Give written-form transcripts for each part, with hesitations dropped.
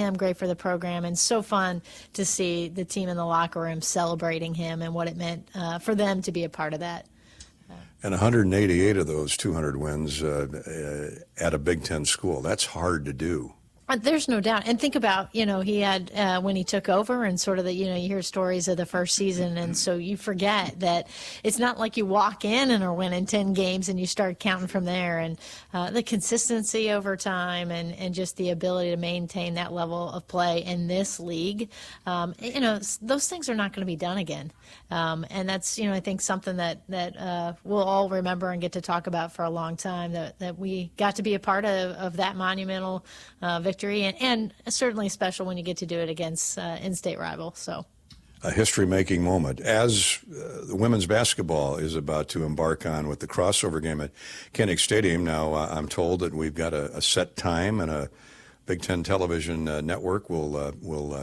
him, great for the program, and so fun to see the team in the locker room celebrating him and what it meant for them to be a part of that. And 188 of those 200 wins at a Big Ten school. That's hard to do. There's no doubt. And think about, he had when he took over and sort of the, you hear stories of the first season. And so you forget that it's not like you walk in and are winning 10 games and you start counting from there. And the consistency over time and just the ability to maintain that level of play in this league, those things are not going to be done again. And that's, I think something that we'll all remember and get to talk about for a long time, that we got to be a part of that monumental victory. And certainly special when you get to do it against in-state rivals. So, a history-making moment as the women's basketball is about to embark on with the crossover game at Kinnick Stadium. Now, I'm told that we've got a set time and a Big Ten television network will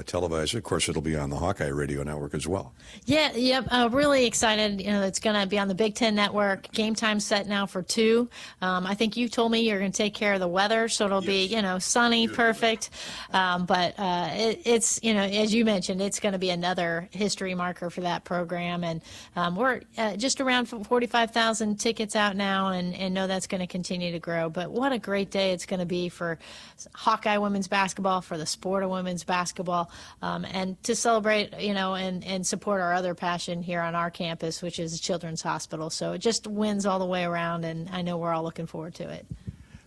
televise it. Of course, it'll be on the Hawkeye radio network as well. Yeah, really excited. It's going to be on the Big Ten network. Game time set now for 2. I think you told me you're going to take care of the weather, so it'll be, sunny, perfect. But it's, as you mentioned, it's going to be another history marker for that program. And we're just around 45,000 tickets out now, and know that's going to continue to grow. But what a great day it's going to be for Hawkeye women's basketball, for the sport of women's basketball, and to celebrate, and support our other passion here on our campus, which is Children's Hospital. So it just wins all the way around, and I know we're all looking forward to it.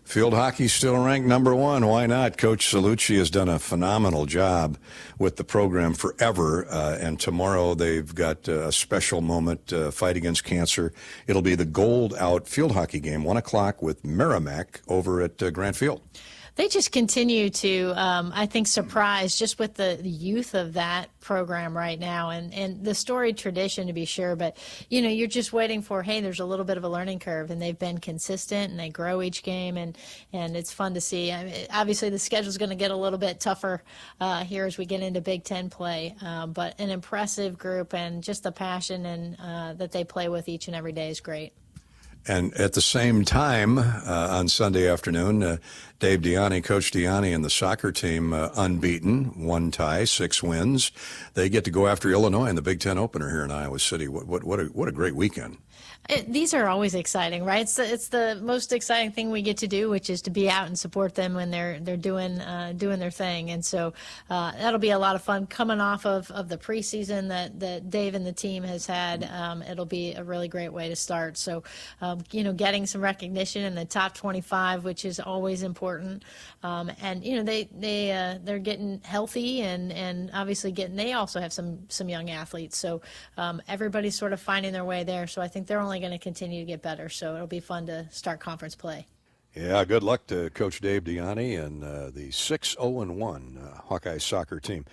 Field hockey still ranked number 1. Why not? Coach Salucci has done a phenomenal job with the program forever, and tomorrow they've got a special moment, fight against cancer. It'll be the gold out field hockey game, 1 o'clock with Merrimack over at Grant Field. They just continue to, I think, surprise just with the youth of that program right now, and the storied tradition, to be sure. But, you're just waiting for, hey, there's a little bit of a learning curve, and they've been consistent, and they grow each game, and it's fun to see. I mean, obviously, the schedule's going to get a little bit tougher here as we get into Big Ten play, but an impressive group, and just the passion and that they play with each and every day is great. And at the same time, on Sunday afternoon, Dave Diani, Coach Diani, and the soccer team unbeaten, 1 tie, 6 wins. They get to go after Illinois in the Big Ten opener here in Iowa City. What a great weekend. These are always exciting, right? It's the most exciting thing we get to do, which is to be out and support them when they're doing their thing. And so that'll be a lot of fun coming off of the preseason that Dave and the team has had. It'll be a really great way to start. So, getting some recognition in the top 25, which is always important. And they're getting healthy and obviously they also have some young athletes. So everybody's sort of finding their way there. So I think they're only going to continue to get better. So it'll be fun to start conference play. Yeah, good luck to Coach Dave Diani and the 6-0-1 Hawkeye soccer team.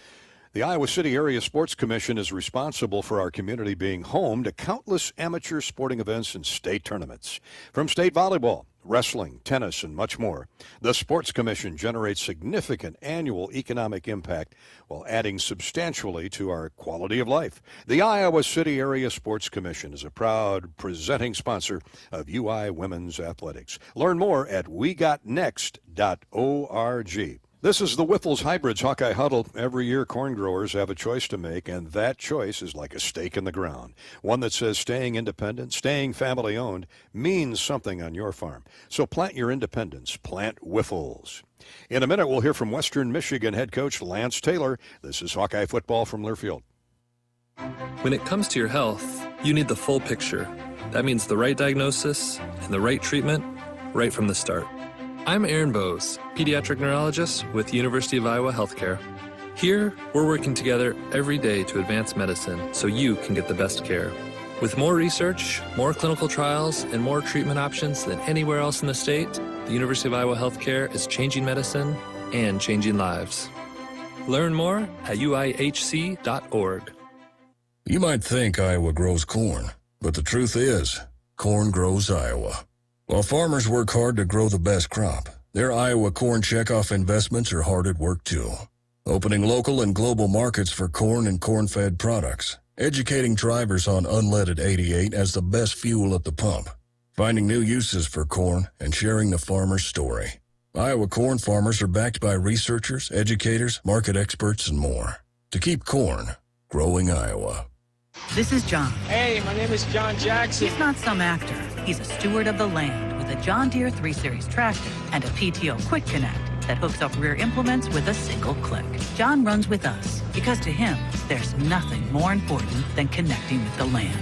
The Iowa City Area Sports Commission is responsible for our community being home to countless amateur sporting events and state tournaments. From state volleyball, wrestling, tennis, and much more, the Sports Commission generates significant annual economic impact while adding substantially to our quality of life. The Iowa City Area Sports Commission is a proud presenting sponsor of UI Women's Athletics. Learn more at wegotnext.org. This is the Whiffles Hybrids Hawkeye Huddle. Every year, corn growers have a choice to make, and that choice is like a stake in the ground. One that says staying independent, staying family-owned means something on your farm. So plant your independence. Plant Whiffles. In a minute, we'll hear from Western Michigan head coach Lance Taylor. This is Hawkeye football from Learfield. When it comes to your health, you need the full picture. That means the right diagnosis and the right treatment right from the start. I'm Aaron Bose, pediatric neurologist with University of Iowa Healthcare. Here, we're working together every day to advance medicine so you can get the best care. With more research, more clinical trials, and more treatment options than anywhere else in the state, the University of Iowa Healthcare is changing medicine and changing lives. Learn more at uihc.org. You might think Iowa grows corn, but the truth is, corn grows Iowa. While farmers work hard to grow the best crop, their Iowa corn checkoff investments are hard at work too. Opening local and global markets for corn and corn-fed products, educating drivers on unleaded 88 as the best fuel at the pump, finding new uses for corn, and sharing the farmer's story. Iowa corn farmers are backed by researchers, educators, market experts, and more to keep corn growing Iowa. This is John. Hey, my name is John Jackson. He's not some actor. He's a steward of the land with a John Deere 3 Series tractor and a PTO Quick Connect that hooks up rear implements with a single click. John runs with us because to him, there's nothing more important than connecting with the land.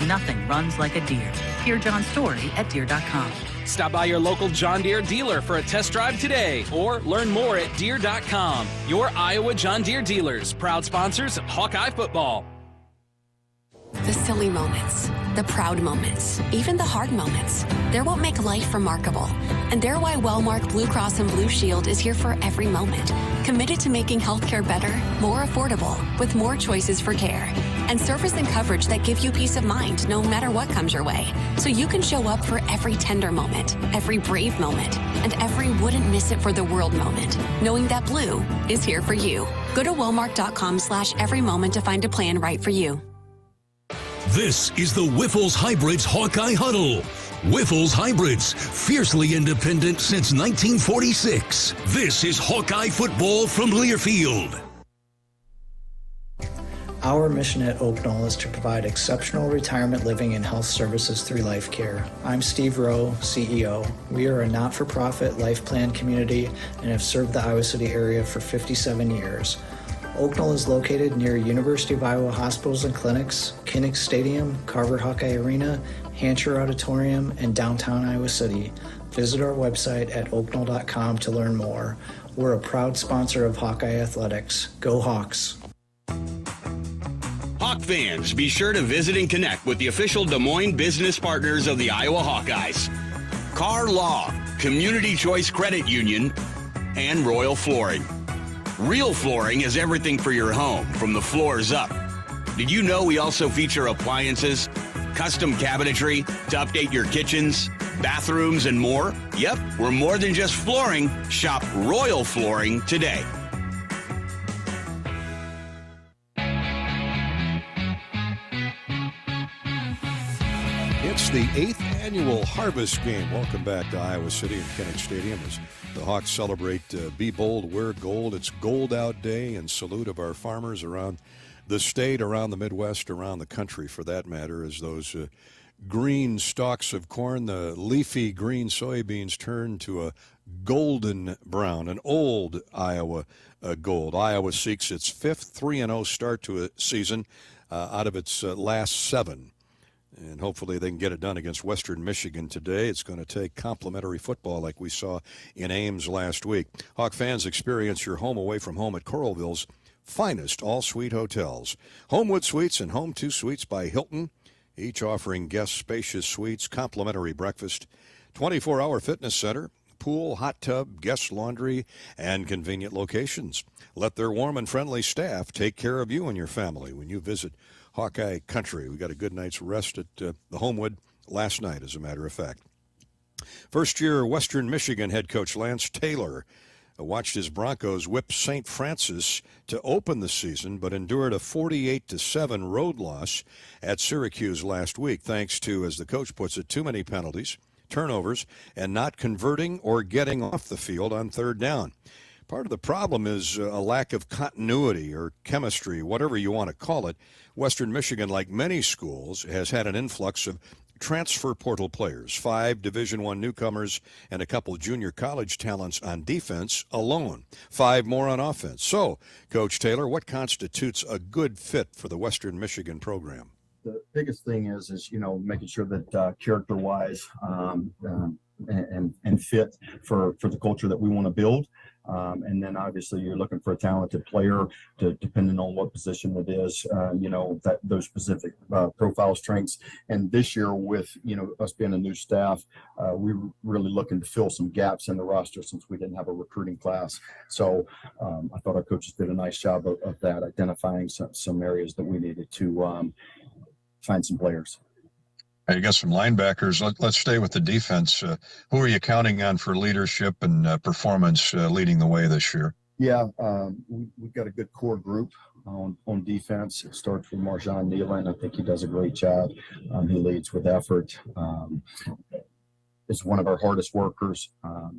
Nothing runs like a Deere. Hear John's story at Deere.com. Stop by your local John Deere dealer for a test drive today or learn more at Deere.com. Your Iowa John Deere dealers, proud sponsors of Hawkeye football. The silly moments, the proud moments, even the hard moments. They're what make life remarkable. And they're why Wellmark Blue Cross and Blue Shield is here for every moment. Committed to making healthcare better, more affordable, with more choices for care. And service and coverage that give you peace of mind no matter what comes your way. So you can show up for every tender moment, every brave moment, and every wouldn't miss it for the world moment. Knowing that Blue is here for you. Go to Wellmark.com/every moment to find a plan right for you. This is the Whiffles Hybrids Hawkeye Huddle. Whiffles Hybrids, fiercely independent since 1946. This is Hawkeye football from Learfield. Our mission at Oak Knoll is to provide exceptional retirement living and health services through life care. I'm Steve Rowe, CEO. We are a not-for-profit life plan community and have served the Iowa City area for 57 years. Oak Knoll is located near University of Iowa hospitals and clinics, Kinnick Stadium, Carver Hawkeye Arena, Hancher Auditorium, and downtown Iowa City. Visit our website at oakknoll.com to learn more. We're a proud sponsor of Hawkeye Athletics. Go Hawks! Hawk fans, be sure to visit and connect with the official Des Moines business partners of the Iowa Hawkeyes. Carr Law, Community Choice Credit Union, and Royal Flooring. Real flooring is everything for your home, from the floors up. Did you know we also feature appliances, custom cabinetry to update your kitchens, bathrooms, and more? Yep, we're more than just flooring. Shop Royal Flooring today. It's the 8th annual Harvest Game. Welcome back to Iowa City and Kinnick Stadium as the Hawks celebrate Be Bold, Wear Gold. It's Gold Out Day in salute of our farmers around the state, around the Midwest, around the country for that matter, as those green stalks of corn, the leafy green soybeans turn to a golden brown, an old Iowa gold. Iowa seeks its 5th 3-0 start to a season out of its last 7. And hopefully they can get it done against Western Michigan today. It's going to take complimentary football like we saw in Ames last week. Hawk fans, experience your home away from home at Coralville's finest all-suite hotels. Homewood Suites and Home 2 Suites by Hilton, each offering guests spacious suites, complimentary breakfast, 24-hour fitness center, pool, hot tub, guest laundry, and convenient locations. Let their warm and friendly staff take care of you and your family when you visit Hawkeye Country. We got a good night's rest at the Homewood last night, as a matter of fact. First-year Western Michigan head coach Lance Taylor watched his Broncos whip St. Francis to open the season, but endured a 48-7 road loss at Syracuse last week, thanks to, as the coach puts it, too many penalties, turnovers, and not converting or getting off the field on third down. Part of the problem is a lack of continuity or chemistry, whatever you want to call it. Western Michigan, like many schools, has had an influx of transfer portal players, 5 Division I newcomers and a couple junior college talents on defense alone, 5 more on offense. So, Coach Taylor, what constitutes a good fit for the Western Michigan program? The biggest thing is making sure that character-wise and fit for the culture that we want to build. And then obviously you're looking for a talented player depending on what position it is, that those specific profile strengths. And this year with, us being a new staff, we were really looking to fill some gaps in the roster since we didn't have a recruiting class. So I thought our coaches did a nice job of that, identifying some areas that we needed to find some players. You got some linebackers. Let's stay with the defense. Who are you counting on for leadership and performance leading the way this year? Yeah, we've got a good core group on defense. It starts with Marjan Nealon. I think he does a great job. He leads with effort. is one of our hardest workers,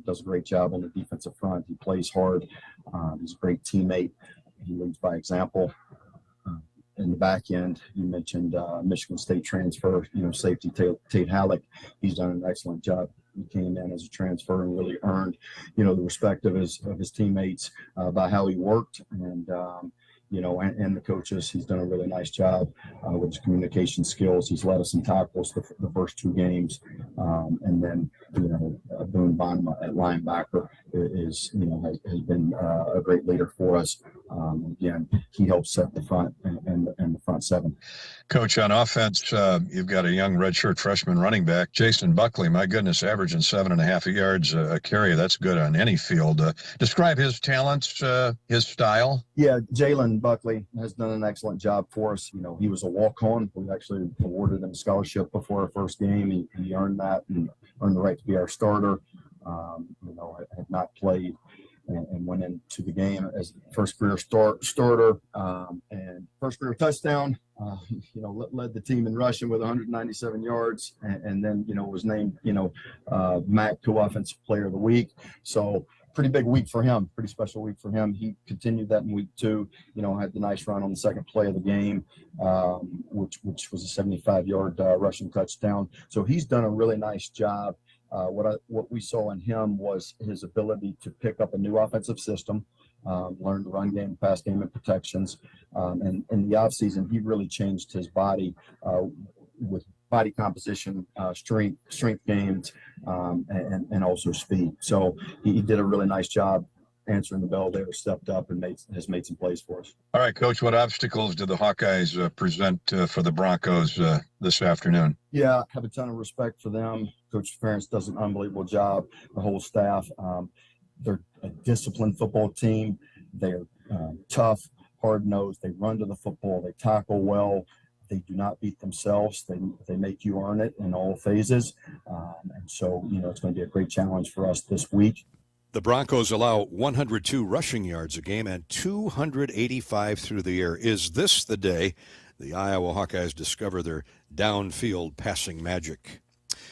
does a great job on the defensive front. He plays hard. He's a great teammate. He leads by example. In the back end, you mentioned Michigan State transfer, safety Tate Halleck. He's done an excellent job. He came in as a transfer and really earned, the respect of his teammates by how he worked and the coaches. He's done a really nice job with his communication skills. He's led us in tackles the first 2 games, and then Boone Bond at linebacker has been a great leader for us. Again, he helps set the front and the front 7. Coach, on offense, you've got a young redshirt freshman running back, Jason Buckley. My goodness, averaging 7.5 yards a carry. That's good on any field. Describe his talents, his style. Yeah, Jalen Buckley has done an excellent job for us. He was a walk-on. We actually awarded him a scholarship before our first game. He earned that and earned the right to be our starter. Had not played and went into the game as first career starter and first career touchdown. Led the team in rushing with 197 yards, and then was named MAC co-offensive player of the week. So pretty big week for him, pretty special week for him. He continued that in week 2. Had the nice run on the second play of the game, which was a 75-yard rushing touchdown. So he's done a really nice job. What we saw in him was his ability to pick up a new offensive system, learn the run game, pass game, and protections. And in the offseason, he really changed his body with body composition, strength gains, and also speed. So he did a really nice job answering the bell there, stepped up and has made some plays for us. All right, Coach, what obstacles do the Hawkeyes present for the Broncos this afternoon? Yeah, I have a ton of respect for them. Coach Ferentz does an unbelievable job, the whole staff. They're a disciplined football team. They're tough, hard-nosed. They run to the football. They tackle well. They do not beat themselves. They make you earn it in all phases. And so, it's going to be a great challenge for us this week. The Broncos allow 102 rushing yards a game and 285 through the air. Is this the day the Iowa Hawkeyes discover their downfield passing magic?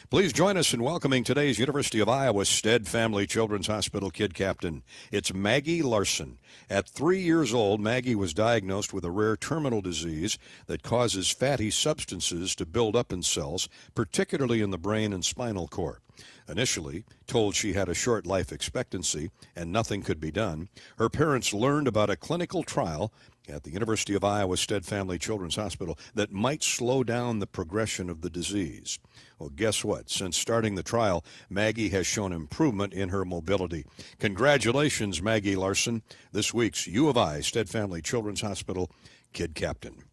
Please join us in welcoming today's University of Iowa Stead Family Children's Hospital Kid Captain. It's Maggie Larson. At 3 years old, Maggie was diagnosed with a rare terminal disease that causes fatty substances to build up in cells, particularly in the brain and spinal cord. Initially told she had a short life expectancy and nothing could be done, her parents learned about a clinical trial at the University of Iowa Stead Family Children's Hospital that might slow down the progression of the disease. Well, guess what? Since starting the trial, Maggie has shown improvement in her mobility. Congratulations, Maggie Larson, this week's U of I Stead Family Children's Hospital Kid Captain.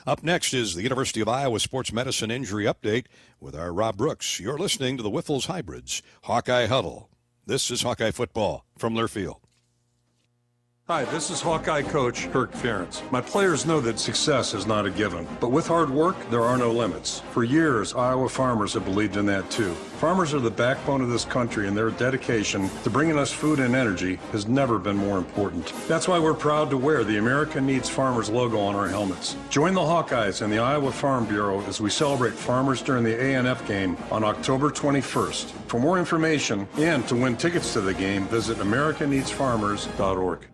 Up next is the University of Iowa Sports Medicine Injury Update with our Rob Brooks. You're listening to the Wiffles Hybrids Hawkeye Huddle. This is Hawkeye Football from Learfield. Hi, this is Hawkeye coach Kirk Ferentz. My players know that success is not a given, but with hard work, there are no limits. For years, Iowa farmers have believed in that too. Farmers are the backbone of this country, and their dedication to bringing us food and energy has never been more important. That's why we're proud to wear the America Needs Farmers logo on our helmets. Join the Hawkeyes and the Iowa Farm Bureau as we celebrate farmers during the A&F game on October 21st. For more information and to win tickets to the game, visit americaneedsfarmers.org.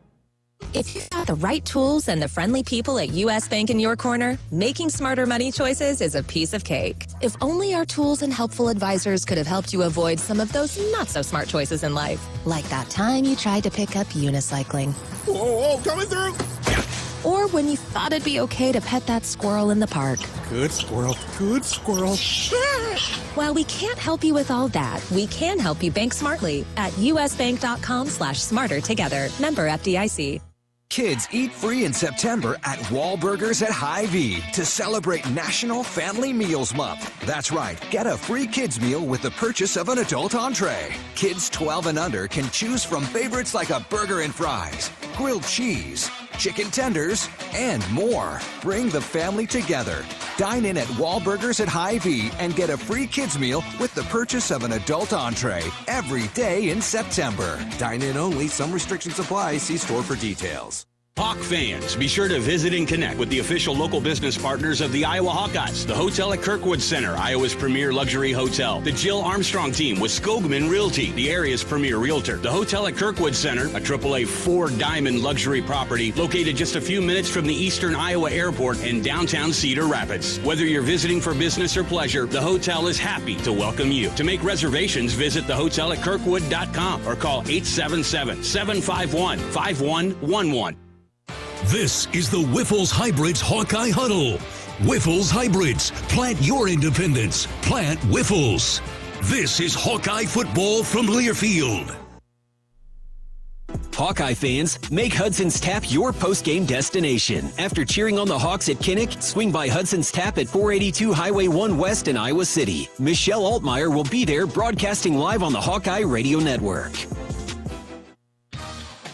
If you've got the right tools and the friendly people at U.S. Bank in your corner, making smarter money choices is a piece of cake. If only our tools and helpful advisors could have helped you avoid some of those not-so-smart choices in life. Like that time you tried to pick up unicycling. Whoa, coming through! Or when you thought it'd be okay to pet that squirrel in the park. Good squirrel, good squirrel. While we can't help you with all that, we can help you bank smartly at usbank.com/smartertogether. Member FDIC. Kids eat free in September at Wahlburgers at Hy-Vee to celebrate National Family Meals Month. That's right, get a free kids meal with the purchase of an adult entree. Kids 12 and under can choose from favorites like a burger and fries, grilled cheese, chicken tenders, and more. Bring the family together. Dine in at Wahlburgers at Hy-Vee and get a free kids meal with the purchase of an adult entree every day in September. Dine in only. Some restrictions apply. See store for details. Hawk fans, be sure to visit and connect with the official local business partners of the Iowa Hawkeyes. The hotel at Kirkwood Center, Iowa's premier luxury hotel. The Jill Armstrong team with Skogman Realty, the area's premier realtor. The hotel at Kirkwood Center, a AAA 4-diamond luxury property located just a few minutes from the Eastern Iowa Airport in downtown Cedar Rapids. Whether you're visiting for business or pleasure, the hotel is happy to welcome you. To make reservations, visit thehotelatKirkwood.com or call 877-751-5111. This is the Wiffles Hybrids Hawkeye Huddle. Wiffles Hybrids. Plant your independence. Plant Wiffles. This is Hawkeye football from Learfield. Hawkeye fans, make Hudson's Tap your post-game destination. After cheering on the Hawks at Kinnick, swing by Hudson's Tap at 482 Highway 1 West in Iowa City. Michelle Altmeyer will be there broadcasting live on the Hawkeye Radio Network.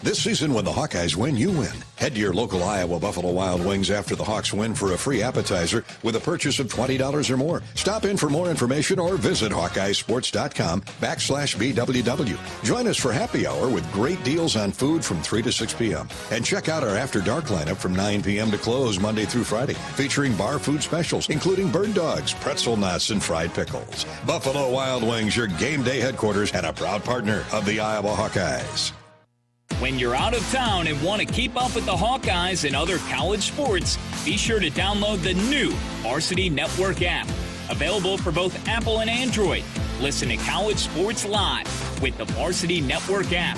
This season, when the Hawkeyes win, you win. Head to your local Iowa Buffalo Wild Wings after the Hawks win for a free appetizer with a purchase of $20 or more. Stop in for more information or visit HawkeyeSports.com/BWW. Join us for happy hour with great deals on food from 3 to 6 p.m. And check out our After Dark lineup from 9 p.m. to close Monday through Friday, featuring bar food specials, including bird dogs, pretzel nuts, and fried pickles. Buffalo Wild Wings, your game day headquarters and a proud partner of the Iowa Hawkeyes. When you're out of town and want to keep up with the Hawkeyes and other college sports, be sure to download the new Varsity Network app. Available for both Apple and Android. Listen to college sports live with the Varsity Network app.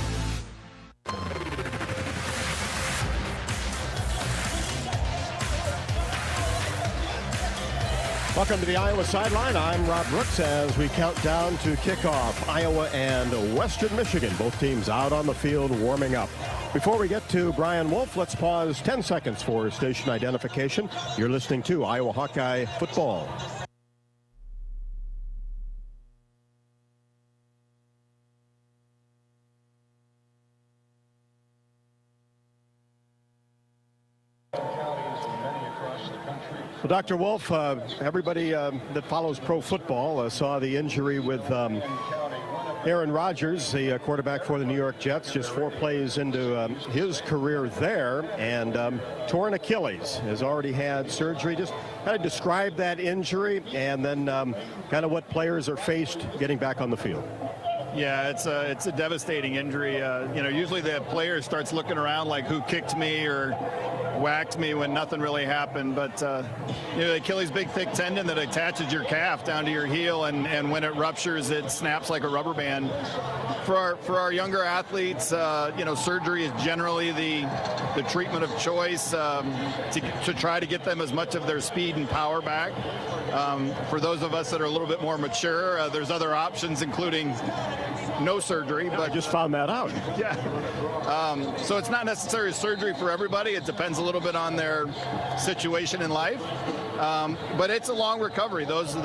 Welcome to the Iowa Sideline. I'm Rob Brooks as we count down to kickoff. Iowa and Western Michigan, both teams out on the field warming up. Before we get to Brian Wolf, let's pause 10 seconds for station identification. You're listening to Iowa Hawkeye Football. Well, Dr. Wolf, everybody that follows pro football saw the injury with Aaron Rodgers, the quarterback for the New York Jets, just 4 plays into his career there, and torn Achilles, has already had surgery. Just kind of describe that injury and then kind of what players are faced getting back on the field. Yeah, it's a devastating injury. Usually the player starts looking around like who kicked me or whacked me when nothing really happened. But the Achilles big thick tendon that attaches your calf down to your heel, and when it ruptures, it snaps like a rubber band. For our younger athletes, surgery is generally the treatment of choice to try to get them as much of their speed and power back. For those of us that are a little bit more mature, there's other options, including no surgery. But I just found that out. Yeah. So it's not necessarily surgery for everybody. It depends a little bit on their situation in life. But it's a long recovery. Those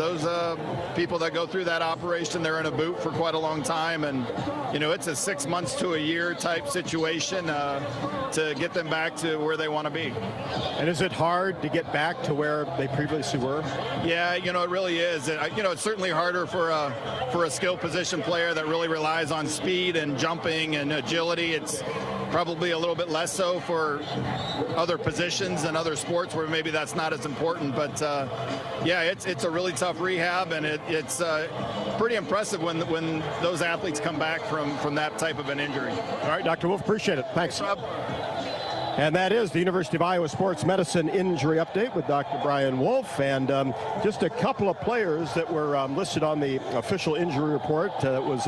people that go through that operation, they're in a boot for quite a long time, and it's a 6 months to a year type situation to get them back to where they want to be. And is it hard to get back to where they previously were? Yeah, it really is. It's certainly harder for a skill position player that really relies on speed and jumping and agility. It's probably a little bit less so for other positions and other sports where maybe that's not as important. But it's a really tough rehab, and it's pretty impressive when those athletes come back from that type of an injury. All right, Dr. Wolf, appreciate it. Thanks. Rob. And that is the University of Iowa Sports Medicine Injury Update with Dr. Brian Wolf. And just a couple of players that were listed on the official injury report that was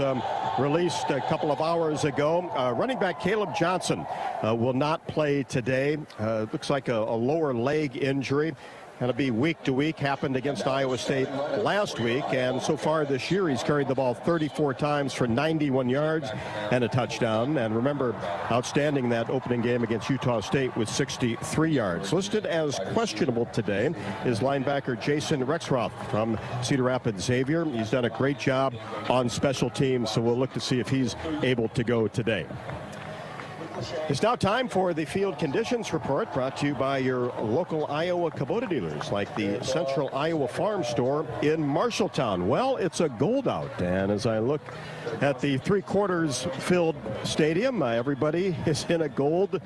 released a couple of hours ago. Running back Caleb Johnson will not play today. Looks like a lower leg injury. Going to be week to week. Happened against Iowa State last week, and so far this year he's carried the ball 34 times for 91 yards and a touchdown. And remember, outstanding that opening game against Utah State with 63 yards. Listed as questionable today is linebacker Jason Rexroth from Cedar Rapids Xavier. He's done a great job on special teams, so we'll look to see if he's able to go today. It's now time for the field conditions report, brought to you by your local Iowa Kubota dealers, like the Central Iowa Farm Store in Marshalltown. Well, it's a gold out, and as I look at the three-quarters filled stadium, everybody is in a gold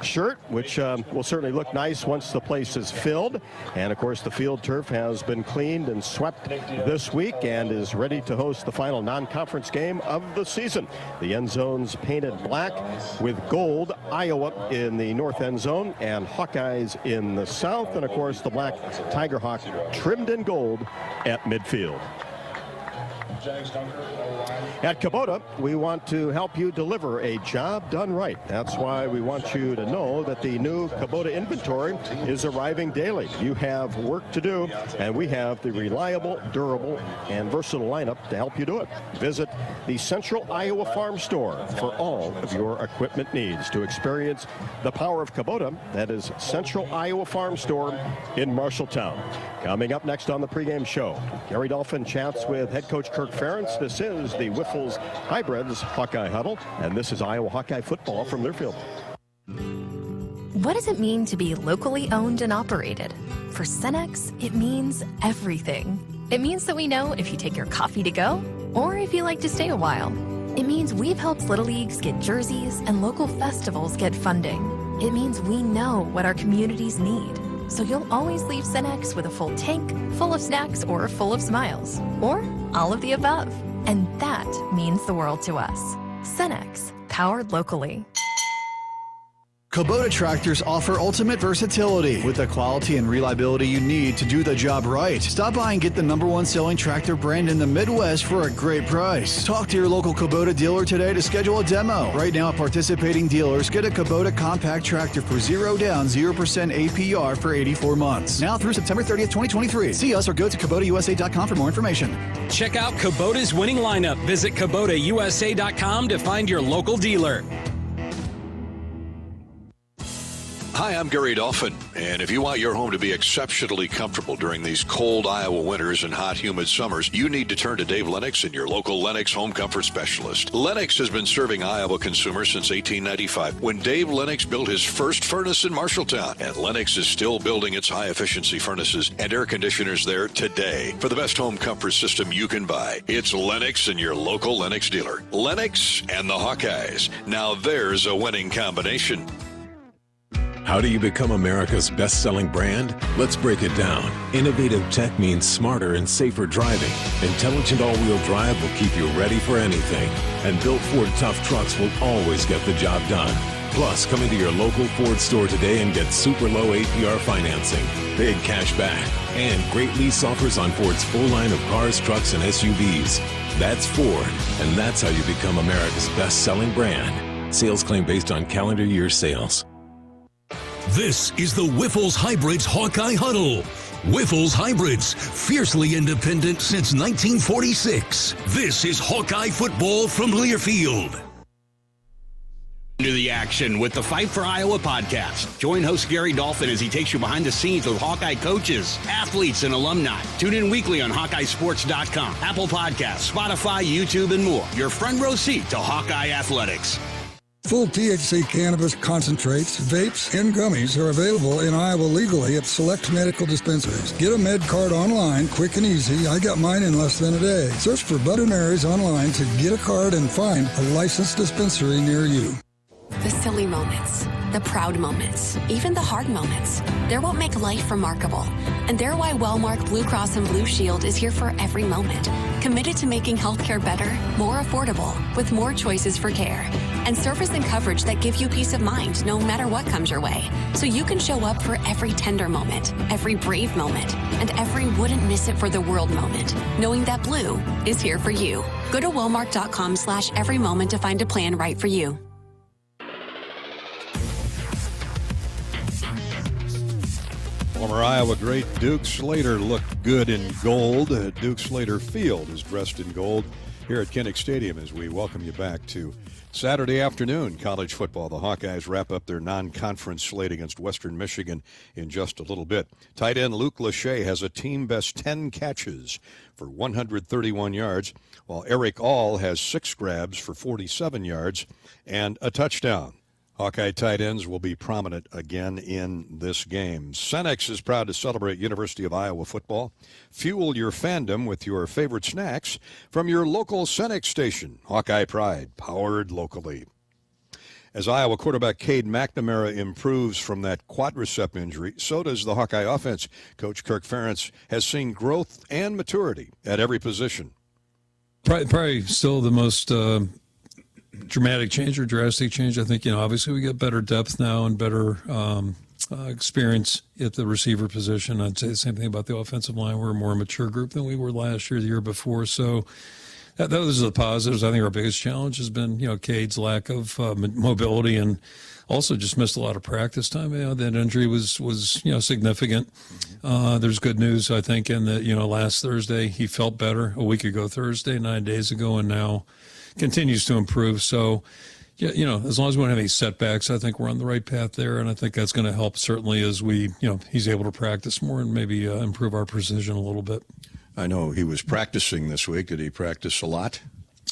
shirt, which will certainly look nice once the place is filled. And of course, the field turf has been cleaned and swept this week and is ready to host the final non-conference game of the season. The end zones painted black with gold, Iowa in the north end zone and Hawkeyes in the south, and of course the black Tiger Hawk trimmed in gold at midfield. At Kubota, we want to help you deliver a job done right. That's why we want you to know that the new Kubota inventory is arriving daily. You have work to do, and we have the reliable, durable, and versatile lineup to help you do it. Visit the Central Iowa Farm Store for all of your equipment needs. To experience the power of Kubota, that is Central Iowa Farm Store in Marshalltown. Coming up next on the pregame show, Gary Dolphin chats with head coach Kirk Ferentz. This is the Wiffles Hybrids Hawkeye Huddle, and this is Iowa Hawkeye football from Learfield. What does it mean to be locally owned and operated? For Cenex, it means everything. It means that we know if you take your coffee to go or if you like to stay a while. It means we've helped Little Leagues get jerseys and local festivals get funding. It means we know what our communities need. So you'll always leave Cenex with a full tank, full of snacks, or full of smiles. Or all of the above. And that means the world to us. Cenex, powered locally. Kubota tractors offer ultimate versatility with the quality and reliability you need to do the job right. Stop by and get the #1 selling tractor brand in the Midwest for a great price. Talk to your local Kubota dealer today to schedule a demo. Right now, participating dealers get a Kubota compact tractor for 0 down, 0% APR for 84 months. Now through September 30th, 2023. See us or go to KubotaUSA.com for more information. Check out Kubota's winning lineup. Visit KubotaUSA.com to find your local dealer. Hi, I'm Gary Dolphin, and if you want your home to be exceptionally comfortable during these cold Iowa winters and hot, humid summers, you need to turn to Dave Lennox and your local Lennox home comfort specialist. Lennox has been serving Iowa consumers since 1895, when Dave Lennox built his first furnace in Marshalltown, and Lennox is still building its high-efficiency furnaces and air conditioners there today. For the best home comfort system you can buy, it's Lennox and your local Lennox dealer. Lennox and the Hawkeyes. Now there's a winning combination. How do you become America's best-selling brand? Let's break it down. Innovative tech means smarter and safer driving. Intelligent all-wheel drive will keep you ready for anything. And built Ford tough trucks will always get the job done. Plus, come into your local Ford store today and get super low APR financing, big cash back, and great lease offers on Ford's full line of cars, trucks, and SUVs. That's Ford, and that's how you become America's best-selling brand. Sales claim based on calendar year sales. This is the Wiffles Hybrids Hawkeye Huddle. Wiffles Hybrids, fiercely independent since 1946. This is Hawkeye football from Learfield. Into the action with the Fight for Iowa podcast. Join host Gary Dolphin as he takes you behind the scenes with Hawkeye coaches, athletes, and alumni. Tune in weekly on HawkeyeSports.com, Apple Podcasts, Spotify, YouTube, and more. Your front row seat to Hawkeye athletics. Full THC cannabis concentrates, vapes, and gummies are available in Iowa legally at select medical dispensaries. Get a med card online, quick and easy. I got mine in less than a day. Search for Bud & Mary's online to get a card and find a licensed dispensary near you. The silly moments, the proud moments, even the hard moments. They're what make life remarkable. And they're why Wellmark Blue Cross and Blue Shield is here for every moment. Committed to making healthcare better, more affordable, with more choices for care. And service and coverage that give you peace of mind no matter what comes your way. So you can show up for every tender moment, every brave moment, and every wouldn't miss it for the world moment, knowing that Blue is here for you. Go to Wellmark.com/every moment to find a plan right for you. Former Iowa great Duke Slater looked good in gold. Duke Slater Field is dressed in gold here at Kinnick Stadium as we welcome you back to Saturday afternoon college football. The Hawkeyes wrap up their non-conference slate against Western Michigan in just a little bit. Tight end Luke Lachey has a team-best 10 catches for 131 yards, while Eric All has 6 grabs for 47 yards and a touchdown. Hawkeye tight ends will be prominent again in this game. Cenex is proud to celebrate University of Iowa football. Fuel your fandom with your favorite snacks from your local Cenex station. Hawkeye Pride, powered locally. As Iowa quarterback Cade McNamara improves from that quadricep injury, so does the Hawkeye offense. Coach Kirk Ferentz has seen growth and maturity at every position. Probably still the most dramatic change or drastic change. I think, obviously we get better depth now and better experience at the receiver position. I'd say the same thing about the offensive line. We're a more mature group than we were last year, the year before. So those are the positives. I think our biggest challenge has been, Cade's lack of mobility and also just missed a lot of practice time. That injury was significant. There's good news, I think, in that, last Thursday he felt better. A week ago Thursday, 9 days ago, and now continues to improve. So, as long as we don't have any setbacks, I think we're on the right path there, and I think that's going to help certainly as we, he's able to practice more and maybe improve our precision a little bit. I know he was practicing this week. Did he practice a lot?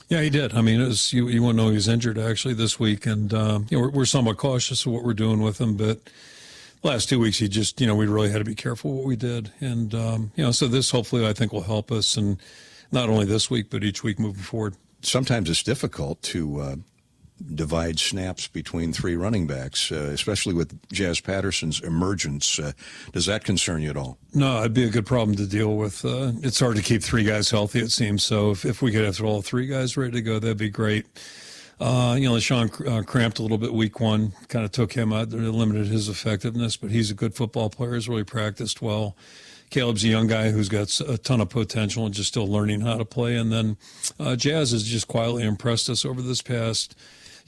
Yeah, he did. I mean, you wouldn't know he was injured actually this week, and we're somewhat cautious of what we're doing with him. But last 2 weeks, he just, we really had to be careful what we did, and so this hopefully I think will help us, and not only this week but each week moving forward. Sometimes it's difficult to divide snaps between three running backs, especially with Jazz Patterson's emergence. Does that concern you at all? No, it'd be a good problem to deal with. It's hard to keep three guys healthy, it seems. So if we could have all three guys ready to go, that'd be great. LaShawn cramped a little bit week one, kind of took him out, limited his effectiveness, but he's a good football player, has really practiced well. Caleb's a young guy who's got a ton of potential and just still learning how to play. And then Jazz has just quietly impressed us over this past,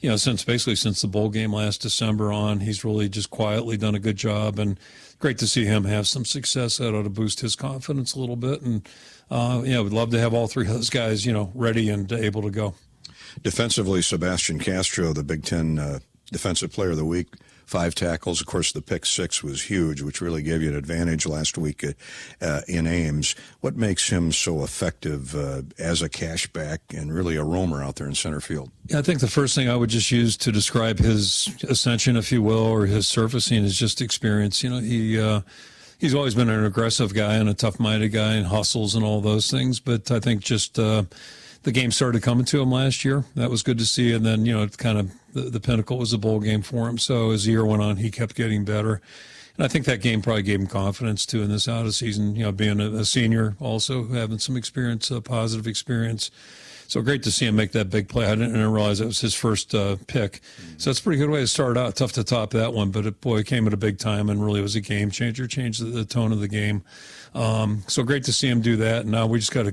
since the bowl game last December on. He's really just quietly done a good job, and great to see him have some success. That ought to boost his confidence a little bit. And, we'd love to have all three of those guys, ready and able to go. Defensively, Sebastian Castro, the Big Ten Defensive Player of the Week, 5 tackles. Of course, the pick 6 was huge, which really gave you an advantage last week in Ames. What makes him so effective as a cashback and really a roamer out there in center field? Yeah, I think the first thing I would just use to describe his ascension, if you will, or his surfacing is just experience. He's always been an aggressive guy and a tough-minded guy and hustles and all those things, but I think just the game started coming to him last year. That was good to see. And then, kind of the pinnacle was the bowl game for him. So as the year went on, he kept getting better. And I think that game probably gave him confidence, too, in this out of season, being a senior also, having some experience, positive experience. So great to see him make that big play. I didn't realize that was his first pick. So that's a pretty good way to start out. Tough to top that one, but it came at a big time and really was a game changer, changed the tone of the game. So great to see him do that. And now we just got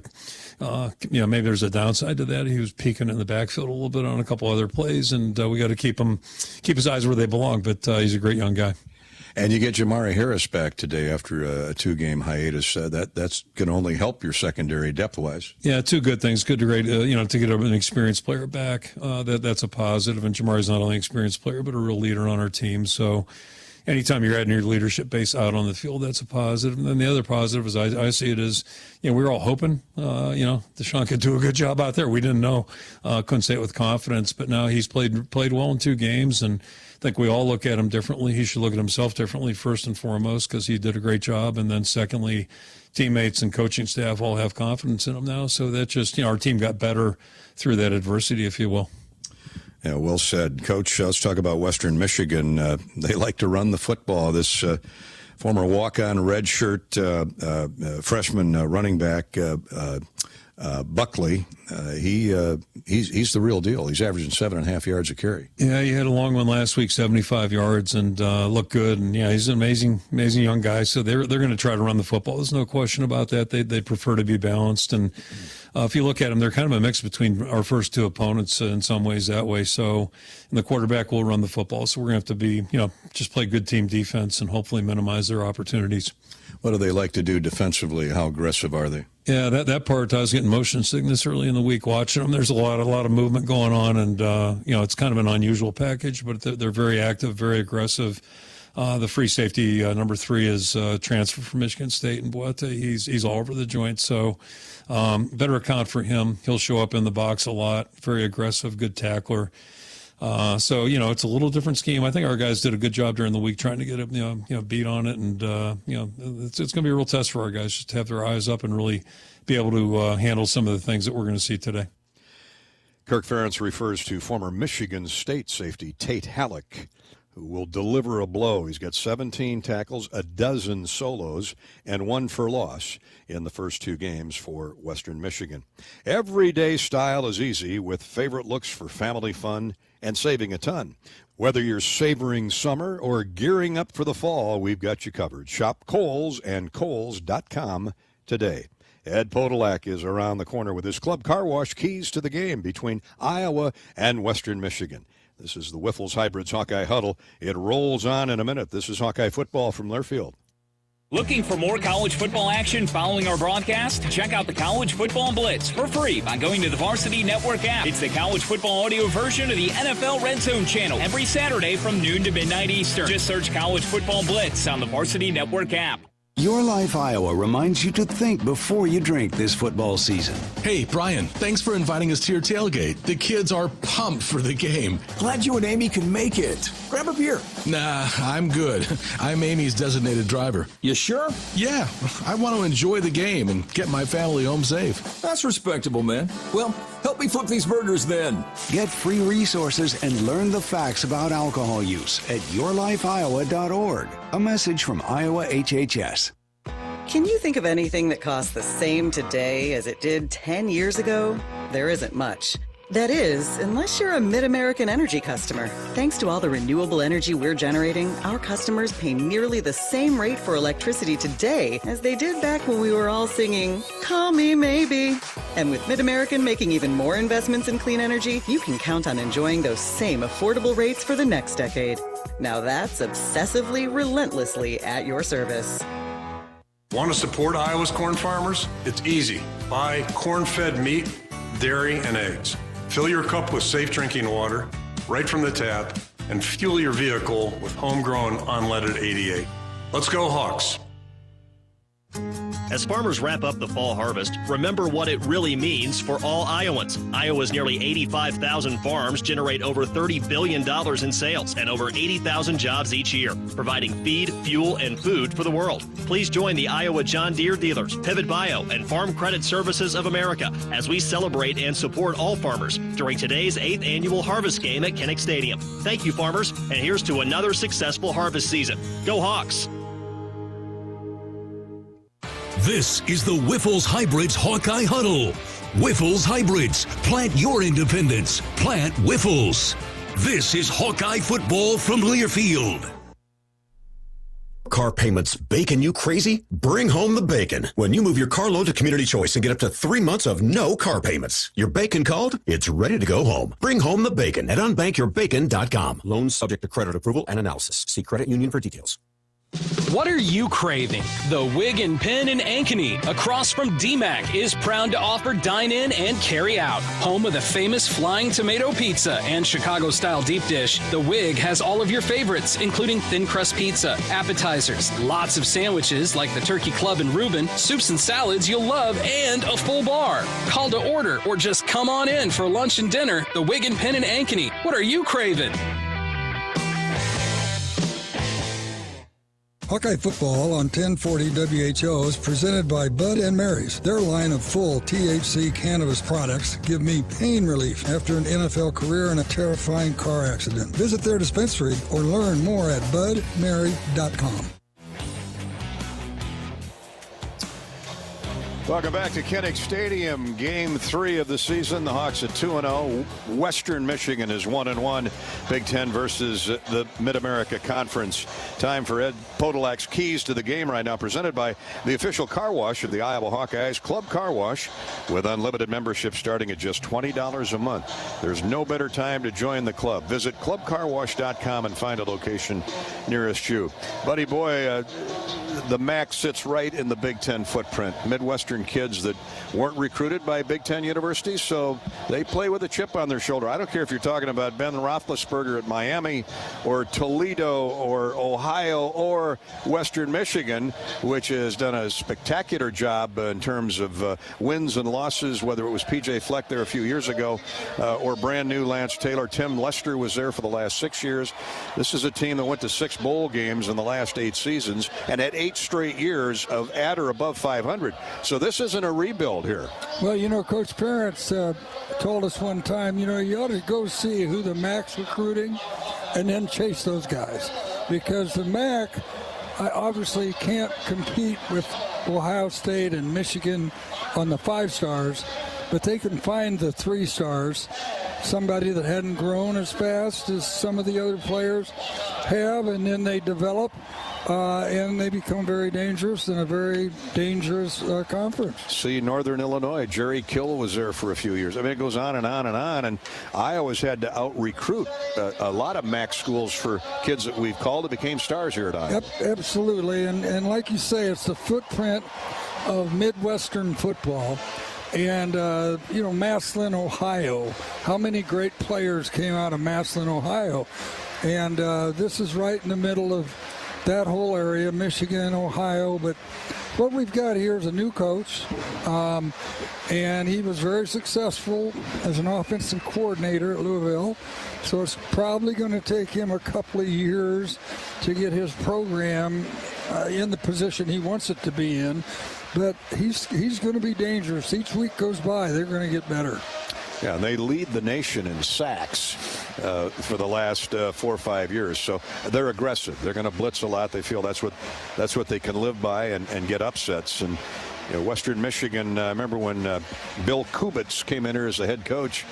to, maybe there's a downside to that. He was peeking in the backfield a little bit on a couple other plays, and we got to keep his eyes where they belong. But he's a great young guy. And you get Jamari Harris back today after a 2-game hiatus. That's going to only help your secondary depth-wise. Yeah, 2 good things. Good to great, to get an experienced player back. That's a positive. And Jamari's not only an experienced player, but a real leader on our team. So anytime you're adding your leadership base out on the field, that's a positive. And then the other positive is I see it as, we were all hoping, Deshaun could do a good job out there. We didn't know, couldn't say it with confidence, but now he's played well in 2 games, and I think we all look at him differently. He should look at himself differently first and foremost, because he did a great job. And then secondly, teammates and coaching staff all have confidence in him now. So that just, our team got better through that adversity, if you will. Yeah, well said. Coach, let's talk about Western Michigan. They like to run the football. This former walk-on redshirt freshman running back, Buckley, he's the real deal. He's averaging 7.5 yards a carry. Yeah, he had a long one last week, 75 yards, and looked good. And yeah, he's an amazing young guy. So they're going to try to run the football. There's no question about that. They prefer to be balanced. And if you look at them, they're kind of a mix between our first 2 opponents in some ways that way. So, and the quarterback will run the football. So we're going to have to be, just play good team defense and hopefully minimize their opportunities. What do they like to do defensively? How aggressive are they? Yeah, that part, I was getting motion sickness early in the week watching them. There's a lot of movement going on, and it's kind of an unusual package, but they're very active, very aggressive. The free safety number 3 is transfer from Michigan State, and Boite. He's all over the joint, so better account for him. He'll show up in the box a lot. Very aggressive, good tackler. So, it's a little different scheme. I think our guys did a good job during the week trying to get a, beat on it. And, it's going to be a real test for our guys just to have their eyes up and really be able to handle some of the things that we're going to see today. Kirk Ferentz refers to former Michigan State safety Tate Halleck, who will deliver a blow. He's got 17 tackles, a dozen solos, and 1 for loss in the first 2 games for Western Michigan. Everyday style is easy with favorite looks for family fun and saving a ton. Whether you're savoring summer or gearing up for the fall, we've got you covered. Shop Kohl's and Kohls.com today. Ed Podolak is around the corner with his Club Car Wash keys to the game between Iowa and Western Michigan. This is the Wiffles Hybrids Hawkeye Huddle. It rolls on in a minute. This is Hawkeye football from Learfield. Looking for more college football action following our broadcast? Check out the College Football Blitz for free by going to the Varsity Network app. It's the college football audio version of the NFL Red Zone channel every Saturday from noon to midnight Eastern. Just search College Football Blitz on the Varsity Network app. Your Life Iowa reminds you to think before you drink this football season. Hey, Brian, thanks for inviting us to your tailgate. The kids are pumped for the game. Glad you and Amy can make it. Grab a beer. Nah, I'm good. I'm Amy's designated driver. You sure? Yeah, I want to enjoy the game and get my family home safe. That's respectable, man. Well, help me flip these burgers then. Get free resources and learn the facts about alcohol use at yourlifeiowa.org. A message from Iowa HHS. Can you think of anything that costs the same today as it did 10 years ago? There isn't much. That is, unless you're a Mid-American Energy customer. Thanks to all the renewable energy we're generating, our customers pay nearly the same rate for electricity today as they did back when we were all singing, "Call Me Maybe." And with Mid-American making even more investments in clean energy, you can count on enjoying those same affordable rates for the next decade. Now that's obsessively, relentlessly at your service. Want to support Iowa's corn farmers? It's easy. Buy corn-fed meat, dairy, and eggs. Fill your cup with safe drinking water right from the tap and fuel your vehicle with homegrown unleaded 88. Let's go Hawks. As farmers wrap up the fall harvest, remember what it really means for all Iowans. Iowa's nearly 85,000 farms generate over $30 billion in sales and over 80,000 jobs each year, providing feed, fuel, and food for the world. Please join the Iowa John Deere dealers, Pivot Bio, and Farm Credit Services of America as we celebrate and support all farmers during today's 8th annual Harvest Game at Kinnick Stadium. Thank you, farmers, and here's to another successful harvest season. Go Hawks! This is the Wiffles Hybrids Hawkeye Huddle. Wiffles Hybrids. Plant your independence. Plant Wiffles. This is Hawkeye football from Learfield. Car payments baking you crazy? Bring home the bacon. When you move your car loan to Community Choice and get up to 3 months of no car payments. Your bacon called? It's ready to go home. Bring home the bacon at unbankyourbacon.com. Loans subject to credit approval and analysis. See credit union for details. What are you craving? The Wig and Pin in Ankeny, across from DMAC, is proud to offer dine-in and carry-out. Home of the famous Flying Tomato Pizza and Chicago-style deep dish, The Wig has all of your favorites, including thin crust pizza, appetizers, lots of sandwiches like the Turkey Club and Reuben, soups and salads you'll love, and a full bar. Call to order or just come on in for lunch and dinner. The Wig and Pin in Ankeny. What are you craving? Hawkeye Football on 1040 WHO is presented by Bud & Mary's. Their line of full THC cannabis products give me pain relief after an NFL career and a terrifying car accident. Visit their dispensary or learn more at budmary.com. Welcome back to Kinnick Stadium. Game 3 of the season. The Hawks at 2-0. Western Michigan is 1-1. Big Ten versus the Mid-America Conference. Time for Ed Podolak's keys to the game right now, presented by the official car wash of the Iowa Hawkeyes, Club Car Wash, with unlimited membership starting at just $20 a month. There's no better time to join the club. Visit clubcarwash.com and find a location nearest you. Buddy boy, the MAC sits right in the Big Ten footprint. Midwestern kids that weren't recruited by Big Ten universities, so they play with a chip on their shoulder. I don't care if you're talking about Ben Roethlisberger at Miami or Toledo or Ohio or Western Michigan, which has done a spectacular job in terms of wins and losses, whether it was P.J. Fleck there a few years ago or brand new Lance Taylor. Tim Lester was there for the last 6 years. This is a team that went to 6 bowl games in the last 8 seasons and had 8 straight years of at or above 500. So this isn't a rebuild here. Well, Coach Ferentz told us one time, you ought to go see who the MAC's recruiting and then chase those guys, because the MAC obviously can't compete with Ohio State and Michigan on the 5 stars, but they can find the 3 stars, somebody that hadn't grown as fast as some of the other players have, and then they develop and they become very dangerous in a very dangerous conference. See, Northern Illinois, Jerry Kill was there for a few years. I mean, it goes on and on and on, and Iowa's had to out-recruit a lot of MAC schools for kids that we've called that became stars here at Iowa. Yep, absolutely, and like you say, it's the footprint of Midwestern football. And, Massillon, Ohio. How many great players came out of Massillon, Ohio? And this is right in the middle of that whole area, Michigan, Ohio. But what we've got here is a new coach, and he was very successful as an offensive coordinator at Louisville. So it's probably going to take him a couple of years to get his program in the position he wants it to be in. But he's going to be dangerous. Each week goes by, they're going to get better. Yeah, and they lead the nation in sacks for the last 4 or 5 years. So they're aggressive. They're going to blitz a lot. They feel that's what they can live by and get upsets. And Western Michigan, I remember when Bill Kubitz came in here as the head coach,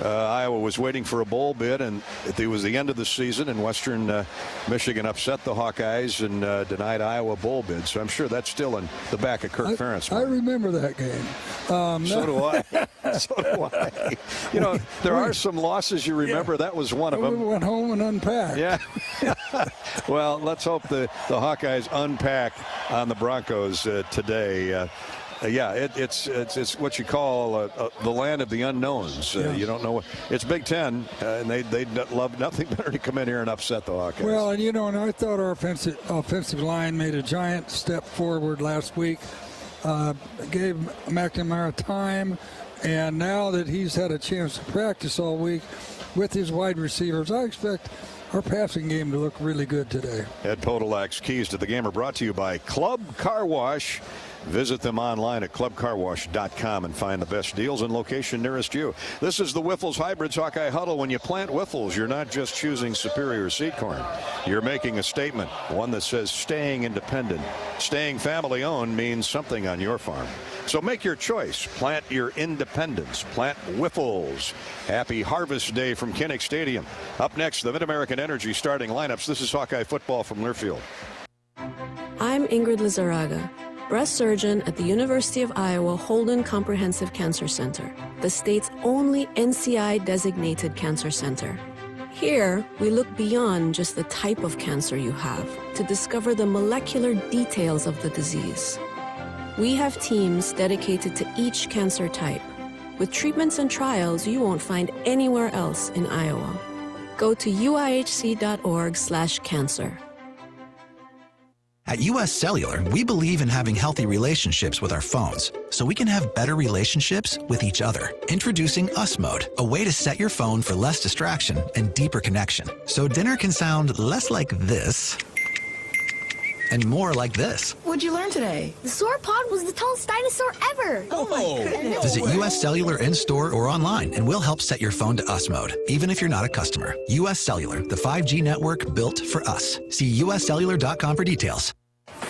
Iowa was waiting for a bowl bid, and it was the end of the season, and Western Michigan upset the Hawkeyes and denied Iowa a bowl bid. So I'm sure that's still in the back of Kirk Ferentz. I remember that game. So do I. So do I. There are some losses you remember. Yeah. That was one of them. We went home and unpacked. Yeah. Well, let's hope the Hawkeyes unpack on the Broncos today. It's what you call the land of the unknowns. You don't know. It's Big Ten, and they'd love nothing better to come in here and upset the Hawkeyes. Well, and I thought our offensive line made a giant step forward last week. Gave McNamara time, and now that he's had a chance to practice all week with his wide receivers, I expect our passing game to look really good today. Ed Podolak's keys to the game are brought to you by Club Car Wash. Visit them online at clubcarwash.com and find the best deals and location nearest you. This is the Wiffles Hybrids Hawkeye Huddle. When you plant Wiffles, you're not just choosing superior seed corn. You're making a statement, one that says staying independent. Staying family-owned means something on your farm. So make your choice. Plant your independence. Plant Wiffles. Happy Harvest Day from Kinnick Stadium. Up next, the Mid-American Energy starting lineups. This is Hawkeye football from Learfield. I'm Ingrid Lizarraga, breast surgeon at the University of Iowa Holden Comprehensive Cancer Center, the state's only NCI-designated cancer center. Here, we look beyond just the type of cancer you have to discover the molecular details of the disease. We have teams dedicated to each cancer type, with treatments and trials you won't find anywhere else in Iowa. Go to uihc.org/cancer. At US Cellular, we believe in having healthy relationships with our phones, so we can have better relationships with each other. Introducing US Mode, a way to set your phone for less distraction and deeper connection. So dinner can sound less like this and more like this. What'd you learn today? The sauropod was the tallest dinosaur ever. Oh my goodness. Visit US Cellular in-store or online, and we'll help set your phone to US Mode, even if you're not a customer. US Cellular, the 5G network built for us. See uscellular.com for details.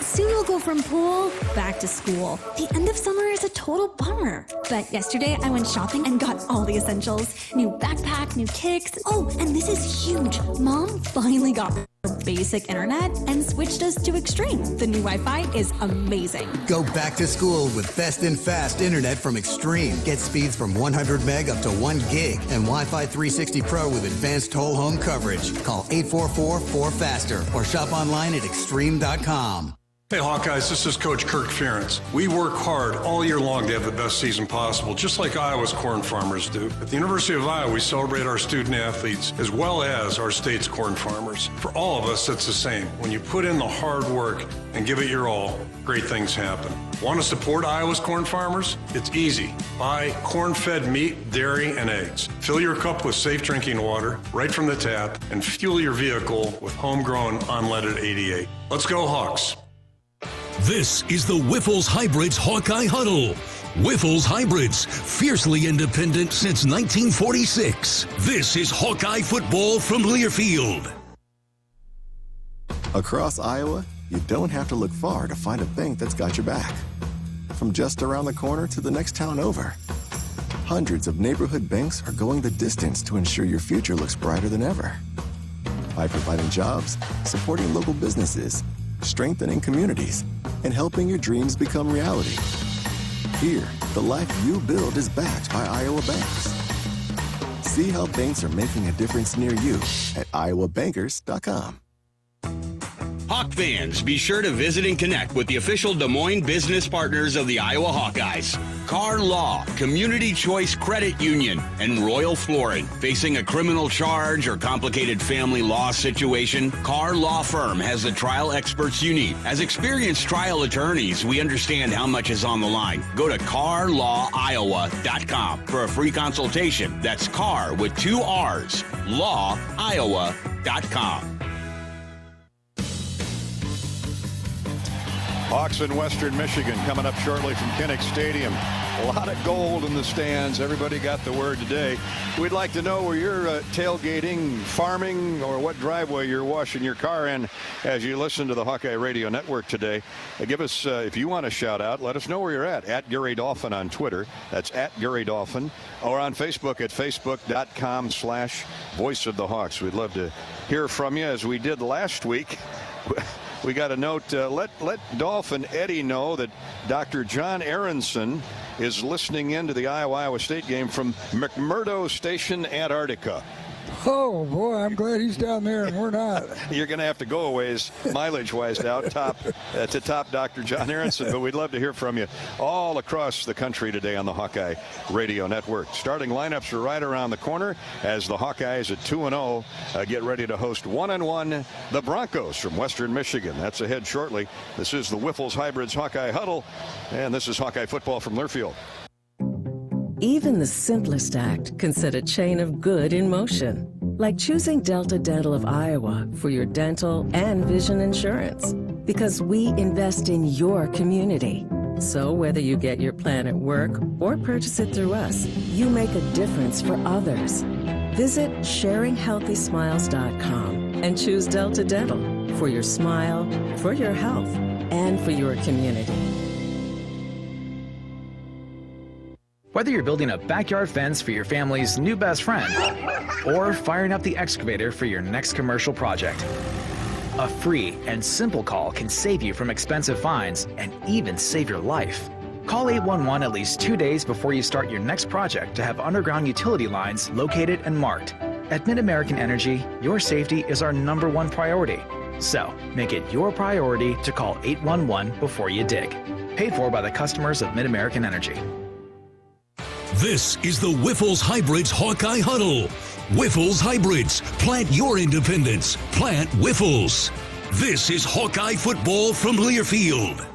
Soon we'll go from pool back to school. The end of summer is a total bummer. But yesterday I went shopping and got all the essentials. New backpack, new kicks. Oh, and this is huge. Mom finally got her basic internet and switched us to Extreme. The new Wi-Fi is amazing. Go back to school with best and fast internet from Extreme. Get speeds from 100 meg up to 1 gig and Wi-Fi 360 Pro with advanced whole home coverage. Call 844-4FASTER or shop online at extreme.com. Hey Hawkeyes, this is Coach Kirk Ferentz. We work hard all year long to have the best season possible, just like Iowa's corn farmers do. At the University of Iowa, we celebrate our student athletes as well as our state's corn farmers. For all of us, it's the same. When you put in the hard work and give it your all, great things happen. Want to support Iowa's corn farmers? It's easy. Buy corn-fed meat, dairy, and eggs. Fill your cup with safe drinking water right from the tap and fuel your vehicle with homegrown unleaded 88. Let's go Hawks. This is the Whiffles Hybrids Hawkeye Huddle. Whiffles Hybrids, fiercely independent since 1946. This is Hawkeye football from Learfield. Across Iowa, you don't have to look far to find a bank that's got your back. From just around the corner to the next town over, hundreds of neighborhood banks are going the distance to ensure your future looks brighter than ever. By providing jobs, supporting local businesses, strengthening communities, and helping your dreams become reality. Here, the life you build is backed by Iowa banks. See how banks are making a difference near you at iowabankers.com. Hawk fans, be sure to visit and connect with the official Des Moines business partners of the Iowa Hawkeyes. Carr Law, Community Choice Credit Union, and Royal Flooring. Facing a criminal charge or complicated family law situation, Carr Law Firm has the trial experts you need. As experienced trial attorneys, we understand how much is on the line. Go to carlawiowa.com for a free consultation. That's Carr with 2 R's, lawiowa.com. Hawks in Western Michigan coming up shortly from Kinnick Stadium. A lot of gold in the stands. Everybody got the word today. We'd like to know where you're tailgating, farming, or what driveway you're washing your car in as you listen to the Hawkeye Radio Network today. Give us, if you want to shout out, let us know where you're at Gary Dolphin on Twitter. That's at Gary Dolphin. Or on Facebook at facebook.com/Voice of the Hawks. We'd love to hear from you as we did last week. We got a note, let Dolph and Eddie know that Dr. John Aronson is listening in to the Iowa State game from McMurdo Station, Antarctica. Oh, boy, I'm glad he's down there and we're not. You're going to have to go a ways, mileage-wise, to top Dr. John Aronson, but we'd love to hear from you all across the country today on the Hawkeye Radio Network. Starting lineups are right around the corner as the Hawkeyes at 2-0 get ready to host 1-1 the Broncos from Western Michigan. That's ahead shortly. This is the Whiffles Hybrids Hawkeye Huddle, and this is Hawkeye football from Learfield. Even the simplest act can set a chain of good in motion, like choosing Delta Dental of Iowa for your dental and vision insurance, because we invest in your community. So whether you get your plan at work or purchase it through us, you make a difference for others. Visit sharinghealthysmiles.com and choose Delta Dental for your smile, for your health, and for your community. Whether you're building a backyard fence for your family's new best friend or firing up the excavator for your next commercial project, a free and simple call can save you from expensive fines and even save your life. Call 811 at least 2 days before you start your next project to have underground utility lines located and marked. At Mid-American Energy, your safety is our #1 priority. So make it your priority to call 811 before you dig. Paid for by the customers of Mid-American Energy. This is the Whiffles Hybrids Hawkeye Huddle. Whiffles Hybrids. Plant your independence. Plant Whiffles. This is Hawkeye football from Learfield.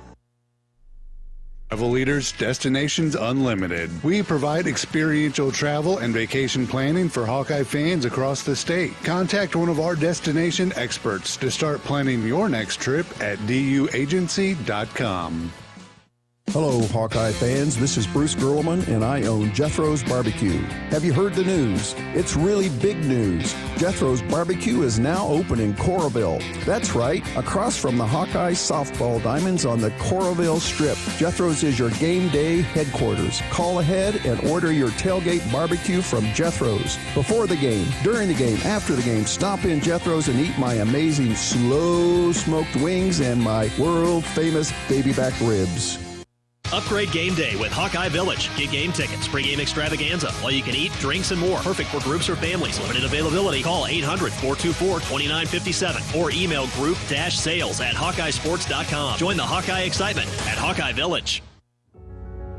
Travel Leaders, Destinations Unlimited. We provide experiential travel and vacation planning for Hawkeye fans across the state. Contact one of our destination experts to start planning your next trip at duagency.com. Hello, Hawkeye fans. This is Bruce Gerlman, and I own Jethro's Barbecue. Have you heard the news? It's really big news. Jethro's Barbecue is now open in Coralville. That's right, across from the Hawkeye softball diamonds on the Coralville Strip. Jethro's is your game day headquarters. Call ahead and order your tailgate barbecue from Jethro's. Before the game, during the game, after the game, stop in Jethro's and eat my amazing slow smoked wings and my world famous baby back ribs. Upgrade game day with Hawkeye Village. Get game tickets, pregame extravaganza, all you can eat, drinks, and more. Perfect for groups or families. Limited availability. Call 800-424-2957 or email group-sales@hawkeyesports.com. Join the Hawkeye excitement at Hawkeye Village.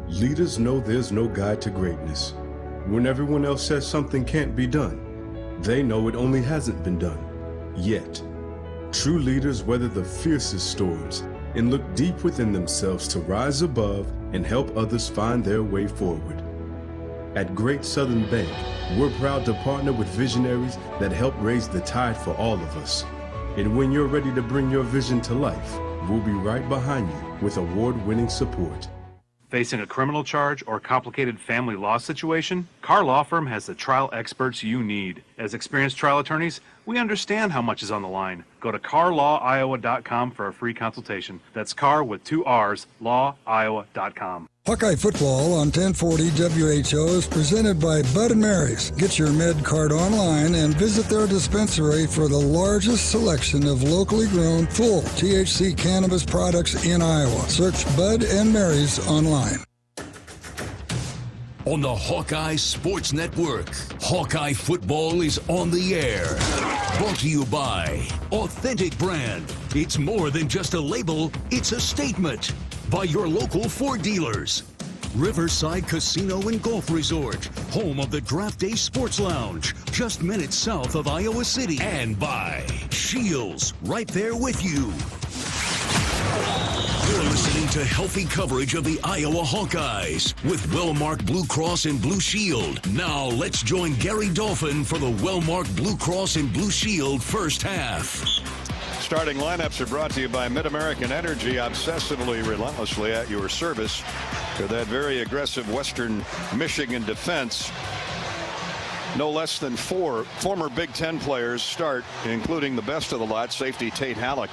Leaders know there's no guide to greatness. When everyone else says something can't be done, they know it only hasn't been done yet. True leaders weather the fiercest storms and look deep within themselves to rise above and help others find their way forward. At Great Southern Bank, we're proud to partner with visionaries that help raise the tide for all of us. And when you're ready to bring your vision to life, we'll be right behind you with award-winning support. Facing a criminal charge or complicated family law situation? Carr Law Firm has the trial experts you need. As experienced trial attorneys, we understand how much is on the line. Go to carlawiowa.com for a free consultation. That's Carr with 2 R's, lawiowa.com. Hawkeye Football on 1040 WHO is presented by Bud & Mary's. Get your med card online and visit their dispensary for the largest selection of locally grown full THC cannabis products in Iowa. Search Bud & Mary's online. On the Hawkeye Sports Network, Hawkeye Football is on the air. Brought to you by Authentic Brand. It's more than just a label, it's a statement. By your local Ford dealers. Riverside Casino and Golf Resort, home of the Draft Day Sports Lounge, just minutes south of Iowa City. And by Shields, right there with you. You're listening to healthy coverage of the Iowa Hawkeyes with Wellmark Blue Cross and Blue Shield. Now let's join Gary Dolphin for the Wellmark Blue Cross and Blue Shield first half. Starting lineups are brought to you by Mid-American Energy, obsessively, relentlessly at your service. To that very aggressive Western Michigan defense. No less than 4 former Big Ten players start, including the best of the lot, safety Tate Halleck,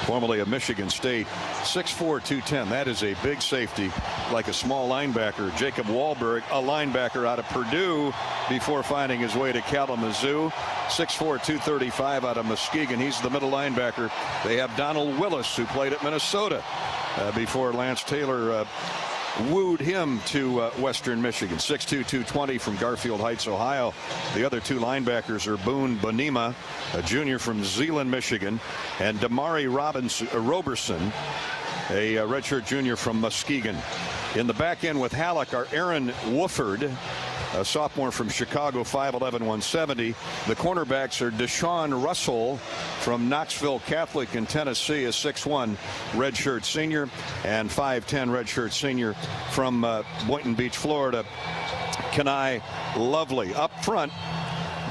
formerly of Michigan State. 6'4", 210. That is a big safety, like a small linebacker. Jacob Wahlberg, a linebacker out of Purdue before finding his way to Kalamazoo. 6'4", 235 out of Muskegon. He's the middle linebacker. They have Donald Willis, who played at Minnesota before Lance Taylor wooed him to Western Michigan. 6'2", 220 from Garfield Heights, Ohio. The other 2 linebackers are Boone Bonema, a junior from Zeeland, Michigan, and Damari Roberson, a redshirt junior from Muskegon. In the back end with Halleck are Aaron Wooford, a sophomore from Chicago, 5'11", 170. The cornerbacks are Deshaun Russell from Knoxville Catholic in Tennessee, a 6'1", redshirt senior, and 5'10", redshirt senior from Boynton Beach, Florida, Kenai Lovely. Up front,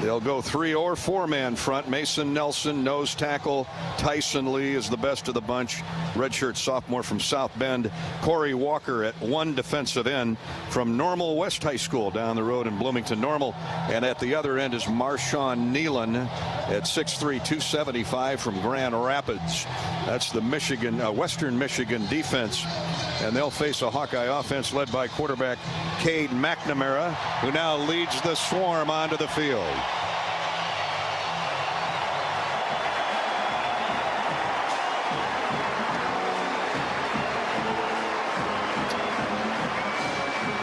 they'll go 3 or 4-man front. Mason Nelson, nose tackle. Tyson Lee is the best of the bunch, redshirt sophomore from South Bend. Corey Walker at 1 defensive end from Normal West High School down the road in Bloomington Normal. And at the other end is Marshawn Nealon at 6'3", 275 from Grand Rapids. That's the Western Michigan defense. And they'll face a Hawkeye offense led by quarterback Cade McNamara, who now leads the swarm onto the field.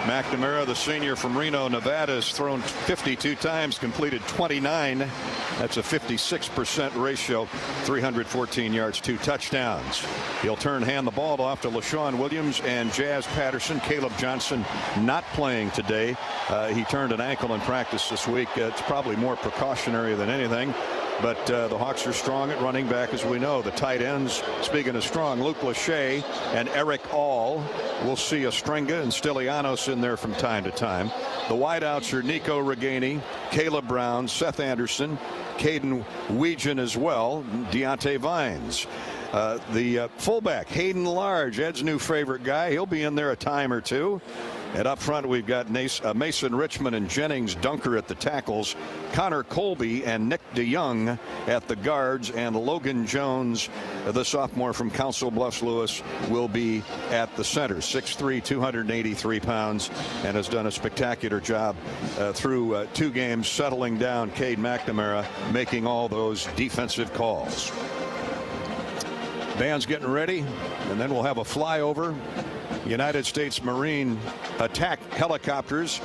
McNamara, the senior from Reno, Nevada, has thrown 52 times, completed 29. That's a 56% ratio, 314 yards, 2 touchdowns. He'll hand the ball off to LaShawn Williams and Jazz Patterson. Caleb Johnson not playing today. He turned an ankle in practice this week. It's probably more precautionary than anything. But the Hawks are strong at running back, as we know. The tight ends, speaking of strong, Luke Lachey and Eric All. We'll see Ostrenga and Stilianos in there from time to time. The wideouts are Nico Reganey, Caleb Brown, Seth Anderson, Caden Weegan as well, Deontay Vines. The fullback, Hayden Large, Ed's new favorite guy. He'll be in there a time or two. And up front, we've got Mason Richmond and Jennings Dunker at the tackles, Connor Colby and Nick DeYoung at the guards, and Logan Jones, the sophomore from Council Bluffs Lewis, will be at the center. 6'3", 283 pounds, and has done a spectacular job through 2 games, settling down Cade McNamara, making all those defensive calls. Band's getting ready, and then we'll have a flyover United States Marine attack helicopters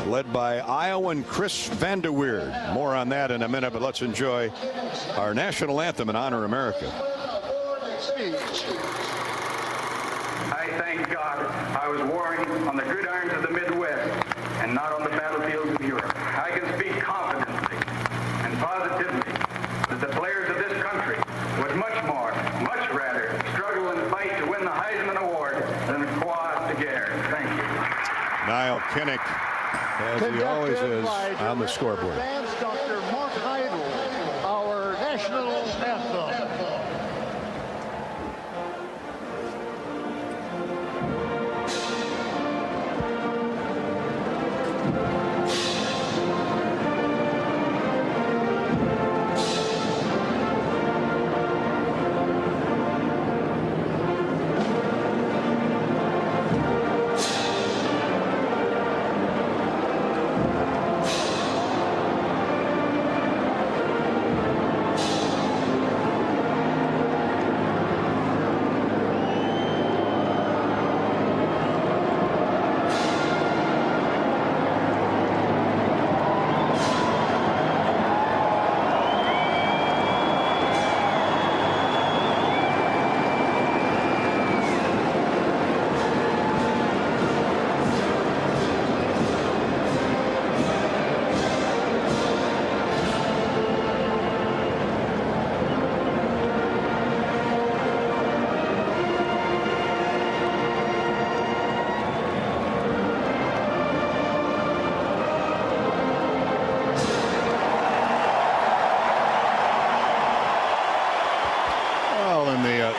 led by Iowan Chris Vanderweerd. More on that in a minute, but let's enjoy our national anthem and honor America. I thank God I was warring on the gridirons of the Midwest and not on the battlefields of Europe. I can speak confidently and positively that the players of this country would much rather struggle and fight to win the Heisman Award than cross together. Thank you. Niall Kinnick, as he always is, on the scoreboard. Dr. Mark Heidel, our national anthem.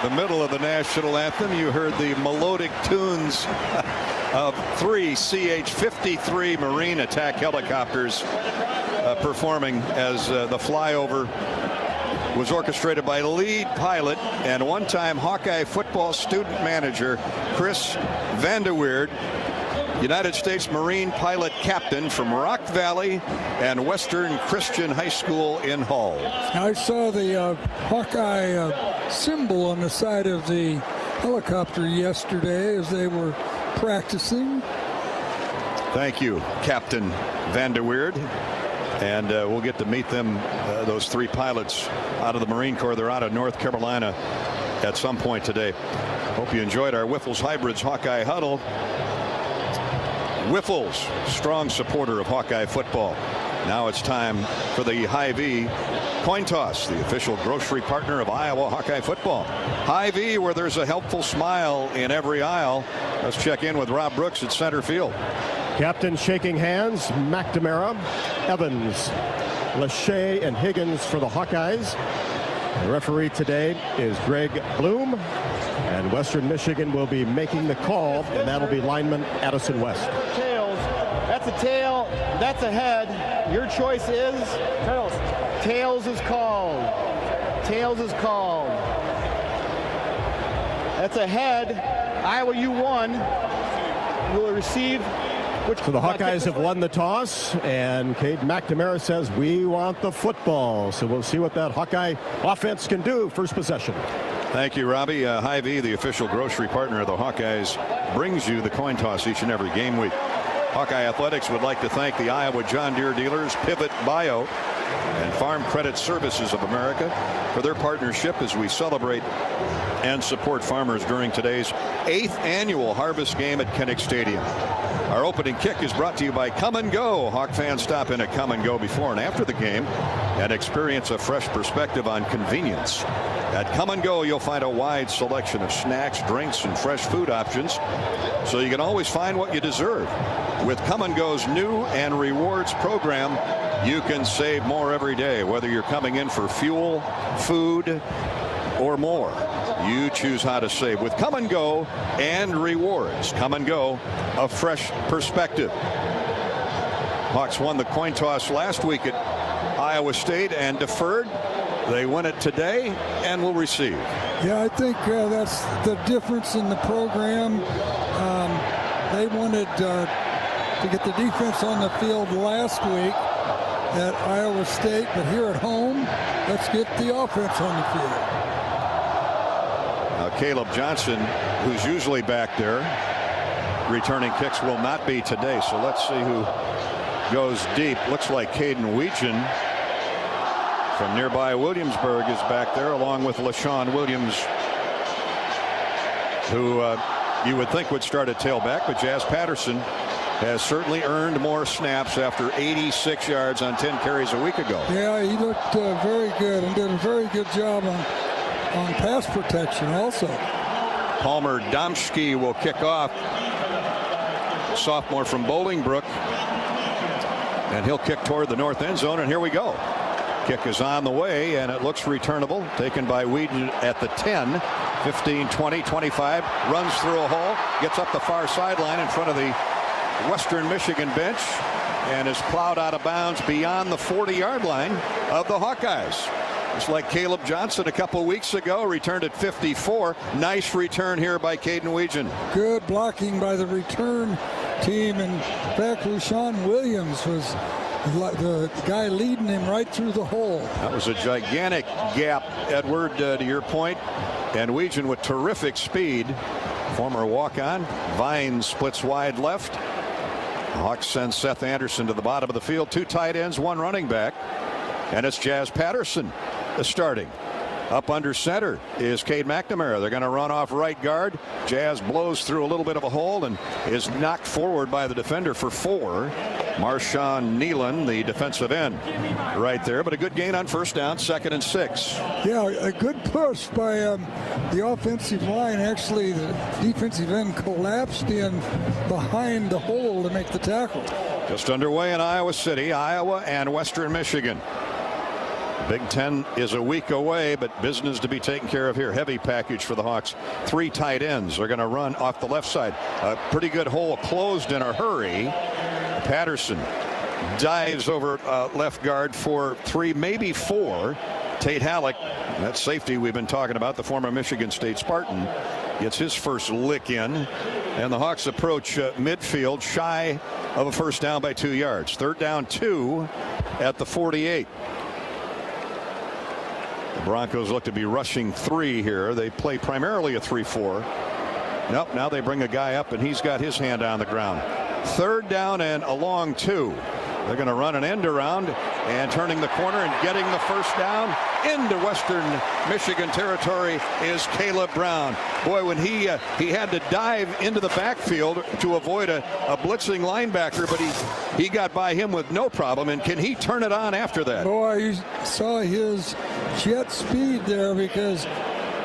The middle of the national anthem, you heard the melodic tunes of 3 CH-53 Marine attack helicopters performing as the flyover was orchestrated by lead pilot and one-time Hawkeye football student manager Chris Vanderweerd, United States Marine pilot captain from Rock Valley and Western Christian High School in Hull. I saw the Hawkeye symbol on the side of the helicopter yesterday as they were practicing. Thank you, Captain Vanderweerd. And we'll get to meet them, those 3 pilots out of the Marine Corps. They're out of North Carolina at some point today. Hope you enjoyed our Wiffles Hybrids Hawkeye Huddle. Wiffles, strong supporter of Hawkeye football. Now it's time for the Hy-Vee coin toss, the official grocery partner of Iowa Hawkeye football. Hy-Vee, where there's a helpful smile in every aisle. Let's check in with Rob Brooks at center field. Captain shaking hands, McNamara, Evans, Lachey, and Higgins for the Hawkeyes. The referee today is Greg Bloom, and Western Michigan will be making the call, and that'll be lineman Addison West. Tails. That's a tail. That's a head. Your choice is? Tails. Tails is called. Tails is called. That's a head. Iowa, you won. You will receive. So the Hawkeyes have won the toss, and Cade McNamara says, we want the football. So we'll see what that Hawkeye offense can do. First possession. Thank you, Robbie. Hy-Vee, the official grocery partner of the Hawkeyes, brings you the coin toss each and every game week. Hawkeye Athletics would like to thank the Iowa John Deere dealers, Pivot Bio, and Farm Credit Services of America for their partnership as we celebrate and support farmers during today's 8th annual harvest game at Kinnick Stadium. Our opening kick is brought to you by Come and Go. Hawk fans stop in at Come and Go before and after the game and experience a fresh perspective on convenience. At Come and Go, you'll find a wide selection of snacks, drinks, and fresh food options, so you can always find what you deserve. With Come and Go's new and rewards program, you can save more every day, whether you're coming in for fuel, food, or more. You choose how to save with Come and Go and rewards. Come and Go, a fresh perspective. Hawks won the coin toss last week at Iowa State and deferred. They win it today and will receive. Yeah, I think that's the difference in the program. They wanted to get the defense on the field last week at Iowa State, but here at home, let's get the offense on the field. Now Caleb Johnson, who's usually back there, returning kicks, will not be today. So let's see who goes deep. Looks like Caden Weegan from nearby Williamsburg is back there, along with LaShawn Williams, who you would think would start at tailback, but Jazz Patterson has certainly earned more snaps after 86 yards on 10 carries a week ago. Yeah, he looked very good and did a very good job on pass protection also. Palmer Domsky will kick off. Sophomore from Bolingbrook. And he'll kick toward the north end zone, and here we go. Kick is on the way, and it looks returnable. Taken by Weeden at the 10, 15, 20, 25. Runs through a hole, gets up the far sideline in front of the Western Michigan bench, and is plowed out of bounds beyond the 40-yard line of the Hawkeyes. Just like Caleb Johnson a couple weeks ago, returned at 54. Nice return here by Caden Weegan. Good blocking by the return team. In fact, LaShawn Williams was the guy leading him right through the hole. That was a gigantic gap, Edward, to your point. And Weegan with terrific speed. Former walk-on. Vines splits wide left. Hawks send Seth Anderson to the bottom of the field. 2 tight ends, 1 running back. And it's Jazz Patterson starting. Up under center is Cade McNamara. They're going to run off right guard. Jazz blows through a little bit of a hole and is knocked forward by the defender for 4. Marshawn Nealon, the defensive end, right there. But a good gain on first down, 2nd and 6. Yeah, a good push by the offensive line. Actually, the defensive end collapsed in behind the hole to make the tackle. Just underway in Iowa City, Iowa and Western Michigan. Big Ten is a week away, but business to be taken care of here. Heavy package for the Hawks. 3 tight ends are going to run off the left side. A pretty good hole closed in a hurry. Patterson dives over left guard for 3, maybe 4. Tate Halleck, that safety we've been talking about, the former Michigan State Spartan, gets his first lick in. And the Hawks approach midfield shy of a first down by 2 yards. 3rd down 2 at the 48. The Broncos look to be rushing 3 here. They play primarily a 3-4. Nope, now they bring a guy up, and he's got his hand on the ground. 3rd down and a long 2. They're going to run an end around, and turning the corner and getting the first down into Western Michigan territory is Caleb Brown. Boy, when he had to dive into the backfield to avoid a blitzing linebacker, but he got by him with no problem. And can he turn it on after that? Boy, you saw his jet speed there, because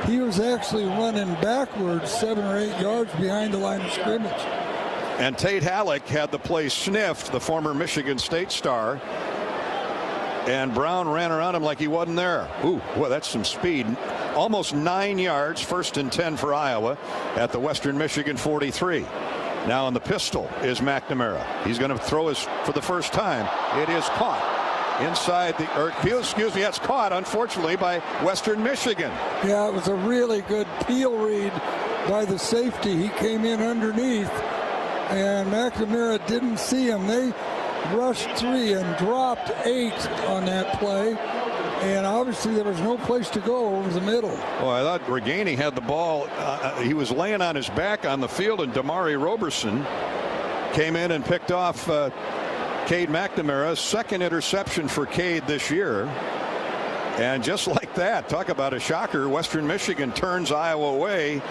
he was actually running backwards 7 or 8 yards behind the line of scrimmage. And Tate Halleck had the play sniffed, the former Michigan State star. And Brown ran around him like he wasn't there. Ooh, well, that's some speed. Almost 9 yards, 1st and 10 for Iowa at the Western Michigan 43. Now on the pistol is McNamara. He's going to throw his for the first time. It is caught inside the, or excuse me, that's caught, unfortunately, by Western Michigan. Yeah, it was a really good peel read by the safety. He came in underneath, and McNamara didn't see him. They rushed 3 and dropped 8 on that play, and obviously there was no place to go over the middle. Oh, I thought Reganey had the ball. He was laying on his back on the field, and Damari Roberson came in and picked off Cade McNamara. 2nd interception for Cade this year. And just like that, talk about a shocker, Western Michigan turns Iowa away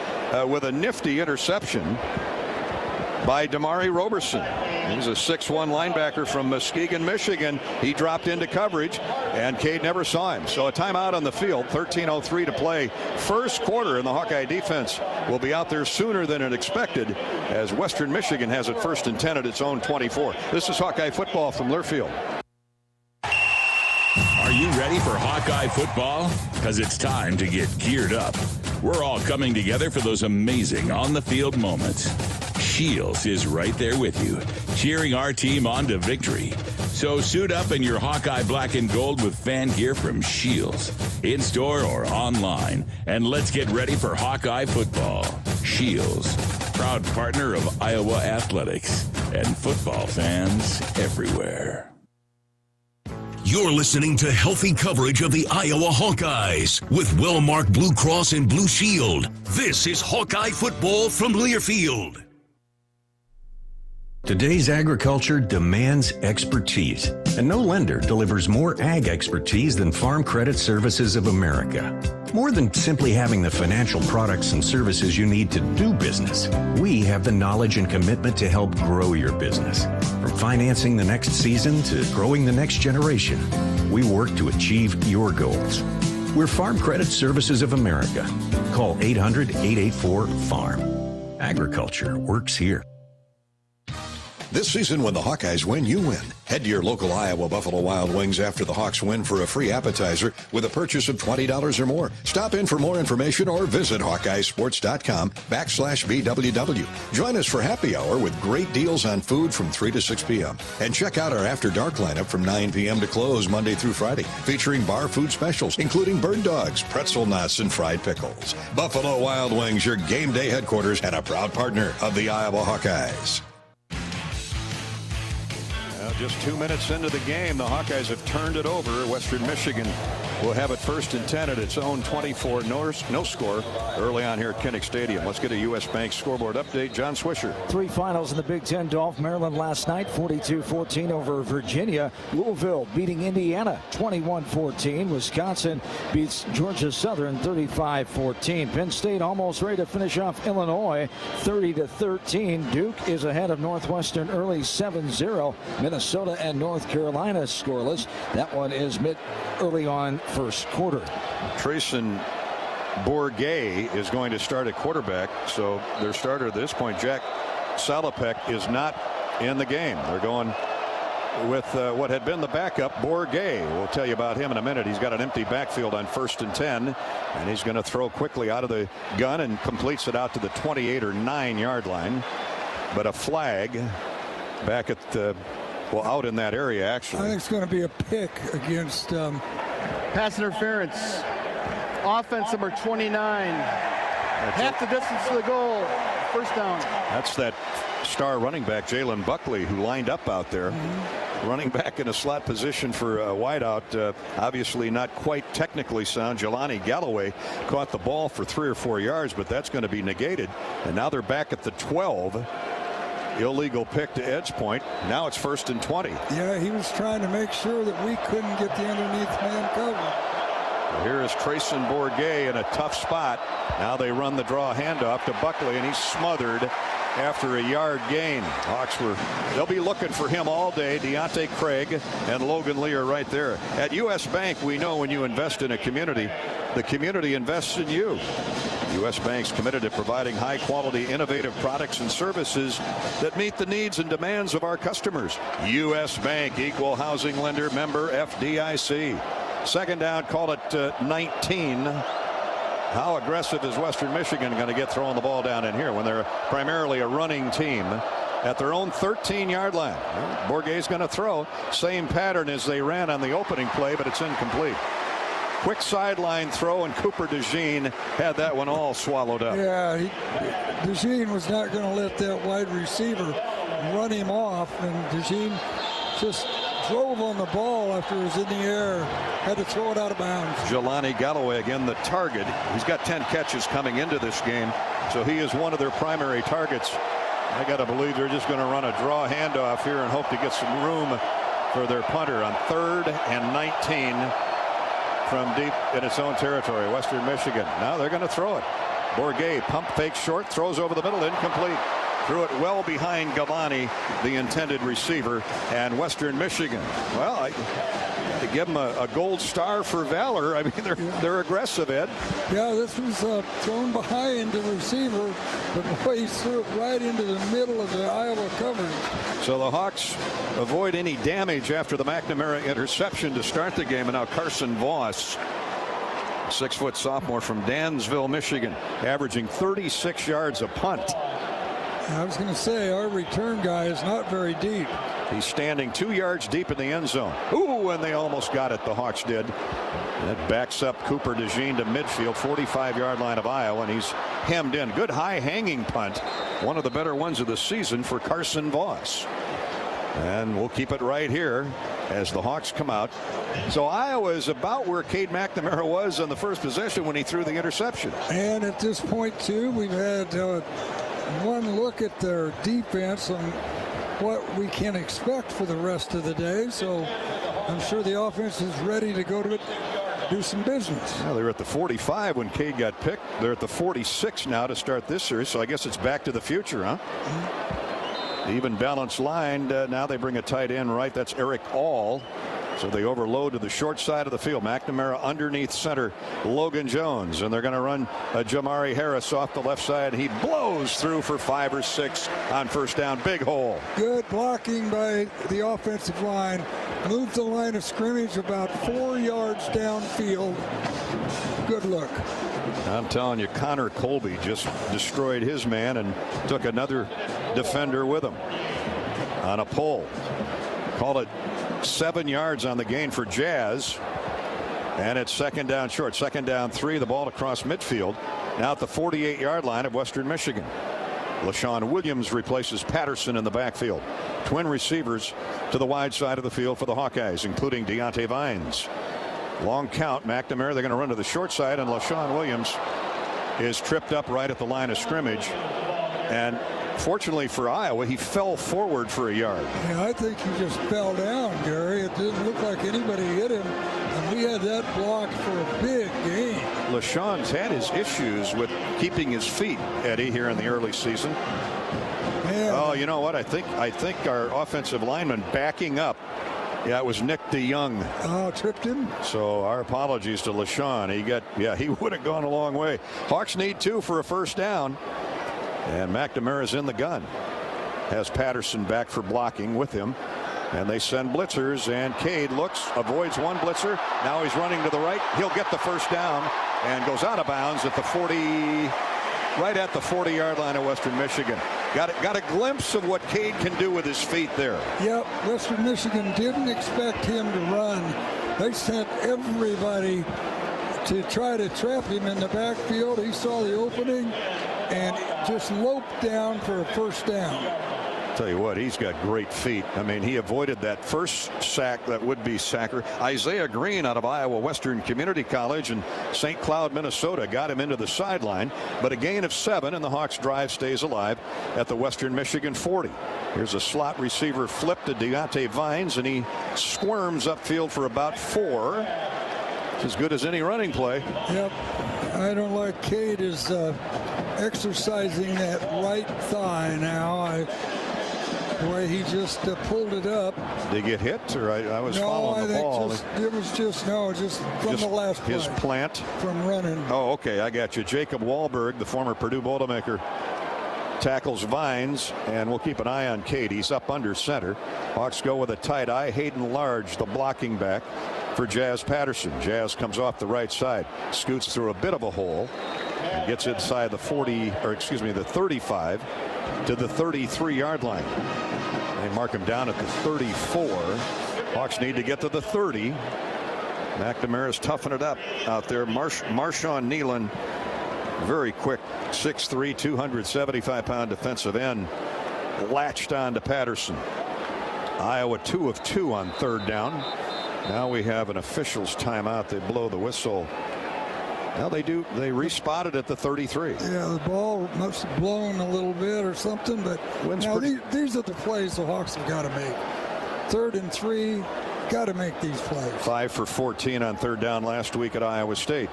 with a nifty interception by Damari Roberson. He's a 6'1" linebacker from Muskegon, Michigan. He dropped into coverage, and Cade never saw him. So a timeout on the field, 13:03 to play. First quarter, and the Hawkeye defense will be out there sooner than it expected, as Western Michigan has it 1st and 10 at its own 24. This is Hawkeye football from Learfield. Are you ready for Hawkeye football? Because it's time to get geared up. We're all coming together for those amazing on-the-field moments. Shields is right there with you, cheering our team on to victory. So suit up in your Hawkeye black and gold with fan gear from Shields, in-store or online, and let's get ready for Hawkeye football. Shields, proud partner of Iowa Athletics and football fans everywhere. You're listening to healthy coverage of the Iowa Hawkeyes with Wellmark Blue Cross and Blue Shield. This is Hawkeye football from Learfield. Today's agriculture demands expertise, and no lender delivers more ag expertise than Farm Credit Services of America. More than simply having the financial products and services you need to do business, we have the knowledge and commitment to help grow your business. From financing the next season to growing the next generation, we work to achieve your goals. We're Farm Credit Services of America. Call 800-884-FARM. Agriculture works here. This season, when the Hawkeyes win, you win. Head to your local Iowa Buffalo Wild Wings after the Hawks win for a free appetizer with a purchase of $20 or more. Stop in for more information or visit HawkeyeSports.com/BWW. Join us for happy hour with great deals on food from 3 to 6 p.m. And check out our After Dark lineup from 9 p.m. to close Monday through Friday, featuring bar food specials, including bird dogs, pretzel nuts, and fried pickles. Buffalo Wild Wings, your game day headquarters and a proud partner of the Iowa Hawkeyes. Just 2 minutes into the game, the Hawkeyes have turned it over. Western Michigan will have it 1st and 10 at its own 24 no score early on here at Kinnick Stadium. Let's get a U.S. Bank scoreboard update. John Swisher. 3 finals in the Big Ten. Dolph, Maryland last night, 42-14 over Virginia. Louisville beating Indiana 21-14. Wisconsin beats Georgia Southern 35-14. Penn State almost ready to finish off Illinois 30-13. Duke is ahead of Northwestern early 7-0. Minnesota and North Carolina scoreless. That one is early on first quarter. Trayson Bourget is going to start at quarterback. So their starter at this point, Jack Salopek, is not in the game. They're going with what had been the backup, Bourget. We'll tell you about him in a minute. He's got an empty backfield on 1st and 10, and he's going to throw quickly out of the gun and completes it out to the 28 or 9 yard line. But a flag back at the out in that area, actually. I think it's going to be a pick against pass interference. Offense number 29. Half the distance to the goal. First down. That's that star running back, Jalen Buckley, who lined up out there. Running back in a slot position for a wideout. Obviously not quite technically sound. Jelani Galloway caught the ball for 3 or 4 yards, but that's going to be negated. And now they're back at the 12. Illegal pick to Edge Point. Now it's 1st and 20. Yeah, he was trying to make sure that we couldn't get the underneath man cover. Well, here is Trayson Bourget in a tough spot. Now they run the draw handoff to Buckley, and he's smothered after a yard gain. Hawks they'll be looking for him all day. Deontay Craig and Logan Lee are right there. At U.S. Bank, we know when you invest in a community, the community invests in you. U.S. Bank's committed to providing high-quality, innovative products and services that meet the needs and demands of our customers. U.S. Bank, equal housing lender, member FDIC. Second down, call it 19. How aggressive is Western Michigan going to get throwing the ball down in here when they're primarily a running team at their own 13-yard line? Well, Bourget's going to throw. Same pattern as they ran on the opening play, but it's incomplete. Quick sideline throw, and Cooper DeJean had that one all swallowed up. Yeah, DeJean was not going to let that wide receiver run him off, and DeJean just drove on the ball after it was in the air. Had to throw it out of bounds. Jelani Galloway, again, the target. He's got 10 catches coming into this game, so he is one of their primary targets. I got to believe they're just going to run a draw handoff here and hope to get some room for their punter on 3rd and 19 from deep in its own territory. Western Michigan. Now they're going to throw it. Bourget pump fake short, throws over the middle, incomplete. Threw it well behind Galani, the intended receiver, and Western Michigan. Well, I give them a gold star for valor. I mean, they're aggressive, Ed. Yeah, this was thrown behind the receiver, but boy, he threw it right into the middle of the Iowa coverage. So the Hawks avoid any damage after the McNamara interception to start the game, and now Carson Voss, 6-foot sophomore from Dansville, Michigan, averaging 36 yards a punt. I was going to say, our return guy is not very deep. He's standing 2 yards deep in the end zone. Ooh, and they almost got it, the Hawks did. That backs up Cooper DeJean to midfield, 45-yard line of Iowa, and he's hemmed in. Good high-hanging punt. One of the better ones of the season for Carson Voss. And we'll keep it right here as the Hawks come out. So Iowa is about where Cade McNamara was on the first possession when he threw the interception. And at this point, too, we've had one look at their defense and what we can expect for the rest of the day. So I'm sure the offense is ready to go to it, do some business. Well, they were at the 45 when Cade got picked. They're at the 46 now to start this series. So I guess it's back to the future, huh? Even balanced line. Now they bring a tight end right. That's Eric All. So they overload to the short side of the field. McNamara underneath center Logan Jones. And they're going to run Jamari Harris off the left side. He blows through for 5 or 6 on first down. Big hole. Good blocking by the offensive line. Moved the line of scrimmage about 4 yards downfield. Good look. I'm telling you, Connor Colby just destroyed his man and took another defender with him on a pole. Call it 7 yards on the gain for Jazz. And it's second down short. Second down 3. The ball across midfield. Now at the 48-yard line of Western Michigan. LaShawn Williams replaces Patterson in the backfield. Twin receivers to the wide side of the field for the Hawkeyes, including Deontay Vines. Long count. McNamara, they're going to run to the short side, and LaShawn Williams is tripped up right at the line of scrimmage. And fortunately for Iowa, he fell forward for a yard. Yeah, I think he just fell down, Gary. It didn't look like anybody hit him. And we had that blocked for a big gain. LaShawn's had his issues with keeping his feet, Eddie, here in the early season. Man. Oh, you know what? I think our offensive lineman backing up. Yeah, it was Nick DeYoung. Oh, tripped him. So our apologies to LaShawn. He would have gone a long way. Hawks need 2 for a first down. And McNamara's in the gun. Has Patterson back for blocking with him. And they send blitzers, and Cade looks, avoids one blitzer. Now he's running to the right. He'll get the first down and goes out of bounds at the 40, right at the 40-yard line of Western Michigan. Got a glimpse of what Cade can do with his feet there. Yep, Western Michigan didn't expect him to run. They sent everybody to try to trap him in the backfield. He saw the opening and just loped down for a first down. Tell you what, he's got great feet. I mean, he avoided that first sack, that would-be sacker. Isaiah Green out of Iowa Western Community College in St. Cloud, Minnesota, got him into the sideline. But a gain of 7, and the Hawks drive stays alive at the Western Michigan 40. Here's a slot receiver flip to Deontay Vines, and he squirms upfield for about 4. It's as good as any running play. Yep. I don't like Cade is exercising that right thigh now. The way he just pulled it up. Did he get hit, or I was following the ball? It was just from the last play. His plant? From running. Oh, okay, I got you. Jacob Wahlberg, the former Purdue Boilermaker, tackles Vines, and we'll keep an eye on Cade. He's up under center. Hawks go with a tight eye. Hayden Large, the blocking back for Jazz Patterson. Jazz comes off the right side, scoots through a bit of a hole, and gets inside the 35 to the 33-yard line. They mark him down at the 34. Hawks need to get to the 30. McNamara's toughing it up out there. Marshawn Nealon, very quick, 6'3", 275-pound defensive end, latched on to Patterson. Iowa 2 of 2 on third down. Now we have an official's timeout. They blow the whistle. Now they do. They respotted at the 33. Yeah, the ball must have blown a little bit or something. But now these are the plays the Hawks have got to make. 3rd and 3, got to make these plays. 5 for 14 on third down last week at Iowa State.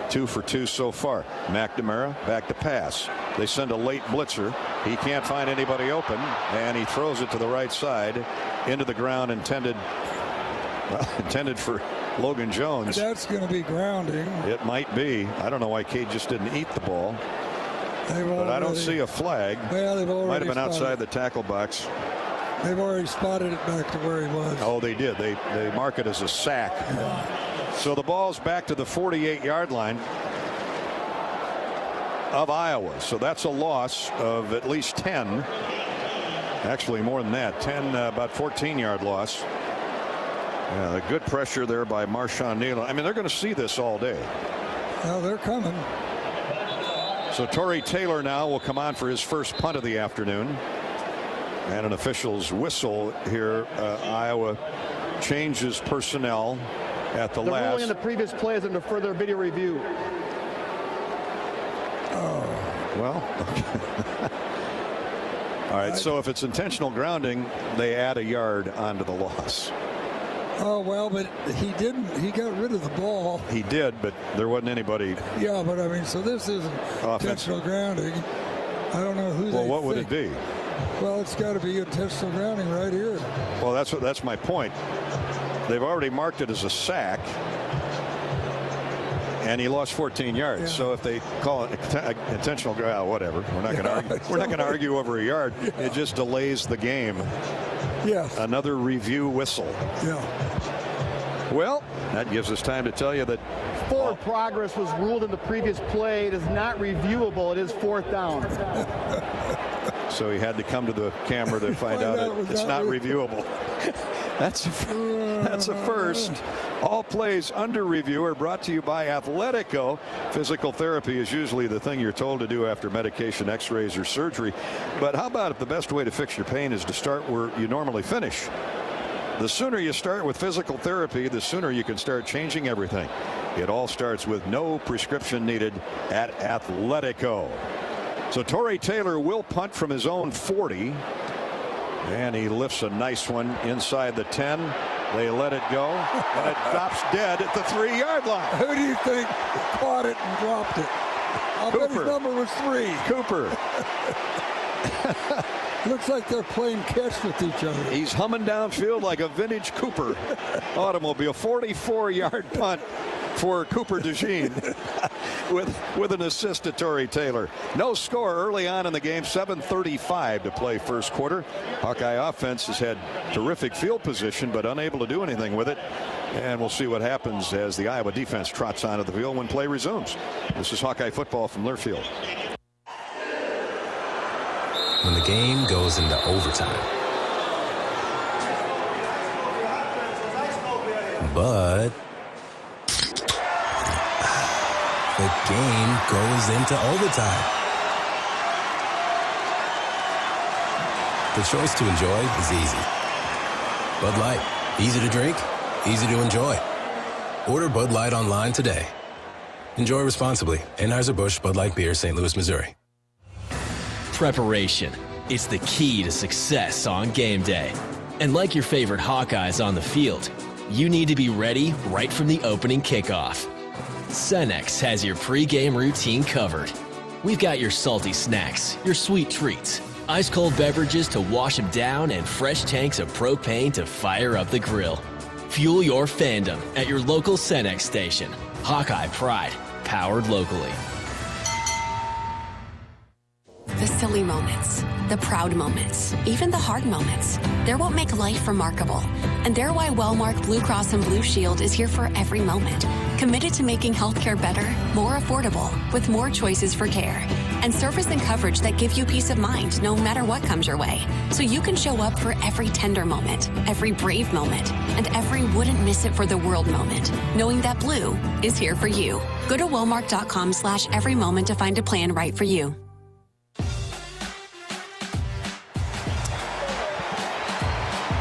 2 for 2 so far. McNamara back to pass. They send a late blitzer. He can't find anybody open, and he throws it to the right side into the ground, intended for Logan Jones. That's going to be grounding. It might be. I don't know why Cade just didn't eat the ball. But I don't see a flag. Well, they've already might have been outside the tackle box. They've already spotted it back to where he was. Oh, they did. They mark it as a sack. Yeah. So the ball's back to the 48-yard line of Iowa. So that's a loss of at least 10. Actually, more than that. 10, about 14-yard loss. Yeah, good pressure there by Marshawn Nealon. I mean, they're going to see this all day. Well, they're coming. So Torrey Taylor now will come on for his first punt of the afternoon. And an official's whistle here. Iowa changes personnel at the The last. ruling in the previous play is under further video review. Well, all right, so if it's intentional grounding, they add a yard onto the loss. Oh, well, but he didn't. He got rid of the ball. He did, but there wasn't anybody. Yeah, but I mean, so this isn't intentional grounding. I don't know who. Well, what would it be? Well, it's got to be intentional grounding right here. Well, that's my point. They've already marked it as a sack, and he lost 14 yards. Yeah. So if they call it intentional, whatever. We're not going to argue. We're not going to argue over a yard. Yeah. It just delays the game. Yeah. Another review whistle. Yeah. Well, that gives us time to tell you that forward progress was ruled in the previous play. It is not reviewable. It is fourth down. So he had to come to the camera to find out it's not reviewable. That's a first. All plays under review are brought to you by Athletico. Physical therapy is usually the thing you're told to do after medication, x-rays, or surgery. But how about if the best way to fix your pain is to start where you normally finish? The sooner you start with physical therapy, the sooner you can start changing everything. It all starts with no prescription needed at Athletico. So Torrey Taylor will punt from his own 40. And he lifts a nice one inside the 10. They let it go, and it drops dead at the 3-yard line. Who do you think caught it and dropped it? I'll bet his number was 3. Cooper. Looks like they're playing catch with each other. He's humming downfield like a vintage Cooper automobile. 44-yard punt for Cooper DeJean with an assist to Torrey Taylor. No score early on in the game. 7:35 to play first quarter. Hawkeye offense has had terrific field position but unable to do anything with it. And we'll see what happens as the Iowa defense trots onto the field when play resumes. This is Hawkeye football from Learfield. When the game goes into overtime. But the game goes into overtime. The choice to enjoy is easy. Bud Light, easy to drink, easy to enjoy. Order Bud Light online today. Enjoy responsibly. Anheuser-Busch Bud Light Beer, St. Louis, Missouri. Preparation. It's the key to success on game day. And like your favorite Hawkeyes on the field, you need to be ready right from the opening kickoff. Cenex has your pregame routine covered. We've got your salty snacks, your sweet treats, ice-cold beverages to wash them down, and fresh tanks of propane to fire up the grill. Fuel your fandom at your local Cenex station. Hawkeye Pride, powered locally. The silly moments, the proud moments, even the hard moments. They're what make life remarkable. And they're why Wellmark Blue Cross and Blue Shield is here for every moment. Committed to making healthcare better, more affordable, with more choices for care. And service and coverage that give you peace of mind no matter what comes your way. So you can show up for every tender moment, every brave moment, and every wouldn't miss it for the world moment. Knowing that Blue is here for you. Go to Wellmark.com/every moment to find a plan right for you.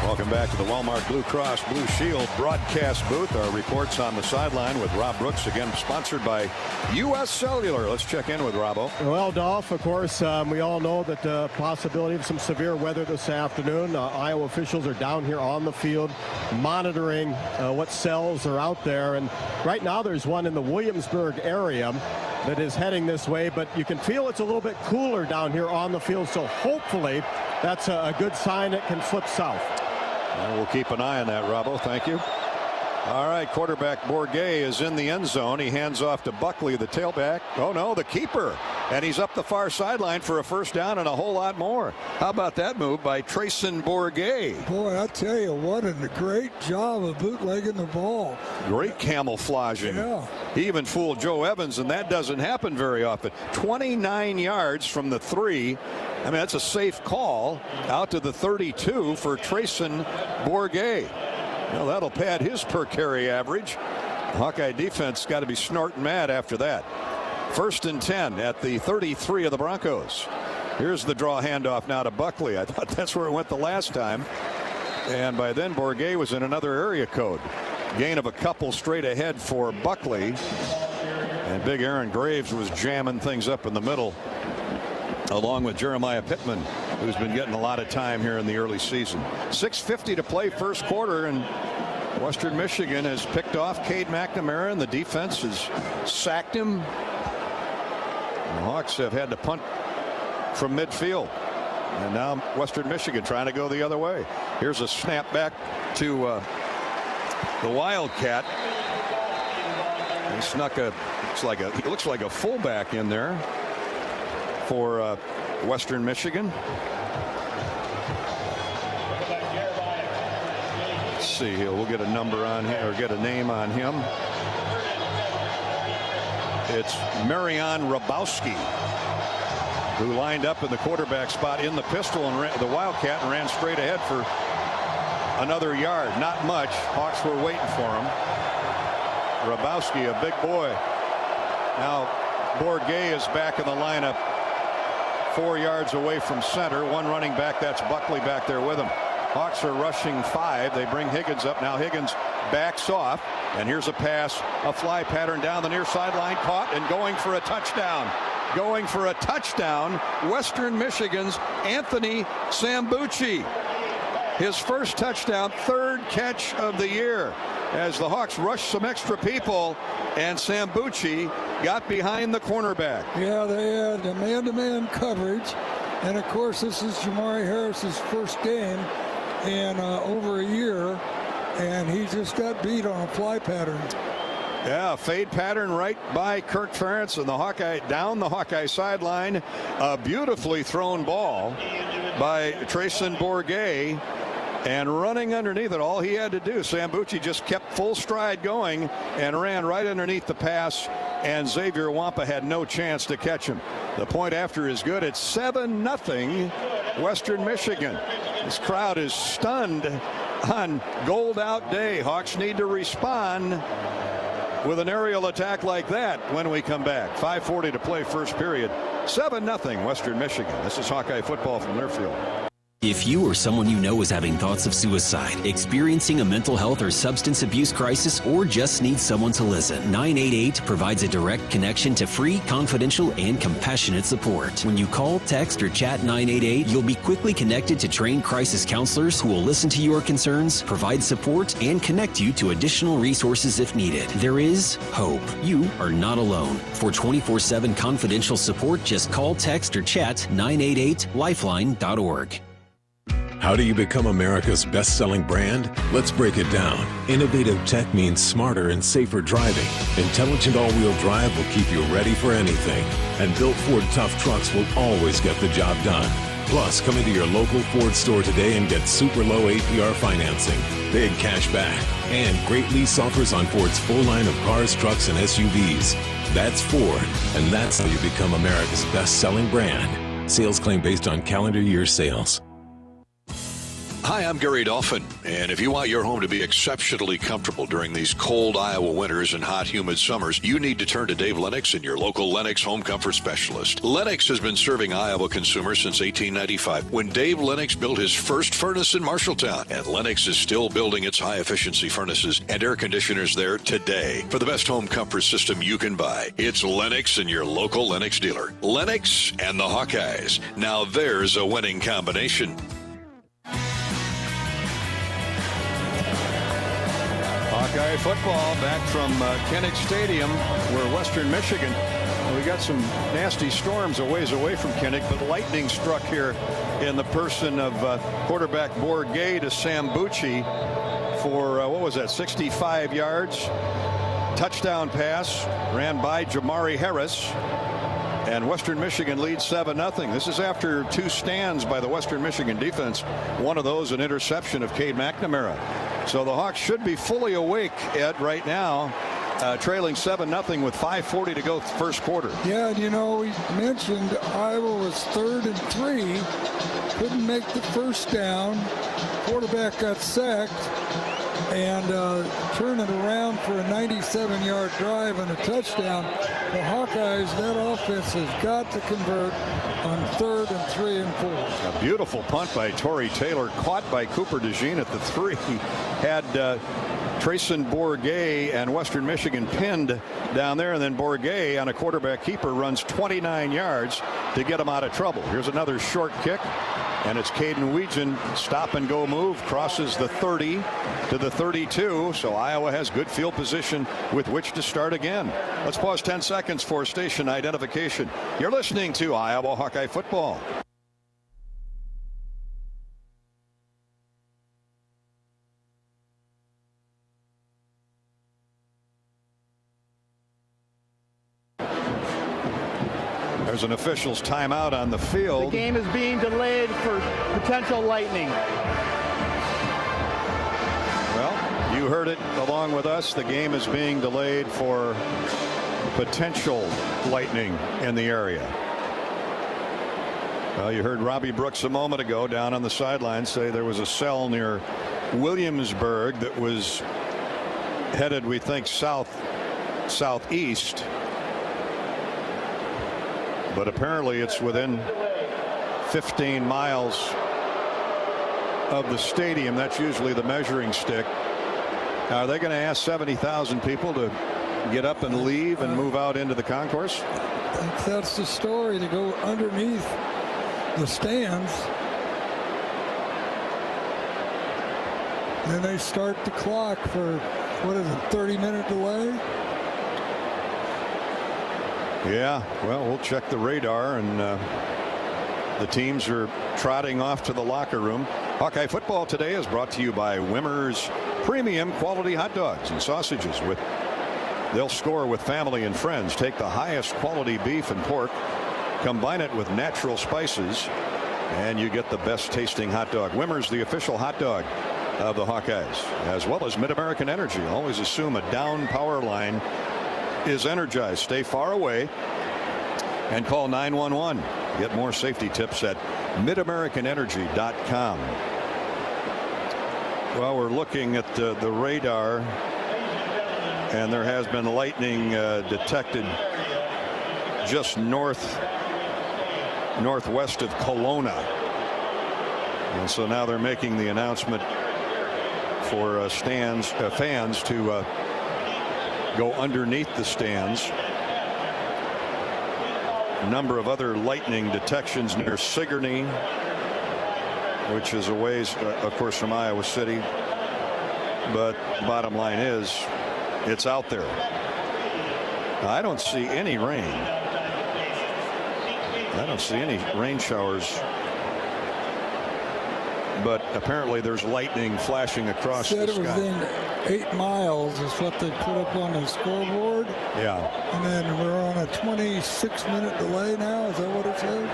Welcome back to the Wellmark Blue Cross Blue Shield broadcast booth. Our reports on the sideline with Rob Brooks, again sponsored by U.S. Cellular. Let's check in with Robbo. Well, Dolph, of course, we all know that the possibility of some severe weather this afternoon. Iowa officials are down here on the field monitoring what cells are out there. And right now there's one in the Williamsburg area that is heading this way, but you can feel it's a little bit cooler down here on the field. So hopefully that's a good sign it can flip south. We'll keep an eye on that, Robbo. Thank you. All right, quarterback Bourget is in the end zone. He hands off to Buckley, the tailback. Oh, no, the keeper. And he's up the far sideline for a first down and a whole lot more. How about that move by Trayson Bourget? Boy, I tell you, what a great job of bootlegging the ball. Great camouflaging. Yeah. He even fooled Joe Evans, and that doesn't happen very often. 29 yards from the 3. I mean, that's a safe call out to the 32 for Trayson Bourget. Well, that'll pad his per carry average. Hawkeye defense got to be snorting mad after that. 1st and 10 at the 33 of the Broncos. Here's the draw handoff now to Buckley. I thought that's where it went the last time. And by then, Bourget was in another area code. Gain of a couple straight ahead for Buckley. And big Aaron Graves was jamming things up in the middle, along with Jeremiah Pittman, who's been getting a lot of time here in the early season. 6:50 to play first quarter, and Western Michigan has picked off Cade McNamara, and the defense has sacked him. The Hawks have had to punt from midfield. And now Western Michigan trying to go the other way. Here's a snap back to the Wildcat. He snuck it looks like a fullback in there for Western Michigan. Let's see here. We'll get a number on him, or get a name on him. It's Marion Rabowski, who lined up in the quarterback spot in the pistol and the Wildcat and ran straight ahead for another yard. Not much. Hawks were waiting for him. Rabowski, a big boy. Now Bourget is back in the lineup, 4 yards away from center. One running back, that's Buckley, back there with him. Hawks are rushing 5. They bring Higgins up. Now Higgins backs off, and here's a pass, a fly pattern down the near sideline, caught and going for a touchdown. Going for a touchdown, Western Michigan's Anthony Sambucci. His first touchdown, 3rd catch of the year, as the Hawks rushed some extra people, and Sambucci got behind the cornerback. Yeah, they had a man-to-man coverage, and of course this is Jamari Harris's first game in over a year, and he just got beat on a fly pattern. Yeah, fade pattern right by Kirk Ferentz, and the Hawkeye down the Hawkeye sideline. A beautifully thrown ball by Trayson Bourget, and running underneath it, all he had to do, Sambucci just kept full stride going and ran right underneath the pass, and Xavier Wampa had no chance to catch him. The point after is good. It's 7-0 Western Michigan. This crowd is stunned on Gold Out Day. Hawks need to respond with an aerial attack like that when we come back. 5:40 to play first period. 7-0 Western Michigan. This is Hawkeye football from Learfield. If you or someone you know is having thoughts of suicide, experiencing a mental health or substance abuse crisis, or just needs someone to listen, 988 provides a direct connection to free, confidential, and compassionate support. When you call, text, or chat 988, you'll be quickly connected to trained crisis counselors who will listen to your concerns, provide support, and connect you to additional resources if needed. There is hope. You are not alone. For 24/7 confidential support, just call, text, or chat 988lifeline.org. How do you become America's best-selling brand? Let's break it down. Innovative tech means smarter and safer driving. Intelligent all-wheel drive will keep you ready for anything. And built Ford tough trucks will always get the job done. Plus, come into your local Ford store today and get super low APR financing, big cash back, and great lease offers on Ford's full line of cars, trucks, and SUVs. That's Ford, and that's how you become America's best-selling brand. Sales claim based on calendar year sales. Hi, I'm Gary Dolphin, and if you want your home to be exceptionally comfortable during these cold Iowa winters and hot, humid summers, you need to turn to Dave Lennox and your local Lennox home comfort specialist. Lennox has been serving Iowa consumers since 1895, when Dave Lennox built his first furnace in Marshalltown, and Lennox is still building its high-efficiency furnaces and air conditioners there today. For the best home comfort system you can buy, it's Lennox and your local Lennox dealer. Lennox and the Hawkeyes. Now there's a winning combination. Hawkeye football back from Kinnick Stadium, where Western Michigan, we got some nasty storms a ways away from Kinnick, but lightning struck here in the person of quarterback Bourget to Sambucci for, 65 yards. Touchdown pass ran by Jamari Harris. And Western Michigan leads 7-0. This is after 2 stands by the Western Michigan defense. One of those an interception of Cade McNamara. So the Hawks should be fully awake, Ed, right now, trailing 7-0 with 5:40 to go first quarter. Yeah, and we mentioned Iowa was 3rd and 3. Couldn't make the first down. Quarterback got sacked and turned it around for a 97-yard drive and a touchdown. The Hawkeyes, that offense has got to convert on 3rd and 3 and 4. A beautiful punt by Torrey Taylor, caught by Cooper DeJean at the 3. Had Trayson Bourget and Western Michigan pinned down there, and then Bourget on a quarterback keeper runs 29 yards to get him out of trouble. Here's another short kick, and it's Caden Weegan, stop and go move, crosses the 30 to the 32, so Iowa has good field position with which to start again. Let's pause 10 seconds for station identification. You're listening to Iowa Hawkeye football. There's an official's timeout on the field. The game is being delayed for potential lightning. Well, you heard it along with us. The game is being delayed for potential lightning in the area. Well, you heard Robbie Brooks a moment ago down on the sideline say there was a cell near Williamsburg that was headed, we think, southeast. But apparently it's within 15 miles of the stadium. That's usually the measuring stick. Now, are they going to ask 70,000 people to get up and leave and move out into the concourse? I think that's the story, to go underneath the stands. Then they start the clock for, what is it, 30-minute delay? Yeah, well, we'll check the radar, and the teams are trotting off to the locker room. Hawkeye football today is brought to you by Wimmer's premium quality hot dogs and sausages. They'll score with family and friends. Take the highest quality beef and pork, combine it with natural spices, and you get the best tasting hot dog. Wimmer's, the official hot dog of the Hawkeyes, as well as Mid-American Energy. Always assume a down power line is energized. Stay far away and call 911. Get more safety tips at midamericanenergy.com. Well, we're looking at the radar, and there has been lightning detected just northwest of Kelowna, and so now they're making the announcement for fans to go underneath the stands. A number of other lightning detections near Sigourney, which is a ways, of course, from Iowa City. But the bottom line is, it's out there. I don't see any rain. I don't see any rain showers. But apparently there's lightning flashing across the sky. It was in 8 miles is what they put up on the scoreboard. Yeah. And then we're on a 26-minute delay now. Is that what it says?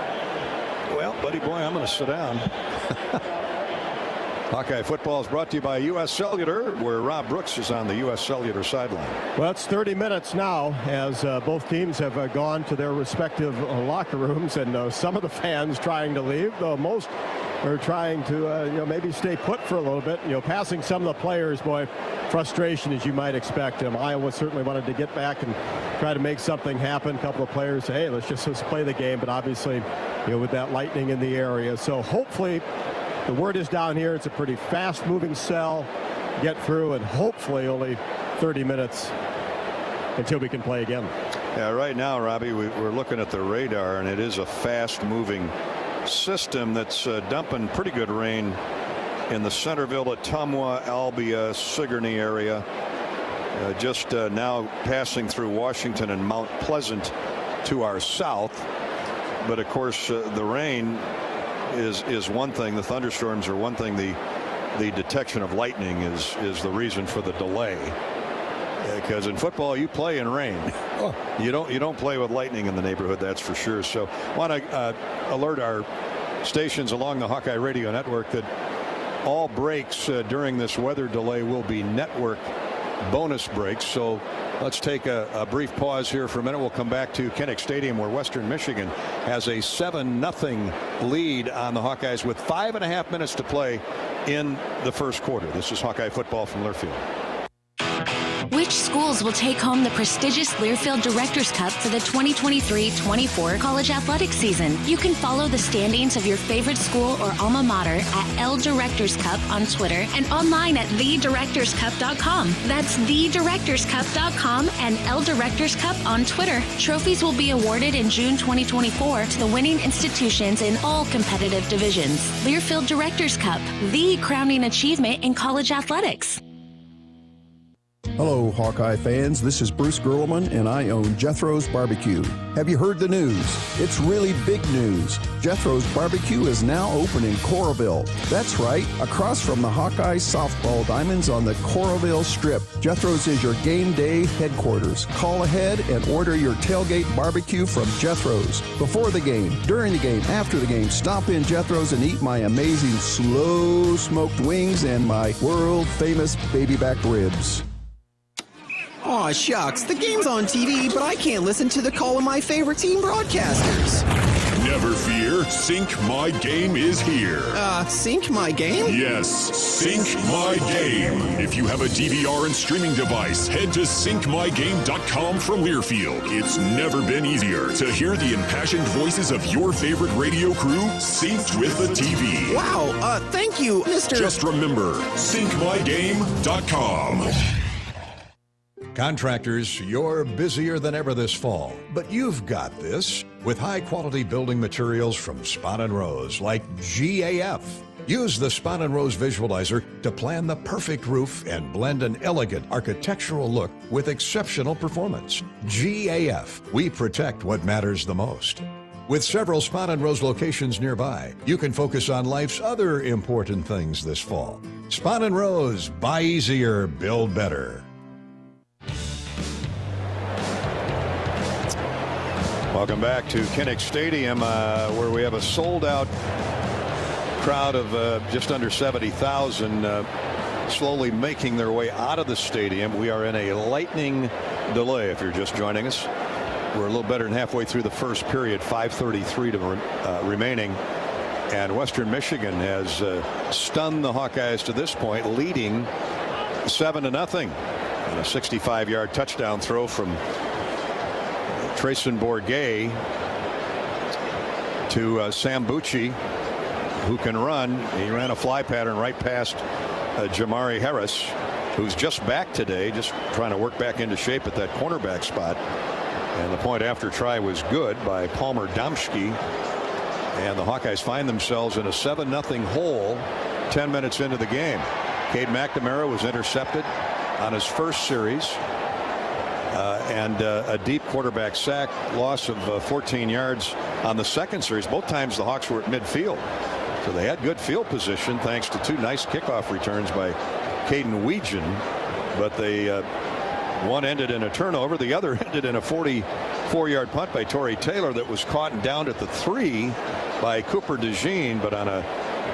Well, buddy boy, I'm going to sit down. Hawkeye football is brought to you by U.S. Cellular, where Rob Brooks is on the U.S. Cellular sideline. Well, it's 30 minutes now as both teams have gone to their respective locker rooms, and some of the fans trying to leave, though most are trying to maybe stay put for a little bit. Passing some of the players, boy, frustration as you might expect. Iowa certainly wanted to get back and try to make something happen. A couple of players say, hey, let's play the game, but obviously with that lightning in the area, so hopefully the word is down here it's a pretty fast moving cell, get through, and hopefully only 30 minutes until we can play again. Yeah, right now, Robbie, we're looking at the radar, and it is a fast moving system that's dumping pretty good rain in the Centerville, Ottumwa, Albia, Sigourney area. Just now passing through Washington and Mount Pleasant to our south. But of course the rain is one thing. The thunderstorms are one thing. The detection of lightning is the reason for the delay. Because in football you play in rain. You don't play with lightning in the neighborhood, that's for sure. So want to alert our stations along the Hawkeye Radio Network that all breaks during this weather delay will be network bonus breaks. So let's take a brief pause here for a minute. We'll come back to Kinnick Stadium, where Western Michigan has a 7-0 lead on the Hawkeyes with 5.5 minutes to play in the first quarter. This is Hawkeye football from Learfield. Which schools will take home the prestigious Learfield Directors Cup for the 2023-24 college athletics season. You can follow the standings of your favorite school or alma mater at L Directors Cup on Twitter and online at thedirectorscup.com. That's thedirectorscup.com and L Directors Cup on Twitter. Trophies will be awarded in June 2024 to the winning institutions in all competitive divisions. Learfield Directors Cup, the crowning achievement in college athletics. Hello, Hawkeye fans. This is Bruce Gerleman, and I own Jethro's Barbecue. Have you heard the news? It's really big news. Jethro's Barbecue is now open in Coralville. That's right, across from the Hawkeye softball diamonds on the Coralville Strip. Jethro's is your game day headquarters. Call ahead and order your tailgate barbecue from Jethro's. Before the game, during the game, after the game, stop in Jethro's and eat my amazing slow smoked wings and my world-famous baby back ribs. Aw, shucks, the game's on TV, but I can't listen to the call of my favorite team broadcasters. Never fear, Sync My Game is here. Sync My Game? Yes, Sync My Game. If you have a DVR and streaming device, head to syncmygame.com from Learfield. It's never been easier to hear the impassioned voices of your favorite radio crew synced with the TV. Wow, thank you, Mr. Just remember, syncmygame.com. Contractors, you're busier than ever this fall, but you've got this with high-quality building materials from Spahn & Rose, like GAF. Use the Spahn & Rose Visualizer to plan the perfect roof and blend an elegant architectural look with exceptional performance. GAF, we protect what matters the most. With several Spahn & Rose locations nearby, you can focus on life's other important things this fall. Spahn & Rose, buy easier, build better. Welcome back to Kinnick Stadium, where we have a sold-out crowd of just under 70,000 slowly making their way out of the stadium. We are in a lightning delay if you're just joining us. We're a little better than halfway through the first period, 5:33 remaining. And Western Michigan has stunned the Hawkeyes to this point, leading 7-0. And a 65-yard touchdown throw from Trayson Bourget to Sambucci, who can run. He ran a fly pattern right past Jamari Harris, who's just back today, just trying to work back into shape at that cornerback spot. And the point after try was good by Palmer Domschke. And the Hawkeyes find themselves in a 7-0 hole 10 minutes into the game. Cade McNamara was intercepted on his first series. And a deep quarterback sack, loss of 14 yards on the second series. Both times the Hawks were at midfield. So they had good field position thanks to two nice kickoff returns by Caden Weegan. But one ended in a turnover. The other ended in a 44-yard punt by Torrey Taylor that was caught and downed at the 3 by Cooper DeJean. But on a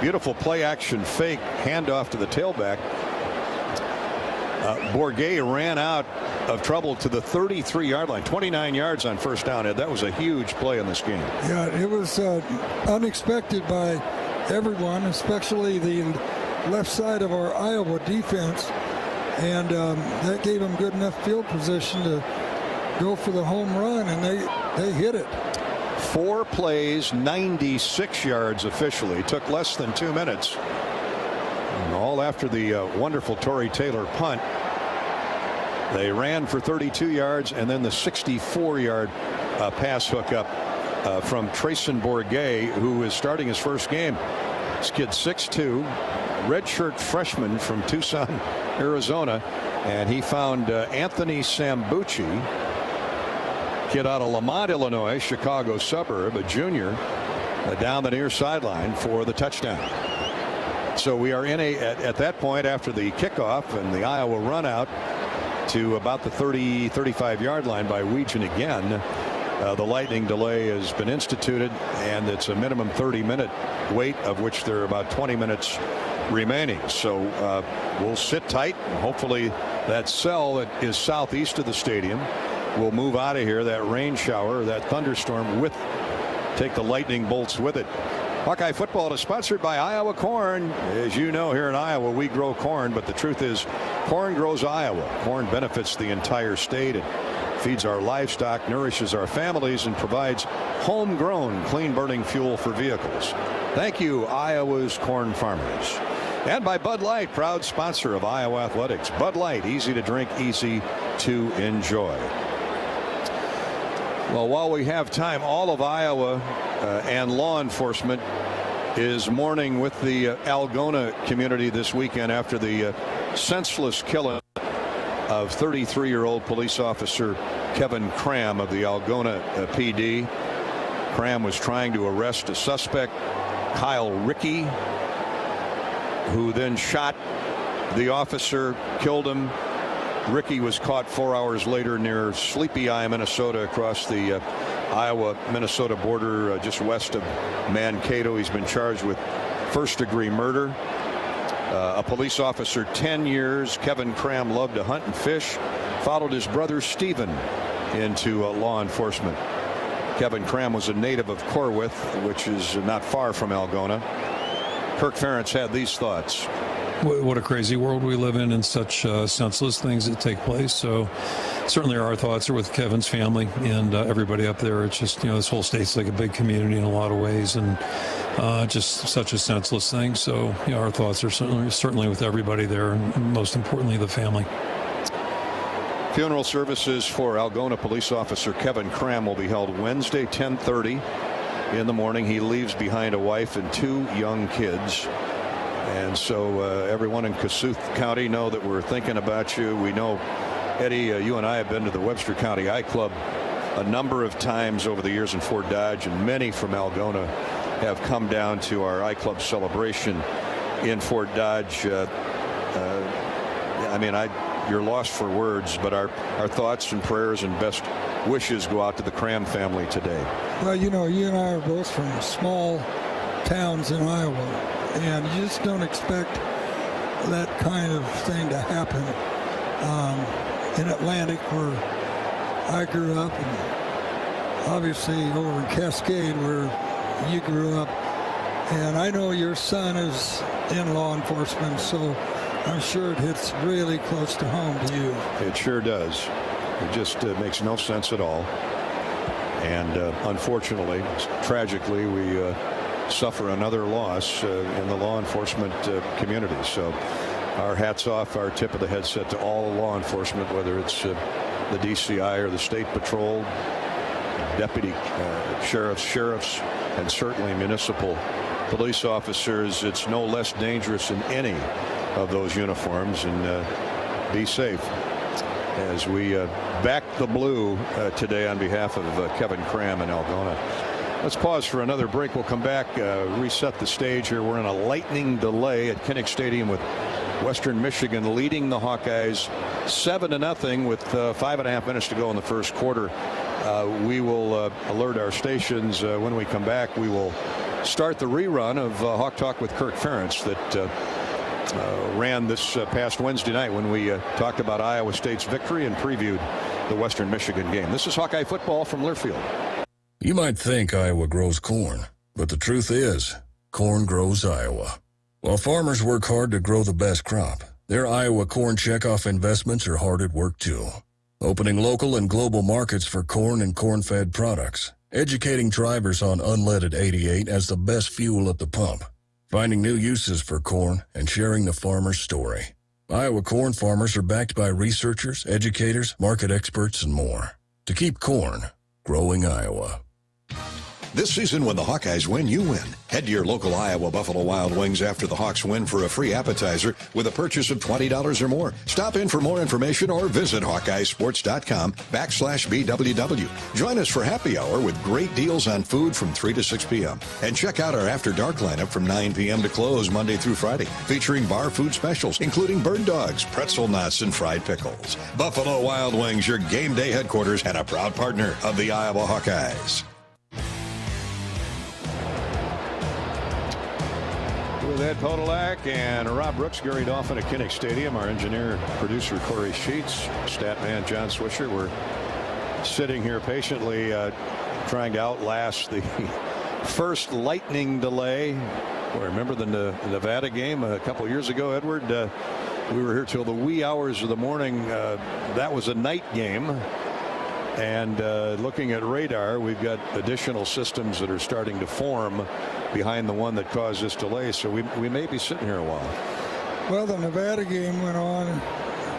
beautiful play-action fake handoff to the tailback, Bourget ran out of trouble to the 33-yard line, 29 yards on first down. Ed, that was a huge play in this game. Yeah, it was unexpected by everyone, especially the left side of our Iowa defense. And that gave them good enough field position to go for the home run, and they hit it. 4 plays, 96 yards officially. Took less than 2 minutes. And all after the wonderful Torrey Taylor punt. They ran for 32 yards, and then the 64-yard pass hookup from Trayson Bourget, who is starting his first game. This kid 6'2", redshirt freshman from Tucson, Arizona, and he found Anthony Sambucci, kid out of Lamont, Illinois, Chicago suburb, a junior, down the near sideline for the touchdown. So we are in at that point after the kickoff and the Iowa run out to about the 35-yard line by Weegan again. The lightning delay has been instituted, and it's a minimum 30-minute wait, of which there are about 20 minutes remaining. So we'll sit tight, and hopefully that cell that is southeast of the stadium will move out of here. That rain shower, that thunderstorm, take the lightning bolts with it. Hawkeye football is sponsored by Iowa Corn. As you know, here in Iowa, we grow corn, but the truth is, corn grows Iowa. Corn benefits the entire state. It feeds our livestock, nourishes our families, and provides homegrown, clean-burning fuel for vehicles. Thank you, Iowa's corn farmers. And by Bud Light, proud sponsor of Iowa Athletics. Bud Light, easy to drink, easy to enjoy. Well, while we have time, all of Iowa and law enforcement is mourning with the Algona community this weekend after the senseless killing of 33-year-old police officer Kevin Cram of the Algona PD. Cram was trying to arrest a suspect, Kyle Rickey, who then shot the officer, killed him. Rickey was caught 4 hours later near Sleepy Eye, Minnesota, across the Iowa-Minnesota border, just west of Mankato. He's been charged with first-degree murder. A police officer, 10 years. Kevin Cram loved to hunt and fish. Followed his brother Stephen into law enforcement. Kevin Cram was a native of Corwith, which is not far from Algona. Kirk Ferentz had these thoughts. What a crazy world we live in, and such senseless things that take place. So certainly our thoughts are with Kevin's family and everybody up there. It's just, this whole state's like a big community in a lot of ways, and just such a senseless thing. So our thoughts are certainly with everybody there, and most importantly, the family. Funeral services for Algona police officer Kevin Cram will be held Wednesday, 10:30 in the morning. He leaves behind a wife and 2 young kids. And so everyone in Kossuth County know that we're thinking about you. We know, Eddie, you and I have been to the Webster County I Club a number of times over the years in Fort Dodge, and many from Algona have come down to our I Club celebration in Fort Dodge. You're lost for words, but our thoughts and prayers and best wishes go out to the Cram family today. Well, you and I are both from small towns in Iowa, and you just don't expect that kind of thing to happen in Atlantic, where I grew up, and obviously over in Cascade, where you grew up. And I know your son is in law enforcement, so I'm sure it hits really close to home to you. It sure does. It just makes no sense at all. And unfortunately, tragically, we suffer another loss in the law enforcement community. So our hats off, our tip of the headset to all law enforcement, whether it's the DCI or the State Patrol, deputy sheriffs, and certainly municipal police officers. It's no less dangerous in any of those uniforms, and be safe as we back the blue today on behalf of Kevin Cram and Algona. Let's pause for another break. We'll come back, reset the stage here. We're in a lightning delay at Kinnick Stadium with Western Michigan leading the Hawkeyes 7-0 with 5.5 minutes to go in the first quarter. We will alert our stations when we come back. We will start the rerun of Hawk Talk with Kirk Ferentz that ran this past Wednesday night when we talked about Iowa State's victory and previewed the Western Michigan game. This is Hawkeye football from Learfield. You might think Iowa grows corn, but the truth is, corn grows Iowa. While farmers work hard to grow the best crop, their Iowa corn checkoff investments are hard at work too. Opening local and global markets for corn and corn-fed products, educating drivers on unleaded 88 as the best fuel at the pump, finding new uses for corn, and sharing the farmer's story. Iowa corn farmers are backed by researchers, educators, market experts, and more. To keep corn growing Iowa. This season, when the Hawkeyes win, you win. Head to your local Iowa Buffalo Wild Wings after the Hawks win for a free appetizer with a purchase of $20 or more. Stop in for more information or visit HawkeyeSports.com/BWW. Join us for happy hour with great deals on food from 3 to 6 p.m. And check out our After Dark lineup from 9 p.m. to close Monday through Friday, featuring bar food specials, including bird dogs, pretzel knots, and fried pickles. Buffalo Wild Wings, your game day headquarters and a proud partner of the Iowa Hawkeyes. With Ed Podolak and Rob Brooks, Gary Dolphin at Kinnick Stadium, our engineer, producer Corey Sheets, stat man John Swisher. We're sitting here patiently trying to outlast the first lightning delay. Well, remember the Nevada game a couple years ago, Edward? We were here till the wee hours of the morning. That was a night game. And looking at radar, we've got additional systems that are starting to form behind the one that caused this delay. So we may be sitting here a while. Well, the Nevada game went on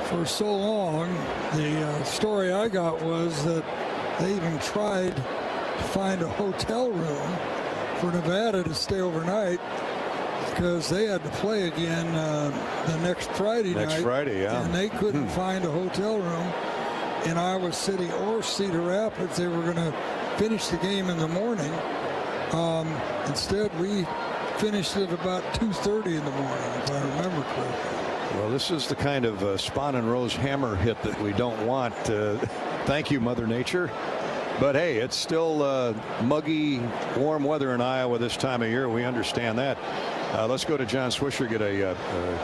for so long. The story I got was that they even tried to find a hotel room for Nevada to stay overnight because they had to play again the next Friday night. Next Friday, yeah. And they couldn't find a hotel room in Iowa City or Cedar Rapids. They were going to finish the game in the morning. Instead, we finished at about 2:30 in the morning, if I remember correctly. Well, this is the kind of Spahn and Rose hammer hit that we don't want. Thank you, Mother Nature. But hey, it's still muggy, warm weather in Iowa this time of year. We understand that. Let's go to John Swisher, get a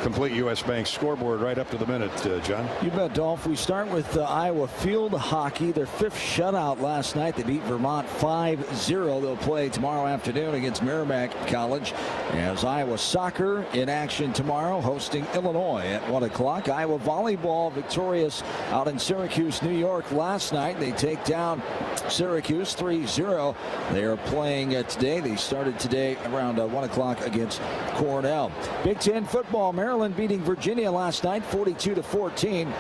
complete U.S. Bank scoreboard right up to the minute, John. You bet, Dolph. We start with Iowa field hockey. Their 5th shutout last night. They beat Vermont 5-0. They'll play tomorrow afternoon against Merrimack College. As Iowa soccer in action tomorrow, hosting Illinois at 1 o'clock. Iowa volleyball victorious out in Syracuse, New York last night. They take down Syracuse 3-0. They are playing today. They started today around 1 o'clock against Cornell. Big Ten football, Maryland beating Virginia last night 42-14.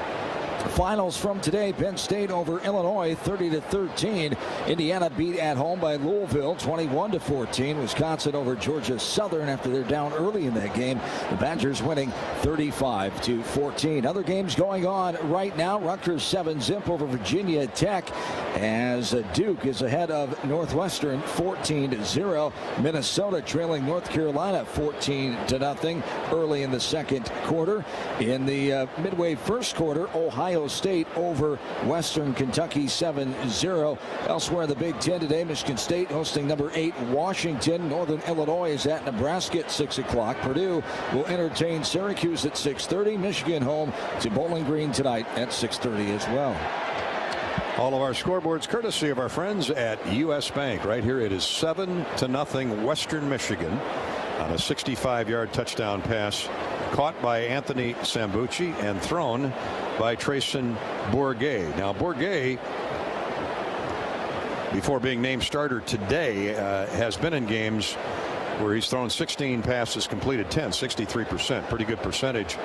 Finals from today, Penn State over Illinois 30-13. Indiana beat at home by Louisville 21-14. Wisconsin over Georgia Southern after they're down early in that game. The Badgers winning 35-14. Other games going on right now. Rutgers 7-0 over Virginia Tech as Duke is ahead of Northwestern 14-0. Minnesota trailing North Carolina 14-0 early in the second quarter. In the midway first quarter, Ohio State over Western Kentucky 7-0. Elsewhere in the Big Ten today, Michigan State hosting number 8 Washington. Northern Illinois is at Nebraska at 6 o'clock. Purdue will entertain Syracuse at 6:30. Michigan home to Bowling Green tonight at 6:30 as well. All of our scoreboards courtesy of our friends at U.S. Bank. Right here it is 7-0 Western Michigan on a 65-yard touchdown pass caught by Anthony Sambucci and thrown by Trayson Bourget. Now Bourget, before being named starter today, has been in games where he's thrown 16 passes, completed 10, 63%. Pretty good percentage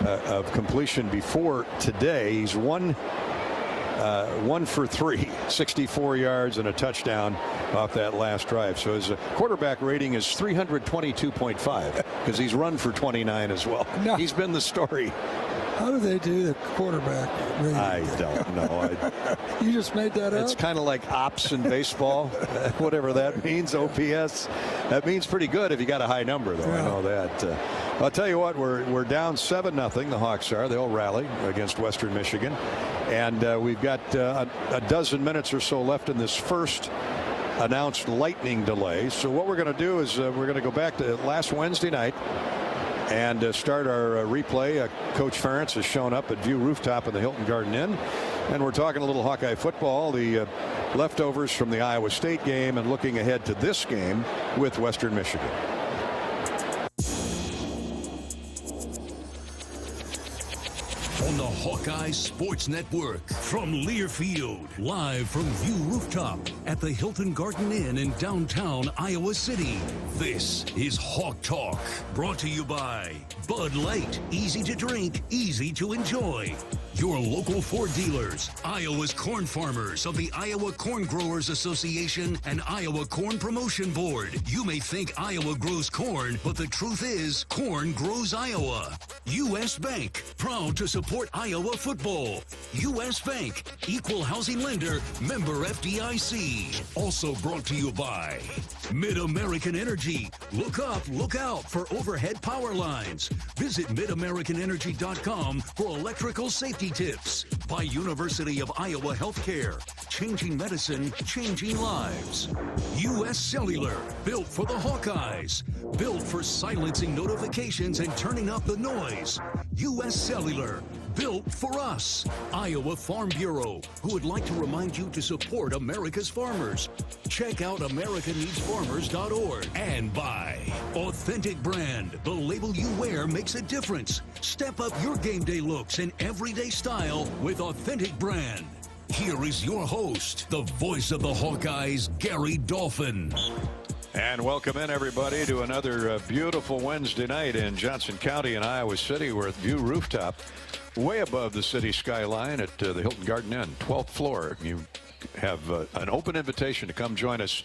of completion before today. He's one for 3, 64 yards and a touchdown off that last drive. So his quarterback rating is 322.5 because he's run for 29 as well. No. He's been the story. How do they do the quarterback rating? I don't know. You just made that up? It's kind of like ops in baseball, whatever that means, OPS. That means pretty good if you got a high number, though. Yeah. I know that. I'll tell you what, we're down 7-0. The Hawks are. They'll rally against Western Michigan. And we've got a dozen minutes or so left in this first announced lightning delay. So what we're going to do is we're going to go back to last Wednesday night and start our replay. Coach Ferentz has shown up at View Rooftop in the Hilton Garden Inn. And we're talking a little Hawkeye football, the leftovers from the Iowa State game, and looking ahead to this game with Western Michigan. On the Hawkeye Sports Network from Learfield, live from View Rooftop at the Hilton Garden Inn in downtown Iowa City. This is Hawk Talk, brought to you by Bud Light, easy to drink, easy to enjoy. Your local Ford dealers, Iowa's corn farmers of the Iowa Corn Growers Association and Iowa Corn Promotion Board. You may think Iowa grows corn, but the truth is corn grows Iowa. U.S. Bank, proud to support Iowa football. U.S. Bank, equal housing lender, member FDIC. Also brought to you by Mid-American Energy. Look up, look out for overhead power lines. Visit midamericanenergy.com for electrical safety tips. By University of Iowa Healthcare, changing medicine, changing lives. U.S. Cellular, built for the Hawkeyes, built for silencing notifications and turning up the noise. U.S. Cellular, built for us. Iowa Farm Bureau, who would like to remind you to support America's farmers. Check out americaneedsfarmers.org. And by Authentic Brand. The label you wear makes a difference. Step up your game day looks and everyday style with Authentic Brand. Here is your host, the voice of the Hawkeyes, Gary Dolphin. And welcome in, everybody, to another beautiful Wednesday night in Johnson County in Iowa City. We're at View Rooftop, way above the city skyline at the Hilton Garden Inn, 12th floor. You have an open invitation to come join us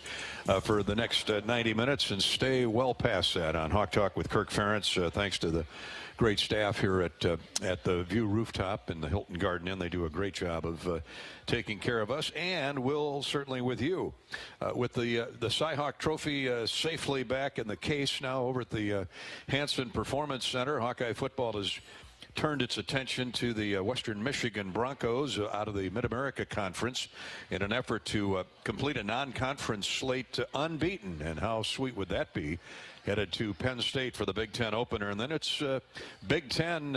for the next 90 minutes and stay well past that on Hawk Talk with Kirk Ferentz. Thanks to the great staff here at the View Rooftop in the Hilton Garden Inn. They do a great job of taking care of us, and will certainly with you. With the Cy-Hawk Trophy safely back in the case now over at the Hanson Performance Center, Hawkeye football has turned its attention to the Western Michigan Broncos out of the Mid-America Conference in an effort to complete a non-conference slate unbeaten. And how sweet would that be? Headed to Penn State for the Big Ten opener, and then it's Big Ten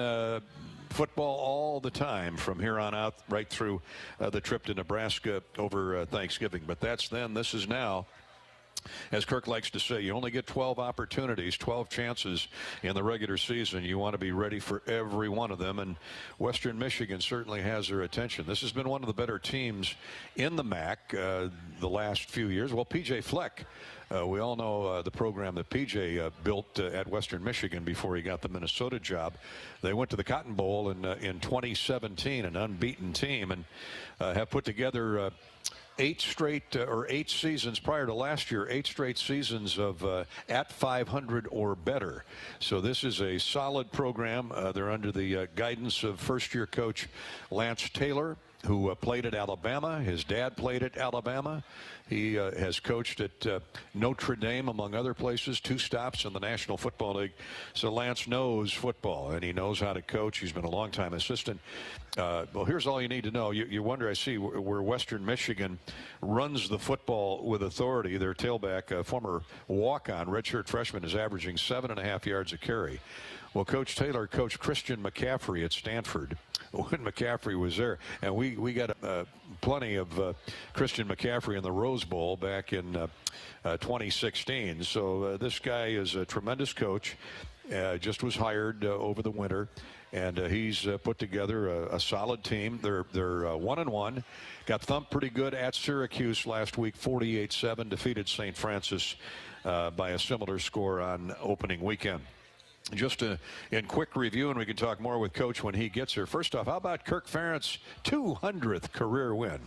football all the time from here on out, right through the trip to Nebraska over Thanksgiving. But that's then. This is now. As Kirk likes to say, you only get 12 opportunities, 12 chances in the regular season. You want to be ready for every one of them, and Western Michigan certainly has their attention. This has been one of the better teams in the MAC the last few years. Well, P.J. Fleck, we all know the program that P.J. built at Western Michigan before he got the Minnesota job. They went to the Cotton Bowl in 2017, an unbeaten team, and have put together 8 seasons prior to last year, 8 straight seasons of at 500 or better. So this is a solid program. They're under the guidance of first-year coach Lance Taylor, who played at Alabama. His dad played at Alabama. He has coached at Notre Dame, among other places, 2 stops in the National Football League. So Lance knows football, and he knows how to coach. He's been a long-time assistant. Well, here's all you need to know. You wonder, I see, where Western Michigan runs the football with authority. Their tailback, former walk-on, redshirt freshman, is averaging 7.5 yards a carry. Well, Coach Taylor coached Christian McCaffrey at Stanford when McCaffrey was there, and we got plenty of Christian McCaffrey in the Rose Bowl back in 2016. So this guy is a tremendous coach. Just was hired over the winter, and he's put together a solid team. They're 1-1. Got thumped pretty good at Syracuse last week, 48-7. Defeated St. Francis by a similar score on opening weekend. Just in quick review, and we can talk more with Coach when he gets here. First off, how about Kirk Ferentz' 200th career win?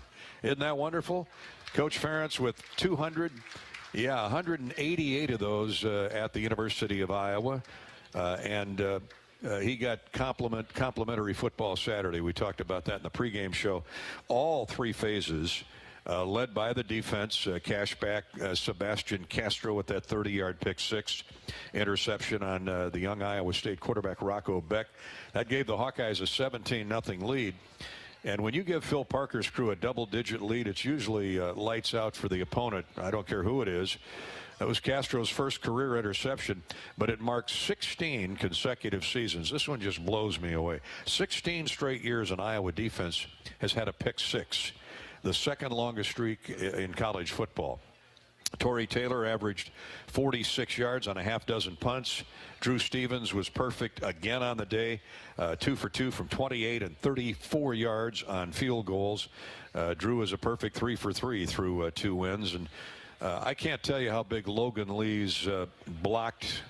Isn't that wonderful? Coach Ferentz with 200, 188 of those at the University of Iowa. And he got complimentary football Saturday. We talked about that in the pregame show. All 3 phases. Led by the defense, cashback Sebastian Castro with that 30-yard pick 6 interception on the young Iowa State quarterback Rocco Beck. That gave the Hawkeyes a 17-0 lead. And when you give Phil Parker's crew a double-digit lead, it's usually lights out for the opponent. I don't care who it is. That was Castro's first career interception, but it marks 16 consecutive seasons. This one just blows me away. 16 straight years an Iowa defense has had a pick 6. The second longest streak in college football. Torrey Taylor averaged 46 yards on a half dozen punts. Drew Stevens was perfect again on the day, 2 for 2 from 28 and 34 yards on field goals. Drew is a perfect 3 for 3 through 2 wins. And I can't tell you how big Logan Lee's blocked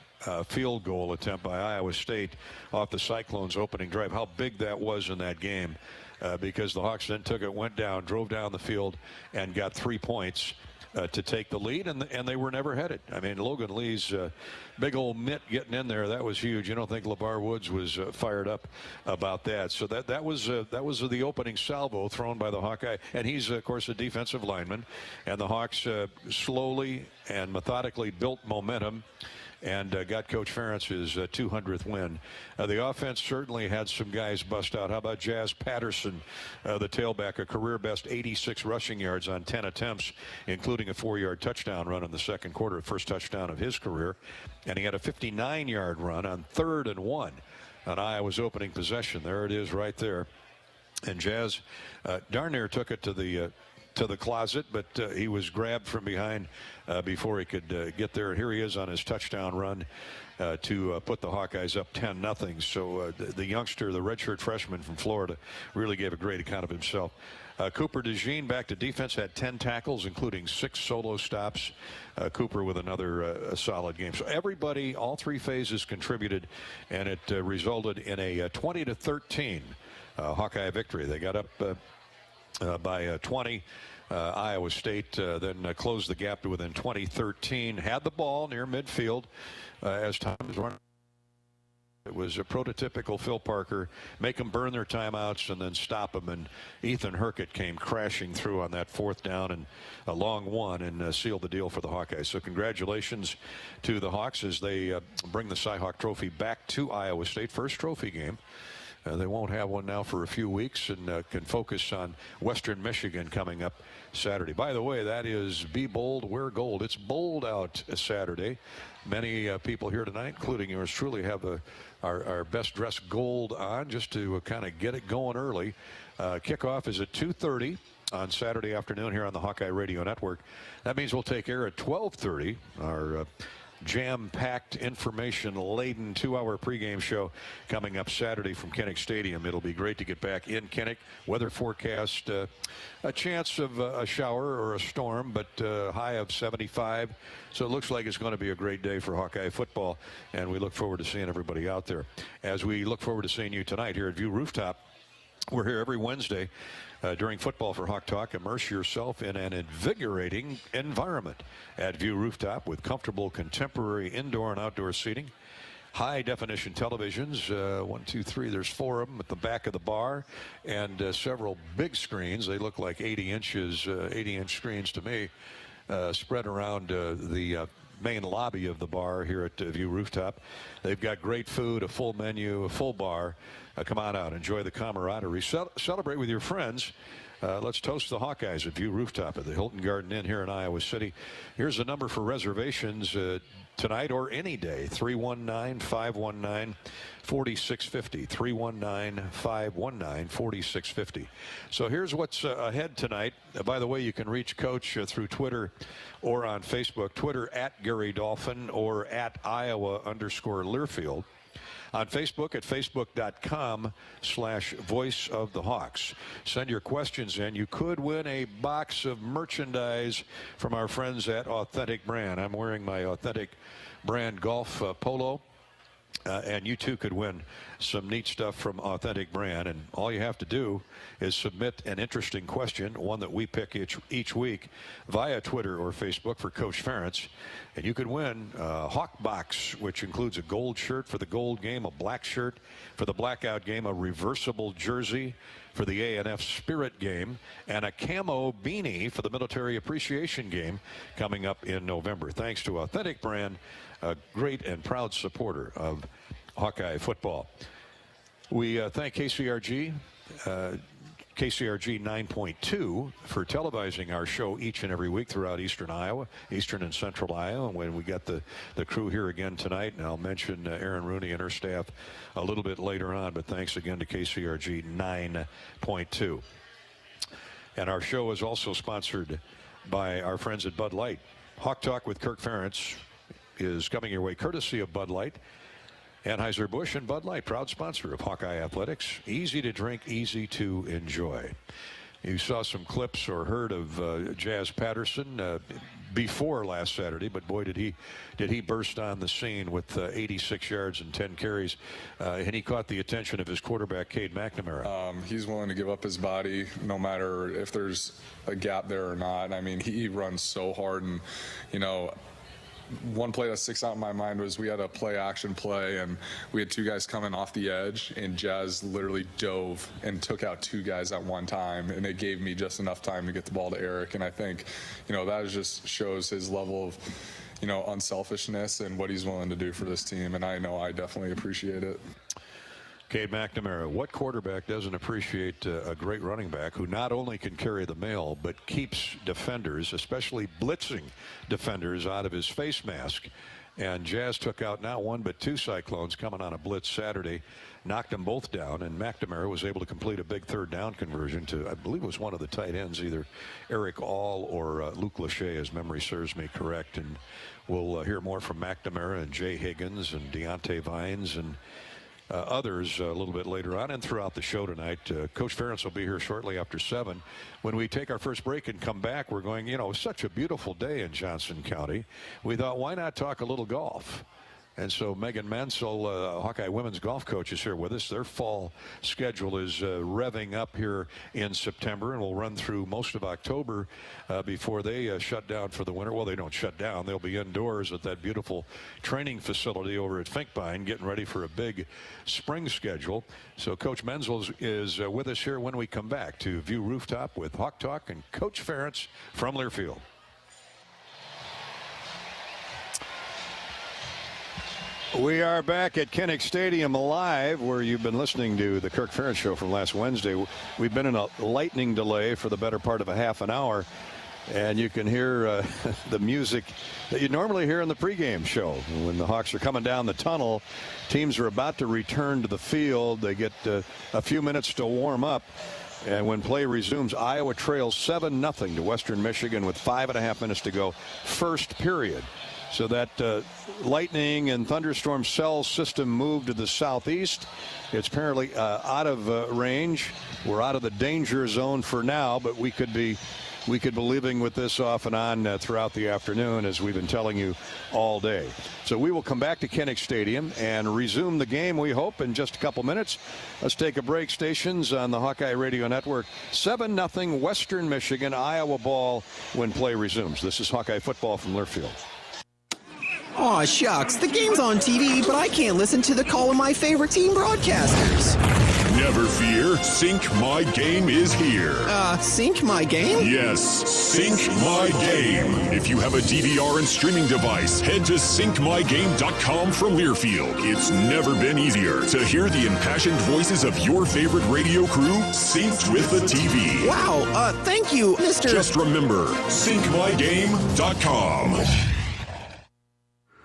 field goal attempt by Iowa State off the Cyclones' opening drive, how big that was in that game. Because the Hawks then took it, went down, drove down the field, and got 3 points to take the lead, and they were never headed. I mean, Logan Lee's big old mitt getting in there, that was huge. You don't think LeVar Woods was fired up about that. So that was the opening salvo thrown by the Hawkeye, and he's, of course, a defensive lineman. And the Hawks slowly and methodically built momentum and got Coach Ferentz's 200th win. The offense certainly had some guys bust out. How about Jazz Patterson, the tailback, a career best 86 rushing yards on 10 attempts, including a 4-yard touchdown run in the second quarter, first touchdown of his career. And he had a 59-yard run on 3rd and 1. on Iowa's opening possession. There it is right there. And Jazz darn near took it to the closet, but he was grabbed from behind before he could get there. And here he is on his touchdown run to put the Hawkeyes up 10-0. So the youngster, the redshirt freshman from Florida, really gave a great account of himself. Cooper DeJean back to defense, had 10 tackles, including 6 solo stops. Cooper with another solid game. So everybody, all 3 phases contributed, and it resulted in a 20-13 Hawkeye victory. They got up by 20. Iowa State then closed the gap to within 20-13. Had the ball near midfield as time was running. It was a prototypical Phil Parker, make them burn their timeouts and then stop them. And Ethan Herkett came crashing through on that 4th down and a long one and sealed the deal for the Hawkeyes. So congratulations to the Hawks as they bring the Cy-Hawk Trophy back to Iowa State. First trophy game. They won't have one now for a few weeks and can focus on Western Michigan coming up Saturday. By the way, that is Be Bold, Wear Gold. It's bold out Saturday. Many people here tonight, including yours truly, have our best dressed gold on just to kind of get it going early. Kickoff is at 2:30 on Saturday afternoon here on the Hawkeye Radio Network. That means we'll take air at 12:30. Our jam-packed, information-laden 2-hour pregame show coming up Saturday from Kinnick Stadium. It'll be great to get back in Kinnick. Weather forecast, a chance of a shower or a storm, but high of 75. So it looks like it's going to be a great day for Hawkeye football, and we look forward to seeing everybody out there. As we look forward to seeing you tonight here at View Rooftop. We're here every Wednesday during Football for Hawk Talk. Immerse yourself in an invigorating environment at View Rooftop with comfortable contemporary indoor and outdoor seating. High-definition televisions, 1, 2, 3, there's 4 of them at the back of the bar, and several big screens. They look like 80 inches, 80-inch screens to me, spread around the main lobby of the bar here at View Rooftop. They've got great food, a full menu, a full bar. Come on out, enjoy the camaraderie, celebrate with your friends. Let's toast the Hawkeyes at View Rooftop at the Hilton Garden Inn here in Iowa City. Here's the number for reservations tonight or any day, 319-519-4650, 319-519-4650. So here's what's ahead tonight. By the way, you can reach Coach through Twitter or on Facebook. Twitter at Gary Dolphin or at Iowa_Learfield. On Facebook at facebook.com/Voice of the Hawks. Send your questions in. You could win a box of merchandise from our friends at Authentic Brand. I'm wearing my Authentic Brand golf polo. And you too could win some neat stuff from Authentic Brand. And all you have to do is submit an interesting question, one that we pick each week via Twitter or Facebook for Coach Ferentz. And you could win a Hawk box, which includes a gold shirt for the gold game, a black shirt for the blackout game, a reversible jersey for the A&F Spirit game, and a camo beanie for the Military Appreciation game coming up in November. Thanks to Authentic Brand, a great and proud supporter of Hawkeye football. We thank KCRG, KCRG 9.2 for televising our show each and every week throughout eastern Iowa, eastern and central Iowa. And when we got the crew here again tonight, and I'll mention Erin Rooney and her staff a little bit later on, but thanks again to KCRG 9.2. And our show is also sponsored by our friends at Bud Light. Hawk Talk with Kirk Ferentz is coming your way courtesy of Bud Light. Anheuser-Busch and Bud Light, proud sponsor of Hawkeye Athletics. Easy to drink, easy to enjoy. You saw some clips or heard of Jazz Patterson before last Saturday, but boy, did he burst on the scene with 86 yards and 10 carries, and he caught the attention of his quarterback, Cade McNamara. He's willing to give up his body no matter if there's a gap there or not. I mean, he runs so hard, and you know, one play that sticks out in my mind was we had a play-action play, and we had 2 guys coming off the edge, and Jazz literally dove and took out 2 guys at one time, and it gave me just enough time to get the ball to Eric. And I think, you know, that just shows his level of, you know, unselfishness and what he's willing to do for this team, and I know I definitely appreciate it. Cade McNamara, what quarterback doesn't appreciate a great running back who not only can carry the mail but keeps defenders, especially blitzing defenders, out of his face mask? And Jazz took out not one but two Cyclones coming on a blitz Saturday, knocked them both down, and McNamara was able to complete a big third down conversion to, I believe it was one of the tight ends, either Eric All or Luke Lachey, as memory serves me correct. And we'll hear more from McNamara and Jay Higgins and Deontay Vines and others a little bit later on and throughout the show tonight. Coach Ferentz will be here shortly after 7. When we take our first break and come back, we're going, it's such a beautiful day in Johnson County. We thought, why not talk a little golf? And so Megan Mansell, Hawkeye women's golf coach, is here with us. Their fall schedule is revving up here in September and will run through most of October before they shut down for the winter. Well, they don't shut down. They'll be indoors at that beautiful training facility over at Finkbine, getting ready for a big spring schedule. So Coach Mansell is with us here when we come back to View Rooftop with Hawk Talk and Coach Ferentz from Learfield. We are back at Kinnick Stadium Live, where you've been listening to the Kirk Ferentz Show from last Wednesday. We've been in a lightning delay for the better part of a half an hour, and you can hear the music that you normally hear in the pregame show. When the Hawks are coming down the tunnel, teams are about to return to the field. They get a few minutes to warm up. And when play resumes, Iowa trails 7-0 to Western Michigan with 5.5 minutes to go, first period. So that lightning and thunderstorm cell system moved to the southeast. It's apparently out of range. We're out of the danger zone for now, but we could be living with this off and on throughout the afternoon, as we've been telling you all day. So we will come back to Kinnick Stadium and resume the game, we hope, in just a couple minutes. Let's take a break. Stations on the Hawkeye Radio Network. 7-0 Western Michigan, Iowa ball when play resumes. This is Hawkeye football from Learfield. Aw, shucks. The game's on TV, but I can't listen to the call of my favorite team broadcasters. Never fear. Sync My Game is here. Sync My Game? Yes, Sync My Game. If you have a DVR and streaming device, head to syncmygame.com from Learfield. It's never been easier to hear the impassioned voices of your favorite radio crew synced with the TV. Wow, thank you, Mr. Just remember, syncmygame.com.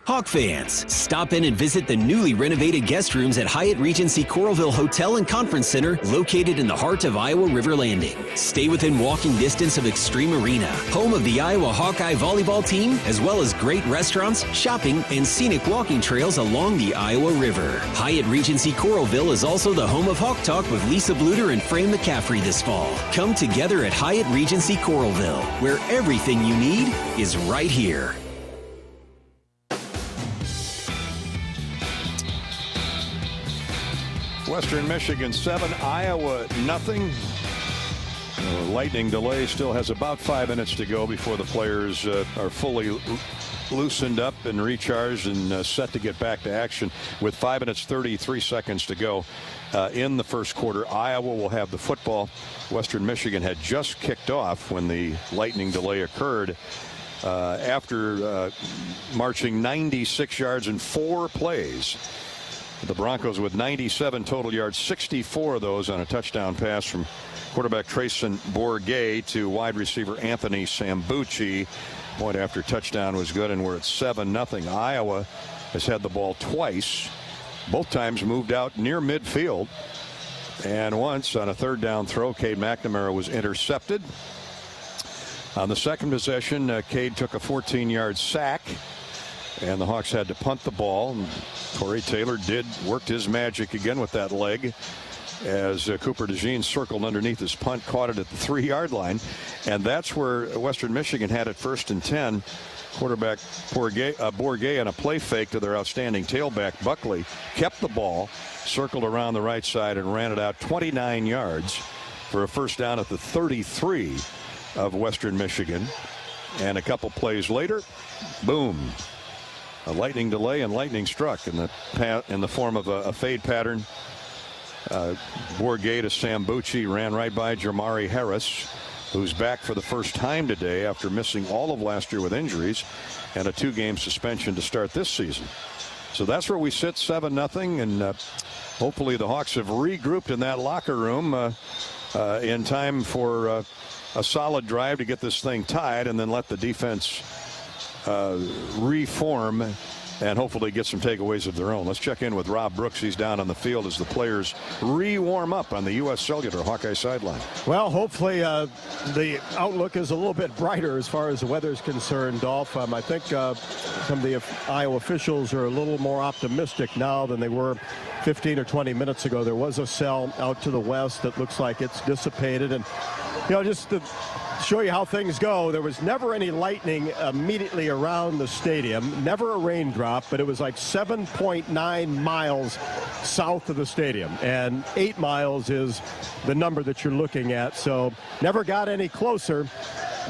Hawk fans, stop in and visit the newly renovated guest rooms at Hyatt Regency Coralville Hotel and Conference Center, located in the heart of Iowa River Landing. Stay within walking distance of Extreme Arena, home of the Iowa Hawkeye volleyball team, as well as great restaurants, shopping, and scenic walking trails along the Iowa River. Hyatt Regency Coralville is also the home of Hawk Talk with Lisa Bluter and Fran McCaffrey this fall. Come together at Hyatt Regency Coralville, where everything you need is right here. Western Michigan 7, Iowa nothing. Lightning delay still has about 5 minutes to go before the players are fully loosened up and recharged and set to get back to action with 5 minutes 33 seconds to go in the first quarter. Iowa will have the football. Western Michigan had just kicked off when the lightning delay occurred. After marching 96 yards in 4 plays. The Broncos with 97 total yards, 64 of those on a touchdown pass from quarterback Trayson Bourget to wide receiver Anthony Sambucci. Point after touchdown was good, and we're at 7-0. Iowa has had the ball twice. Both times moved out near midfield. And once on a third down throw, Cade McNamara was intercepted. On the second possession, Cade took a 14-yard sack. And the Hawks had to punt the ball. Corey Taylor worked his magic again with that leg as Cooper DeJean circled underneath his punt, caught it at the 3-yard line. And that's where Western Michigan had it 1st and 10. Quarterback Bourget on a play fake to their outstanding tailback Buckley kept the ball, circled around the right side, and ran it out 29 yards for a first down at the 33 of Western Michigan. And a couple plays later, boom. A lightning delay, and lightning struck in the form of a fade pattern. Bourget to Sambucci ran right by Jamari Harris, who's back for the first time today after missing all of last year with injuries and a 2-game suspension to start this season. So that's where we sit, 7-0, and hopefully the Hawks have regrouped in that locker room in time for a solid drive to get this thing tied and then let the defense reform and hopefully get some takeaways of their own. Let's check in with Rob Brooks. He's down on the field as the players re-warm up on the U.S. Cellular Hawkeye sideline. Well, hopefully the outlook is a little bit brighter as far as the weather is concerned, Dolph. I think some of the Iowa officials are a little more optimistic now than they were 15 or 20 minutes ago. There was a cell out to the west that looks like it's dissipated. And, just to show you how things go, there was never any lightning immediately around the stadium, never a raindrop, but it was like 7.9 miles south of the stadium, and 8 miles is the number that you're looking at. So never got any closer,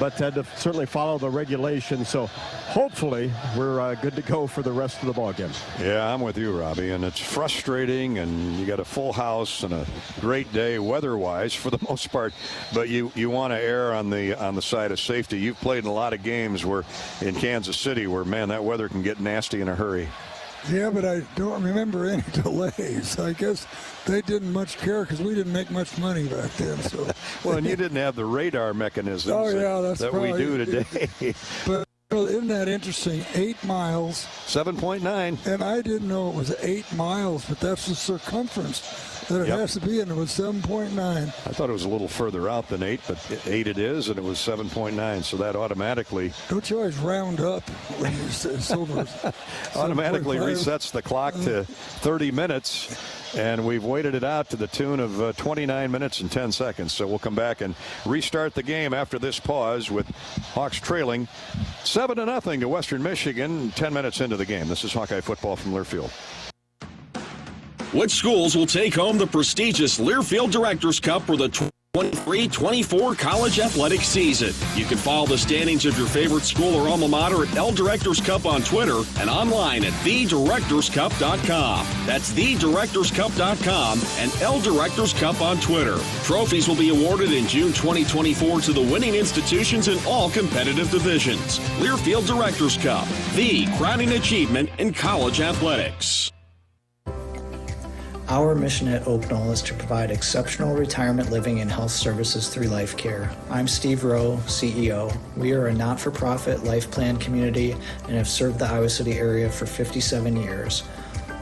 but had to certainly follow the regulations. So hopefully we're good to go for the rest of the ballgame. Yeah, I'm with you, Robbie, and it's frustrating, and you got a full house and a great day weather-wise for the most part, but you want to err on the side of safety. You've played in a lot of games where in Kansas City where, man, that weather can get nasty in a hurry. Yeah, but I don't remember any delays. I guess they didn't much care because we didn't make much money back then. So. Well, and you didn't have the radar mechanisms that we do today. But isn't that interesting? 8 miles. 7.9. And I didn't know it was 8 miles, but that's the circumference that it has to be, and it was 7.9. I thought it was a little further out than 8, but 8 it is, and it was 7.9, so that automatically... Don't you always round up when you say silver? Automatically resets the clock to 30 minutes, and we've waited it out to the tune of 29 minutes and 10 seconds. So we'll come back and restart the game after this pause with Hawks trailing 7-0 to Western Michigan 10 minutes into the game. This is Hawkeye football from Learfield. Which schools will take home the prestigious Learfield Directors Cup for the 23-24 college athletic season? You can follow the standings of your favorite school or alma mater at L Directors Cup on Twitter and online at thedirectorscup.com. That's thedirectorscup.com and L Directors Cup on Twitter. Trophies will be awarded in June 2024 to the winning institutions in all competitive divisions. Learfield Directors Cup, the crowning achievement in college athletics. Our mission at Oak Knoll is to provide exceptional retirement living and health services through life care. I'm Steve Rowe, CEO. We are a not-for-profit life plan community and have served the Iowa City area for 57 years.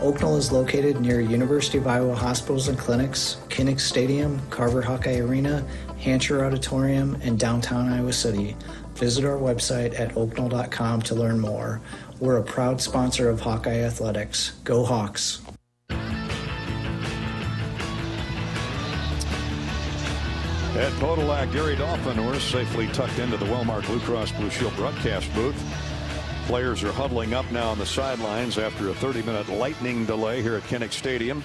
Oak Knoll is located near University of Iowa hospitals and clinics, Kinnick Stadium, Carver Hawkeye Arena, Hancher Auditorium, and downtown Iowa City. Visit our website at oakknoll.com to learn more. We're a proud sponsor of Hawkeye Athletics. Go Hawks! Ed Podolak, Gary Dolphinor safely tucked into the Wellmark Blue Cross Blue Shield broadcast booth. Players are huddling up now on the sidelines after a 30-minute lightning delay here at Kinnick Stadium.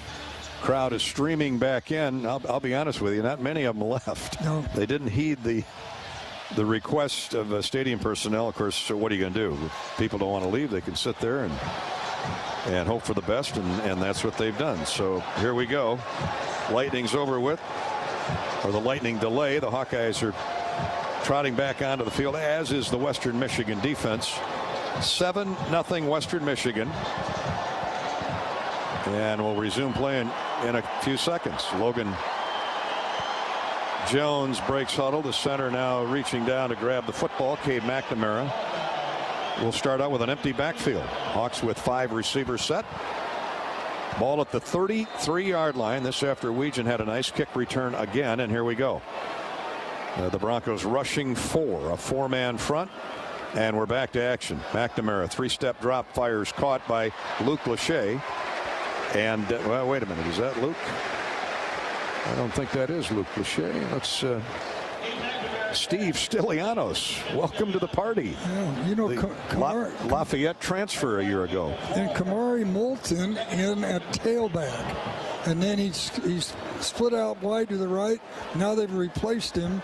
Crowd is streaming back in. I'll be honest with you, not many of them left. No. They didn't heed the request of stadium personnel. Of course, so what are you going to do? If people don't want to leave, they can sit there and hope for the best, and that's what they've done. So here we go. Lightning's over with. Or the lightning delay. The Hawkeyes are trotting back onto the field, as is the Western Michigan defense. 7-0 Western Michigan. And we'll resume playing in a few seconds. Logan Jones breaks huddle. The center now reaching down to grab the football. Cade McNamara will start out with an empty backfield. Hawks with 5 receivers set. Ball at the 33-yard line. This after Weegan had a nice kick return again, and here we go. The Broncos rushing 4, a 4-man front, and we're back to action. McNamara, 3-step drop, fires caught by Luke Lachey. And, well, wait a minute, is that Luke? I don't think that is Luke Lachey. Let's Steve Stylianos, welcome to the party. Yeah, you know, Lafayette transfer a year ago. And Kamari Moulton in at tailback. And then he's split out wide to the right. Now they've replaced him.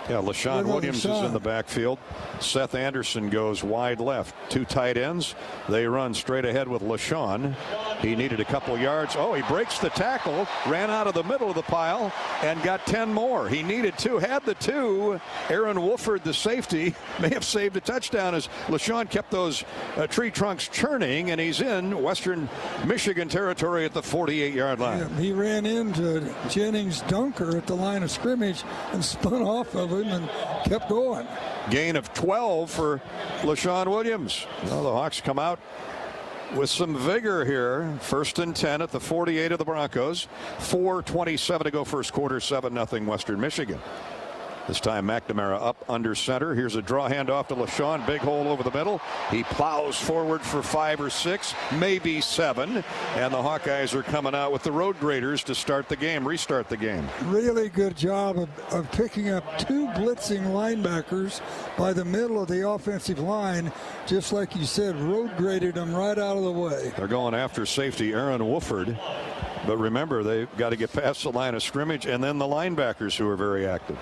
Yeah, LaShawn Williams is in the backfield. Seth Anderson goes wide left. 2 tight ends. They run straight ahead with LaShawn. He needed a couple yards. Oh, he breaks the tackle, ran out of the middle of the pile, and got 10 more. He needed 2, had the 2. Aaron Wolford, the safety, may have saved a touchdown as LaShawn kept those tree trunks churning, and he's in Western Michigan territory at the 48-yard line. Yeah, he ran into Jennings Dunker at the line of scrimmage and spun off of him and kept going. Gain of 12 for LaShawn Williams. Well, the Hawks come out with some vigor here. 1st and 10 at the 48 of the Broncos. 4:27 to go first quarter. 7-0 Western Michigan. This time McNamara up under center. Here's a draw handoff to LaShawn. Big hole over the middle. He plows forward for 5 or 6, maybe 7. And the Hawkeyes are coming out with the road graders to start the game, restart the game. Really good job of picking up 2 blitzing linebackers by the middle of the offensive line. Just like you said, road graded them right out of the way. They're going after safety Aaron Wolford. But remember, they've got to get past the line of scrimmage, and then the linebackers who are very active.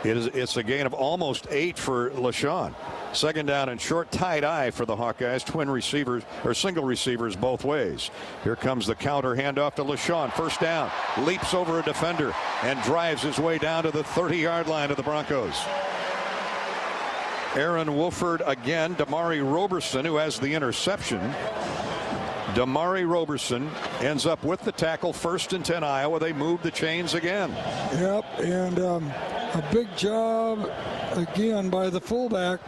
It's a gain of almost 8 for LaShawn. 2nd down and short, tight eye for the Hawkeyes. Twin receivers or single receivers both ways. Here comes the counter handoff to LaShawn. 1st down, leaps over a defender and drives his way down to the 30-yard line of the Broncos. Aaron Wolford again. Damari Roberson, who has the interception. Damari Roberson ends up with the tackle. 1st and 10 Iowa. They move the chains again. Yep, and a big job again by the fullback.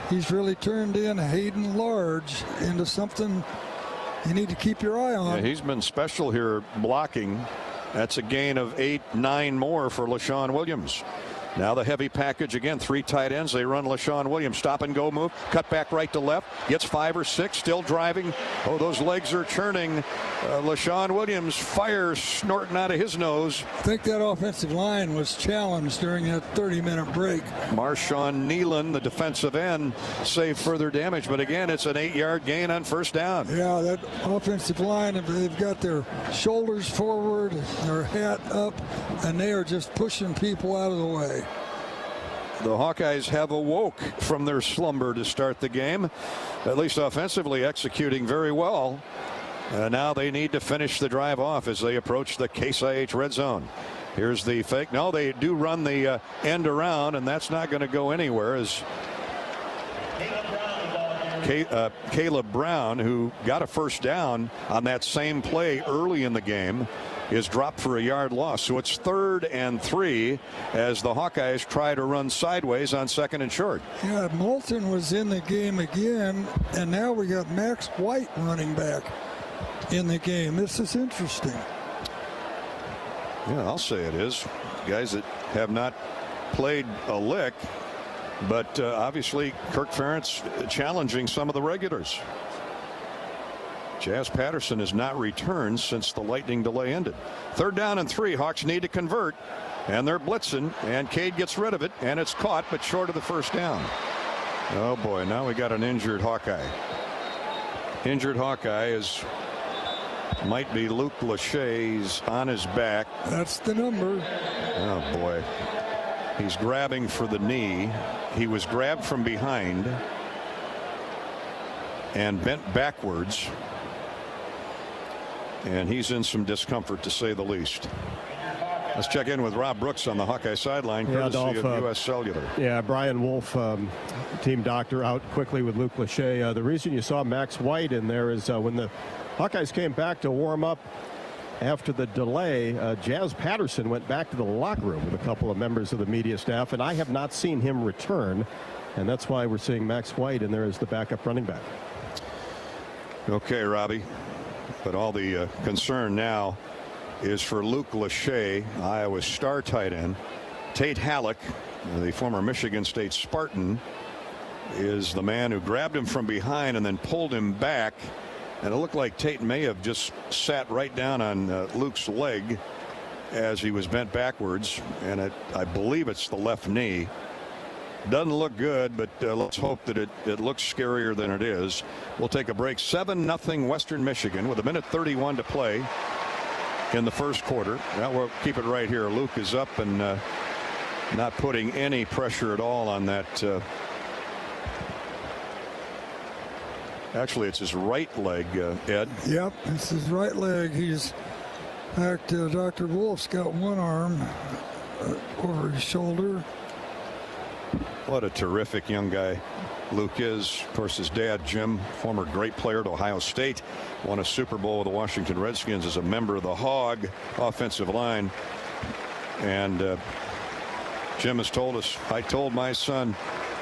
He's really turned in Hayden Large into something you need to keep your eye on. Yeah, he's been special here blocking. That's a gain of 8, 9 more for LaShawn Williams. Now the heavy package again. 3 tight ends. They run LaShawn Williams. Stop and go move. Cut back right to left. Gets 5 or 6. Still driving. Oh, those legs are churning. LaShawn Williams fires snorting out of his nose. I think that offensive line was challenged during that 30-minute break. Marshawn Nealon, the defensive end, saved further damage. But again, it's an 8-yard gain on 1st down. Yeah, that offensive line, they've got their shoulders forward, their hat up, and they are just pushing people out of the way. The Hawkeyes have awoke from their slumber to start the game, at least offensively executing very well. Now they need to finish the drive off as they approach the Case IH red zone. Here's the fake. No, they do run the end around, and that's not going to go anywhere as Caleb Brown, who got a 1st down on that same play early in the game, is dropped for a yard loss. So it's 3rd and 3 as the Hawkeyes try to run sideways on 2nd and short. Yeah, Moulton was in the game again, and now we got Max White running back in the game. This is interesting. Yeah, I'll say it is. Guys that have not played a lick, but obviously Kirk Ferentz challenging some of the regulars. Jazz Patterson has not returned since the lightning delay ended. 3rd down and 3. Hawks need to convert, and they're blitzing, and Cade gets rid of it, and it's caught, but short of the 1st down. Oh boy, now we got an injured Hawkeye. Injured Hawkeye might be Luke Lachey. He's on his back. That's the number. Oh boy. He's grabbing for the knee. He was grabbed from behind and bent backwards. And he's in some discomfort, to say the least. Let's check in with Rob Brooks on the Hawkeye sideline, courtesy of U.S. Cellular. Yeah, Brian Wolf, team doctor, out quickly with Luke Lachey. The reason you saw Max White in there is when the Hawkeyes came back to warm up after the delay, Jazz Patterson went back to the locker room with a couple of members of the media staff, and I have not seen him return, and that's why we're seeing Max White in there as the backup running back. Okay, Robbie. But all the concern now is for Luke Lachey, Iowa's star tight end. Tate Halleck, the former Michigan State Spartan, is the man who grabbed him from behind and then pulled him back. And it looked like Tate may have just sat right down on Luke's leg as he was bent backwards. And I believe it's the left knee. Doesn't look good, but let's hope that it looks scarier than it is. We'll take a break. 7-0 Western Michigan with 1:31 to play in the 1st quarter. Now we'll keep it right here. Luke is up and not putting any pressure at all on that. Actually, it's his right leg, Ed. Yep, it's his right leg. He's back to Dr. Wolf's got one arm over his shoulder. What a terrific young guy Luke is. Of course, his dad, Jim, former great player at Ohio State, won a Super Bowl with the Washington Redskins as a member of the Hog offensive line. And Jim has told us, I told my son,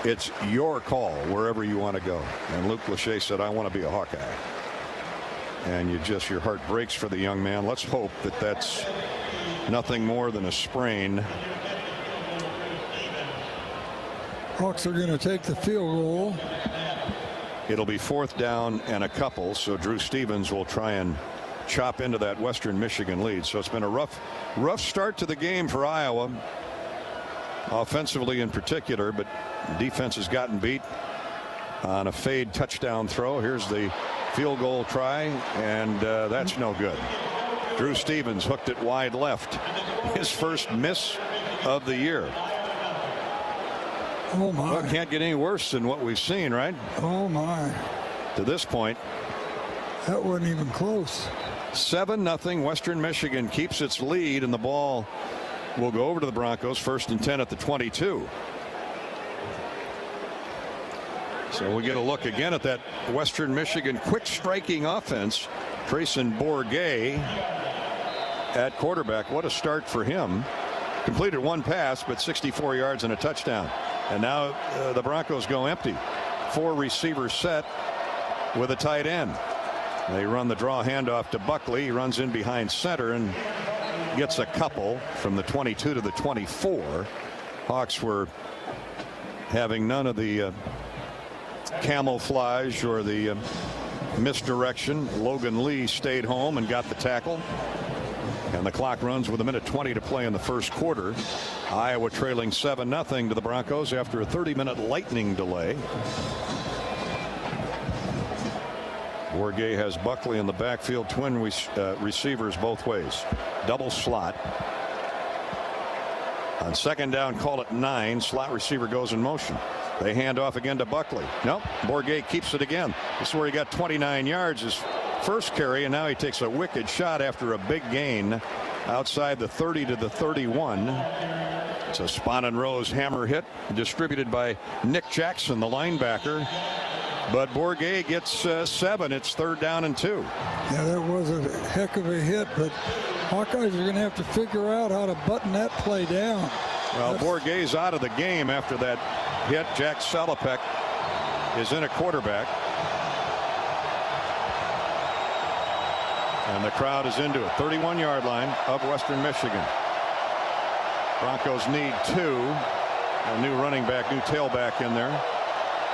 It's your call wherever you want to go. And Luke Lachey said, I want to be a Hawkeye. And your heart breaks for the young man. Let's hope that that's nothing more than a sprain. Hawks are going to take the field goal. It'll be 4th down and a couple, so Drew Stevens will try and chop into that Western Michigan lead. So it's been a rough start to the game for Iowa, offensively in particular, but defense has gotten beat on a fade touchdown throw. Here's the field goal try, and that's no good. Drew Stevens hooked it wide left. His first miss of the year. Oh my. Well, can't get any worse than what we've seen, right? Oh my. To this point. That wasn't even close. 7-0. Western Michigan keeps its lead, and the ball will go over to the Broncos. 1st and 10 at the 22. So we get a look again at that Western Michigan quick striking offense. Trayson Bourguet at quarterback. What a start for him. Completed one pass, but 64 yards and a touchdown. And now the Broncos go empty. 4 receiver set with a tight end. They run the draw handoff to Buckley. He runs in behind center and gets a couple from the 22 to the 24. Hawks were having none of the camouflage or the misdirection. Logan Lee stayed home and got the tackle. And the clock runs with 1:20 to play in the first quarter. Iowa trailing 7-0 to the Broncos after a 30-minute lightning delay. Bourguet has Buckley in the backfield, twin receivers both ways. Double slot. On 2nd down, call it 9. Slot receiver goes in motion. They hand off again to Buckley. Nope. Bourguet keeps it again. This is where he got 29 yards his first carry, and now he takes a wicked shot after a big gain outside the 30 to the 31. It's a Spahn and Rose hammer hit distributed by Nick Jackson, the linebacker. But Bourguet gets 7. It's 3rd down and 2. Yeah, that was a heck of a hit, but Hawkeyes are going to have to figure out how to button that play down. Well, Bourguet's out of the game after that hit. Jack Salopek is in a quarterback. And the crowd is into it. 31-yard line of Western Michigan. Broncos need 2. A new running back, new tailback in there.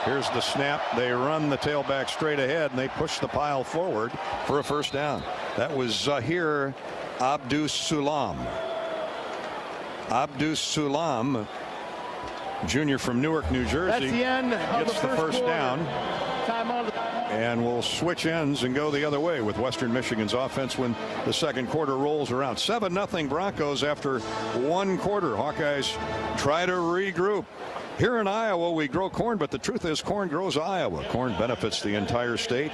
Here's the snap. They run the tailback straight ahead, and they push the pile forward for a 1st down. That was Zahir Abdus-Sulam. Abdus-Sulam, junior from Newark, New Jersey. That's the end of gets the first quarter. down. Time out. And we'll switch ends and go the other way with Western Michigan's offense when the second quarter rolls around. 7-0 Broncos after 1 quarter. Hawkeyes try to regroup. Here in Iowa, we grow corn, but the truth is corn grows Iowa. Corn benefits the entire state,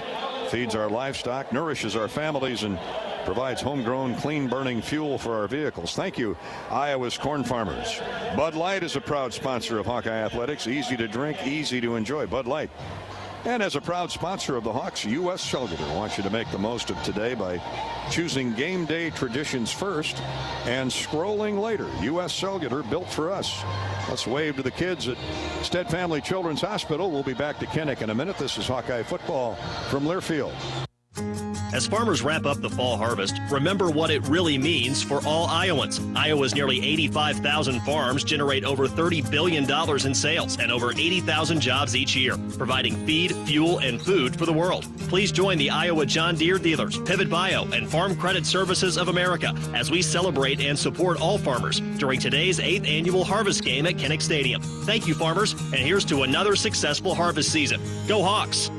feeds our livestock, nourishes our families, and provides homegrown, clean-burning fuel for our vehicles. Thank you, Iowa's corn farmers. Bud Light is a proud sponsor of Hawkeye Athletics. Easy to drink, easy to enjoy. Bud Light. And as a proud sponsor of the Hawks, U.S. Cellular wants you to make the most of today by choosing game day traditions first and scrolling later. U.S. Cellular, built for us. Let's wave to the kids at Stead Family Children's Hospital. We'll be back to Kinnick in a minute. This is Hawkeye football from Learfield. As farmers wrap up the fall harvest, remember what it really means for all Iowans. Iowa's nearly 85,000 farms generate over $30 billion in sales and over 80,000 jobs each year, providing feed, fuel, and food for the world. Please join the Iowa John Deere dealers, Pivot Bio, and Farm Credit Services of America as we celebrate and support all farmers during today's 8th annual harvest game at Kinnick Stadium. Thank you, farmers, and here's to another successful harvest season. Go Hawks!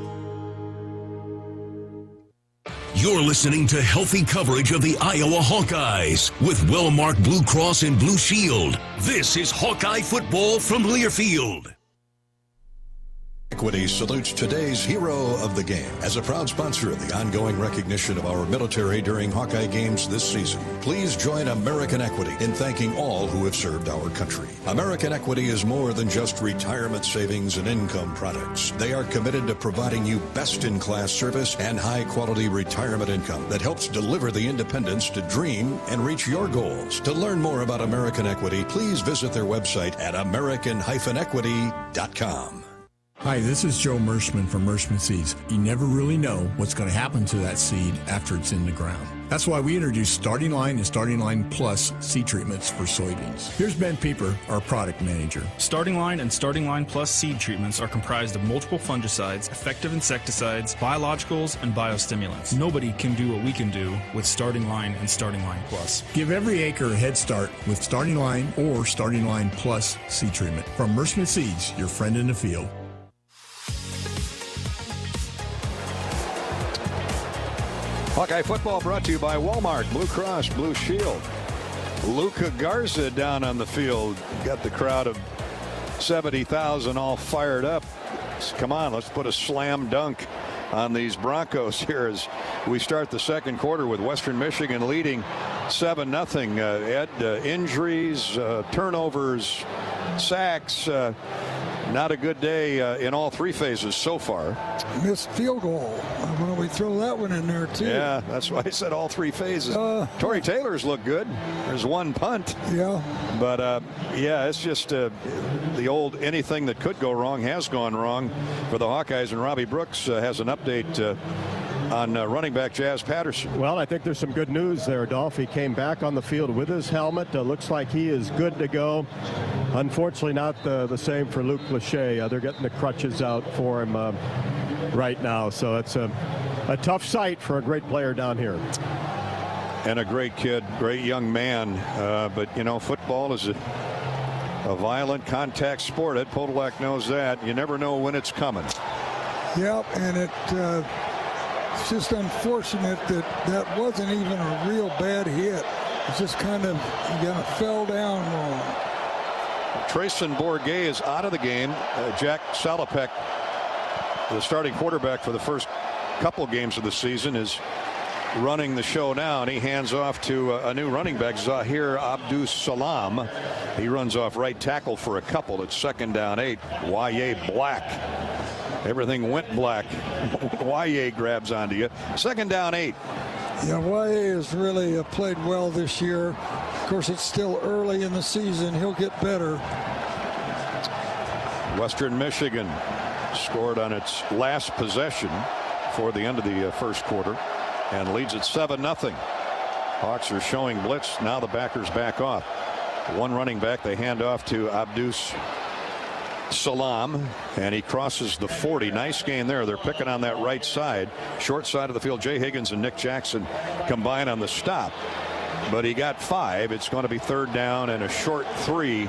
You're listening to healthy coverage of the Iowa Hawkeyes with Wellmark Blue Cross and Blue Shield. This is Hawkeye football from Learfield. Equity salutes today's hero of the game. As a proud sponsor of the ongoing recognition of our military during Hawkeye games this season, please join American Equity in thanking all who have served our country. American Equity is more than just retirement savings and income products. They are committed to providing you best-in-class service and high-quality retirement income that helps deliver the independence to dream and reach your goals. To learn more about American Equity, please visit their website at american-equity.com. Hi, this is Joe Mershman from Mershman Seeds. You never really know what's going to happen to that seed after it's in the ground. That's why we introduced Starting Line and Starting Line Plus seed treatments for soybeans. Here's Ben Pieper, our product manager. Starting Line and Starting Line Plus seed treatments are comprised of multiple fungicides, effective insecticides, biologicals, and biostimulants. Nobody can do what we can do with Starting Line and Starting Line Plus. Give every acre a head start with Starting Line or Starting Line Plus seed treatment. From Mershman Seeds, your friend in the field. Hawkeye football brought to you by Walmart, Blue Cross, Blue Shield. Luca Garza down on the field. Got the crowd of 70,000 all fired up. Come on, let's put a slam dunk on these Broncos here as we start the second quarter with Western Michigan leading 7-0. Ed, injuries, turnovers, sacks. Not a good day in all three phases so far. Missed field goal. Why don't we throw that one in there, too? Yeah, that's why I said all three phases. Torrey Taylor's look good. There's one punt. Yeah. But, yeah, it's just the old anything that could go wrong has gone wrong for the Hawkeyes. And Robbie Brooks has an update on running back Jazz Patterson. Well, I think there's some good news there, Dolph. He came back on the field with his helmet. Looks like he is good to go. Unfortunately, not the same for Luke Lachey. They're getting the crutches out for him right now. So it's a tough sight for a great player down here. And a great kid, great young man. But, you know, football is a violent contact sport. Ed Podolak knows that. You never know when it's coming. Yep, and it's just unfortunate that wasn't even a real bad hit. It's just kind of fell down wrong. Trayson Bourget is out of the game. Jack Salopek, the starting quarterback for the first couple games of the season, is running the show now, and he hands off to a new running back, Zahir Abdus-Salam. He runs off right tackle for a couple. It's 2nd down 8. Wyatt Black. Everything went black. Wyatt grabs onto you. 2nd down 8. Yeah, Wyatt has really played well this year. Of course, it's still early in the season. He'll get better. Western Michigan scored on its last possession for the end of the first quarter and leads at 7-0. Hawks are showing blitz. Now the backers back off. One running back they hand off to Abdus-Salam, and he crosses the 40. Nice gain there. They're picking on that right side, short side of the field. Jay Higgins and Nick Jackson combine on the stop, but he got 5. It's going to be 3rd down and a short 3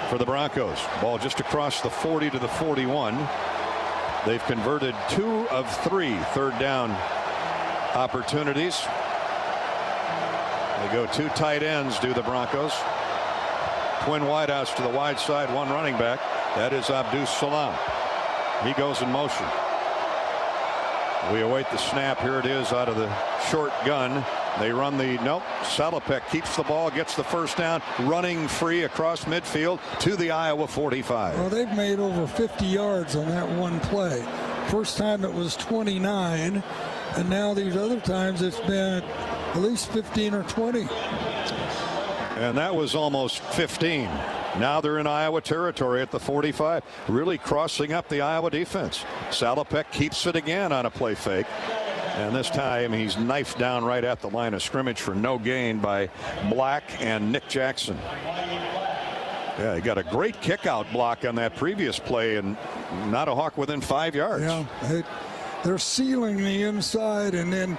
for the Broncos. Ball just across the 40 to the 41. They've converted 2 of 3 3rd down opportunities. They go 2 tight ends, do the Broncos. Twin wideouts to the wide side, one running back. That is Abdus-Salam. He goes in motion. We await the snap. Here it is out of the short gun. They run Salopek keeps the ball, gets the 1st down, running free across midfield to the Iowa 45. Well, they've made over 50 yards on that one play. First time it was 29, and now these other times it's been at least 15 or 20. And that was almost 15. Now they're in Iowa territory at the 45, really crossing up the Iowa defense. Salopek keeps it again on a play fake. And this time he's knifed down right at the line of scrimmage for no gain by Black and Nick Jackson. Yeah, he got a great kick out block on that previous play, and not a Hawk within 5 yards. Yeah, they're sealing the inside, and then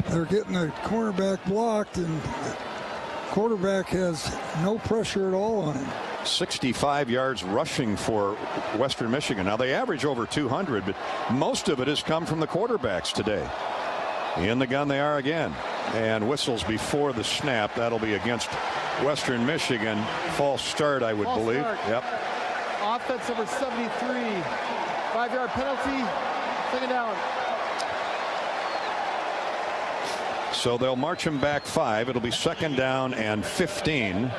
they're getting the cornerback blocked, and quarterback has no pressure at all on him. 65 yards rushing for Western Michigan. Now they average over 200, but most of it has come from the quarterbacks today. In the gun they are again, and whistles before the snap. That'll be against Western Michigan. False start, I would believe. Start. Yep. Offense number 73 5-yard penalty. Second down. So they'll march him back 5. It'll be second down and 15.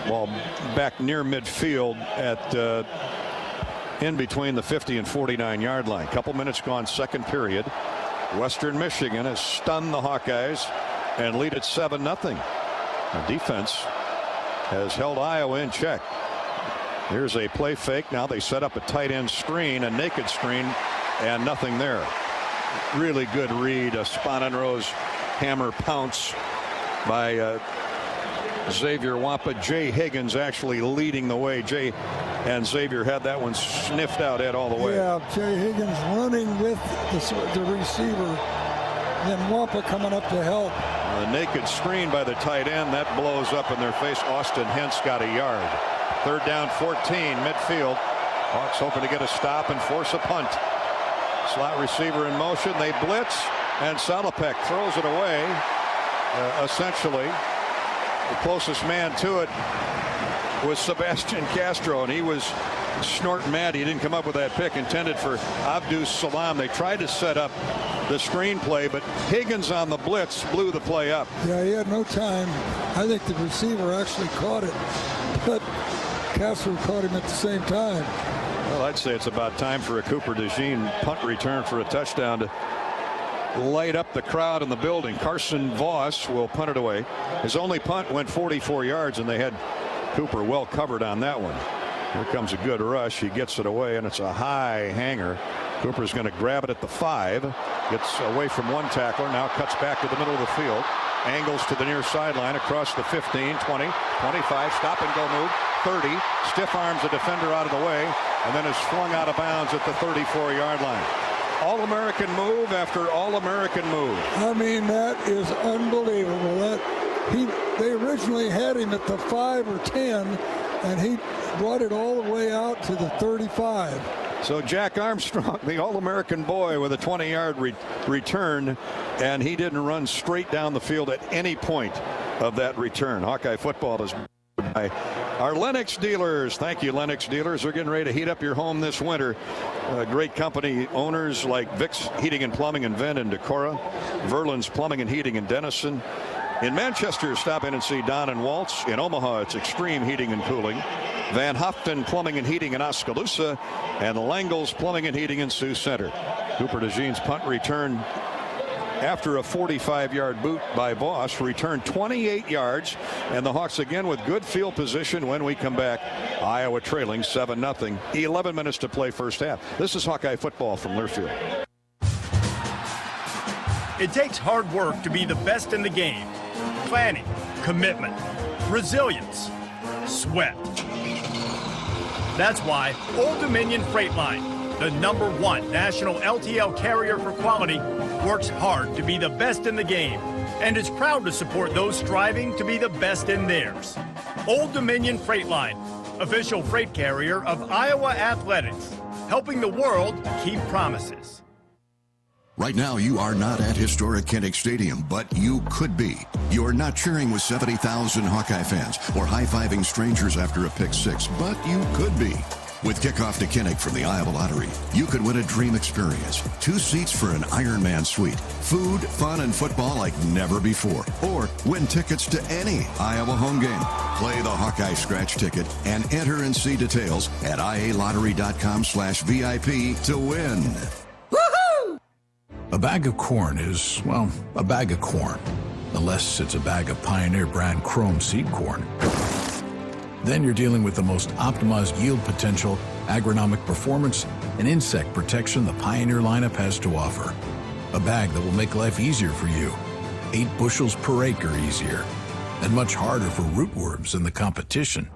Ball back near midfield at in between the 50 and 49-yard line. Couple minutes gone, second period. Western Michigan has stunned the Hawkeyes and lead at 7-0. The defense has held Iowa in check. Here's a play fake. Now they set up a tight end screen, a naked screen, and nothing there. Really good read, a Spanenrose hammer pounce by Xavier Wampa. Jay Higgins actually leading the way. Jay and Xavier had that one sniffed out, Ed, all the way. Yeah, Jay Higgins running with the receiver, then Wampa coming up to help. The naked screen by the tight end, that blows up in their face. Austin Hentz got a yard. Third down, 14, midfield. Hawks hoping to get a stop and force a punt. Slot receiver in motion. They blitz, and Salopek throws it away. Essentially, the closest man to it was Sebastian Castro, and he was snorting mad. He didn't come up with that pick intended for Abdus Salam. They tried to set up the screenplay, but Higgins on the blitz blew the play up. Yeah, he had no time. I think the receiver actually caught it, but Castro caught him at the same time. Well, I'd say it's about time for a Cooper DeJean punt return for a touchdown to light up the crowd in the building. Carson Voss will punt it away. His only punt went 44 yards, and they had Cooper well covered on that one. Here comes a good rush. He gets it away, and it's a high hanger. Cooper's going to grab it at the 5. Gets away from one tackler. Now cuts back to the middle of the field. Angles to the near sideline across the 15, 20, 25. Stop and go move. 30. Stiff arms a defender out of the way, and then is flung out of bounds at the 34-yard line. All-American move after All-American move. I mean, that is unbelievable. They originally had him at the 5 or 10, and he brought it all the way out to the 35. So Jack Armstrong, the All-American boy, with a 20-yard return, and he didn't run straight down the field at any point of that return. Hawkeye football is by our Lennox dealers. Thank you, Lennox dealers. They're getting ready to heat up your home this winter. Great company owners like Vic's Heating and Plumbing in Vent and Decorah, Verlin's Plumbing and Heating in Denison. In Manchester, stop in and see Don and Waltz. In Omaha, it's Extreme Heating and Cooling. Van Hoften Plumbing and Heating in Oskaloosa, and Langle's Plumbing and Heating in Sioux Center. Cooper DeJean's punt return after a 45-yard boot by Voss returned 28 yards, and the Hawks again with good field position when we come back. Iowa trailing 7-0. 11 minutes to play first half. This is Hawkeye football from Learfield. It takes hard work to be the best in the game. Planning, commitment, resilience, sweat. That's why Old Dominion Freight Line, the #1 national LTL carrier for quality, works hard to be the best in the game and is proud to support those striving to be the best in theirs. Old Dominion Freight Line, official freight carrier of Iowa Athletics, helping the world keep promises. Right now, you are not at historic Kinnick Stadium, but you could be. You're not cheering with 70,000 Hawkeye fans or high-fiving strangers after a pick six, but you could be. With kickoff to Kinnick from the Iowa Lottery, you could win a dream experience. 2 seats for an Ironman suite. Food, fun, and football like never before. Or win tickets to any Iowa home game. Play the Hawkeye scratch ticket and enter and see details at ialottery.com/VIP to win. A bag of corn is, well, a bag of corn. Unless it's a bag of Pioneer brand Chrome seed corn. Then you're dealing with the most optimized yield potential, agronomic performance, and insect protection the Pioneer lineup has to offer. A bag that will make life easier for you. 8 bushels per acre easier. And much harder for rootworms than the competition.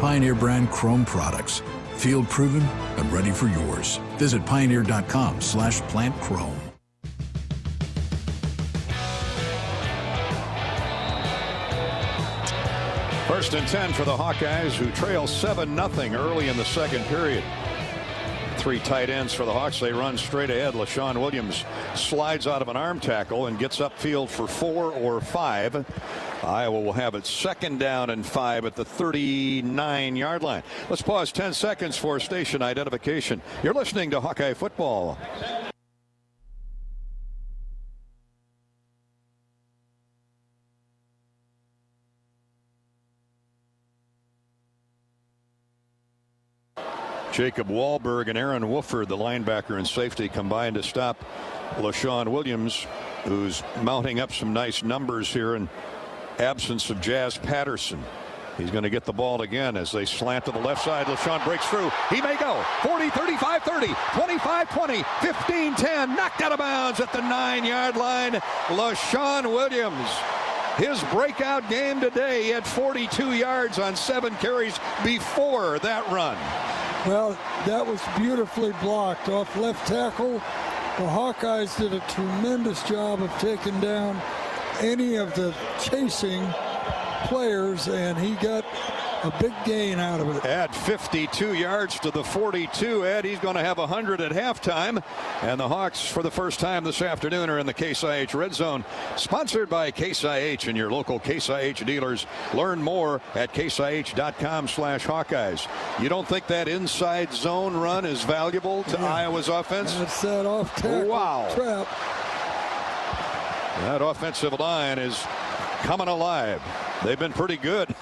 Pioneer brand Chrome products. Field proven and ready for yours. Visit pioneer.com/plantchrome. First and 10 for the Hawkeyes, who trail 7-0 early in the second period. 3 tight ends for the Hawks. They run straight ahead. LaShawn Williams slides out of an arm tackle and gets upfield for 4 or 5. Iowa will have it 2nd down and 5 at the 39-yard line. Let's pause 10 seconds for station identification. You're listening to Hawkeye Football. Jacob Wahlberg and Aaron Wooford, the linebacker and safety, combined to stop LaShawn Williams, who's mounting up some nice numbers here in absence of Jazz Patterson. He's going to get the ball again as they slant to the left side. LaShawn breaks through. He may go. 40, 35, 30, 25, 20, 15, 10. Knocked out of bounds at the 9-yard line. LaShawn Williams. His breakout game today. He had 42 yards on 7 carries before that run. Well, that was beautifully blocked off left tackle. The Hawkeyes did a tremendous job of taking down any of the chasing players, and he got a big gain out of it. Add 52 yards to the 42. Ed, he's going to have 100 at halftime. And the Hawks, for the first time this afternoon, are in the Case IH Red Zone, sponsored by Case IH and your local Case IH dealers. Learn more at caseih.com/Hawkeyes. You don't think that inside zone run is valuable to Iowa's offense? That's that off tackle trap. That offensive line is coming alive. They've been pretty good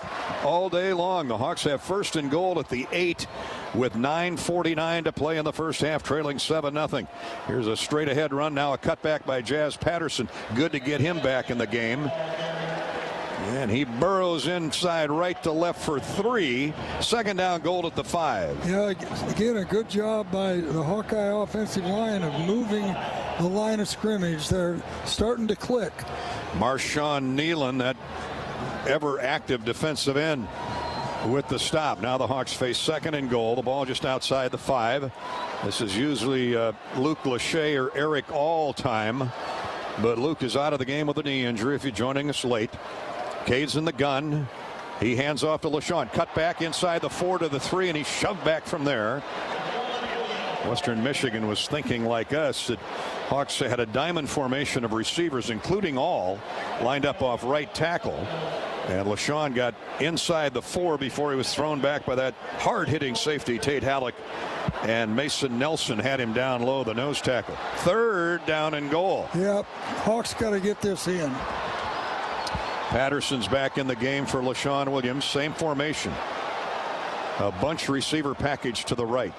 all day long. The Hawks have 1st and goal at the 8 with 9:49 to play in the first half, trailing 7-0. Here's a straight ahead run. Now a cutback by Jazz Patterson. Good to get him back in the game. And he burrows inside right to left for 3. 2nd down, goal at the 5. Yeah, again, a good job by the Hawkeye offensive line of moving the line of scrimmage. They're starting to click. Marshawn Nealon, that ever active defensive end, with the stop. Now the Hawks face 2nd and goal. The ball just outside the 5. This is usually Luke Lachey or Eric all time, but Luke is out of the game with a knee injury if you're joining us late. Cade's in the gun. He hands off to LaShawn. Cut back inside the 4 to the 3, and he's shoved back from there. Western Michigan was thinking like us that Hawks had a diamond formation of receivers, including all lined up off right tackle. And LaShawn got inside the 4 before he was thrown back by that hard-hitting safety, Tate Halleck. And Mason Nelson had him down low, the nose tackle. 3rd down and goal. Yep, Hawks got to get this in. Patterson's back in the game for LaShawn Williams. Same formation. A bunch receiver package to the right.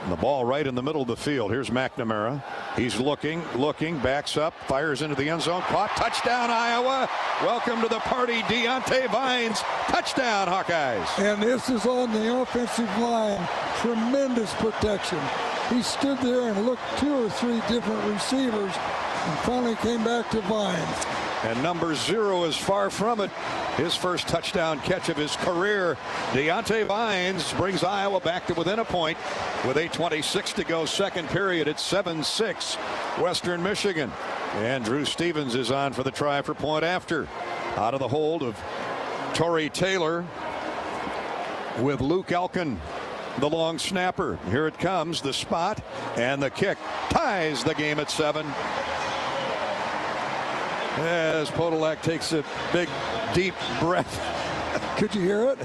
And the ball right in the middle of the field. Here's McNamara. He's looking, backs up, fires into the end zone. Caught. Touchdown, Iowa. Welcome to the party, Deontay Vines. Touchdown, Hawkeyes. And this is on the offensive line. Tremendous protection. He stood there and looked 2 or 3 different receivers and finally came back to Vines. And number 0 is far from it. His first touchdown catch of his career. Deontay Vines brings Iowa back to within a point with 8:26 to go, 2nd period. It's 7-6 Western Michigan. And Drew Stevens is on for the try for point after. Out of the hold of Torrey Taylor with Luke Elkin, the long snapper. Here it comes, the spot, and the kick ties the game at 7. As Podolak takes a big, deep breath. Could you hear it?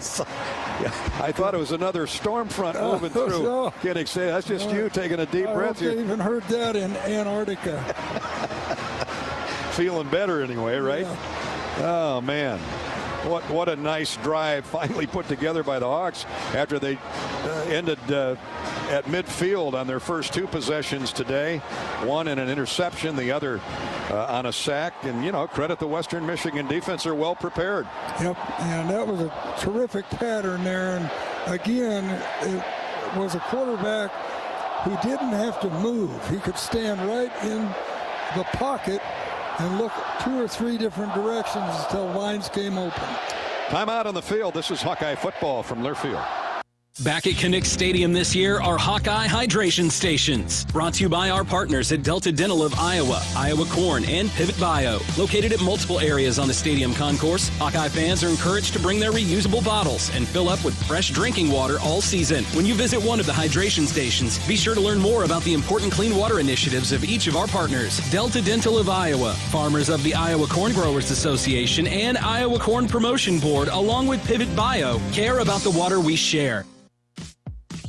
I thought it was another storm front moving through. No. Kidding, say that's just you taking a deep breath here. I even heard that in Antarctica. Feeling better anyway, right? Yeah. Oh man. What a nice drive finally put together by the Hawks after they ended at midfield on their first 2 possessions today. One in an interception, the other on a sack. And, you know, credit the Western Michigan defense. Are well prepared. Yep, and that was a terrific pattern there. And again, it was a quarterback who didn't have to move. He could stand right in the pocket and look 2 or 3 different directions until Vines came open. Timeout on the field. This is Hawkeye football from Learfield. Back at Kinnick Stadium this year are Hawkeye Hydration Stations. Brought to you by our partners at Delta Dental of Iowa, Iowa Corn, and Pivot Bio. Located at multiple areas on the stadium concourse, Hawkeye fans are encouraged to bring their reusable bottles and fill up with fresh drinking water all season. When you visit one of the hydration stations, be sure to learn more about the important clean water initiatives of each of our partners. Delta Dental of Iowa, farmers of the Iowa Corn Growers Association, and Iowa Corn Promotion Board, along with Pivot Bio, care about the water we share.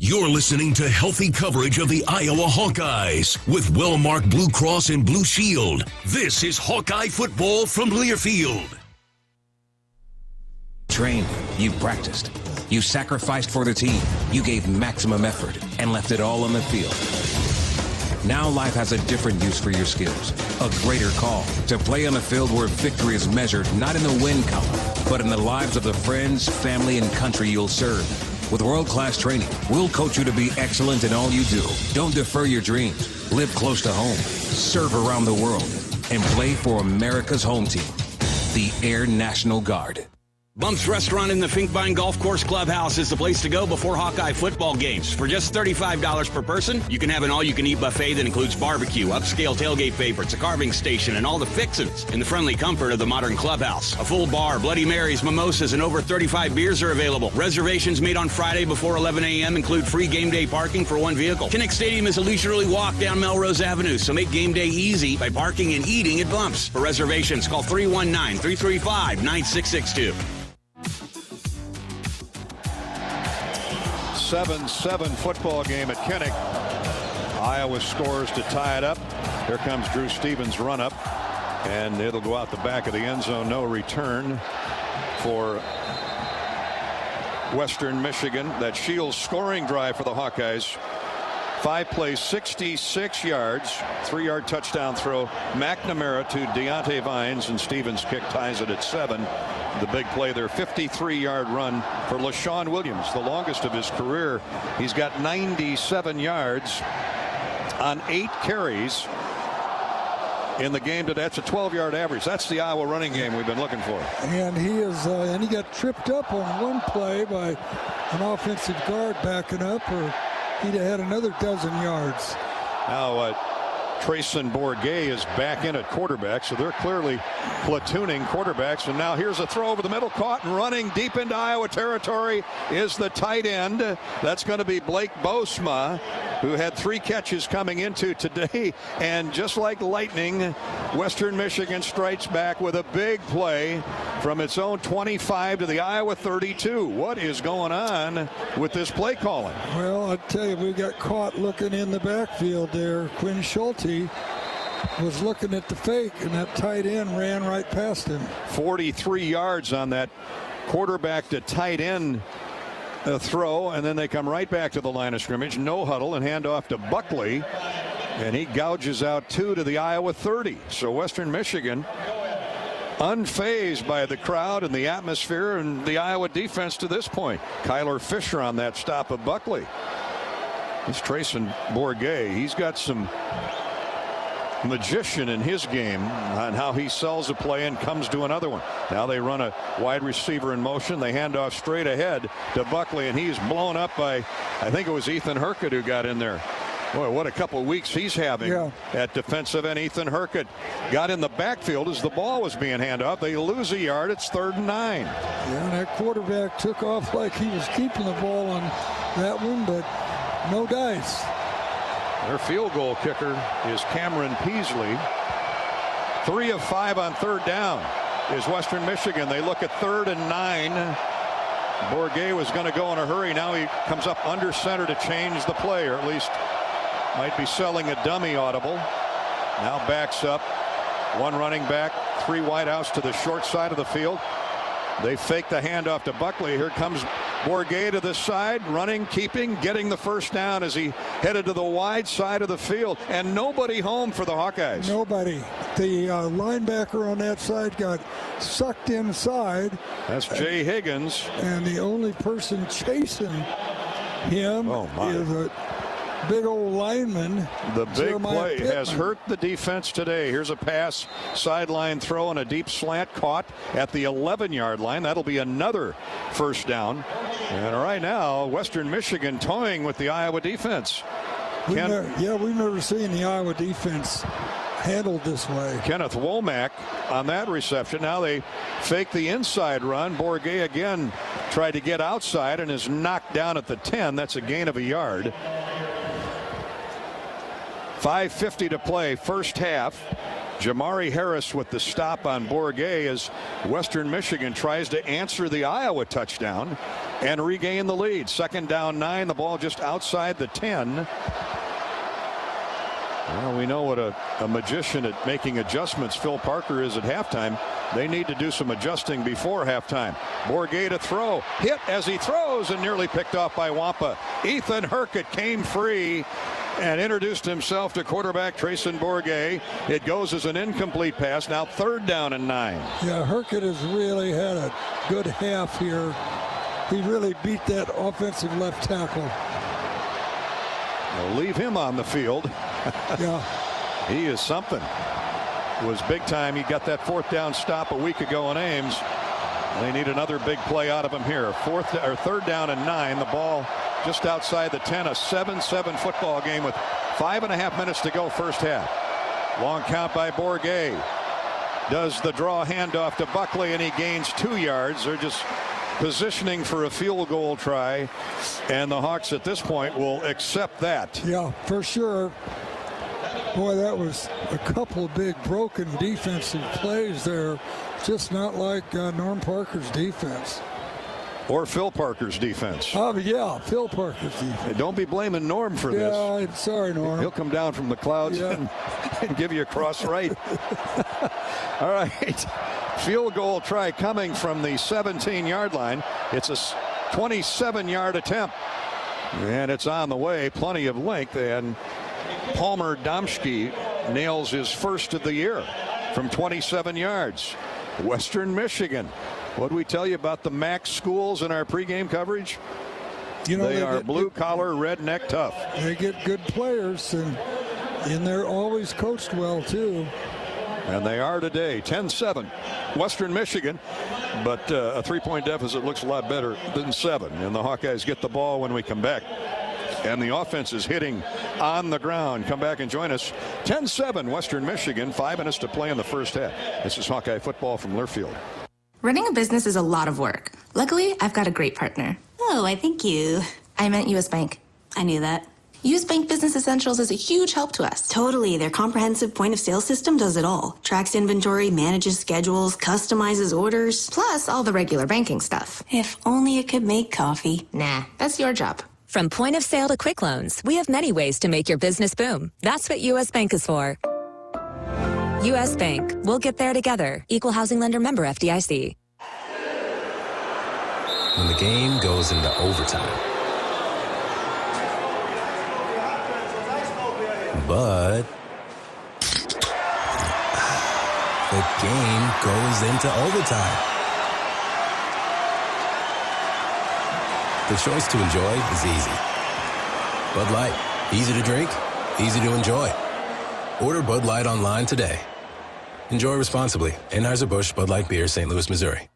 You're listening to healthy coverage of the Iowa Hawkeyes with well-marked Blue Cross and Blue Shield. This is Hawkeye football from Learfield. Trained, you practiced, you sacrificed for the team, you gave maximum effort and left it all on the field. Now life has a different use for your skills, a greater call to play on a field where victory is measured not in the win column, but in the lives of the friends, family, and country you'll serve. With world-class training, we'll coach you to be excellent in all you do. Don't defer your dreams. Live close to home. Serve around the world. And play for America's home team, the Air National Guard. Bump's Restaurant in the Finkbine Golf Course Clubhouse is the place to go before Hawkeye football games. For just $35 per person, you can have an all-you-can-eat buffet that includes barbecue, upscale tailgate favorites, a carving station, and all the fixins in the friendly comfort of the modern clubhouse. A full bar, Bloody Marys, mimosas, and over 35 beers are available. Reservations made on Friday before 11 a.m. include free game day parking for one vehicle. Kinnick Stadium is a leisurely walk down Melrose Avenue, so make game day easy by parking and eating at Bump's. For reservations, call 319-335-9662. 7-7 football game at Kinnick. Iowa scores to tie it up. Here comes Drew Stevens' run up, and it'll go out the back of the end zone. No return for Western Michigan. That Shields scoring drive for the Hawkeyes. 5 plays, 66 yards, 3-yard touchdown throw. McNamara to Deontay Vines, and Stevens' kick ties it at 7. The big play there, 53-yard run for LaShawn Williams, the longest of his career. He's got 97 yards on 8 carries in the game today. That's a 12-yard average. That's the Iowa running game we've been looking for. And he is, and he got tripped up on one play by an offensive guard backing up, or he'd have had another dozen yards. Now, Trayson Bourget is back in at quarterback, so they're clearly platooning quarterbacks. And now here's a throw over the middle, caught and running deep into Iowa territory is the tight end. That's going to be Blake Bosma, who had 3 catches coming into today. And just like lightning, Western Michigan strikes back with a big play from its own 25 to the Iowa 32. What is going on with this play calling? Well, I tell you, we got caught looking in the backfield there. Quinn Schulte was looking at the fake, and that tight end ran right past him. 43 yards on that quarterback to tight end throw, and then they come right back to the line of scrimmage. No huddle, and hand off to Buckley, and he gouges out 2 to the Iowa 30. So Western Michigan unfazed by the crowd and the atmosphere and the Iowa defense to this point. Kyler Fisher on that stop of Buckley. It's Trayson Bourget. He's got some magician in his game on how he sells a play and comes to another one. Now they run a wide receiver in motion. They hand off straight ahead to Buckley, and he's blown up by, I think it was Ethan Hurkett who got in there. Boy, what a couple of weeks he's having at defensive end. Ethan Hurkett got in the backfield as the ball was being handed off. They lose a yard. It's 3rd and 9. Yeah, and that quarterback took off like he was keeping the ball on that one, but no dice. Their field goal kicker is Cameron Peasley. 3 of 5 on 3rd down is Western Michigan. They look at 3rd and 9. Bourget was going to go in a hurry. Now he comes up under center to change the play, or at least might be selling a dummy audible. Now backs up. 1 running back, 3 wideouts to the short side of the field. They fake the handoff to Buckley. Here comes Bourget to the side, running, keeping, getting the first down as he headed to the wide side of the field. And nobody home for the Hawkeyes. Nobody. The linebacker on that side got sucked inside. That's Jay Higgins. And the only person chasing him is big old lineman. The big Jeremiah play Pittman. has hurt the defense today. Here's a pass, sideline throw, and a deep slant caught at the 11-yard line. That'll be another first down. And right now, Western Michigan toying with the Iowa defense. We've never seen the Iowa defense handled this way. Kenneth Womack on that reception. Now they fake the inside run. Bourget again tried to get outside and is knocked down at the 10. That's a gain of a yard. 5:50 to play, first half. Jamari Harris with the stop on Bourget as Western Michigan tries to answer the Iowa touchdown and regain the lead. 2nd down 9, the ball just outside the 10. Well, we know what a magician at making adjustments Phil Parker is at halftime. They need to do some adjusting before halftime. Bourget to throw. Hit as he throws and nearly picked off by Wampa. Ethan Herkett came free and introduced himself to quarterback Trayson Bourget. It goes as an incomplete pass. Now 3rd down and 9. Yeah, Herkett has really had a good half here. He really beat that offensive left tackle. They'll leave him on the field. Yeah. He is something. Was big time. He got that 4th down stop a week ago in Ames. They need another big play out of him here. 3rd down and 9. The ball just outside the 10. A 7-7 football game with 5.5 minutes to go first half. Long count by Bourget. Does the draw handoff to Buckley, and he gains 2 yards. They're just positioning for a field goal try, and the Hawks at this point will accept that. Yeah, for sure. Boy, that was a couple of big broken defensive plays there. Just not like Norm Parker's defense. Or Phil Parker's defense. Oh, yeah, Phil Parker's defense. Hey, don't be blaming Norm for this. Yeah, I'm sorry, Norm. He'll come down from the clouds and give you a cross right. All right. Field goal try coming from the 17-yard line. It's a 27-yard attempt. And it's on the way. Plenty of length. And Palmer Domschke nails his first of the year from 27 yards. Western Michigan. What did we tell you about the MAC schools in our pregame coverage? You know, they are blue-collar, redneck tough. They get good players, and they're always coached well, too. And they are today. 10-7 Western Michigan, but a 3-point deficit looks a lot better than 7. And the Hawkeyes get the ball when we come back. And the offense is hitting on the ground. Come back and join us. 10-7 Western Michigan. 5 minutes to play in the first half. This is Hawkeye football from Learfield. Running a business is a lot of work. Luckily, I've got a great partner. Oh, I think you... I meant U.S. Bank. I knew that. U.S. Bank Business Essentials is a huge help to us. Totally. Their comprehensive point-of-sale system does it all. Tracks inventory, manages schedules, customizes orders. Plus all the regular banking stuff. If only it could make coffee. Nah, that's your job. From point of sale to quick loans, we have many ways to make your business boom. That's what U.S. Bank is for. U.S. Bank. We'll get there together. Equal housing lender, member FDIC. When the game goes into overtime. But the game goes into overtime. The choice to enjoy is easy. Bud Light. Easy to drink, easy to enjoy. Order Bud Light online today. Enjoy responsibly. Anheuser-Busch Bud Light Beer, St. Louis, Missouri.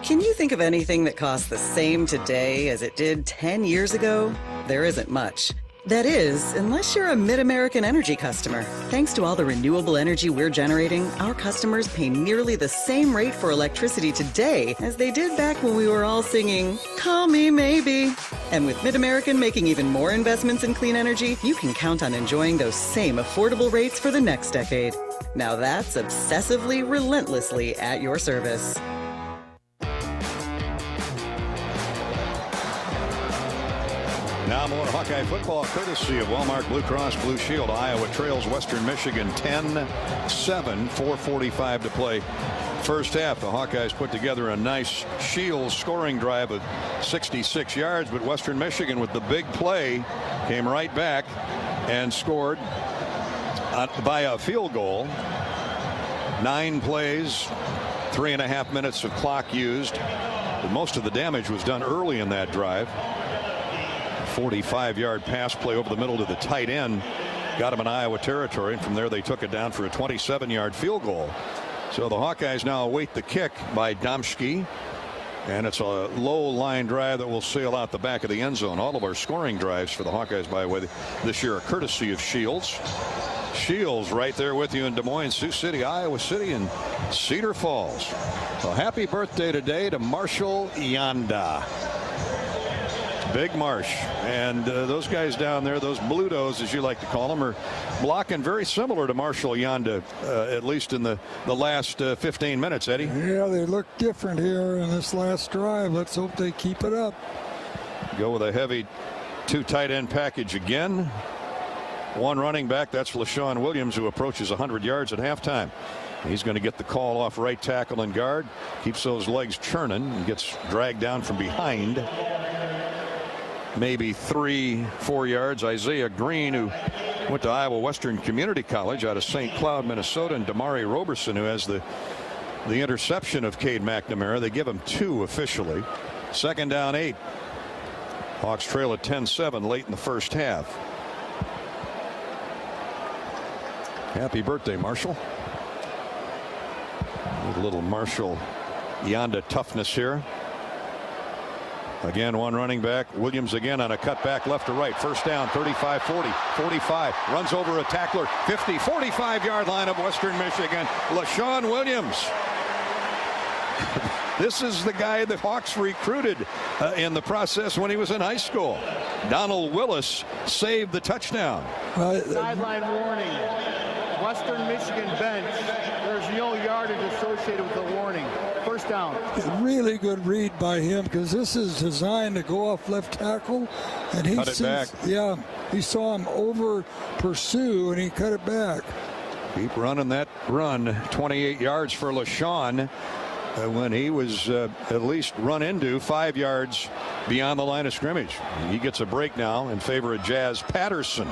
Can you think of anything that costs the same today as it did 10 years ago? There isn't much. That is, unless you're a Mid-American Energy customer. Thanks to all the renewable energy we're generating, our customers pay nearly the same rate for electricity today as they did back when we were all singing, "Call Me Maybe." And with Mid-American making even more investments in clean energy, you can count on enjoying those same affordable rates for the next decade. Now that's obsessively, relentlessly at your service. Now more Hawkeye football courtesy of Walmart Blue Cross Blue Shield. Iowa trails Western Michigan 10-7, 4:45 to play. First half, the Hawkeyes put together a nice Shield scoring drive of 66 yards, but Western Michigan with the big play came right back and scored by a field goal. 9 plays, 3.5 minutes of clock used. But most of the damage was done early in that drive. 45-yard pass play over the middle to the tight end. Got him in Iowa territory, and from there they took it down for a 27-yard field goal. So the Hawkeyes now await the kick by Domschke. And it's a low line drive that will sail out the back of the end zone. All of our scoring drives for the Hawkeyes, by the way, this year are courtesy of Shields. Shields right there with you in Des Moines, Sioux City, Iowa City, and Cedar Falls. Well, happy birthday today to Marshall Yanda. Big Marsh. And those guys down there, those Blutos, as you like to call them, are blocking very similar to Marshall Yanda, at least in the last 15 minutes, Eddie. Yeah, they look different here in this last drive. Let's hope they keep it up. Go with a heavy 2 tight end package again. 1 running back, that's LaShawn Williams, who approaches 100 yards at halftime. He's going to get the call off right tackle and guard. Keeps those legs churning and gets dragged down from behind. Maybe 3-4 yards. Isaiah Green, who went to Iowa Western Community College out of St. Cloud, Minnesota, and Damari Roberson, who has the interception of Cade McNamara. They give him 2 officially. 2nd down 8. Hawks trail at 10-7 late in the first half. Happy birthday, Marshall. A little Marshall Yanda toughness here. Again, 1 running back. Williams again on a cutback left to right. First down, 35, 40, 45. Runs over a tackler, 50, 45-yard line of Western Michigan. LaShawn Williams. This is the guy the Hawks recruited in the process when he was in high school. Donald Willis saved the touchdown. Sideline warning. Western Michigan bench. There's no yardage associated with the warning. First down. Really good read by him, because this is designed to go off left tackle, and he cut it back. Yeah, he saw him over pursue and he cut it back. Keep running that run. 28 yards for LaShawn when he was at least run into 5 yards beyond the line of scrimmage. He gets a break now in favor of Jazz Patterson.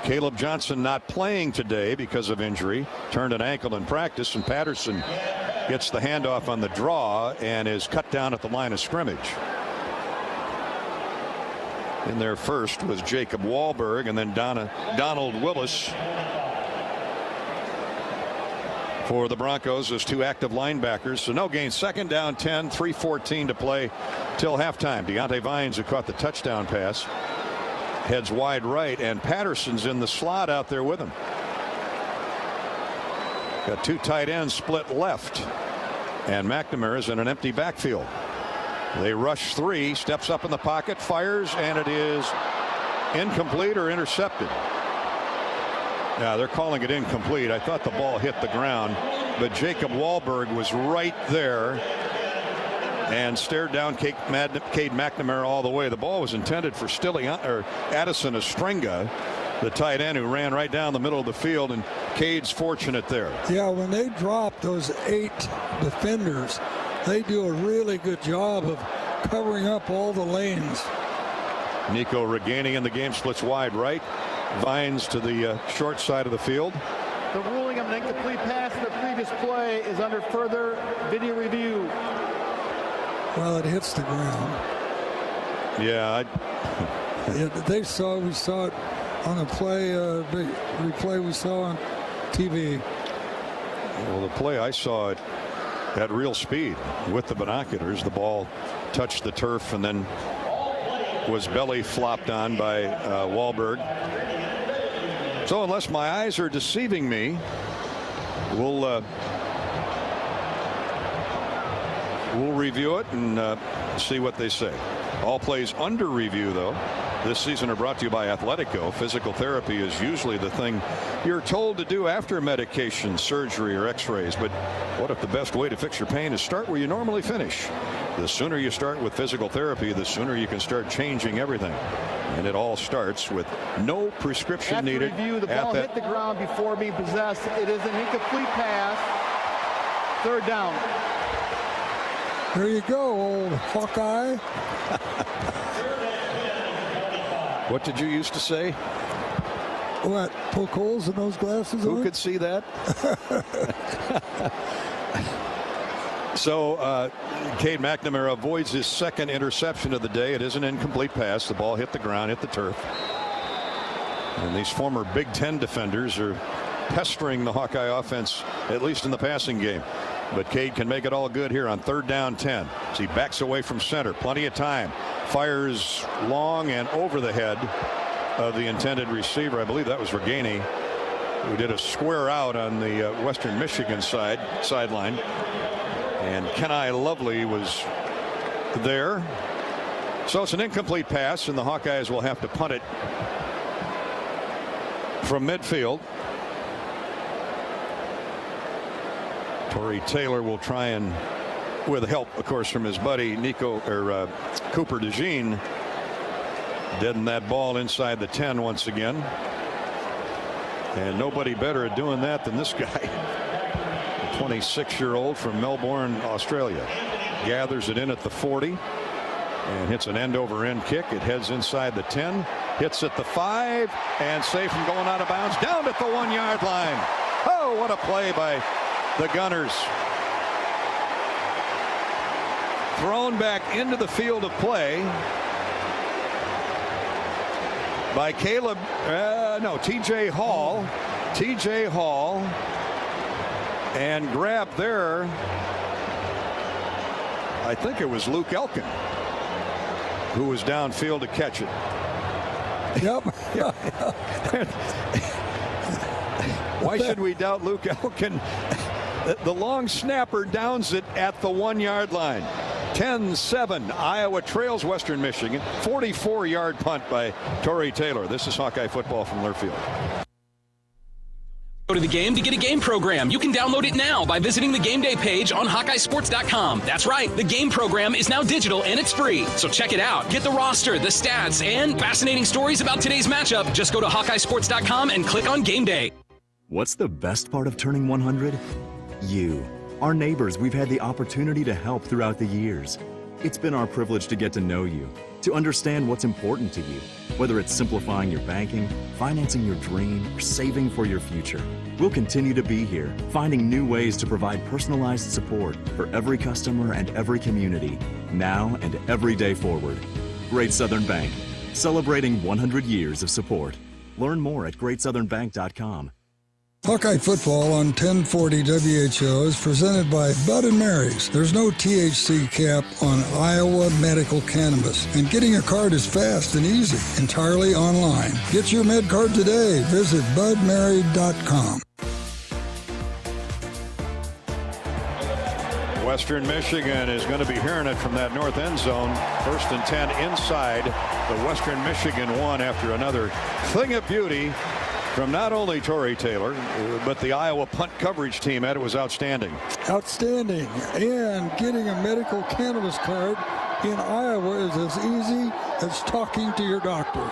Caleb Johnson not playing today because of injury. Turned an ankle in practice, and Patterson gets the handoff on the draw and is cut down at the line of scrimmage. In there first was Jacob Wahlberg, and then Donald Willis for the Broncos as 2 active linebackers. So no gain. 2nd down 10, 3:14 to play till halftime. Deontay Vines, who caught the touchdown pass, heads wide right, and Patterson's in the slot out there with him. Got 2 tight ends split left, and McNamara's in an empty backfield. They rush 3, steps up in the pocket, fires, and it is incomplete or intercepted. Yeah, they're calling it incomplete. I thought the ball hit the ground, but Jacob Wahlberg was right there and stared down Cade McNamara all the way. The ball was intended for Addison Estringa, the tight end, who ran right down the middle of the field, and Cade's fortunate there. Yeah, when they drop those 8 defenders, they do a really good job of covering up all the lanes. Nico regaining in the game, splits wide right. Vines to the short side of the field. The ruling of an incomplete pass in the previous play is under further video review. Well, it hits the ground. Yeah, we saw it on the replay we saw on TV. Well, the play I saw it at real speed with the binoculars. The ball touched the turf and then was belly flopped on by Wahlberg. So unless my eyes are deceiving me, we'll review it and see what they say. All plays under review, though, this season are brought to you by Athletico. Physical therapy is usually the thing you're told to do after medication, surgery, or x-rays. But what if the best way to fix your pain is start where you normally finish? The sooner you start with physical therapy, the sooner you can start changing everything. And it all starts with no prescription after needed. Review, the ball hit the ground before being possessed. It is an incomplete pass. 3rd down. There you go, old Hawkeye. What did you used to say? What, poke holes in those glasses? Who could see that? So Cade McNamara avoids his second interception of the day. It is an incomplete pass. The ball hit the ground, hit the turf. And these former Big Ten defenders are pestering the Hawkeye offense, at least in the passing game. But Cade can make it all good here on 3rd down 10. As he backs away from center. Plenty of time. Fires long and over the head of the intended receiver. I believe that was Reganey, who did a square out on the Western Michigan sideline. And Kenai Lovely was there. So it's an incomplete pass, and the Hawkeyes will have to punt it from midfield. Torrey Taylor will try and, with help, of course, from his buddy Cooper DeJean, deaden that ball inside the 10 once again. And nobody better at doing that than this guy. 26-year-old from Melbourne, Australia. Gathers it in at the 40 and hits an end-over-end kick. It heads inside the 10, hits at the 5, and safe from going out of bounds down at the 1-yard line. Oh, what a play by the Gunners. Thrown back into the field of play by TJ Hall. TJ Hall. And grabbed there, I think it was Luke Elkin, who was downfield to catch it. Yep. Why should we doubt Luke Elkin? The long snapper downs it at the 1-yard line. 10-7. Iowa trails Western Michigan. 44-yard punt by Torrey Taylor. This is Hawkeye football from Learfield. Go to the game to get a game program. You can download it now by visiting the game day page on HawkeyeSports.com. That's right. The game program is now digital and it's free. So check it out. Get the roster, the stats, and fascinating stories about today's matchup. Just go to HawkeyeSports.com and click on game day. What's the best part of turning 100? You. Our neighbors we've had the opportunity to help throughout the years. It's been our privilege to get to know you, to understand what's important to you, whether it's simplifying your banking, financing your dream, or saving for your future. We'll continue to be here, finding new ways to provide personalized support for every customer and every community, now and every day forward. Great Southern Bank, celebrating 100 years of support. Learn more at greatsouthernbank.com. Hawkeye football on 1040 WHO is presented by Bud & Mary's. There's no THC cap on Iowa medical cannabis, and getting a card is fast and easy, entirely online. Get your med card today. Visit budmary.com. Western Michigan is going to be hearing it from that north end zone. 1st and 10 inside the Western Michigan 1 after another thing of beauty from not only Torrey Taylor, but the Iowa punt coverage team. It was outstanding. Outstanding. And getting a medical cannabis card in Iowa is as easy as talking to your doctor.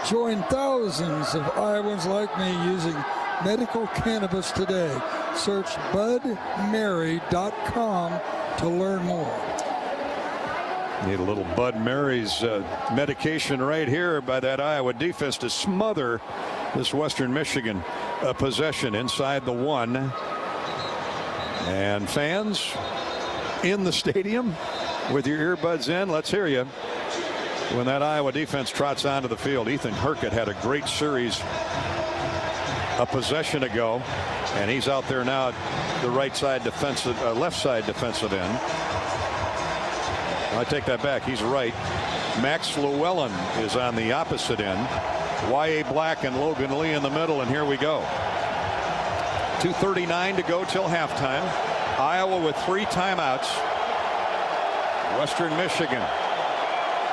Join thousands of Iowans like me using medical cannabis today. Search budmary.com to learn more. Need a little Bud Mary's medication right here by that Iowa defense to smother this Western Michigan possession inside the 1. And fans in the stadium with your earbuds in, let's hear you when that Iowa defense trots onto the field. Ethan Herkett had a great series a possession ago, and he's out there now at the left side defensive end. I take that back. He's right. Max Llewellyn is on the opposite end. Y.A. Black and Logan Lee in the middle, and here we go. 2:39 to go till halftime. Iowa with 3 timeouts. Western Michigan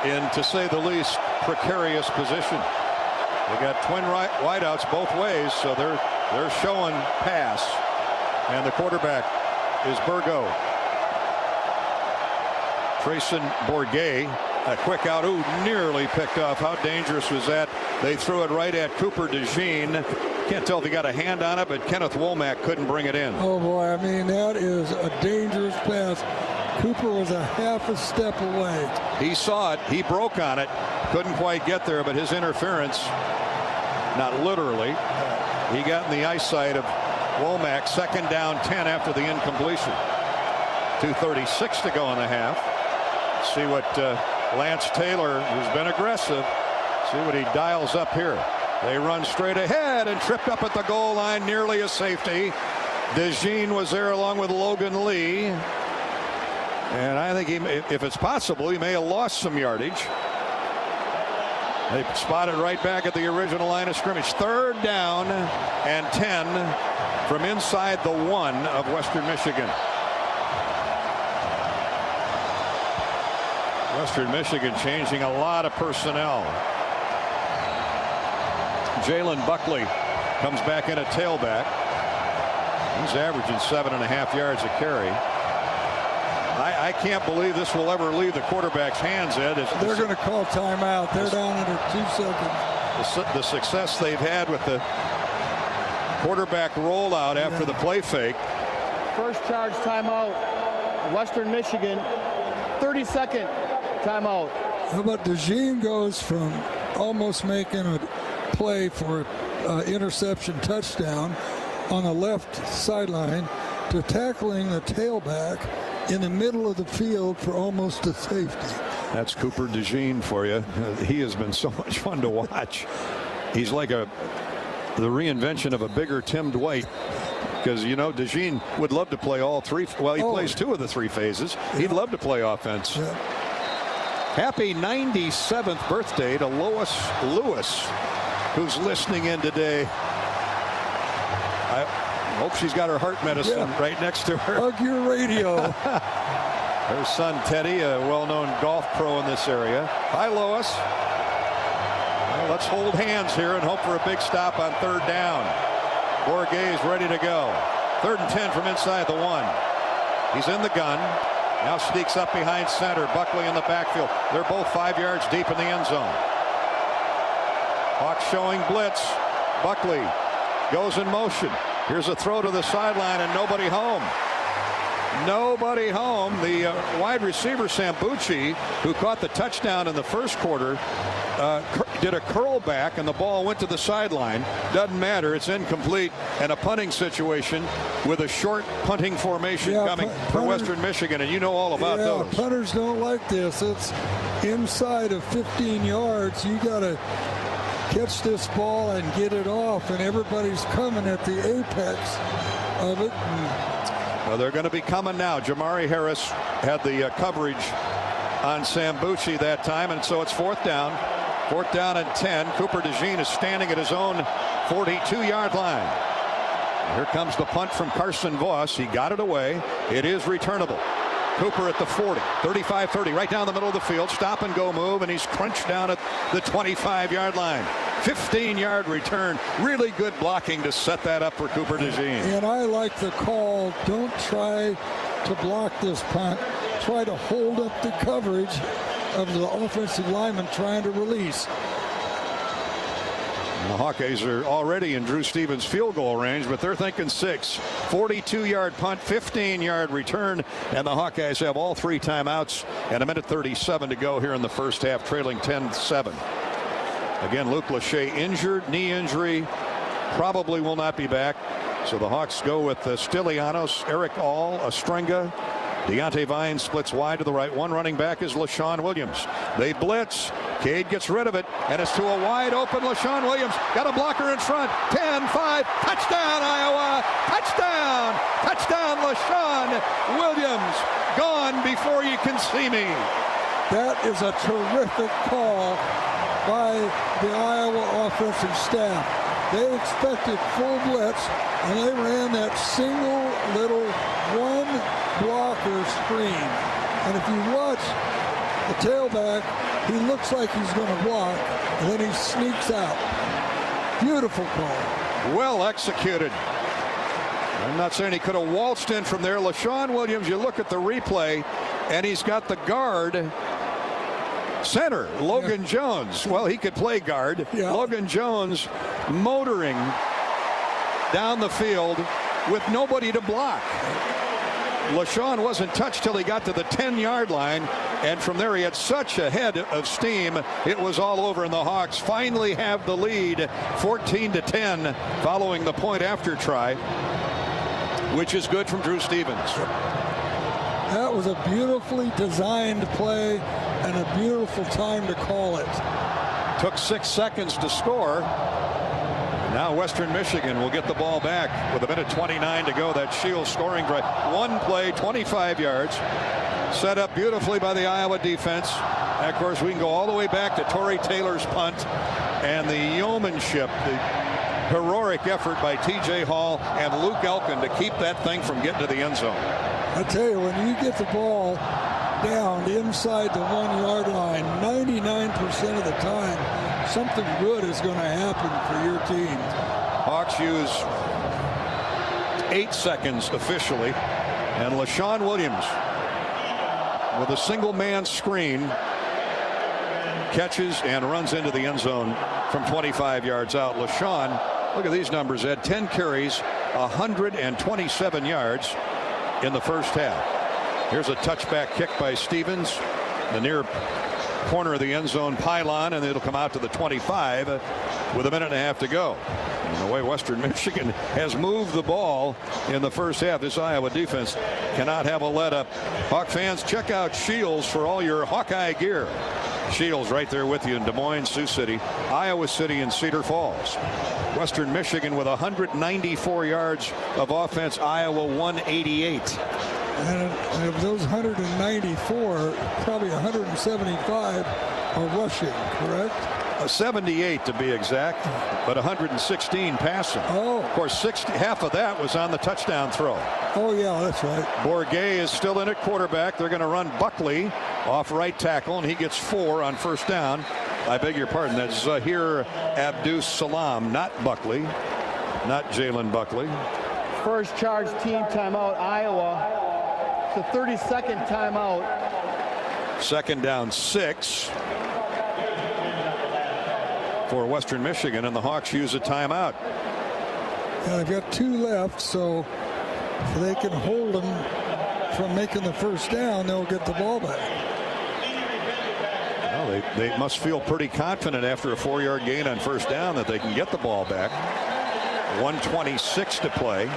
in, to say the least, precarious position. They got twin wideouts both ways, so they're showing pass, and the quarterback is Burgo. Trayson Bourget, a quick out, nearly picked off. How dangerous was that? They threw it right at Cooper DeJean. Can't tell if he got a hand on it, but Kenneth Womack couldn't bring it in. Oh boy, I mean, that is a dangerous pass. Cooper was a half a step away. He saw it, he broke on it, couldn't quite get there, but his interference, not literally, he got in the eyesight of Womack. 2nd down 10 after the incompletion. 2:36 to go in the half. See what Lance Taylor, who's been aggressive, see what he dials up here. They run straight ahead and tripped up at the goal line, nearly a safety. DeJean was there along with Logan Lee. And I think if it's possible, he may have lost some yardage. They spotted right back at the original line of scrimmage. 3rd down and 10 from inside the 1 of Western Michigan. Western Michigan changing a lot of personnel. Jalen Buckley comes back in a tailback. He's averaging 7.5 yards a carry. I can't believe this will ever leave the quarterback's hands, Ed. They're going to call timeout. They're down under 2 seconds. The success they've had with the quarterback rollout after the play fake. First charge timeout, Western Michigan. 32nd timeout. How about DeJean goes from almost making a play for interception touchdown on the left sideline to tackling the tailback in the middle of the field for almost a safety. That's Cooper DeJean for you. He has been so much fun to watch. He's like the reinvention of a bigger Tim Dwight, because you know DeJean would love to play all 3. Well, he plays 2 of the 3 phases. He'd love to play offense. Happy 97th birthday to Lois Lewis, who's listening in today. I hope she's got her heart medicine right next to her. Hug your radio. Her son Teddy, a well-known golf pro in this area. Hi, Lois. Well, let's hold hands here and hope for a big stop on 3rd down. Borghese ready to go. 3rd and 10 from inside the 1. He's in the gun. Now sneaks up behind center. Buckley in the backfield. They're both 5 yards deep in the end zone. Hawks showing blitz. Buckley goes in motion. Here's a throw to the sideline and nobody home. Nobody home. The wide receiver Sambucci, who caught the touchdown in the first quarter, did a curl back and the ball went to the sideline. Doesn't matter. It's incomplete, and a punting situation with a short punting formation coming for Western Michigan, and you know all about those. Punters don't like this. It's inside of 15 yards. You got to catch this ball and get it off, and everybody's coming at the apex of it. Well, they're going to be coming now. Jamari Harris had the coverage on Sambucci that time, and so it's 4th down. 4th down and 10. Cooper DeJean is standing at his own 42-yard line. Here comes the punt from Carson Voss. He got it away. It is returnable. Cooper at the 40, 35-30, right down the middle of the field. Stop and go move, and he's crunched down at the 25-yard line. 15-yard return. Really good blocking to set that up for Cooper DeJean. And I like the call. Don't try to block this punt. Try to hold up the coverage of the offensive lineman trying to release. The Hawkeyes are already in Drew Stevens' field goal range, but they're thinking 6. 42-yard punt, 15-yard return, and the Hawkeyes have all 3 timeouts and 1:37 to go here in the first half, trailing 10-7. Again, Luke Lachey injured, knee injury, probably will not be back. So the Hawks go with Stylianos, Eric All, Astrenga. Deontay Vines splits wide to the right. One running back is LaShawn Williams. They blitz. Cade gets rid of it, and it's to a wide open LaShawn Williams. Got a blocker in front. 10-5. Touchdown, Iowa. Touchdown. Touchdown, LaShawn Williams. Gone before you can see me. That is a terrific call by the Iowa offensive staff. They expected full blitz, and they ran that single little one blocker screen. And if you watch the tailback, he looks like he's going to block, and then he sneaks out. Beautiful call. Well executed. I'm not saying he could have waltzed in from there. LaShawn Williams, you look at the replay, and he's got the guard center, Logan Jones. Well, he could play guard. Logan Jones motoring down the field with nobody to block. LaShawn wasn't touched till he got to the 10-yard line, and from there he had such a head of steam, it was all over, and the Hawks finally have the lead 14-10 following the point after try, which is good from Drew Stevens. That was a beautifully designed play and a beautiful time to call it. Took 6 seconds to score. Now Western Michigan will get the ball back with 1:29 to go. That Shields scoring drive. One play, 25 yards. Set up beautifully by the Iowa defense. And of course, we can go all the way back to Torrey Taylor's punt and the yeomanship, the heroic effort by T.J. Hall and Luke Elkin to keep that thing from getting to the end zone. I tell you, when you get the ball down inside the 1 yard line, 99% of the time, something good is going to happen for your team. Hawks use 8 seconds officially, and LaShawn Williams with a single man screen catches and runs into the end zone from 25 yards out. LaShawn, look at these numbers, had 10 carries, 127 yards in the first half. Here's a touchback kick by Stevens, the near corner of the end zone pylon, and it'll come out to the 25 with 1.5 minutes to go. And the way Western Michigan has moved the ball in the first half, this Iowa defense cannot have a let up. Hawk fans, check out Shields for all your Hawkeye gear. Shields right there with you in Des Moines, Sioux City, Iowa City, and Cedar Falls. Western Michigan with 194 yards of offense, Iowa 188. And of those 194, probably 175 are rushing, correct? 78 to be exact, but 116 passing. Oh. Of course, half of that was on the touchdown throw. Oh, yeah, that's right. Bourget is still in at quarterback. They're going to run Buckley off right tackle, and he gets 4 on first down. I beg your pardon. That's Zahir Abdus Salam, not Buckley, not Jalen Buckley. First charge team timeout, Iowa. It's the 32nd timeout. Second down 6 for Western Michigan, and the Hawks use a timeout. Yeah, they've got 2 left, so if they can hold them from making the first down, they'll get the ball back. Well, they must feel pretty confident after a 4-yard gain on first down that they can get the ball back. 1:26 to play.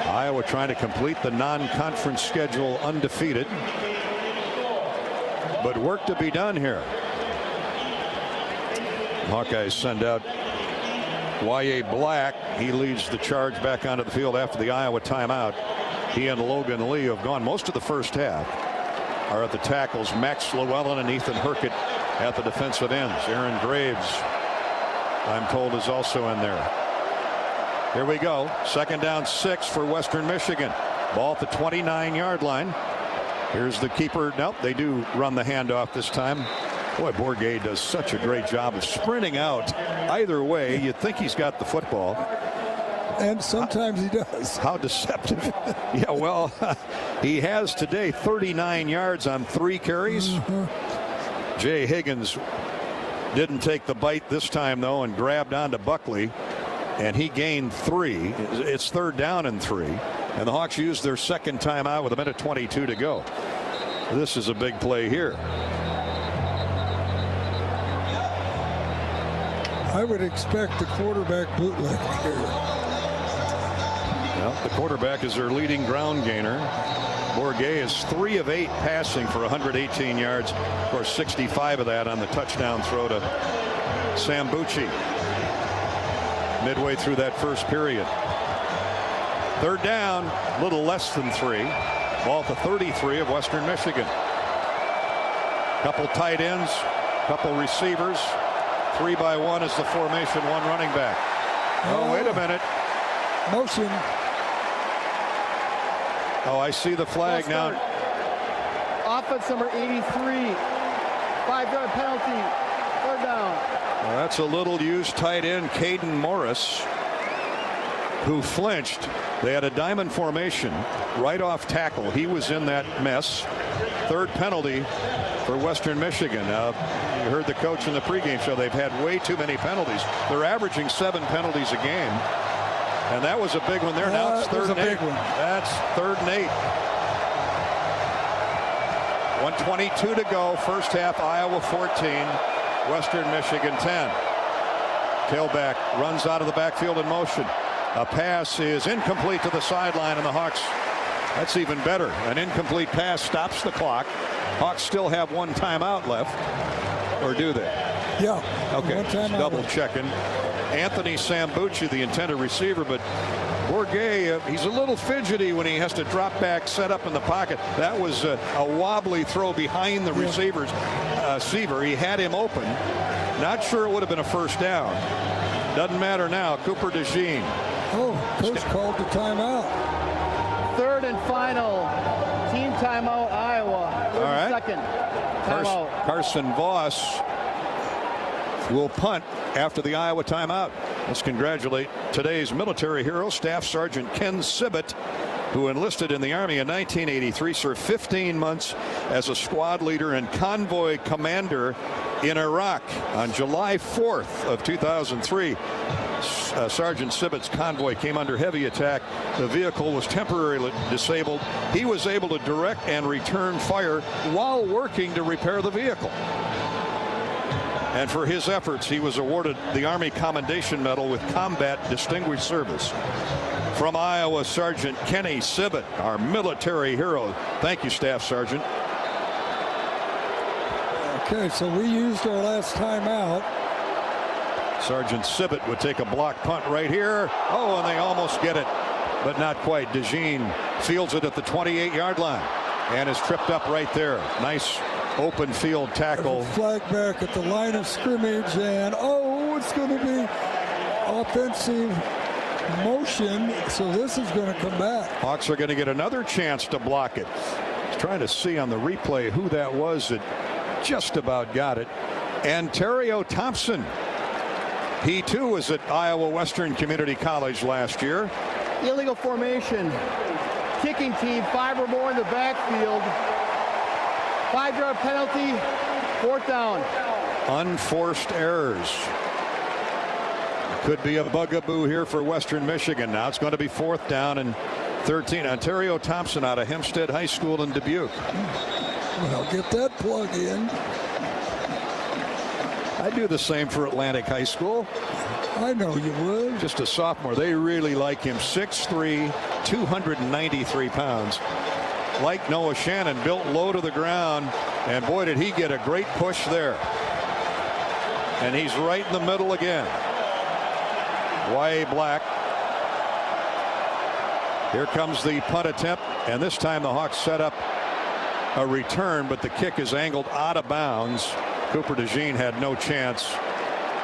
Iowa trying to complete the non-conference schedule undefeated, but work to be done here. Hawkeyes send out Y.A. Black. He leads the charge back onto the field after the Iowa timeout. He and Logan Lee have gone most of the first half. Are at the tackles. Max Llewellyn and Ethan Herkett at the defensive ends. Aaron Graves, I'm told, is also in there. Here we go. Second down 6 for Western Michigan. Ball at the 29-yard line. Here's the keeper. Nope, they do run the handoff this time. Boy, Bourget does such a great job of sprinting out either way. You'd think he's got the football. And sometimes he does. How deceptive. Yeah, well, he has today 39 yards on 3 carries. Jay Higgins didn't take the bite this time, though, and grabbed onto Buckley, and he gained 3. It's third down and 3, and the Hawks used their second timeout with 1:22 to go. This is a big play here. I would expect the quarterback bootleg here. Well, the quarterback is their leading ground gainer. Bourget is 3 of 8 passing for 118 yards. Of course, 65 of that on the touchdown throw to Sambucci midway through that first period. Third down, a little less than 3. Ball at the 33 of Western Michigan. Couple tight ends, couple receivers. 3 by 1 is the formation, 1 running back. Oh, wait a minute. Motion. Oh, I see the flag now. Offense number 83. 5-yard penalty. Third down. Well, that's a little used tight end, Caden Morris, who flinched. They had a diamond formation right off tackle. He was in that mess. Third penalty for Western Michigan. You heard the coach in the pregame show. They've had way too many penalties. They're averaging 7 penalties a game. And that was a big one there. Now it's third and 8. That's third and 8. 1:22 to go. First half, Iowa 14, Western Michigan 10. Tailback runs out of the backfield in motion. A pass is incomplete to the sideline, and the Hawks That's even better. An incomplete pass stops the clock. Hawks still have one timeout left. Or do they? Yeah. Okay. Double checking. Anthony Sambucci, the intended receiver, but Bourget, he's a little fidgety when he has to drop back, set up in the pocket. That was a wobbly throw behind the receiver. He had him open. Not sure it would have been a first down. Doesn't matter now. Cooper DeJean. Oh, coach called the timeout. Third and final. Team timeout, Iowa. 32nd timeout. Carson Voss will punt after the Iowa timeout. Let's congratulate today's military hero, Staff Sergeant Ken Sibbett, who enlisted in the Army in 1983, served 15 months as a squad leader and convoy commander in Iraq. On July 4th of 2003, Sergeant Sibbett's convoy came under heavy attack. The vehicle was temporarily disabled. He was able to direct and return fire while working to repair the vehicle. And for his efforts, he was awarded the Army Commendation Medal with Combat Distinguished Service. From Iowa, Sergeant Kenny Sibbett, our military hero. Thank you, Staff Sergeant. Okay, so we used our last timeout. Sergeant Sibbett would take a block punt right here. Oh, and they almost get it, but not quite. DeJean fields it at the 28-yard line and is tripped up right there. Nice open field tackle. Flag back at the line of scrimmage, and it's going to be offensive motion, so this is going to come back. Hawks are going to get another chance to block it. Trying to see on the replay who that was that just about got it. Ontario Thompson. He too was at Iowa Western Community College last year. Illegal formation. Kicking team, 5 or more in the backfield. 5-yard penalty, 4th down. Unforced errors. Could be a bugaboo here for Western Michigan. Now it's going to be 4th down and 13. Ontario Thompson out of Hempstead High School in Dubuque. Well, get that plug in. I do the same for Atlantic High School. I know you would. Just a sophomore. They really like him. 6'3", 293 pounds. Like Noah Shannon, built low to the ground, and boy, did he get a great push there. And he's right in the middle again. Y.A. Black. Here comes the punt attempt, and this time the Hawks set up a return, but the kick is angled out of bounds. Cooper DeJean had no chance,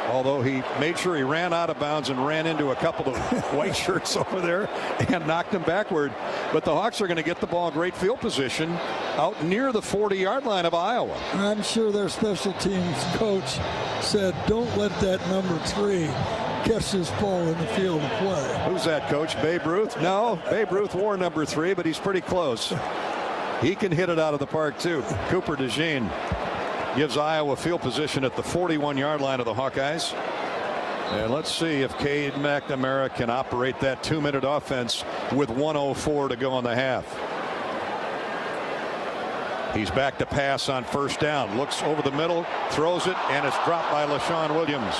although he made sure he ran out of bounds and ran into a couple of white shirts over there and knocked him backward. But the Hawks are going to get the ball great field position out near the 40-yard line of Iowa. I'm sure their special teams coach said, don't let that number 3 catch this ball in the field of play. Who's that, Coach? Babe Ruth? No, Babe Ruth wore number 3, but he's pretty close. He can hit it out of the park, too. Cooper DeJean gives Iowa field position at the 41-yard line of the Hawkeyes. And let's see if Cade McNamara can operate that 2-minute offense with 1:04 to go in the half. He's back to pass on 1st down. Looks over the middle, throws it, and it's dropped by LaShawn Williams.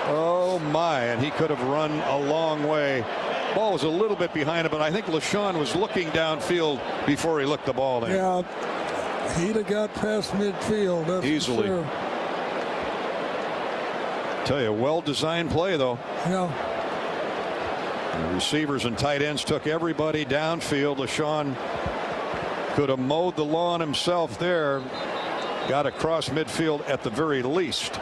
Oh, my, and he could have run a long way. Ball was a little bit behind him, but I think LaShawn was looking downfield before he looked the ball in. Yeah. He'd have got past midfield. That's easily. Sure. Tell you, well-designed play, though. Yeah. The receivers and tight ends took everybody downfield. LaShawn could have mowed the lawn himself there. Got across midfield at the very least.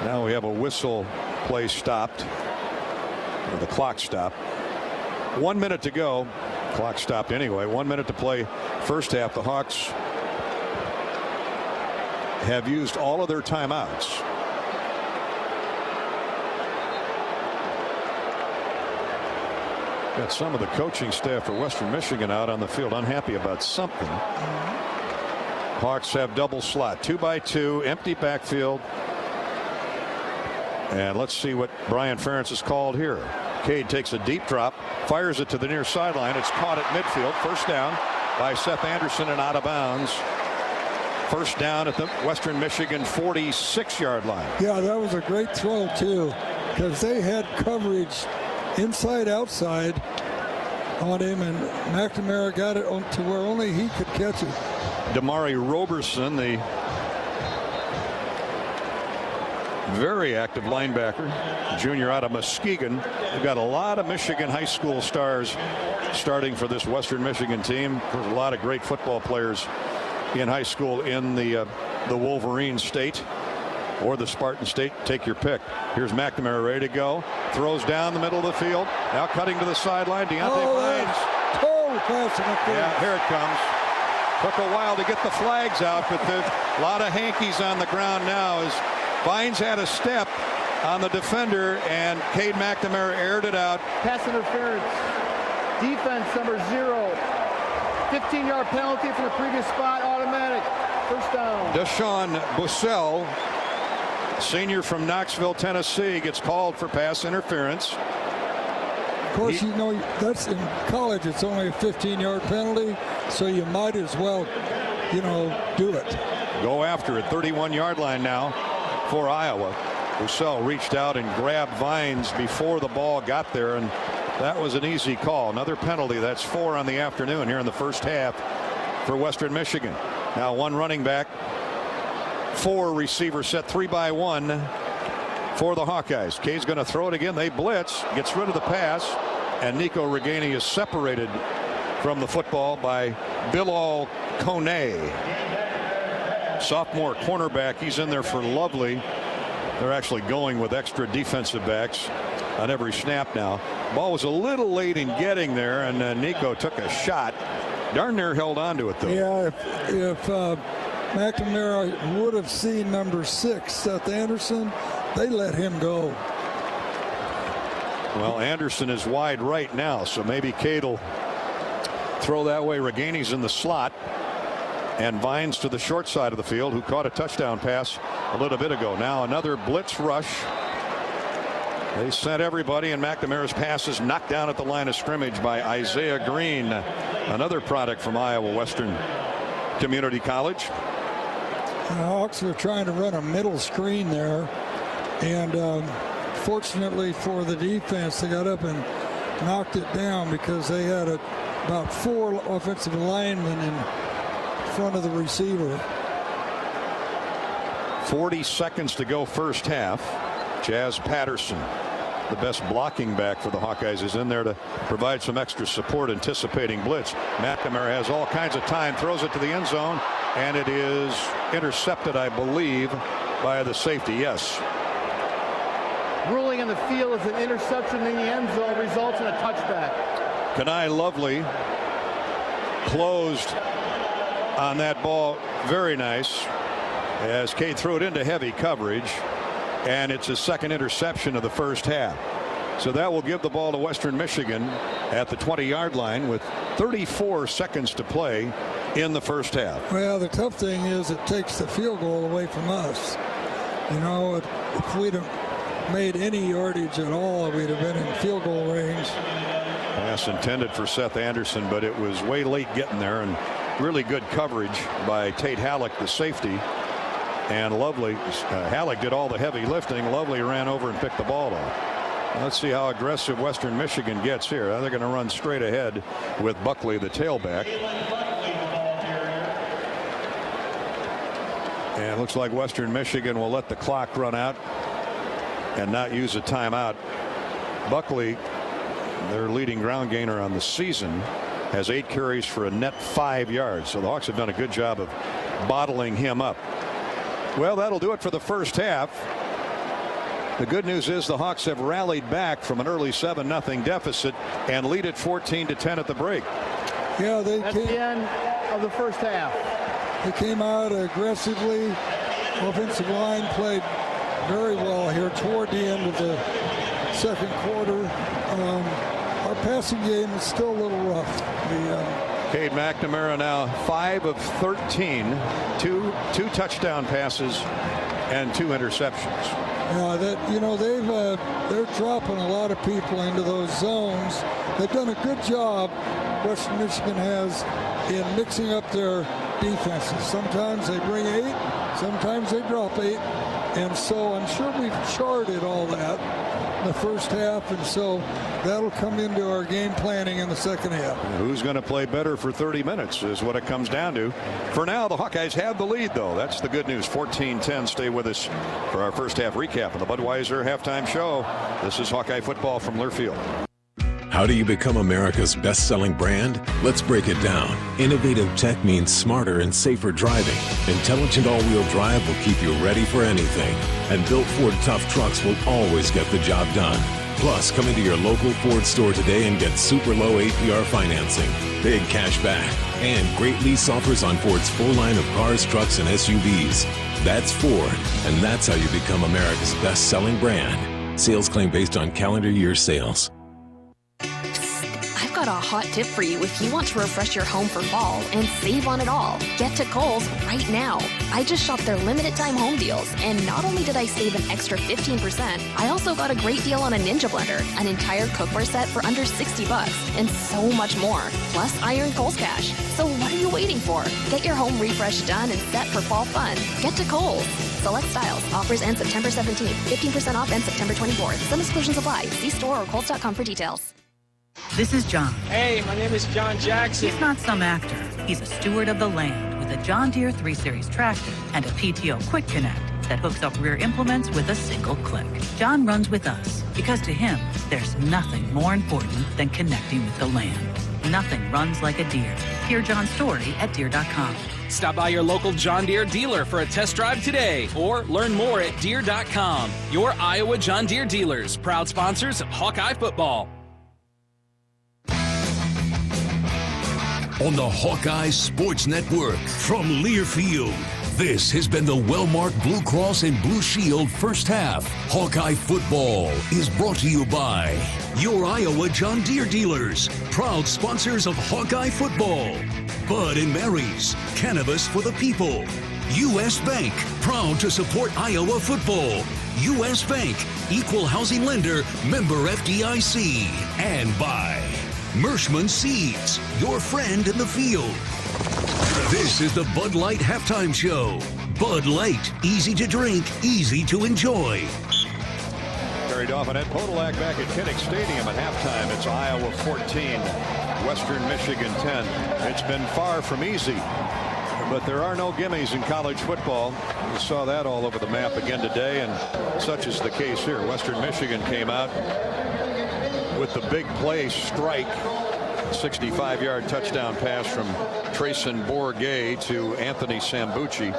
Now we have a whistle. Play stopped. Or the clock stopped. 1 minute to go. Clock stopped anyway. 1 minute to play. First half. The Hawks have used all of their timeouts. Got some of the coaching staff for Western Michigan out on the field, unhappy about something. Hawks have double slot, 2-by-2, empty backfield. And let's see what Brian Ferentz has called here. Cade takes a deep drop, fires it to the near sideline. It's caught at midfield. First down by Seth Anderson and out of bounds. First down at the Western Michigan 46-yard line. Yeah, that was a great throw, too, because they had coverage inside, outside, on him, and McNamara got it to where only he could catch it. Damari Roberson, the very active linebacker, junior out of Muskegon. They've got a lot of Michigan high school stars starting for this Western Michigan team. There's a lot of great football players in high school in the Wolverine State or the Spartan State. Take your pick. Here's McNamara ready to go. Throws down the middle of the field. Now cutting to the sideline. Deontay Vines. Yeah, here it comes. Took a while to get the flags out, but a lot of hankies on the ground now as Vines had a step on the defender, and Cade McNamara aired it out. Pass interference. Defense number 0. 15-yard penalty from the previous spot. Automatic. First down. Deshaun Bussell, senior from Knoxville, Tennessee, gets called for pass interference. Of course, you know, that's in college. It's only a 15-yard penalty, so you might as well, you know, do it. Go after it. 31-yard line now for Iowa. Bussell reached out and grabbed Vines before the ball got there, and that was an easy call. Another penalty. That's 4 on the afternoon here in the first half for Western Michigan. Now 1 running back, 4 receivers set, 3 by 1 for the Hawkeyes. Cade's going to throw it again. They blitz, gets rid of the pass, and Nico Reganey is separated from the football by Bilal Kone. Sophomore cornerback. He's in there for Lovely. They're actually going with extra defensive backs on every snap now. Ball was a little late in getting there, and Nico took a shot. Darn near held on to it, though. Yeah, if McNamara would have seen number 6, Seth Anderson, they let him go. Well, Anderson is wide right now, so maybe Cade will throw that way. Reganey's in the slot, and Vines to the short side of the field, who caught a touchdown pass a little bit ago. Now another blitz rush. They sent everybody, and McNamara's pass is knocked down at the line of scrimmage by Isaiah Green, another product from Iowa Western Community College. The Hawks were trying to run a middle screen there, and fortunately for the defense, they got up and knocked it down because they had about 4 offensive linemen in front of the receiver. 40 seconds to go first half. Jazz Patterson, the best blocking back for the Hawkeyes, is in there to provide some extra support, anticipating blitz. McNamara has all kinds of time, throws it to the end zone, and it is intercepted, I believe, by the safety. Yes. Ruling in the field is an interception in the end zone, results in a touchback. Kenai Lovely closed on that ball. Very nice, as Cade threw it into heavy coverage, and it's his second interception of the first half. So that will give the ball to Western Michigan at the 20-yard line with 34 seconds to play in the first half. Well, the tough thing is it takes the field goal away from us. You know, if we'd have made any yardage at all, we'd have been in field goal range. Pass intended for Seth Anderson, but it was way late getting there, and really good coverage by Tate Halleck, the safety. And Lovely, Halleck did all the heavy lifting. Lovely ran over and picked the ball off. Let's see how aggressive Western Michigan gets here. They're going to run straight ahead with Buckley, the tailback. And it looks like Western Michigan will let the clock run out and not use a timeout. Buckley, their leading ground gainer on the season, has 8 carries for a net 5 yards. So the Hawks have done a good job of bottling him up. Well, that'll do it for the first half. The good news is the Hawks have rallied back from an early 7-0 deficit and lead at 14-10 at the break. Yeah, that's the end of the first half. They came out aggressively. Offensive line played very well here toward the end of the second quarter. Our passing game is still a little rough. Cade McNamara now 5 of 13, two touchdown passes and 2 interceptions. Yeah, they're dropping a lot of people into those zones. They've done a good job, Western Michigan has, in mixing up their defenses. Sometimes they bring 8, sometimes they drop 8. And so I'm sure we've charted all that in the first half, and so that'll come into our game planning in the second half. Who's going to play better for 30 minutes is what it comes down to. For now, the Hawkeyes have the lead, though. That's the good news. 14-10. Stay with us for our first half recap of the Budweiser halftime show. This is Hawkeye football from Learfield. How do you become America's best-selling brand? Let's break it down. Innovative tech means smarter and safer driving. Intelligent all-wheel drive will keep you ready for anything. And built Ford tough trucks will always get the job done. Plus, come into your local Ford store today and get super low APR financing, big cash back, and great lease offers on Ford's full line of cars, trucks, and SUVs. That's Ford, and that's how you become America's best-selling brand. Sales claim based on calendar year sales. Got a hot tip for you if you want to refresh your home for fall and save on it all. Get to Kohl's right now. I just shopped their limited time home deals, and not only did I save an extra 15%, I also got a great deal on a Ninja blender, an entire cookware set for under $60, and so much more. Plus, I earned Kohl's cash. So what are you waiting for? Get your home refresh done and set for fall fun. Get to Kohl's. Select styles. Offers end September 17th. 15% off ends September 24th. Some exclusions apply. See store or Kohls.com for details. This is John. Hey, my name is John Jackson. He's not some actor. He's a steward of the land with a John Deere 3 Series tractor and a PTO Quick Connect that hooks up rear implements with a single click. John runs with us because to him, there's nothing more important than connecting with the land. Nothing runs like a Deere. Hear John's story at Deere.com. Stop by your local John Deere dealer for a test drive today or learn more at Deere.com. Your Iowa John Deere dealers, proud sponsors of Hawkeye football. On the Hawkeye Sports Network from Learfield, this has been the well-marked Blue Cross and Blue Shield first half. Hawkeye football is brought to you by your Iowa John Deere dealers, proud sponsors of Hawkeye football. Bud and Mary's, cannabis for the people. U.S. Bank, proud to support Iowa football. U.S. Bank, equal housing lender, member FDIC. And by Mershman Seeds, your friend in the field. This is the Bud Light Halftime Show. Bud Light, easy to drink, easy to enjoy. Carried off on Ed Podolak back at Kinnick Stadium at halftime. It's Iowa 14, Western Michigan 10. It's been far from easy, but there are no gimmies in college football. We saw that all over the map again today, and such is the case here. Western Michigan came out with the big play strike, 65-yard touchdown pass from Trayson Bourget to Anthony Sambucci.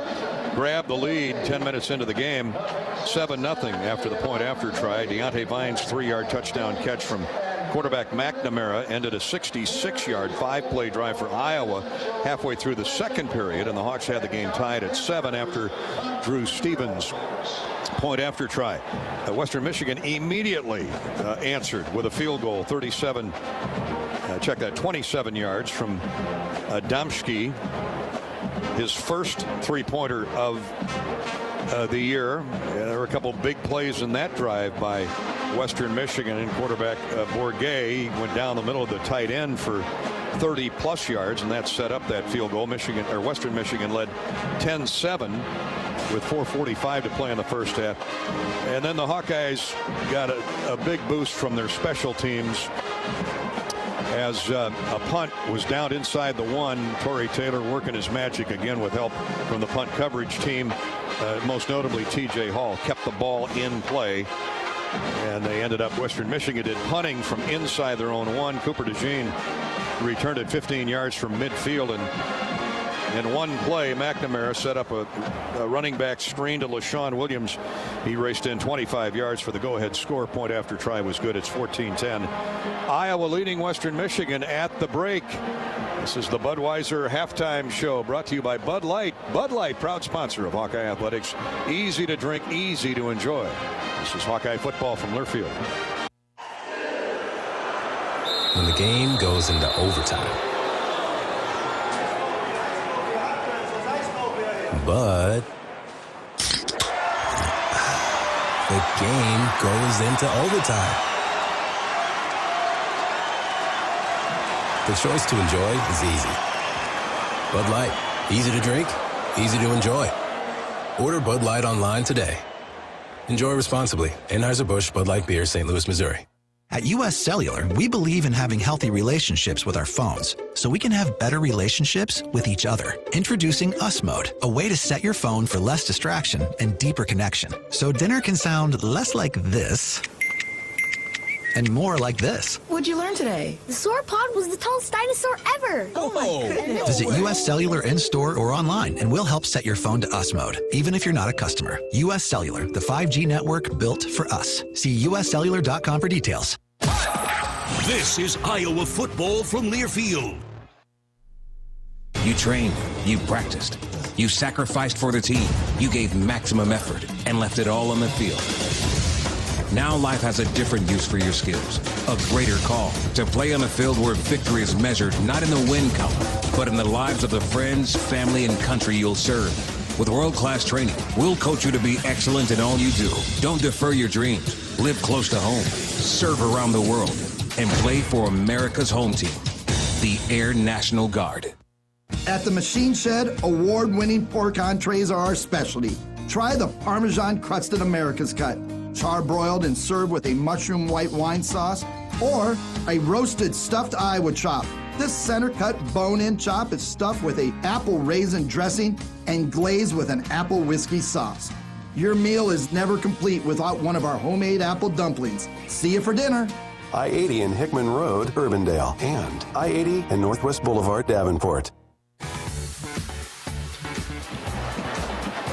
Grabbed the lead 10 minutes into the game, 7-0 after the point after try. Deontay Vines' 3-yard touchdown catch from quarterback McNamara ended a 66-yard 5-play drive for Iowa halfway through the second period, and the Hawks had the game tied at 7 after Drew Stevens' point after try. Western Michigan immediately answered with a field goal, 27 27 yards from Adamski, his first 3-pointer of the year. There were a couple big plays in that drive by Western Michigan, and quarterback Bourget went down the middle of the tight end for 30-plus yards, and that set up that field goal. Western Michigan led 10-7 with 4:45 to play in the first half. And then the Hawkeyes got a big boost from their special teams as a punt was down inside the 1. Torrey Taylor working his magic again with help from the punt coverage team. Most notably TJ Hall kept the ball in play, and they ended up, Western Michigan did punting from inside their own 1. Cooper DeJean returned it 15 yards from midfield, and in one play McNamara set up a running back screen to LaShawn Williams. He raced in 25 yards for the go-ahead score. Point after try was good. It's 14-10. Iowa leading Western Michigan at the break. This is the Budweiser halftime show, brought to you by Bud Light. Bud Light, proud sponsor of Hawkeye Athletics. Easy to drink, easy to enjoy. This is Hawkeye football from Learfield. When the game goes into overtime, but the game goes into overtime. The choice to enjoy is easy. Bud Light, easy to drink, easy to enjoy. Order Bud Light online today. Enjoy responsibly. Anheuser-Busch, Bud Light Beer, St. Louis, Missouri. At U.S. Cellular, we believe in having healthy relationships with our phones, so we can have better relationships with each other. Introducing Us Mode, a way to set your phone for less distraction and deeper connection. So dinner can sound less like this and more like this. What'd you learn today? The sauropod was the tallest dinosaur ever. Oh my goodness. Visit U.S. Cellular in-store or online, and we'll help set your phone to Us Mode, even if you're not a customer. U.S. Cellular, the 5G network built for us. See uscellular.com for details. This is Iowa football from Learfield. You trained, you practiced, you sacrificed for the team, you gave maximum effort, and left it all on the field. Now life has a different use for your skills, a greater call to play on a field where victory is measured not in the win column, but in the lives of the friends, family, and country you'll serve. With world-class training, we'll coach you to be excellent in all you do. Don't defer your dreams. Live close to home, serve around the world, and play for America's home team, the Air National Guard. At the Machine Shed, award-winning pork entrees are our specialty. Try the Parmesan crusted America's Cut, charbroiled and served with a mushroom white wine sauce, or a roasted stuffed Iowa chop. This center-cut bone-in chop is stuffed with a apple raisin dressing and glazed with an apple whiskey sauce. Your meal is never complete without one of our homemade apple dumplings. See you for dinner. I-80 and Hickman Road, Urbandale, and I-80 and Northwest Boulevard, Davenport.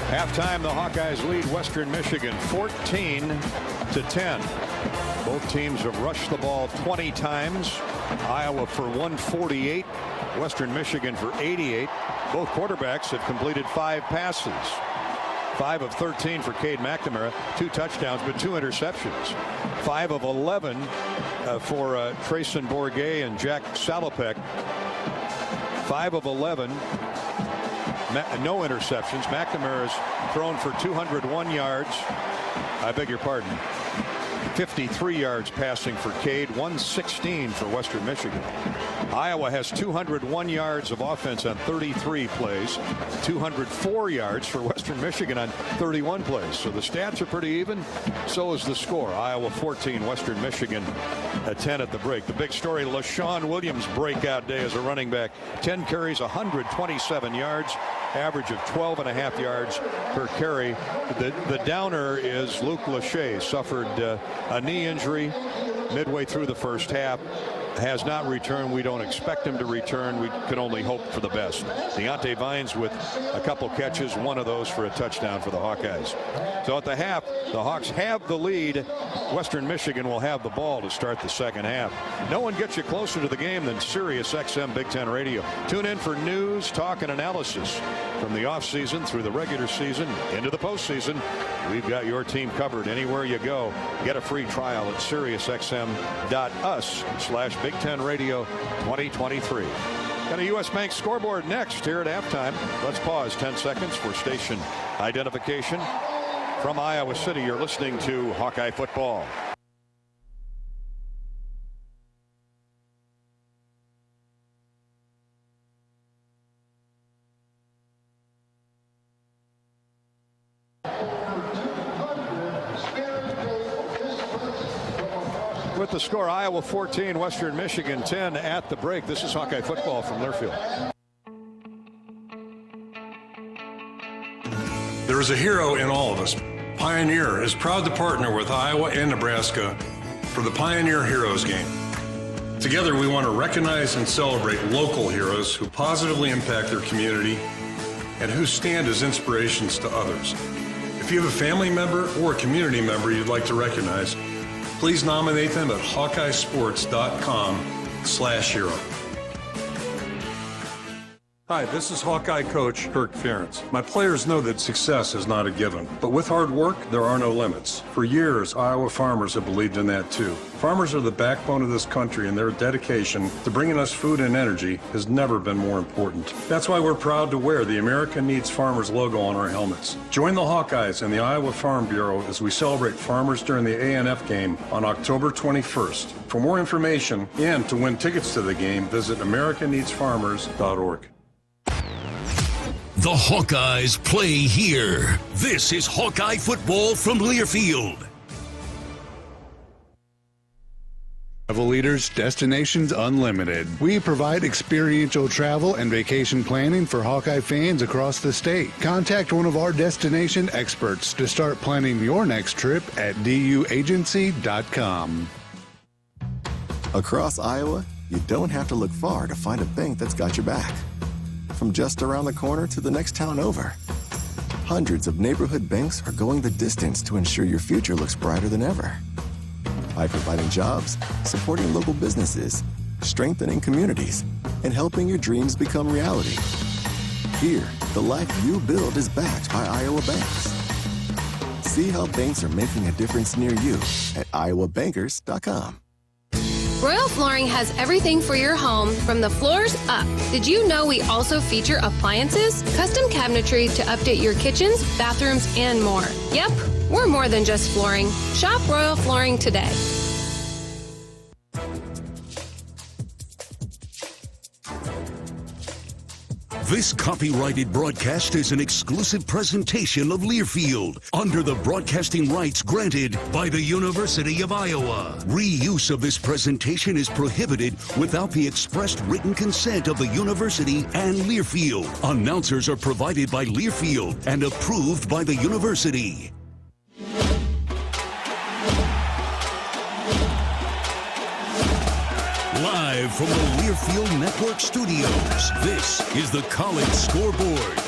Halftime, the Hawkeyes lead Western Michigan 14-10. Both teams have rushed the ball 20 times. Iowa for 148, Western Michigan for 88. Both quarterbacks have completed 5 passes. 5 of 13 for Cade McNamara, 2 touchdowns, but 2 interceptions. 5 of 11 for Trayson Bourget and Jack Salopek. 5 of 11. No interceptions. McNamara's thrown for 201 yards. I beg your pardon. 53 yards passing for Cade, 116 for Western Michigan. Iowa has 201 yards of offense on 33 plays, 204 yards for Western Michigan on 31 plays. So the stats are pretty even. So is the score. Iowa 14, Western Michigan 10 at the break. The big story, LaShawn Williams' breakout day as a running back. 10 carries, 127 yards, average of 12.5 yards per carry. The downer is Luke Lachey, suffered a knee injury midway through the first half. Has not returned. We don't expect him to return. We can only hope for the best. Deontay Vines with a couple catches, one of those for a touchdown for the Hawkeyes. So at the half, the Hawks have the lead. Western Michigan will have the ball to start the second half. No one gets you closer to the game than Sirius XM Big Ten Radio. Tune in for news, talk, and analysis from the offseason through the regular season into the postseason. We've got your team covered anywhere you go. Get a free trial at SiriusXM.us/Big Ten Radio 2023. Got a U.S. Bank scoreboard next here at halftime. Let's pause 10 seconds for station identification. From Iowa City, you're listening to Hawkeye Football. With the score, Iowa 14, Western Michigan 10 at the break. This is Hawkeye Football from Learfield. There is a hero in all of us. Pioneer is proud to partner with Iowa and Nebraska for the Pioneer Heroes Game. Together, we want to recognize and celebrate local heroes who positively impact their community and who stand as inspirations to others. If you have a family member or a community member you'd like to recognize, please nominate them at hawkeyesports.com/hero. Hi, this is Hawkeye coach Kirk Ferentz. My players know that success is not a given, but with hard work, there are no limits. For years, Iowa farmers have believed in that too. Farmers are the backbone of this country, and their dedication to bringing us food and energy has never been more important. That's why we're proud to wear the America Needs Farmers logo on our helmets. Join the Hawkeyes and the Iowa Farm Bureau as we celebrate farmers during the A&F game on October 21st. For more information and to win tickets to the game, visit americaneedsfarmers.org. The Hawkeyes play here. This is Hawkeye football from Learfield. Travel Leaders, Destinations Unlimited. We provide experiential travel and vacation planning for Hawkeye fans across the state. Contact one of our destination experts to start planning your next trip at duagency.com. Across Iowa, you don't have to look far to find a bank that's got your back. From just around the corner to the next town over, hundreds of neighborhood banks are going the distance to ensure your future looks brighter than ever. By providing jobs, supporting local businesses, strengthening communities, and helping your dreams become reality. Here, the life you build is backed by Iowa banks. See how banks are making a difference near you at iowabankers.com. Royal Flooring has everything for your home from the floors up. Did you know we also feature appliances, custom cabinetry to update your kitchens, bathrooms, and more? Yep, we're more than just flooring. Shop Royal Flooring today. This copyrighted broadcast is an exclusive presentation of Learfield under the broadcasting rights granted by the University of Iowa. Reuse of this presentation is prohibited without the expressed written consent of the university and Learfield. Announcers are provided by Learfield and approved by the university. Live from the Learfield Network Studios, this is the College Scoreboard.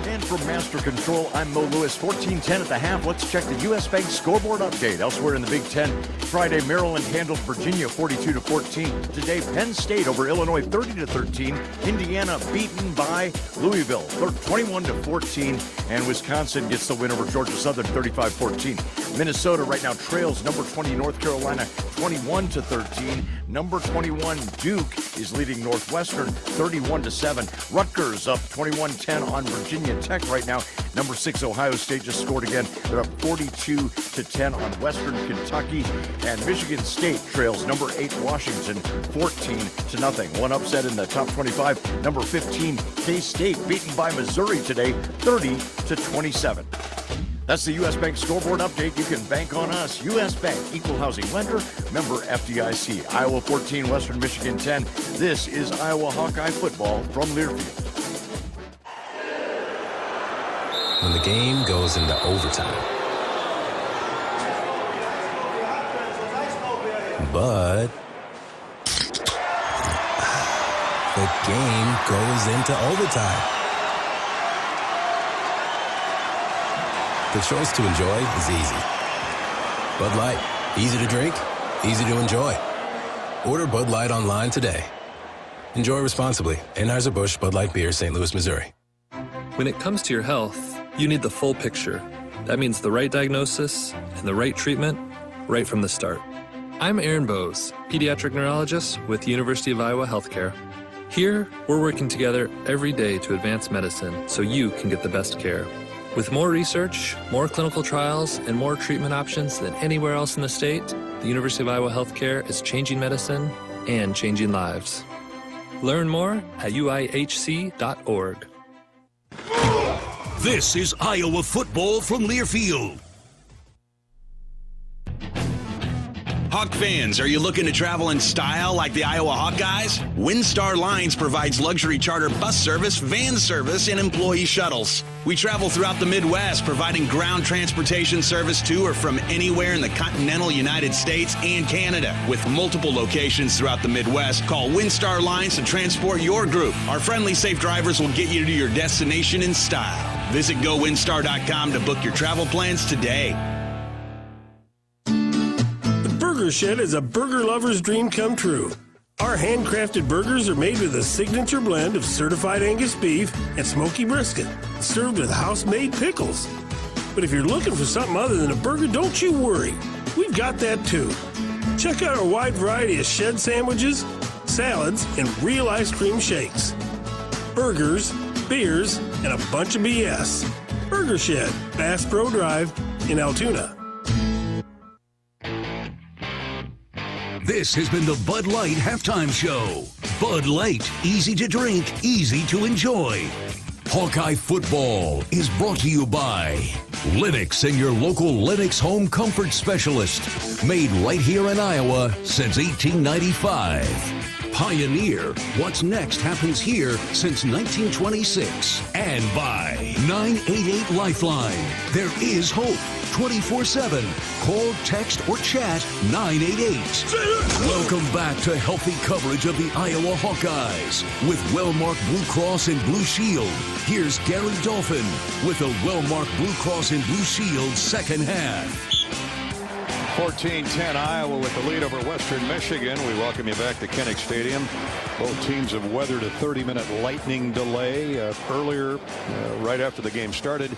And from Master Control, I'm Mo Lewis. 14-10 at the half. Let's check the U.S. Bank scoreboard update. Elsewhere in the Big Ten, Friday, Maryland handled Virginia 42-14. Today, Penn State over Illinois 30-13. Indiana beaten by Louisville 21-14. And Wisconsin gets the win over Georgia Southern 35-14. Minnesota right now trails number 20 North Carolina 21-13. Number 21 Duke is leading Northwestern 31-7. Rutgers up 21-10 on Virginia Tech right now. Number 6 Ohio State just scored again. They're up 42-10 on Western Kentucky. And Michigan State trails number 8 Washington 14-0. One upset in the top 25. Number 15 K-State beaten by Missouri today 30-27. That's the U.S. Bank scoreboard update. You can bank on us. U.S. Bank, equal housing lender, member FDIC. Iowa 14, Western Michigan 10. This is Iowa Hawkeye football from Learfield. When the game goes into overtime. But the game goes into overtime. The choice to enjoy is easy. Bud Light, easy to drink, easy to enjoy. Order Bud Light online today. Enjoy responsibly. Anheuser-Busch Bud Light Beer, St. Louis, Missouri. When it comes to your health, you need the full picture. That means the right diagnosis and the right treatment right from the start. I'm Aaron Bose, pediatric neurologist with the University of Iowa Healthcare. Here, we're working together every day to advance medicine so you can get the best care. With more research, more clinical trials, and more treatment options than anywhere else in the state, the University of Iowa Healthcare is changing medicine and changing lives. Learn more at uihc.org. This is Iowa football from Learfield. Hawk fans, are you looking to travel in style like the Iowa Hawkeyes? WinStar Lines provides luxury charter bus service, van service, and employee shuttles. We travel throughout the Midwest, providing ground transportation service to or from anywhere in the continental United States and Canada. With multiple locations throughout the Midwest, call WinStar Lines to transport your group. Our friendly, safe drivers will get you to your destination in style. Visit GoWinStar.com to book your travel plans today. Burger Shed is a burger lover's dream come true. Our handcrafted burgers are made with a signature blend of certified Angus beef and smoky brisket, served with house-made pickles. But if you're looking for something other than a burger, don't you worry. We've got that too. Check out our wide variety of shed sandwiches, salads, and real ice cream shakes. Burgers, beers, and a bunch of BS. Burger Shed, Bass Pro Drive in Altoona. This has been the Bud Light Halftime Show. Bud Light, easy to drink, easy to enjoy. Hawkeye football is brought to you by Lennox and your local Lennox home comfort specialist. Made right here in Iowa since 1895. Pioneer, what's next happens here since 1926. And by 988 Lifeline. There is hope 24/7. Call, text, or chat 988. Welcome back to healthy coverage of the Iowa Hawkeyes with well-marked Blue Cross and Blue Shield. Here's Gary Dolphin with a well-marked Blue Cross and Blue Shield second half. 14-10 Iowa with the lead over Western Michigan. We welcome you back to Kinnick Stadium. Both teams have weathered a 30-minute lightning delay earlier, right after the game started.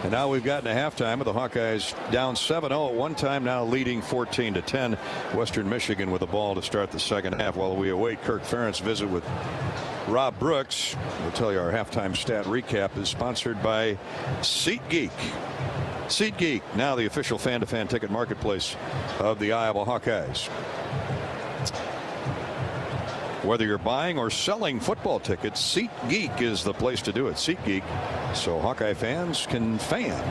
And now we've gotten to halftime with the Hawkeyes down 7-0 at one time, now leading 14-10. Western Michigan with the ball to start the second half while we await Kirk Ferentz visit with Rob Brooks. We'll tell you our halftime stat recap is sponsored by SeatGeek. SeatGeek, now the official fan-to-fan ticket marketplace of the Iowa Hawkeyes. Whether you're buying or selling football tickets, SeatGeek is the place to do it. SeatGeek, so Hawkeye fans can fan.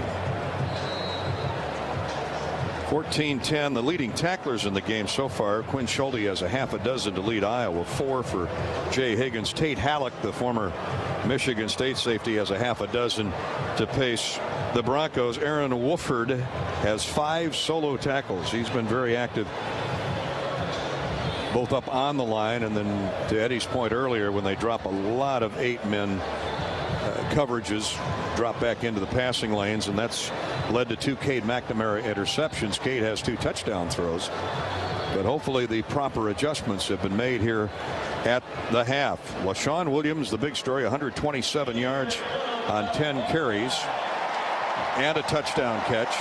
14-10, the leading tacklers in the game so far. Quinn Schulte has a half a dozen to lead Iowa. 4 for Jay Higgins. Tate Halleck, the former Michigan State safety, has a half a dozen to pace the Broncos. Aaron Wolford has 5 solo tackles. He's been very active, both up on the line and then, to Eddie's point earlier, when they drop a lot of 8-men coverages, drop back into the passing lanes, and that's led to 2 Cade McNamara interceptions. Cade has 2 touchdown throws, but hopefully the proper adjustments have been made here at the half. LaShawn Williams, the big story, 127 yards on 10 carries and a touchdown catch.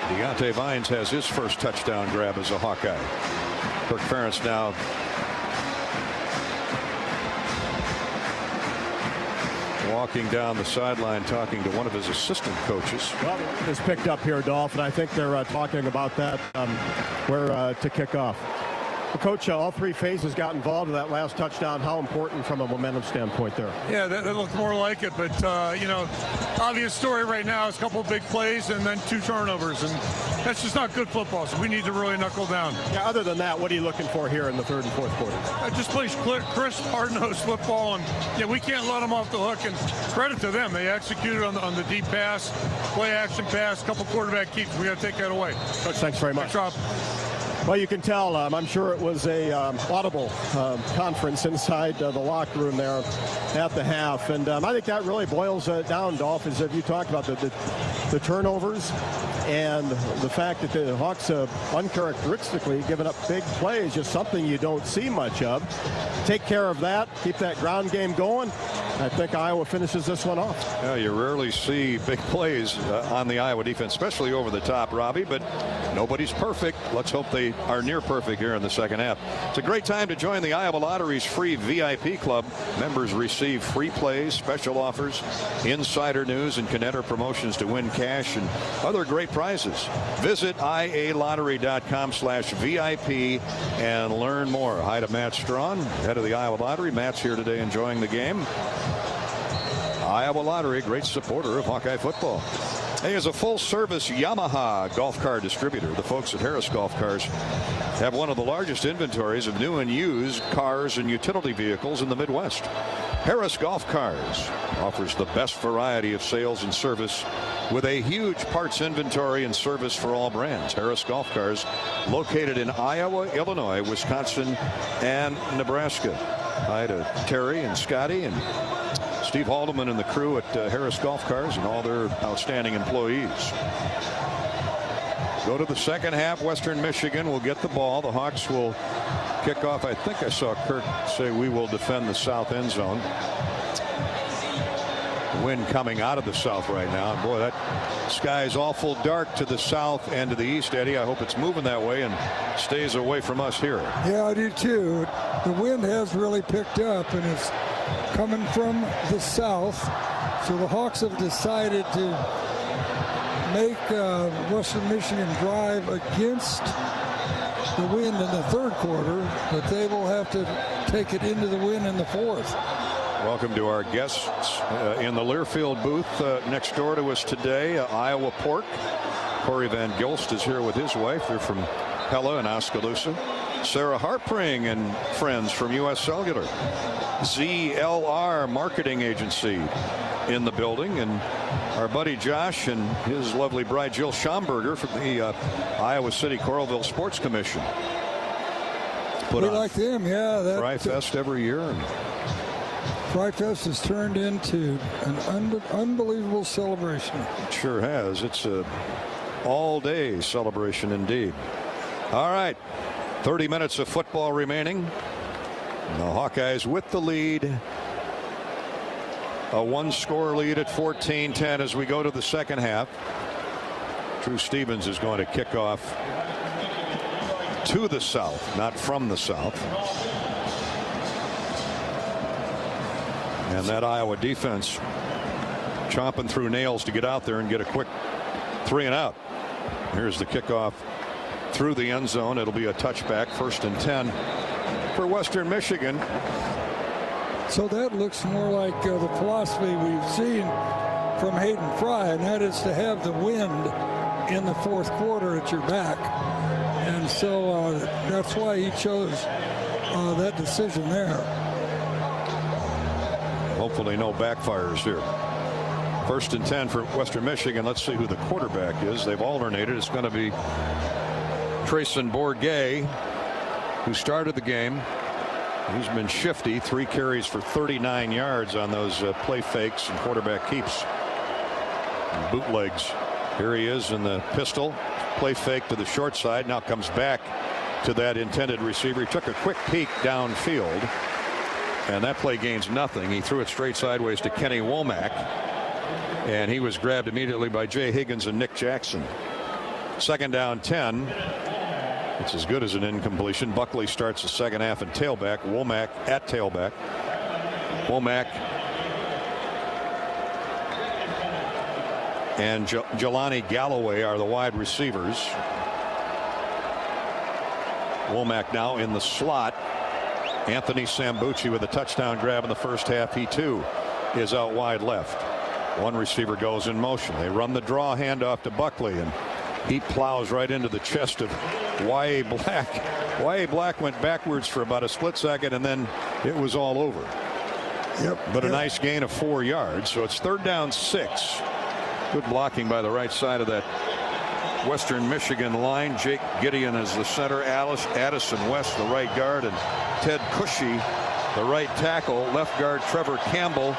Deontay Vines has his first touchdown grab as a Hawkeye. Kirk Ferentz now walking down the sideline talking to one of his assistant coaches. Well, it's picked up here, Dolph, and I think they're talking about that where to kick off. The coach, all 3 phases got involved in that last touchdown. How important from a momentum standpoint there? Yeah, that looked more like it, but you know, obvious story right now is a couple of big plays and then 2 turnovers, and that's just not good football. So we need to really knuckle down. Yeah. Other than that, what are you looking for here in the 3rd and 4th quarter? Just plays crisp, hard-nosed football, and yeah, we can't let them off the hook. And credit to them, they executed on the deep pass, play action pass, couple quarterback keeps. We got to take that away. Coach, thanks very much. Thanks, Rob. Well, you can tell, I'm sure it was a audible conference inside the locker room there at the half. And I think that really boils down, Dolph, as if you talked about the turnovers and the fact that the Hawks have uncharacteristically given up big plays, just something you don't see much of. Take care of that, keep that ground game going. I think Iowa finishes this one off. Yeah, you rarely see big plays on the Iowa defense, especially over the top, Robbie, but nobody's perfect. Let's hope they are near perfect here in the second half. It's a great time to join the Iowa Lottery's free VIP club. Members receive free plays, special offers, insider news, and can enter promotions to win cash and other great prizes. Visit ialottery.com/VIP and learn more. Hi to Matt Strawn, head of the Iowa Lottery. Matt's here today enjoying the game. Iowa Lottery, great supporter of Hawkeye football. Hey, as a full-service Yamaha golf car distributor, the folks at Harris Golf Cars have one of the largest inventories of new and used cars and utility vehicles in the Midwest. Harris Golf Cars offers the best variety of sales and service with a huge parts inventory and service for all brands. Harris Golf Cars, located in Iowa, Illinois, Wisconsin, and Nebraska. Hi to Terry and Scotty and Steve Haldeman and the crew at Harris Golf Cars and all their outstanding employees. Go to the second half. Western Michigan will get the ball. The Hawks will kick off. I think I saw Kirk say we will defend the south end zone. Wind coming out of the south right now. And boy, that sky is awful dark to the south and to the east, Eddie. I hope it's moving that way and stays away from us here. Yeah, I do too. The wind has really picked up and it's coming from the south. So the Hawks have decided to make Western Michigan drive against the win in the third quarter, but they will have to take it into the win in the fourth. Welcome to our guests in the Learfield booth next door to us today, Iowa Pork. Corey Van Gilst is here with his wife. They're from Pella and Oskaloosa. Sarah Harpring and friends from U.S. Cellular. ZLR Marketing Agency in the building. And our buddy Josh and his lovely bride Jill Schomburger from the Iowa City Coralville Sports Commission. We like them, yeah. Fry Fest every year. And Fry Fest has turned into an unbelievable celebration. It sure has. It's a all-day celebration indeed. All right, 30 minutes of football remaining. The Hawkeyes with the lead. A one-score lead at 14-10 as we go to the second half. Drew Stevens is going to kick off to the south, not from the south. And that Iowa defense chomping through nails to get out there and get a quick 3 and out. Here's the kickoff through the end zone. It'll be a touchback, 1st and 10 for Western Michigan. So that looks more like the philosophy we've seen from Hayden Fry, and that is to have the wind in the fourth quarter at your back. And so that's why he chose that decision there. Hopefully no backfires here. 1st and 10 for Western Michigan. Let's see who the quarterback is. They've alternated. It's going to be Trayson Bourget, who started the game. He's been shifty. 3 carries for 39 yards on those play fakes and quarterback keeps. And bootlegs. Here he is in the pistol. Play fake to the short side. Now comes back to that intended receiver. He took a quick peek downfield. And that play gains nothing. He threw it straight sideways to Kenny Womack. And he was grabbed immediately by Jay Higgins and Nick Jackson. 2nd down 10. It's as good as an incompletion. Buckley starts the second half and tailback. Womack at tailback. Womack and Jelani Galloway are the wide receivers. Womack now in the slot. Anthony Sambucci with a touchdown grab in the first half. He too is out wide left. One receiver goes in motion. They run the draw handoff to Buckley, and he plows right into the chest of Y.A. Black. Y.A. Black went backwards for about a split second, and then it was all over. But a nice gain of 4 yards. So it's 3rd down 6. Good blocking by the right side of that Western Michigan line. Jake Gideon is the center. Addison West, the right guard, and Ted Cushy, the right tackle. Left guard Trevor Campbell.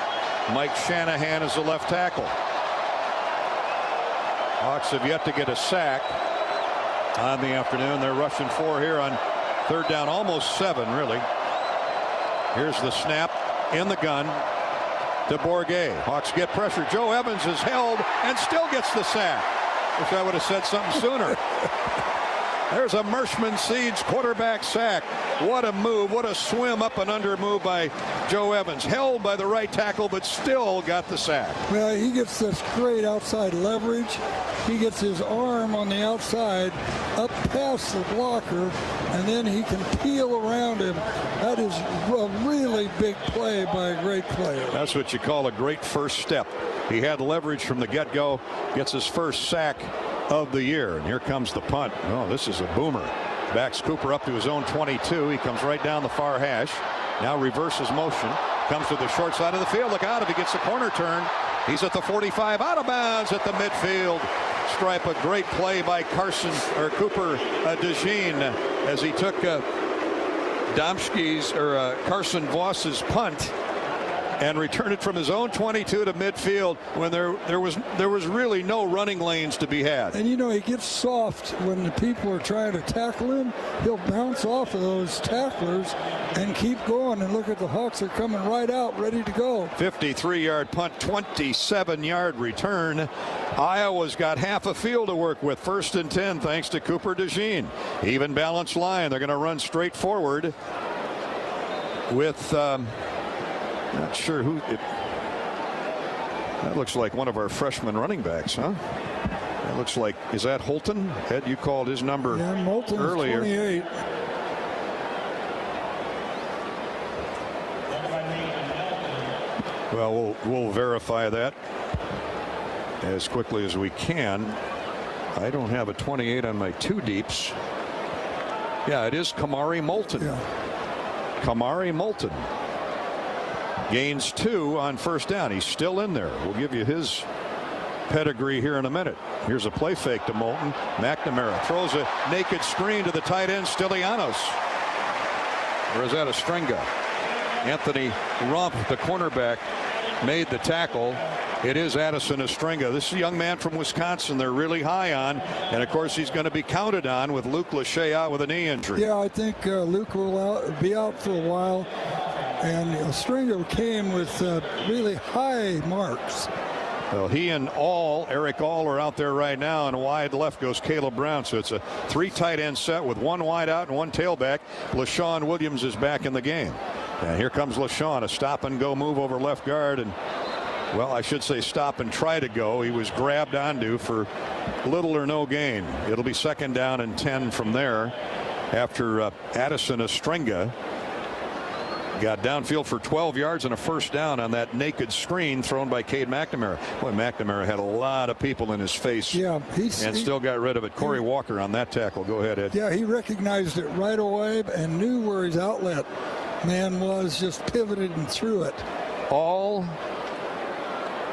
Mike Shanahan is the left tackle. Hawks have yet to get a sack on the afternoon. They're rushing 4 here on 3rd down, almost 7 really. Here's the snap in the gun to Bourget. Hawks get pressure. Joe Evans is held and still gets the sack. Wish I would have said something sooner. There's a Mershman Seeds quarterback sack. What a move. What a swim up and under move by Joe Evans. Held by the right tackle, but still got the sack. Well, he gets this great outside leverage. He gets his arm on the outside up past the blocker, and then he can peel around him. That is a really big play by a great player. That's what you call a great first step. He had leverage from the get-go. Gets his first sack of the year. And here comes the punt. Oh, this is a boomer. Backs Cooper up to his own 22. He comes right down the far hash. Now reverses motion. Comes to the short side of the field. Look out if he gets the corner turn. He's at the 45, out of bounds at the midfield stripe. A great play by Cooper DeJean as he took Carson Voss's punt and returned it from his own 22 to midfield when there was really no running lanes to be had. And you know, he gets soft when the people are trying to tackle him. He'll bounce off of those tacklers and keep going. And look at the Hawks are coming right out, ready to go. 53-yard punt, 27-yard return. Iowa's got half a field to work with. 1st and 10 thanks to Cooper DeJean. Even balanced line. They're going to run straight forward with not sure who it. That looks like one of our freshman running backs, huh? It looks like, is that Holton? Ed, you called his number earlier. 28. Well, we'll verify that as quickly as we can. I don't have a 28 on my two deeps. Yeah, it is Kamari Moulton. Kamari Moulton gains 2 on first down. He's still in there. We'll give you his pedigree here in a minute. Here's a play fake to Moulton. McNamara throws a naked screen to the tight end, Stylianos. Or is that a Stringa? Anthony Rump, the cornerback, made the tackle. It is Addison Estringa. This is a young man from Wisconsin they're really high on. And, of course, he's going to be counted on with Luke Lachey out with a knee injury. Yeah, I think Luke will be out for a while. And Estringa came with really high marks. Well, he and Eric All are out there right now, and wide left goes Caleb Brown. So it's a 3 tight end set with 1 wide out and 1 tailback. LaShawn Williams is back in the game. And here comes LaShawn, a stop and go move over left guard. And, well, I should say stop and try to go. He was grabbed onto for little or no gain. It'll be 2nd down and 10 from there after Addison Estringa got downfield for 12 yards and a first down on that naked screen thrown by Cade McNamara. Boy, McNamara had a lot of people in his face. Yeah, and still got rid of it. Corey Walker on that tackle. Go ahead, Ed. Yeah, he recognized it right away and knew where his outlet man was, just pivoted and threw it. All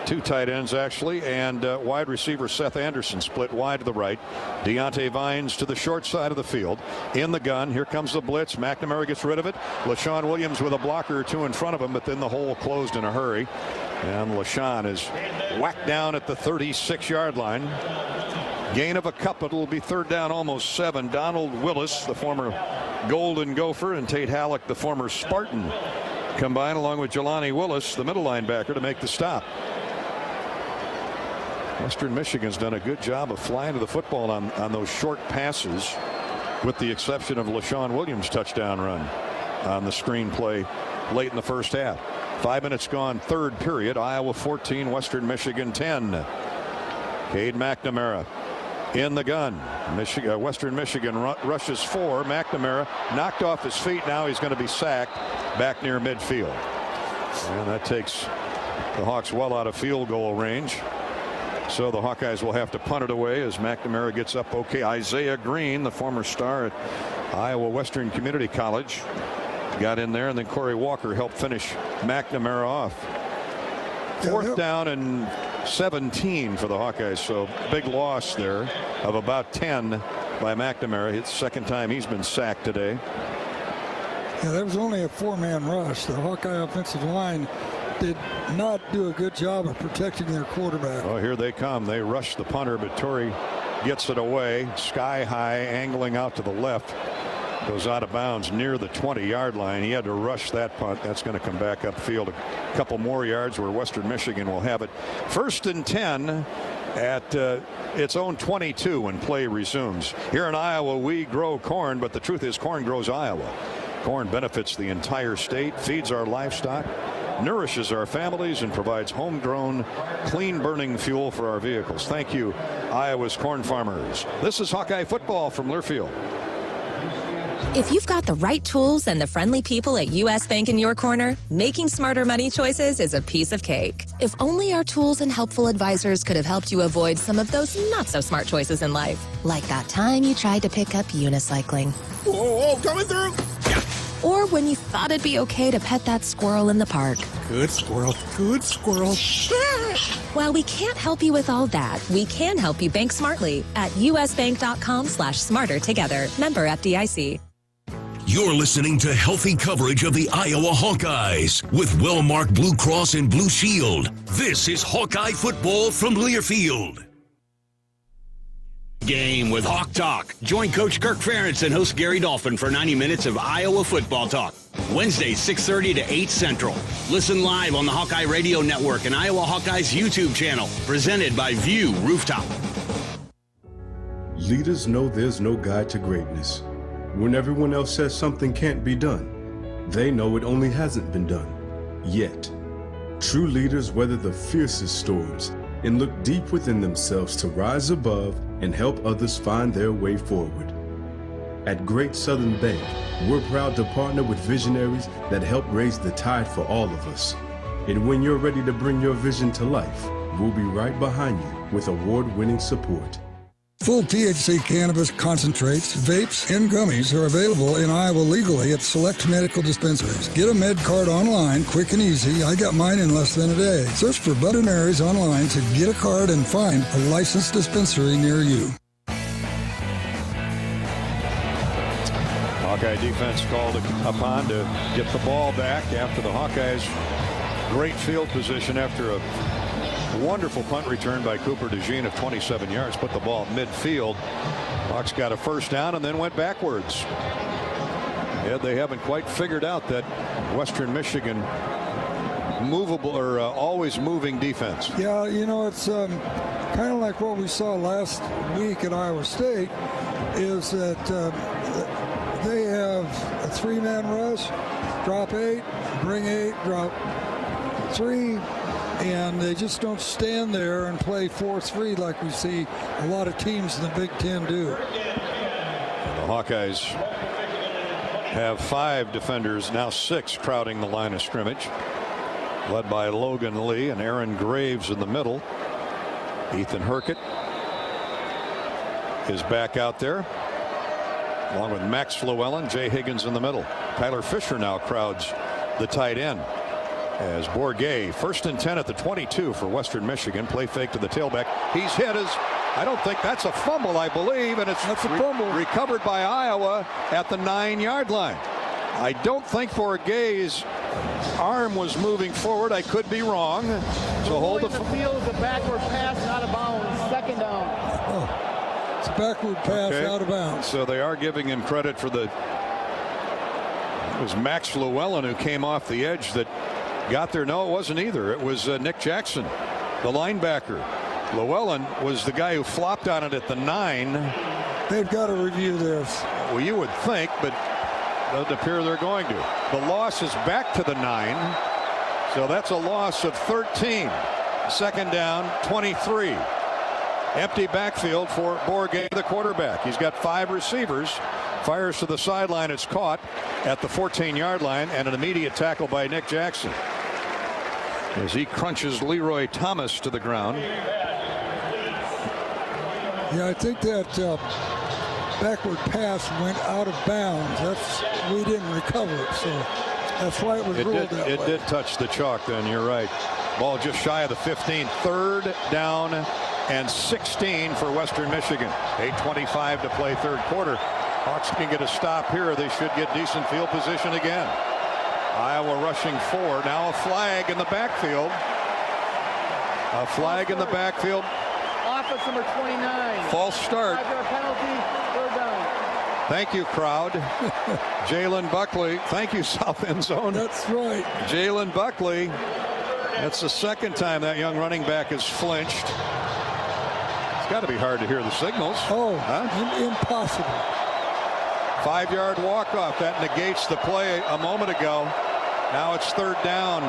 2 tight ends, actually, and wide receiver Seth Anderson split wide to the right. Deontay Vines to the short side of the field. In the gun, here comes the blitz. McNamara gets rid of it. LaShawn Williams with a blocker or 2 in front of him, but then the hole closed in a hurry. And LaShawn is whacked down at the 36-yard line. Gain of a couple. It'll be 3rd down, almost 7. Donald Willis, the former Golden Gopher, and Tate Halleck, the former Spartan, combine along with Jelani Willis, the middle linebacker, to make the stop. Western Michigan's done a good job of flying to the football on those short passes, with the exception of LaShawn Williams' touchdown run on the screen play late in the first half. 5 minutes gone, 3rd period. Iowa 14, Western Michigan 10. Cade McNamara in the gun. Western Michigan rushes 4. McNamara knocked off his feet. Now he's going to be sacked back near midfield. And that takes the Hawks well out of field goal range. So the Hawkeyes will have to punt it away as McNamara gets up okay. Isaiah Green, the former star at Iowa Western Community College, got in there, and then Corey Walker helped finish McNamara off. 4th down and 17 for the Hawkeyes. So big loss there of about 10 by McNamara. It's the 2nd time he's been sacked today. Yeah, there was only a 4-man rush. The Hawkeye offensive line did not do a good job of protecting their quarterback. Oh, here they come. They rush the punter, but Torrey gets it away. Sky high, angling out to the left. Goes out of bounds near the 20-yard line. He had to rush that punt. That's going to come back upfield a couple more yards where Western Michigan will have it. 1st and 10 at its own 22 when play resumes. Here in Iowa, we grow corn, but the truth is corn grows Iowa. Corn benefits the entire state, feeds our livestock, nourishes our families, and provides homegrown, clean-burning fuel for our vehicles. Thank you, Iowa's corn farmers. This is Hawkeye football from Learfield. If you've got the right tools and the friendly people at U.S. Bank in your corner, making smarter money choices is a piece of cake. If only our tools and helpful advisors could have helped you avoid some of those not-so-smart choices in life. Like that time you tried to pick up unicycling. Whoa, coming through! Or when you thought it'd be okay to pet that squirrel in the park. Good squirrel, good squirrel. While we can't help you with all that, we can help you bank smartly at usbank.com/smarter together. Member FDIC. You're listening to healthy coverage of the Iowa Hawkeyes with Wellmark Blue Cross and Blue Shield. This is Hawkeye football from Learfield. Game with Hawk Talk. Join Coach Kirk Ferentz and host Gary Dolphin for 90 minutes of Iowa football talk. Wednesdays, 6:30 to 8 Central. Listen live on the Hawkeye Radio Network and Iowa Hawkeyes YouTube channel. Presented by View Rooftop. Leaders know there's no guide to greatness. When everyone else says something can't be done, they know it only hasn't been done. Yet. True leaders weather the fiercest storms and look deep within themselves to rise above and help others find their way forward. At Great Southern Bank, we're proud to partner with visionaries that help raise the tide for all of us. And when you're ready to bring your vision to life, we'll be right behind you with award-winning support. Full THC cannabis concentrates, vapes, and gummies are available in Iowa legally at select medical dispensaries. Get a med card online, quick and easy. I got mine in less than a day. Search for Bud & Aries online to get a card and find a licensed dispensary near you. Hawkeye defense called upon to get the ball back after the Hawkeyes' great field position after a wonderful punt return by Cooper DeJean of 27 yards. Put the ball midfield. Hawks got a first down and then went backwards. Yeah, they haven't quite figured out that Western Michigan movable or always moving defense. Yeah, you know, it's kind of like what we saw last week at Iowa State, is that they have a three-man rush, drop 8, bring 8, drop 3, and they just don't stand there and play 4-3 like we see a lot of teams in the Big Ten do. The Hawkeyes have 5 defenders, now 6, crowding the line of scrimmage, led by Logan Lee and Aaron Graves in the middle. Ethan Herkett is back out there, along with Max Llewellyn, Jay Higgins in the middle. Tyler Fisher now crowds the tight end. As Bourget, 1st and 10 at the 22 for Western Michigan. Play fake to the tailback. He's hit as, I don't think that's a fumble, I believe, and it's recovered by Iowa at the 9-yard line. I don't think Bourget's arm was moving forward. I could be wrong. So hold the field is a backward pass out of bounds. 2nd down. Oh, it's a backward pass out of bounds. So they are giving him credit for the. It was Max Llewellyn who came off the edge that got there. No, it wasn't either. It was Nick Jackson, the linebacker. Llewellyn was the guy who flopped on it at the 9. They've got to review this. Well, you would think, but it doesn't appear they're going to. The loss is back to the 9. So that's a loss of 13. 2nd down, 23. Empty backfield for Bourget, the quarterback. He's got 5 receivers. Fires to the sideline. It's caught at the 14-yard line, and an immediate tackle by Nick Jackson as he crunches Leroy Thomas to the ground. Yeah, I think that backward pass went out of bounds. We didn't recover it, so that's why it was ruled that way. It did touch the chalk then, you're right. Ball just shy of the 15. 3rd down and 16 for Western Michigan. 8:25 to play 3rd quarter. Hawks can get a stop here. They should get decent field position again. Iowa rushing 4. Now a flag in the backfield. A flag in the backfield. Offense number 29. False start. 5-yard penalty. 3rd down. Thank you, crowd. Jalen Buckley. Thank you, South End Zone. That's right. Jalen Buckley. That's the 2nd time that young running back has flinched. It's got to be hard to hear the signals. Oh, impossible. 5-yard walk-off. That negates the play a moment ago. Now it's 3rd down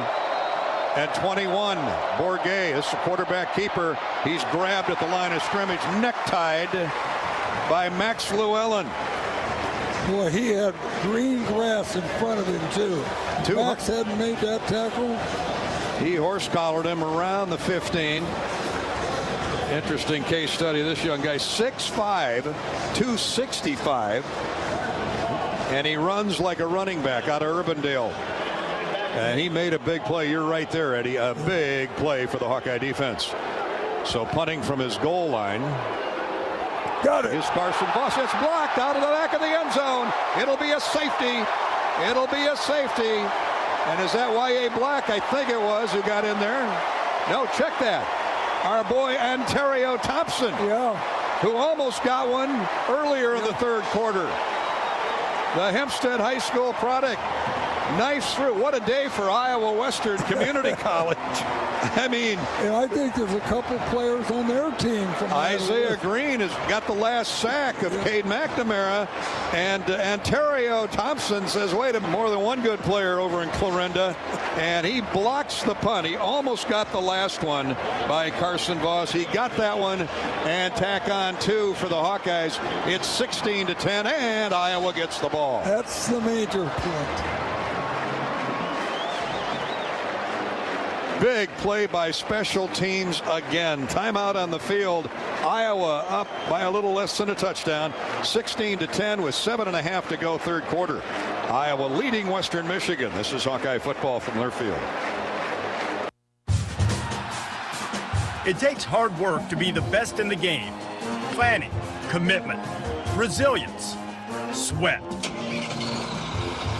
and 21. Bourget is the quarterback keeper. He's grabbed at the line of scrimmage, necktied by Max Llewellyn. Boy, he had green grass in front of him, too. Max hadn't made that tackle. He horse-collared him around the 15. Interesting case study. This young guy, 6'5", 265. And he runs like a running back out of Urbandale. And he made a big play. You're right there, Eddie. A big play for the Hawkeye defense. So punting from his goal line. Got it. Is Carson Voss. It's blocked out of the back of the end zone. It'll be a safety. It'll be a safety. And is that Y.A. Black? I think it was who got in there. No, check that. Our boy Ontario Thompson. Yeah. Who almost got one earlier in the 3rd quarter. The Hempstead High School product. Knifes through. What a day for Iowa Western Community College. I mean, and I think there's a couple players on their team from Isaiah Green has got the last sack of Cade McNamara, and Ontario Thompson says, wait a minute, more than one good player over in Clarinda, and he blocks the punt. He almost got the last one by Carson Voss. He got that one, and tack on 2 for the Hawkeyes. It's 16-10, and Iowa gets the ball. That's the major point. Big play by special teams again. Timeout on the field. Iowa up by a little less than a touchdown. 16-10 with 7.5 to go, third quarter. Iowa leading Western Michigan. This is Hawkeye football from Learfield. It takes hard work to be the best in the game. Planning, commitment, resilience, sweat.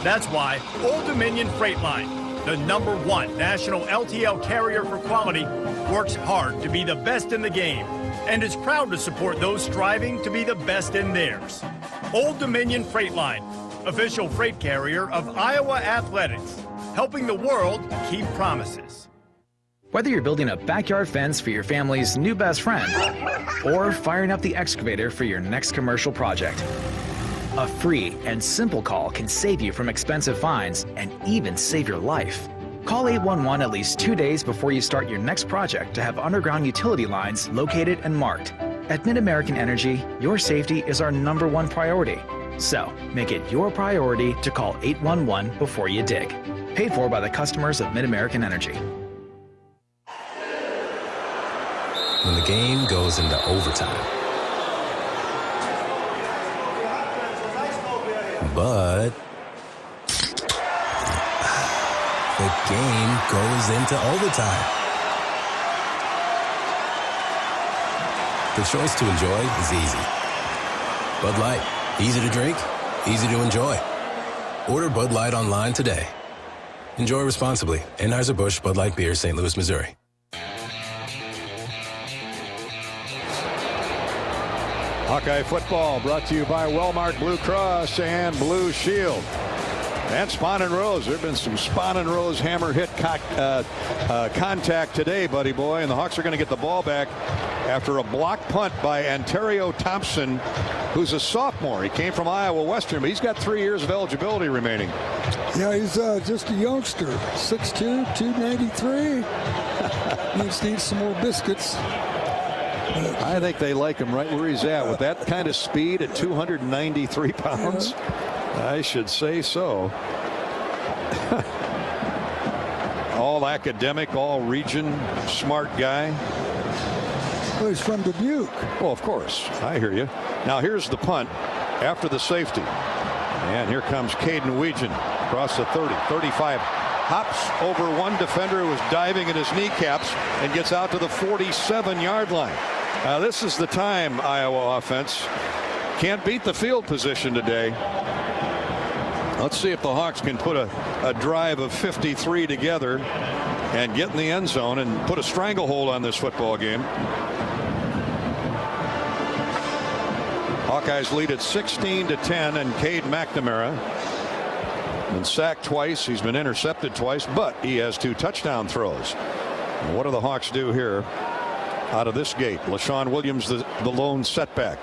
That's why Old Dominion Freight Line, the #1 national LTL carrier for quality, works hard to be the best in the game and is proud to support those striving to be the best in theirs. Old Dominion Freight Line, official freight carrier of Iowa Athletics, helping the world keep promises. Whether you're building a backyard fence for your family's new best friend or firing up the excavator for your next commercial project, a free and simple call can save you from expensive fines and even save your life. Call 811 at least 2 days before you start your next project to have underground utility lines located and marked. At Mid-American Energy, your safety is our #1 priority. So, make it your priority to call 811 before you dig. Paid for by the customers of Mid-American Energy. When the game goes into overtime. But the game goes into overtime. The choice to enjoy is easy. Bud Light, easy to drink, easy to enjoy. Order Bud Light online today. Enjoy responsibly. Anheuser-Busch Bud Light Beer, St. Louis, Missouri. Hawkeye football brought to you by Wellmark Blue Cross and Blue Shield. And Spahn and Rose. There have been some Spahn and Rose hammer hit contact today, buddy boy. And the Hawks are going to get the ball back after a block punt by Ontario Thompson, who's a sophomore. He came from Iowa Western, but he's got 3 years of eligibility remaining. Yeah, he's just a youngster. 6'2", 293. Needs some more biscuits. I think they like him right where he's at with that kind of speed at 293 pounds. I should say so. All academic, all region, smart guy. Well, he's from Dubuque. Well, of course. I hear you. Now here's the punt after the safety. And here comes Caden Weegan across the 30, 35. Hops over one defender who was diving at his kneecaps and gets out to the 47-yard line. This is the time, Iowa offense. Can't beat the field position today. Let's see if the Hawks can put a drive of 53 together and get in the end zone and put a stranglehold on this football game. Hawkeyes lead at 16-10, and Cade McNamara been sacked twice. He's been intercepted twice, but he has 2 touchdown throws. And what do the Hawks do here out of this gate? LaShawn Williams, the lone setback.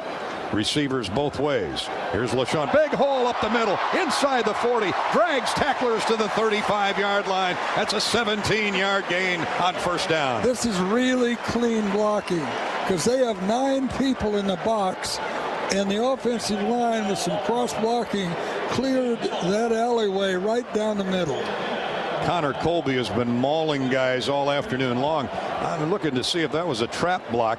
Receivers both ways. Here's LaShawn. Big hole up the middle. Inside the 40. Drags tacklers to the 35-yard line. That's a 17-yard gain on first down. This is really clean blocking because they have 9 people in the box, and the offensive line with some cross blocking cleared that alleyway right down the middle. Connor Colby has been mauling guys all afternoon long. I'm looking to see if that was a trap block.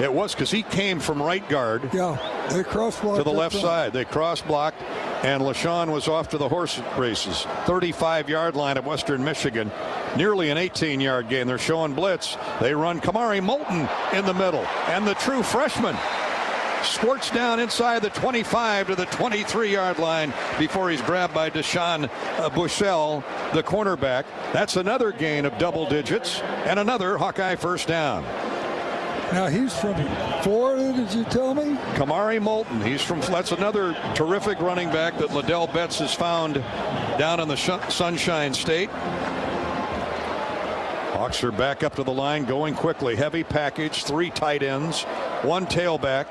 It was, because he came from right guard. Yeah, they cross blocked to the left side. They cross blocked, and LaShawn was off to the horse races. 35-yard line at Western Michigan. Nearly an 18-yard gain. They're showing blitz. They run Kamari Moulton in the middle, and the true freshman squirts down inside the 25 to the 23-yard line before he's grabbed by Deshaun Bushell, the cornerback. That's another gain of double digits and another Hawkeye first down. Now, he's from Florida, did you tell me? Kamari Moulton. That's another terrific running back that Liddell Betts has found down in the Sunshine State. Hawks are back up to the line, going quickly. Heavy package, 3 tight ends, 1 tailback,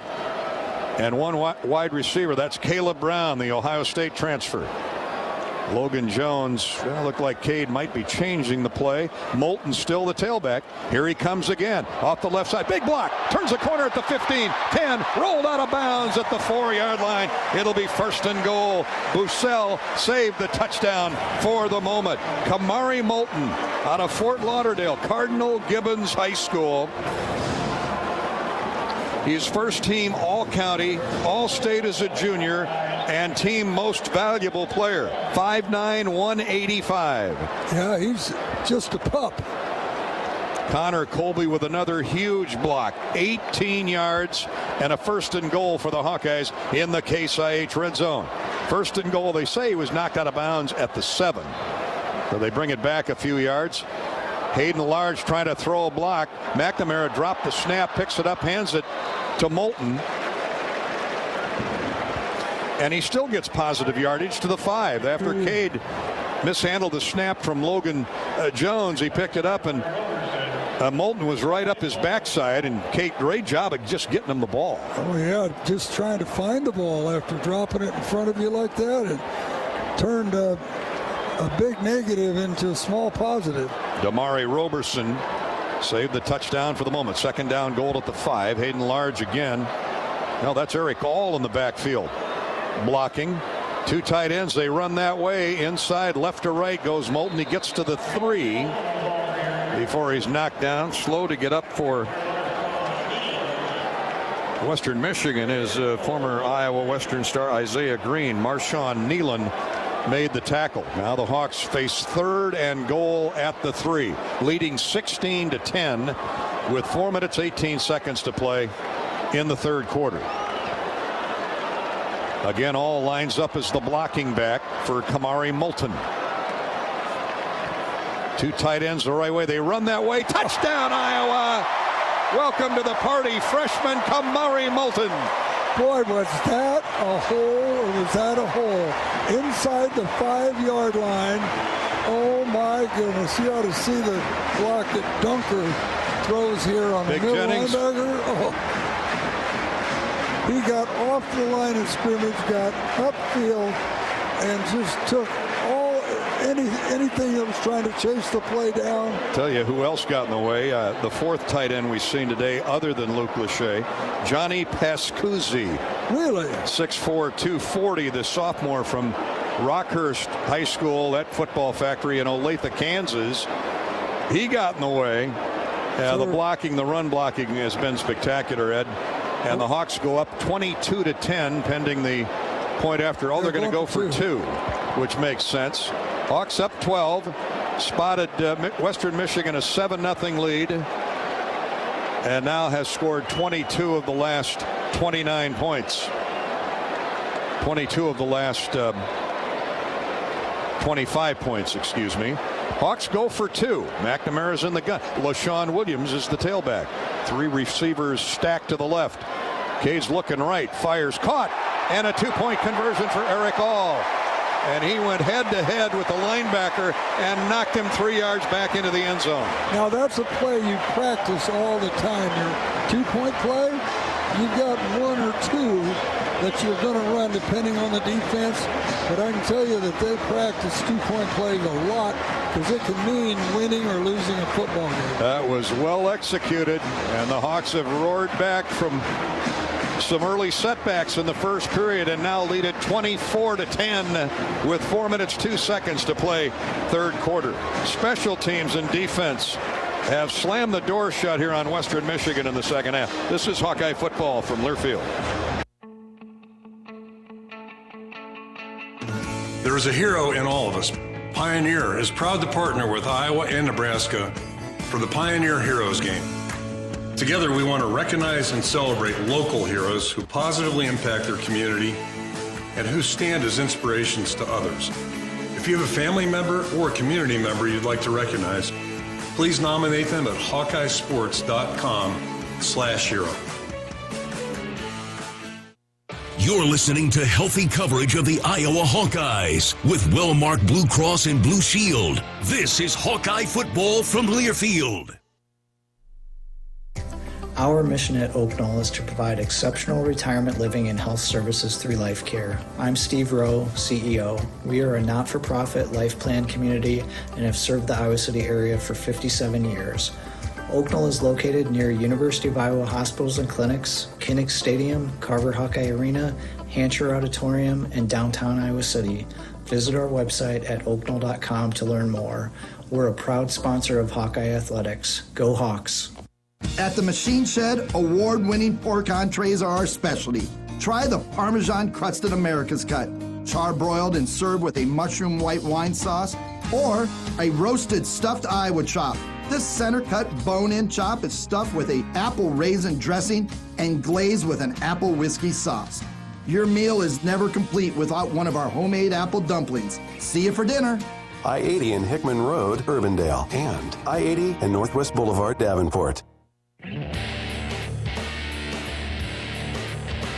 and 1 wide receiver. That's Caleb Brown, the Ohio State transfer. Logan Jones, looked like Cade might be changing the play. Moulton still the tailback. Here he comes again. Off the left side. Big block. Turns the corner at the 15. 10. Rolled out of bounds at the 4-yard line. It'll be 1st and goal. Bussell saved the touchdown for the moment. Kamari Moulton out of Fort Lauderdale, Cardinal Gibbons High School. He's first team All-County, All-State as a junior, and team most valuable player. 5'9", 185. Yeah, he's just a pup. Connor Colby with another huge block. 18 yards and a 1st and goal for the Hawkeyes in the Case IH red zone. 1st and goal, they say he was knocked out of bounds at the 7. So they bring it back a few yards. Hayden Large trying to throw a block. McNamara dropped the snap, picks it up, hands it to Moulton. And he still gets positive yardage to the 5. After Cade mishandled the snap from Logan Jones, he picked it up, and Moulton was right up his backside, and Cade, great job of just getting him the ball. Oh, yeah, just trying to find the ball after dropping it in front of you like that. It turned a big negative into a small positive. Damari Roberson saved the touchdown for the moment. 2nd down goal at the 5. Hayden Large again. No, that's Eric All in the backfield blocking. 2 tight ends. They run that way. Inside, left to right goes Moulton. He gets to the 3 before he's knocked down. Slow to get up for Western Michigan is former Iowa Western star Isaiah Green. Marshawn Nealon made the tackle. Now the Hawks face 3rd and goal at the 3, leading 16-10 with 4 minutes 18 seconds to play in the 3rd quarter. Again, All lines up as the blocking back for Kamari Moulton. 2 tight ends the right way. They run that way. Touchdown, Iowa! Welcome to the party, freshman Kamari Moulton. Boy, was that a hole, or was that a hole? Inside the 5-yard line. Oh, my goodness. You ought to see the block that Dunker throws here on Big the middle Jennings. linebacker. Oh. He got off the line of scrimmage, got upfield, and just took anything that was trying to chase the play down. Tell you who else got in the way. The 4th tight end we've seen today, other than Luke Lachey, Johnny Pascuzzi. Really? 6'4", 240, the sophomore from Rockhurst High School, that football factory in Olathe, Kansas. He got in the way. The blocking, the run blocking has been spectacular, Ed. And the Hawks go up 22-10 pending the point after. They're going to go for 2, which makes sense. Hawks up 12, spotted Western Michigan a 7-0 lead, and now has scored 22 of the last 29 points. 22 of the last 25 points, excuse me. Hawks go for 2. McNamara's in the gun. LaShawn Williams is the tailback. 3 receivers stacked to the left. Cade's looking right, fires, caught, and a 2-point conversion for Eric All. And he went head-to-head with the linebacker and knocked him 3 yards back into the end zone. Now that's a play you practice all the time. Your 2-point play, you've got 1 or 2 that you're going to run depending on the defense. But I can tell you that they practice 2-point plays a lot because it can mean winning or losing a football game. That was well executed, and the Hawks have roared back from some early setbacks in the first period and now lead it 24-10 with 4 minutes 2 seconds to play 3rd quarter. Special teams and defense have slammed the door shut here on Western Michigan in the 2nd half. This is Hawkeye football from Learfield. There is a hero in all of us. Pioneer is proud to partner with Iowa and Nebraska for the Pioneer Heroes Game. Together, we want to recognize and celebrate local heroes who positively impact their community and who stand as inspirations to others. If you have a family member or a community member you'd like to recognize, please nominate them at HawkeyeSports.com hero. You're listening to healthy coverage of the Iowa Hawkeyes with well-marked Blue Cross and Blue Shield. This is Hawkeye football from Learfield. Our mission at Oak Knoll is to provide exceptional retirement living and health services through life care. I'm Steve Rowe, CEO. We are a not-for-profit life plan community and have served the Iowa City area for 57 years. Oak Knoll is located near University of Iowa hospitals and clinics, Kinnick Stadium, Carver Hawkeye Arena, Hancher Auditorium, and downtown Iowa City. Visit our website at oakknoll.com to learn more. We're a proud sponsor of Hawkeye Athletics. Go Hawks! At the Machine Shed, award-winning pork entrees are our specialty. Try the Parmesan Crusted America's Cut, char-broiled and served with a mushroom white wine sauce, or a roasted stuffed Iowa chop. This center-cut bone-in chop is stuffed with an apple raisin dressing and glazed with an apple whiskey sauce. Your meal is never complete without one of our homemade apple dumplings. See you for dinner. I-80 and Hickman Road, Urbandale, and I-80 and Northwest Boulevard, Davenport.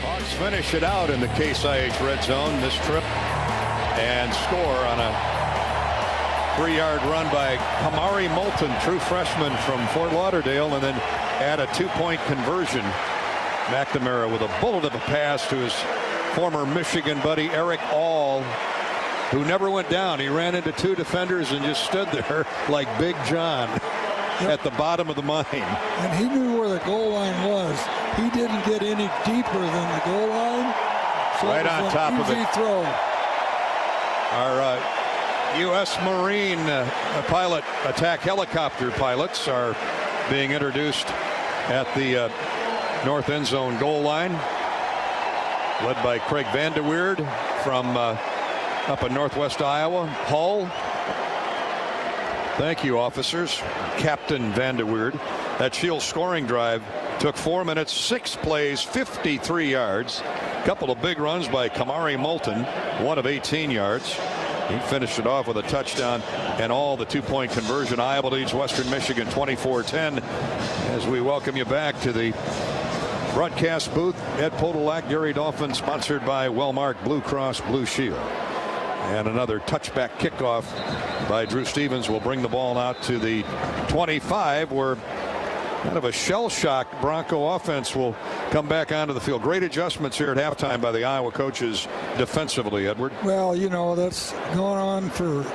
Hawks finish it out in the Case IH red zone this trip and score on a 3-yard run by Kamari Moulton, true freshman from Fort Lauderdale, and then add a 2-point conversion. McNamara with a bullet of a pass to his former Michigan buddy Eric All, who never went down. He ran into 2 defenders and just stood there like Big John at the bottom of the mine. And he knew where the goal line was. He didn't get any deeper than the goal line. So right on top of it. Throw. Our U.S. Marine pilot, attack helicopter pilots are being introduced at the north end zone goal line, led by Craig Vandeweerd from up in northwest Iowa. Hull. Thank you, officers. Captain Vandeweerd. That Shield scoring drive took 4 minutes, 6 plays, 53 yards. A couple of big runs by Kamari Moulton, one of 18 yards. He finished it off with a touchdown and all the 2-point conversion. Iowa leads Western Michigan 24-10 as we welcome you back to the broadcast booth. Ed Podolak, Gary Dolphin, sponsored by Wellmark Blue Cross Blue Shield. And another touchback kickoff by Drew Stevens will bring the ball out to the 25, where kind of a shell-shocked Bronco offense will come back onto the field. Great adjustments here at halftime by the Iowa coaches defensively, Edward. Well, you know, that's gone on for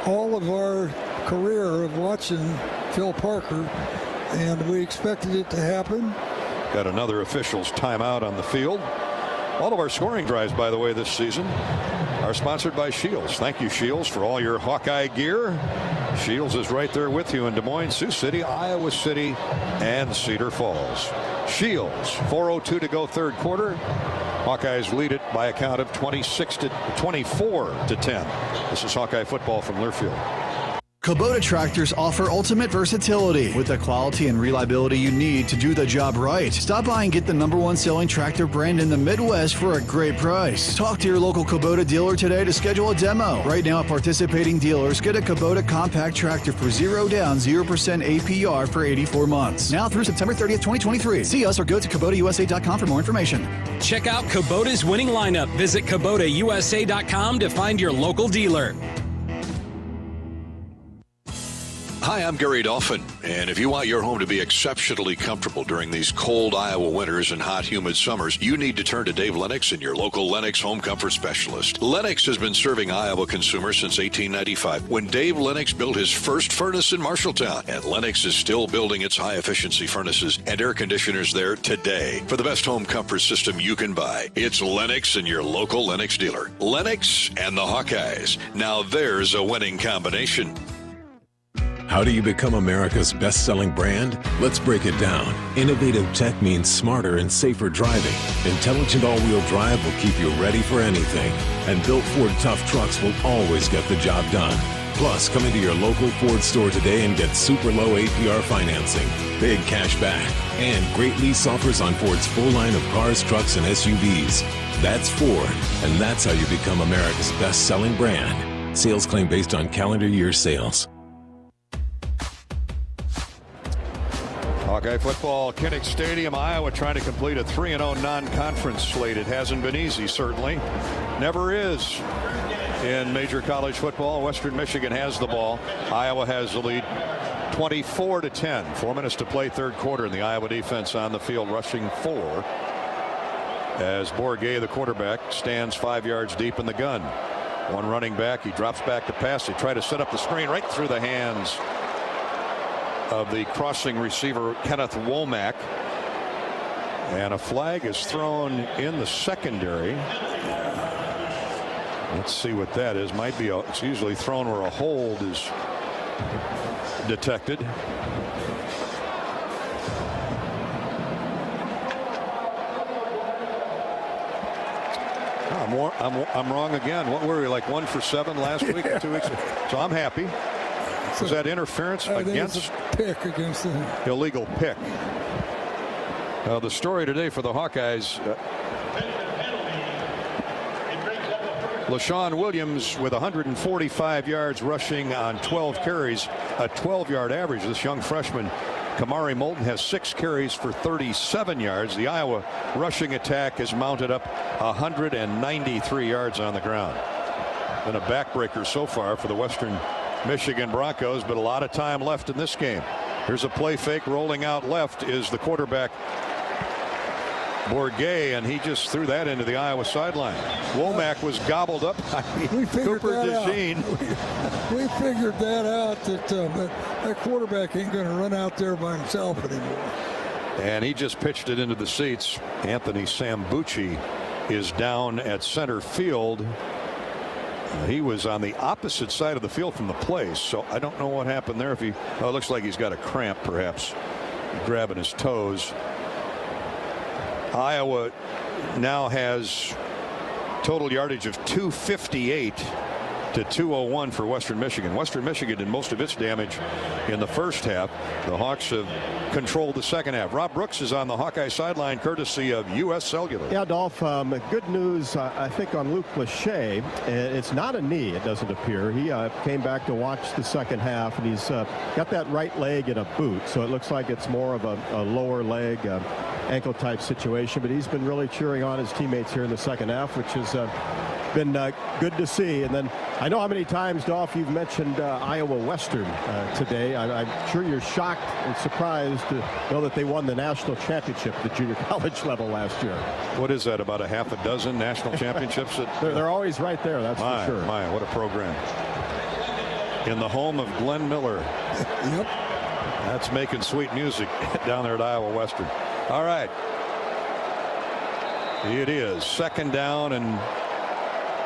all of our career of watching Phil Parker, and we expected it to happen. Got another official's timeout on the field. All of our scoring drives, by the way, this season are sponsored by Shields. Thank you, Shields, for all your Hawkeye gear. Shields is right there with you in Des Moines, Sioux City, Iowa City, and Cedar Falls. Shields, 4:02 to go third quarter. Hawkeyes lead it by a count of 24-10. This is Hawkeye football from Learfield. Kubota tractors offer ultimate versatility with the quality and reliability you need to do the job right. Stop by and get the #1 selling tractor brand in the Midwest for a great price. Talk to your local Kubota dealer today to schedule a demo. Right now, participating dealers get a Kubota compact tractor for 0 down, 0% APR for 84 months. Now through September 30th, 2023. See us or go to KubotaUSA.com for more information. Check out Kubota's winning lineup. Visit KubotaUSA.com to find your local dealer. Hi, I'm Gary Dolphin, and if you want your home to be exceptionally comfortable during these cold Iowa winters and hot, humid summers, you need to turn to Dave Lennox and your local Lennox home comfort specialist. Lennox has been serving Iowa consumers since 1895, when Dave Lennox built his first furnace in Marshalltown, and Lennox is still building its high-efficiency furnaces and air conditioners there today. For the best home comfort system you can buy, it's Lennox and your local Lennox dealer. Lennox and the Hawkeyes. Now there's a winning combination. How do you become America's best-selling brand? Let's break it down. Innovative tech means smarter and safer driving. Intelligent all-wheel drive will keep you ready for anything. And built Ford tough trucks will always get the job done. Plus, come into your local Ford store today and get super low APR financing, big cash back, and great lease offers on Ford's full line of cars, trucks, and SUVs. That's Ford, and that's how you become America's best-selling brand. Sales claim based on calendar year sales. Hawkeye football, Kinnick Stadium, Iowa trying to complete a 3-0 non-conference slate. It hasn't been easy, certainly. Never is in major college football. Western Michigan has the ball. Iowa has the lead 24-10. 4 minutes to play, third quarter, and the Iowa defense on the field rushing 4. As Bourget, the quarterback, stands 5 yards deep in the gun. One running back, he drops back to pass. They try to set up the screen right through the hands of the crossing receiver Kenneth Womack, and a flag is thrown in the secondary. Let's see what that is. Might be it's usually thrown where a hold is detected. I'm wrong again. What were we, like 1 for 7 last week or 2 weeks ago? So I'm happy. Was that interference against pick against the illegal pick? The story today for the Hawkeyes, LaShawn Williams with 145 yards rushing on 12 carries, a 12-yard average. This young freshman, Kamari Moulton, has 6 carries for 37 yards. The Iowa rushing attack has mounted up 193 yards on the ground. Been a backbreaker so far for the Western Michigan Broncos, but a lot of time left in this game. Here's a play fake. Rolling out left is the quarterback Bourget, and he just threw that into the Iowa sideline. Womack was gobbled up by Cooper DeJean. We figured that out, that that quarterback ain't going to run out there by himself anymore. And he just pitched it into the seats. Anthony Sambucci is down at center field. He was on the opposite side of the field from the play, so I don't know what happened there. If he, it looks like he's got a cramp, perhaps grabbing his toes. Iowa now has total yardage of 258 to 201 for Western Michigan. Western Michigan did most of its damage in the first half. The Hawks have controlled the second half. Rob Brooks is on the Hawkeye sideline courtesy of U.S. Cellular. Yeah, Dolph, good news, I think, on Luke Lachey. It's not a knee, it doesn't appear. He came back to watch the second half, and he's got that right leg in a boot, so it looks like it's more of a lower leg ankle type situation, but he's been really cheering on his teammates here in the second half, which has been good to see. And then I know how many times, Dolph, you've mentioned Iowa Western today. I'm sure you're shocked and surprised to know that they won the national championship at the junior college level last year. What is that, about a half a dozen national championships? They're always right there, that's for sure. My, what a program. In the home of Glenn Miller. Yep. That's making sweet music down there at Iowa Western. All right. It is second down and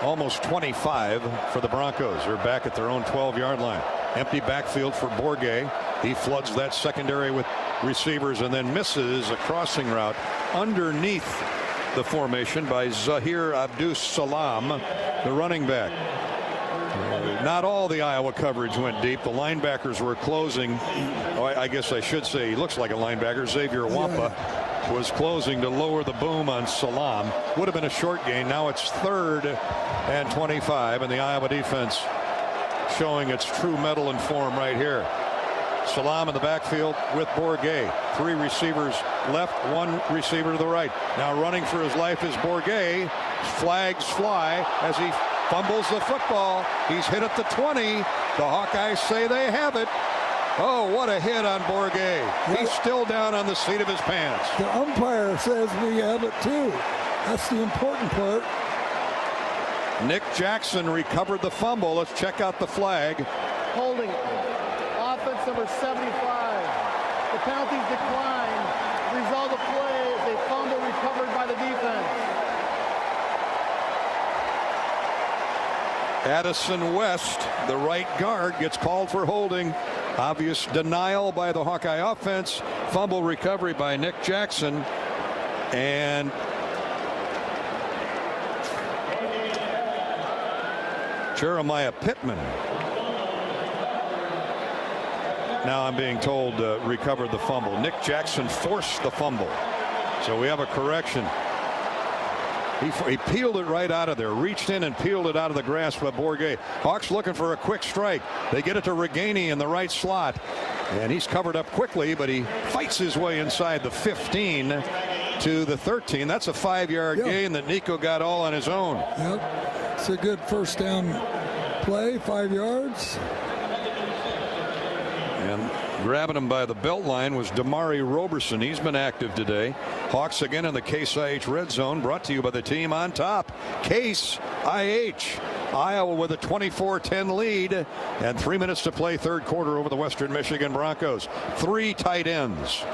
almost 25 for the Broncos. They're back at their own 12-yard line. Empty backfield for Bourget. He floods that secondary with receivers and then misses a crossing route underneath the formation by Zahir Abdus-Salam, the running back. Not all the Iowa coverage went deep. The linebackers were closing. I guess I should say he looks like a linebacker. Xavier Wampa was closing to lower the boom on Salam. Would have been a short gain. Now it's 3rd and 25, and the Iowa defense showing its true mettle and form right here. Salam in the backfield with Bourget. 3 receivers left, 1 receiver to the right. Now running for his life is Bourget. Flags fly as he fumbles the football. He's hit at the 20. The Hawkeyes say they have it. Oh, what a hit on Bourget. He's still down on the seat of his pants. The umpire says we have it too. That's the important part. Nick Jackson recovered the fumble. Let's check out the flag. Holding offense number 75. The penalties decline. Result of play is a fumble recovered by the defense. Addison West, the right guard, gets called for holding. Obvious denial by the Hawkeye offense. Fumble recovery by Nick Jackson. And Jeremiah Pittman, now I'm being told, recovered the fumble. Nick Jackson forced the fumble. So we have a correction. He peeled it right out of there, reached in and peeled it out of the grasp of Bourget. Hawks looking for a quick strike. They get it to Reganey in the right slot, and he's covered up quickly, but he fights his way inside the 15 to the 13. That's a 5-yard gain that Nico got all on his own. Yep, it's a good first down play, 5 yards. And grabbing him by the belt line was Damari Roberson. He's been active today. Hawks again in the Case IH red zone, brought to you by the team on top, Case IH. Iowa with a 24-10 lead and 3 minutes to play, third quarter over the Western Michigan Broncos. 3 tight ends.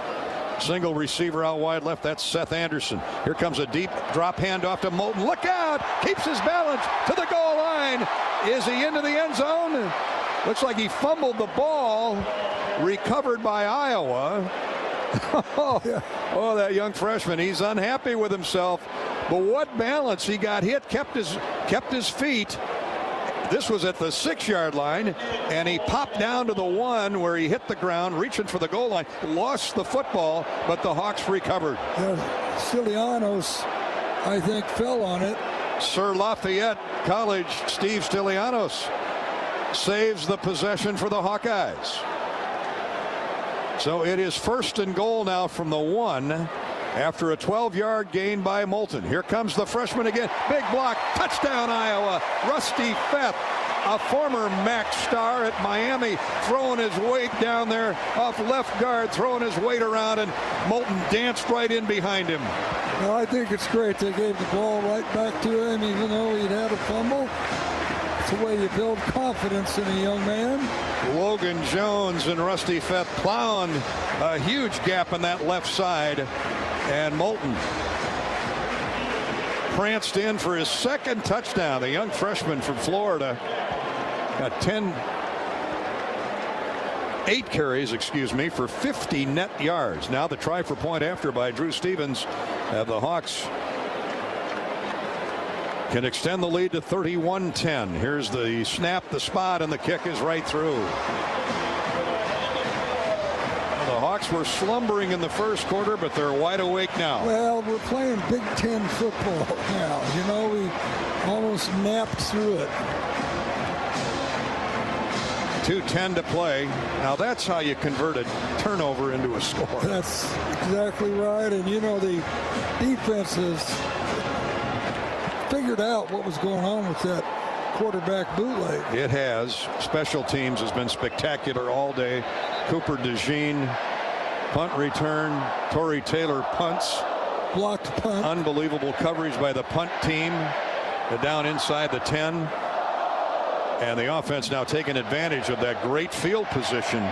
Single receiver out wide left. That's Seth Anderson. Here comes a deep drop handoff to Moulton. Look out! Keeps his balance to the goal line. Is he into the end zone? Looks like he fumbled the ball. Recovered by Iowa. Oh, that young freshman. He's unhappy with himself. But what balance! He got hit, kept his feet. This was at the 6-yard line, and he popped down to the 1 where he hit the ground, reaching for the goal line, lost the football, but the Hawks recovered. Stylianos, I think, fell on it. Sir Lafayette College, Steve Stylianos saves the possession for the Hawkeyes. So it is 1st and goal now from the 1 after a 12-yard gain by Moulton. Here comes the freshman again. Big block. Touchdown, Iowa. Rusty Feth, a former MAC star at Miami, throwing his weight down there off left guard, throwing his weight around, and Moulton danced right in behind him. Well, I think it's great they gave the ball right back to him, even though he'd had a fumble. It's the way you build confidence in a young man. Logan Jones and Rusty Feth plowing a huge gap in that left side. And Moulton pranced in for his 2nd touchdown. The young freshman from Florida got 8 carries, for 50 net yards. Now the try for point after by Drew Stevens. The Hawks can extend the lead to 31-10. Here's the snap, the spot, and the kick is right through. The Hawks were slumbering in the first quarter, but they're wide awake now. Well, we're playing Big Ten football now. You know, we almost napped through it. 2:10 to play. Now that's how you convert a turnover into a score. That's exactly right. And, you know, the defense has figured out what was going on with that quarterback bootleg. It has. Special teams has been spectacular all day. Cooper DeJean, punt return. Torrey Taylor punts. Blocked punt. Unbelievable coverage by the punt team. Down inside the 10. And the offense now taking advantage of that great field position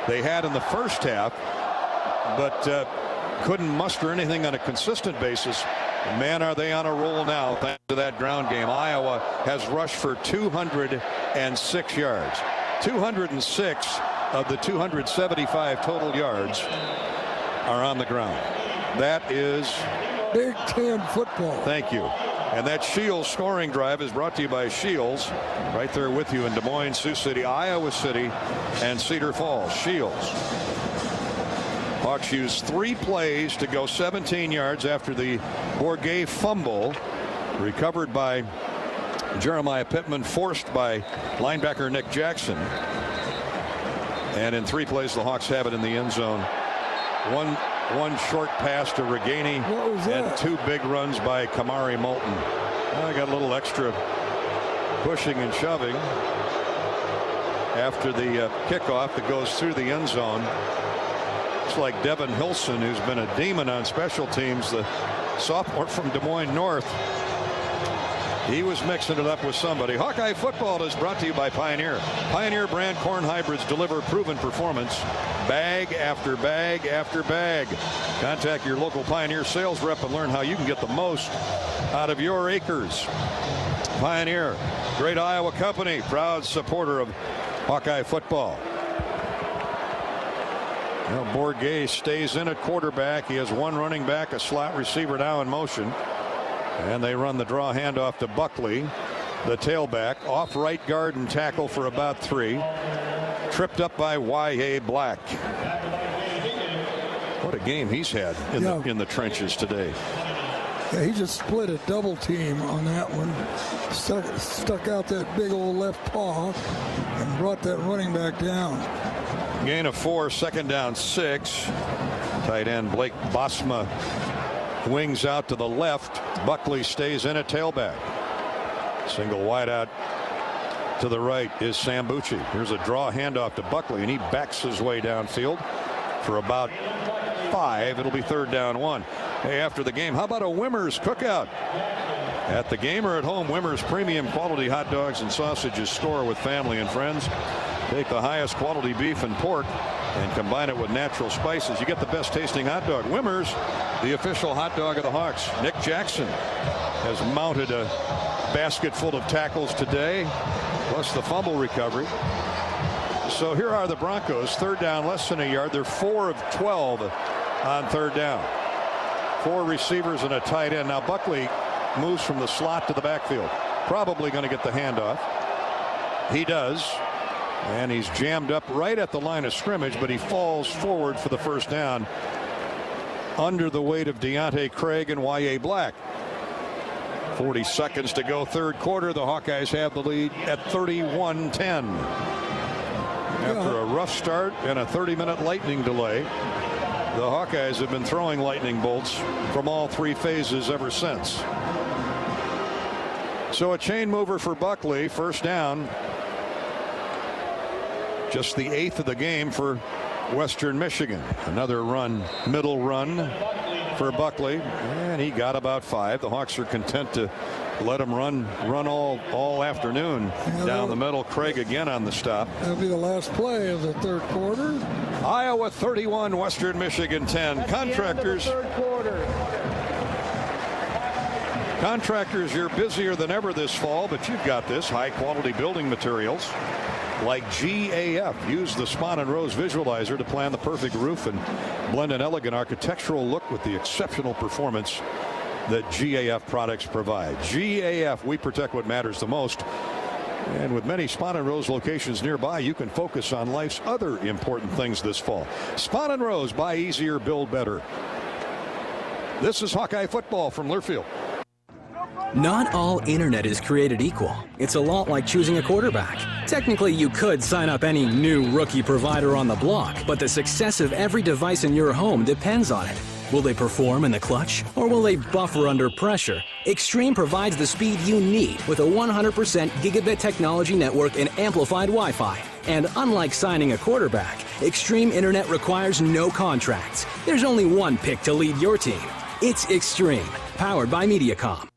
they had in the first half, but couldn't muster anything on a consistent basis. Man, are they on a roll now thanks to that ground game. Iowa has rushed for 206 yards. 206 of the 275 total yards are on the ground. That is Big Ten football. Thank you. And that Shields scoring drive is brought to you by Shields, right there with you in Des Moines, Sioux City, Iowa City, and Cedar Falls. Shields. Hawks used 3 plays to go 17 yards after the Bourget fumble, recovered by Jeremiah Pittman, forced by linebacker Nick Jackson. And in 3 plays, the Hawks have it in the end zone. One short pass to Reganey and 2 big runs by Kamari Moulton. I got a little extra pushing and shoving after the kickoff that goes through the end zone. It's like Devin Hilson, who's been a demon on special teams, the sophomore from Des Moines North. He was mixing it up with somebody. Hawkeye football is brought to you by Pioneer. Pioneer brand corn hybrids deliver proven performance, bag after bag after bag. Contact your local Pioneer sales rep and learn how you can get the most out of your acres. Pioneer, great Iowa company, proud supporter of Hawkeye football. Now Bourget stays in at quarterback. He has 1 running back, a slot receiver now in motion. And they run the draw handoff to Buckley, the tailback, off right guard and tackle for about 3. Tripped up by Y.A. Black. What a game he's had in the trenches today. Yeah, he just split a double team on that one. Stuck out that big old left paw and brought that running back down. Gain of 4, 2nd down 6. Tight end Blake Bosma wings out to the left. Buckley stays in at tailback. Single wide out to the right is Sambucci. Here's a draw handoff to Buckley, and he backs his way downfield for about 5. It'll be 3rd down 1. Hey, after the game, how about a Wimmers cookout? At the game or at home, Wimmers premium quality hot dogs and sausages store with family and friends. Take the highest quality beef and pork and combine it with natural spices. You get the best tasting hot dog. Wimmers, the official hot dog of the Hawks. Nick Jackson has mounted a basket full of tackles today, plus the fumble recovery. So here are the Broncos, 3rd down, less than a yard. They're 4 of 12 on 3rd down. 4 receivers and a tight end. Now Buckley moves from the slot to the backfield. Probably going to get the handoff. He does. And he's jammed up right at the line of scrimmage, but he falls forward for the 1st down under the weight of Deontay Craig and Y.A. Black. 40 seconds to go, 3rd quarter. The Hawkeyes have the lead at 31-10. After a rough start and a 30-minute lightning delay, the Hawkeyes have been throwing lightning bolts from all 3 phases ever since. So a chain mover for Buckley, 1st down. Just the 8th of the game for Western Michigan. Another run, middle run for Buckley, and he got about 5. The Hawks are content to let him run all afternoon down the middle. Craig again on the stop. That'll be the last play of the 3rd quarter. Iowa 31, Western Michigan 10. Contractors. Contractors, you're busier than ever this fall, but you've got this high quality building materials like GAF. Use the Spahn and Rose visualizer to plan the perfect roof and blend an elegant architectural look with the exceptional performance that GAF products provide. GAF, we protect what matters the most. And with many Spahn and Rose locations nearby, you can focus on life's other important things this fall. Spahn and Rose, buy easier, build better. This is Hawkeye football from Learfield. Not all internet is created equal. It's a lot like choosing a quarterback. Technically, you could sign up any new rookie provider on the block, but the success of every device in your home depends on it. Will they perform in the clutch, or will they buffer under pressure? Extreme provides the speed you need with a 100% gigabit technology network and amplified Wi-Fi. And unlike signing a quarterback, Extreme Internet requires no contracts. There's only one pick to lead your team. It's Extreme, powered by Mediacom.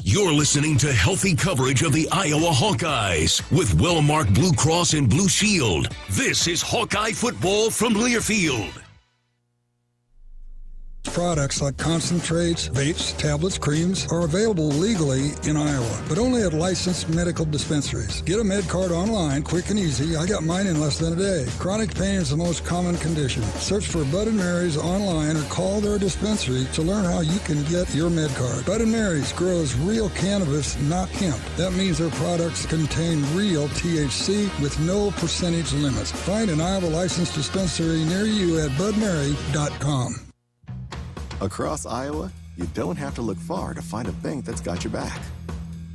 You're listening to healthy coverage of the Iowa Hawkeyes with well-marked Blue Cross and Blue Shield. This is Hawkeye football from Learfield. Products like concentrates, vapes, tablets, creams are available legally in Iowa, but only at licensed medical dispensaries. Get a med card online, quick and easy. I got mine in less than a day. Chronic pain is the most common condition. Search for Bud & Mary's online or call their dispensary to learn how you can get your med card. Bud & Mary's grows real cannabis, not hemp. That means their products contain real THC with no percentage limits. Find an Iowa licensed dispensary near you at budmary.com. Across Iowa, you don't have to look far to find a bank that's got your back.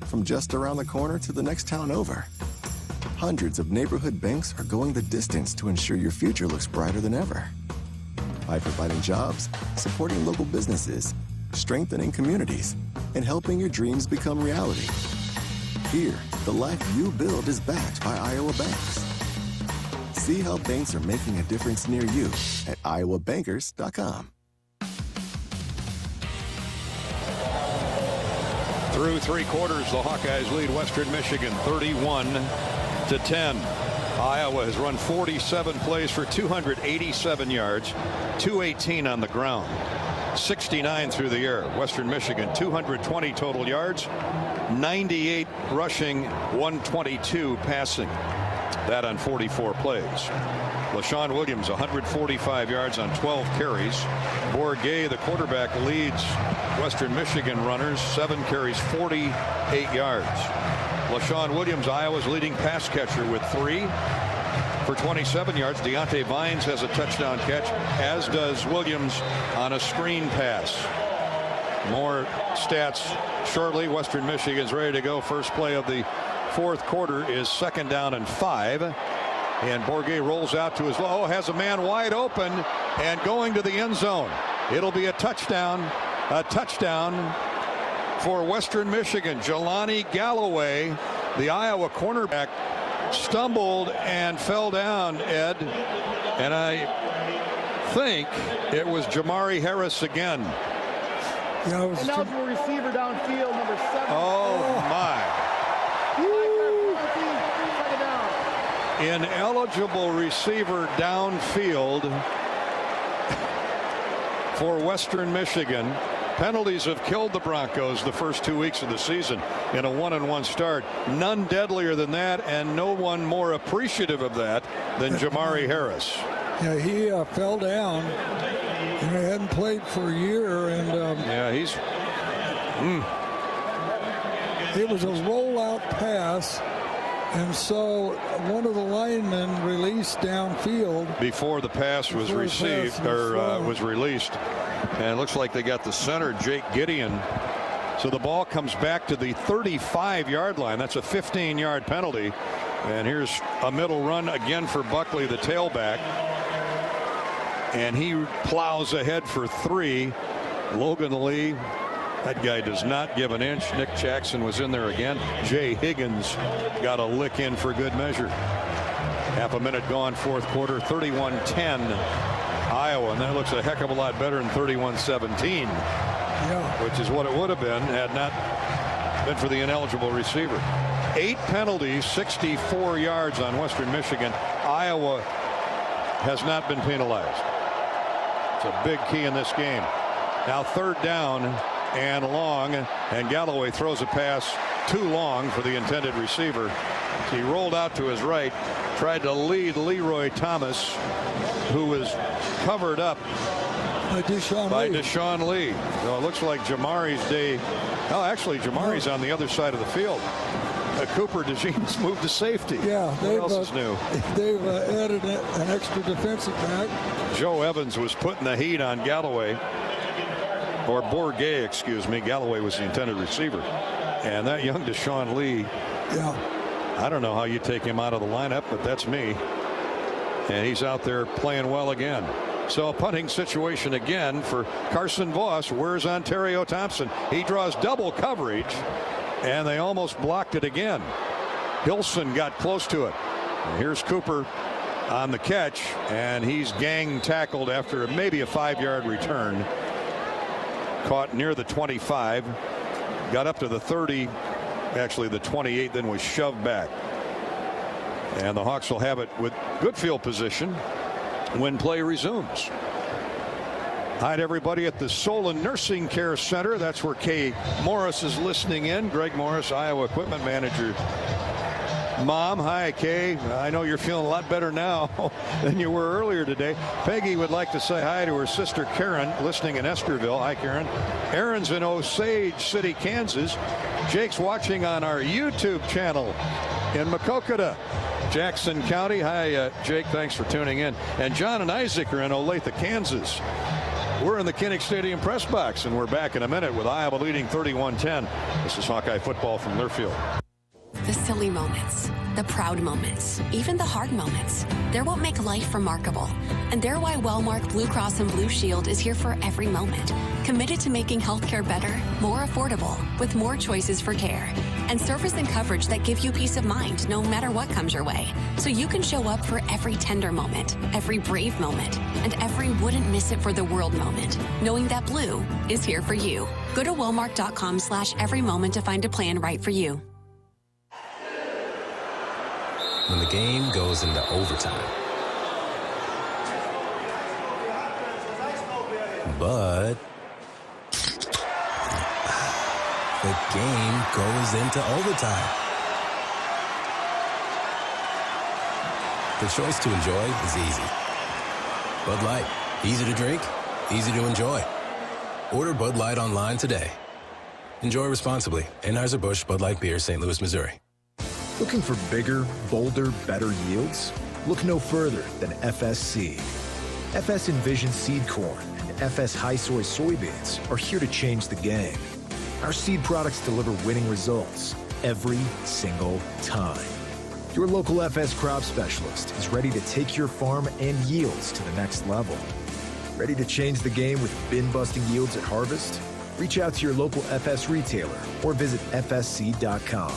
From just around the corner to the next town over, hundreds of neighborhood banks are going the distance to ensure your future looks brighter than ever. By providing jobs, supporting local businesses, strengthening communities, and helping your dreams become reality. Here, the life you build is backed by Iowa banks. See how banks are making a difference near you at iowabankers.com. Through 3 quarters, the Hawkeyes lead Western Michigan 31-10. Iowa has run 47 plays for 287 yards, 218 on the ground, 69 through the air. Western Michigan 220 total yards, 98 rushing, 122 passing. That on 44 plays. LaShawn Williams 145 yards on 12 carries. Bourget, the quarterback, leads Western Michigan runners, 7 carries, 48 yards. LaShawn Williams, Iowa's leading pass catcher with 3 for 27 yards. Deontay Vines has a touchdown catch, as does Williams on a screen pass. More stats shortly. Western Michigan's ready to go. First play of the fourth quarter is 2nd down and 5. And Bourget rolls out to his low, has a man wide open and going to the end zone. It'll be a touchdown for Western Michigan. Jelani Galloway, the Iowa cornerback, stumbled and fell down, Ed. And I think it was Jamari Harris again. Yeah, it was ineligible receiver downfield, number 7. Oh, my. Ineligible receiver downfield for Western Michigan. Penalties have killed the Broncos the first 2 weeks of the season in a 1-1 start. None deadlier than that, and no one more appreciative of that than Jamari Harris. Yeah, he fell down. And he hadn't played for a year, and yeah, he's. It was a rollout pass, and so one of the linemen released downfield Before the pass was received or was released. And it looks like they got the center, Jake Gideon. So the ball comes back to the 35-yard line. That's a 15-yard penalty. And here's a middle run again for Buckley, the tailback. And he plows ahead for 3. Logan Lee, that guy does not give an inch. Nick Jackson was in there again. Jay Higgins got a lick in for good measure. Half a minute gone, fourth quarter, 31-10 Iowa, and that looks a heck of a lot better than 31-17, which is what it would have been had not been for the ineligible receiver. 8 penalties, 64 yards on Western Michigan. Iowa has not been penalized. It's a big key in this game. Now 3rd down and long, and Galloway throws a pass too long for the intended receiver. He rolled out to his right, tried to lead Leroy Thomas, who was covered up by Deshaun Lee. So it looks like Jamari's day. Oh, actually, Jamari's on the other side of the field. Cooper DeJean's moved to safety. Yeah, what else is new? They've added an extra defensive back. Joe Evans was putting the heat on Galloway, or Bourget, excuse me. Galloway was the intended receiver, and that young Deshaun Lee. Yeah. I don't know how you take him out of the lineup, but that's me. And he's out there playing well again. So a punting situation again for Carson Voss. Where's Ontario Thompson? He draws double coverage, and they almost blocked it again. Hilson got close to it. And here's Cooper on the catch, and he's gang tackled after maybe a 5-yard return. Caught near the 25, got up to the 30, actually the 28, then was shoved back. And the Hawks will have it with good field position when play resumes. Hi to everybody at the Solon Nursing Care Center. That's where Kay Morris is listening in. Greg Morris, Iowa Equipment Manager. Mom, hi, Kay. I know you're feeling a lot better now than you were earlier today. Peggy would like to say hi to her sister Karen, listening in Esterville. Hi, Karen. Aaron's in Osage City, Kansas. Jake's watching on our YouTube channel in Maquoketa, Jackson County. Hi, Jake. Thanks for tuning in. And John and Isaac are in Olathe, Kansas. We're in the Kinnick Stadium press box, and we're back in a minute with Iowa leading 31-10. This is Hawkeye football from Learfield. The silly moments, the proud moments, even the hard moments. They're what make life remarkable. And they're why Wellmark Blue Cross and Blue Shield is here for every moment. Committed to making healthcare better, more affordable, with more choices for care. And service and coverage that give you peace of mind no matter what comes your way. So you can show up for every tender moment, every brave moment, and every wouldn't miss it for the world moment, knowing that Blue is here for you. Go to Wellmark.com/every moment to find a plan right for you. When the game goes into overtime. But the game goes into overtime. The choice to enjoy is easy. Bud Light, easy to drink, easy to enjoy. Order Bud Light online today. Enjoy responsibly. Anheuser-Busch Bud Light Beer, St. Louis, Missouri. Looking for bigger, bolder, better yields? Look no further than FS Seed. FS envisions seed corn FS High Soy soybeans are here to change the game. Our seed products deliver winning results every single time. Your local FS crop specialist is ready to take your farm and yields to the next level. Ready to change the game with bin-busting yields at harvest? Reach out to your local FS retailer or visit fsseed.com.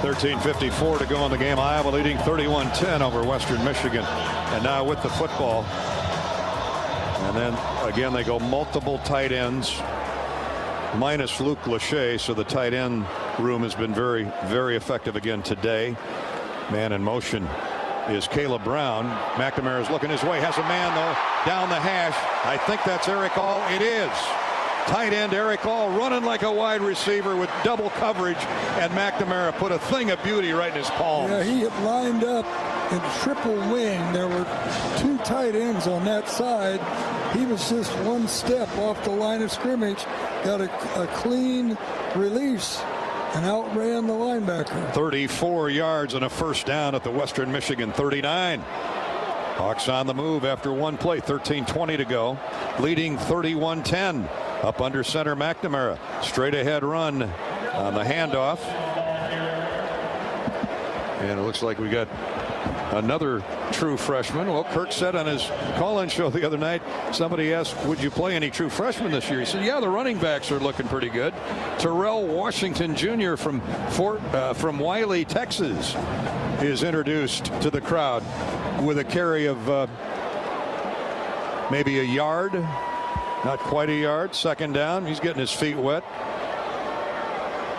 13:54 to go in the game. Iowa leading 31-10 over Western Michigan. And now with the football. And then again they go multiple tight ends minus Luke Lachey. So the tight end room has been very, very effective again today. Man in motion is Caleb Brown. McNamara is looking his way. Has a man though down the hash. I think that's Eric All. It is. Tight end Eric All running like a wide receiver with double coverage, and McNamara put a thing of beauty right in his palms. Yeah, he lined up in triple wing. There were two tight ends on that side. He was just one step off the line of scrimmage, got a clean release, and outran the linebacker. 34 yards and a first down at the Western Michigan 39. Hawks on the move after one play. 13:20 to go, leading 31-10. Up under center McNamara. Straight ahead run on the handoff. And it looks like we got another true freshman. Well, Kirk said on his call-in show the other night, somebody asked, would you play any true freshmen this year? He said, yeah, the running backs are looking pretty good. Terrell Washington Jr. from Wiley, Texas is introduced to the crowd with a carry of maybe a yard. Not quite a yard. Second down. He's getting his feet wet.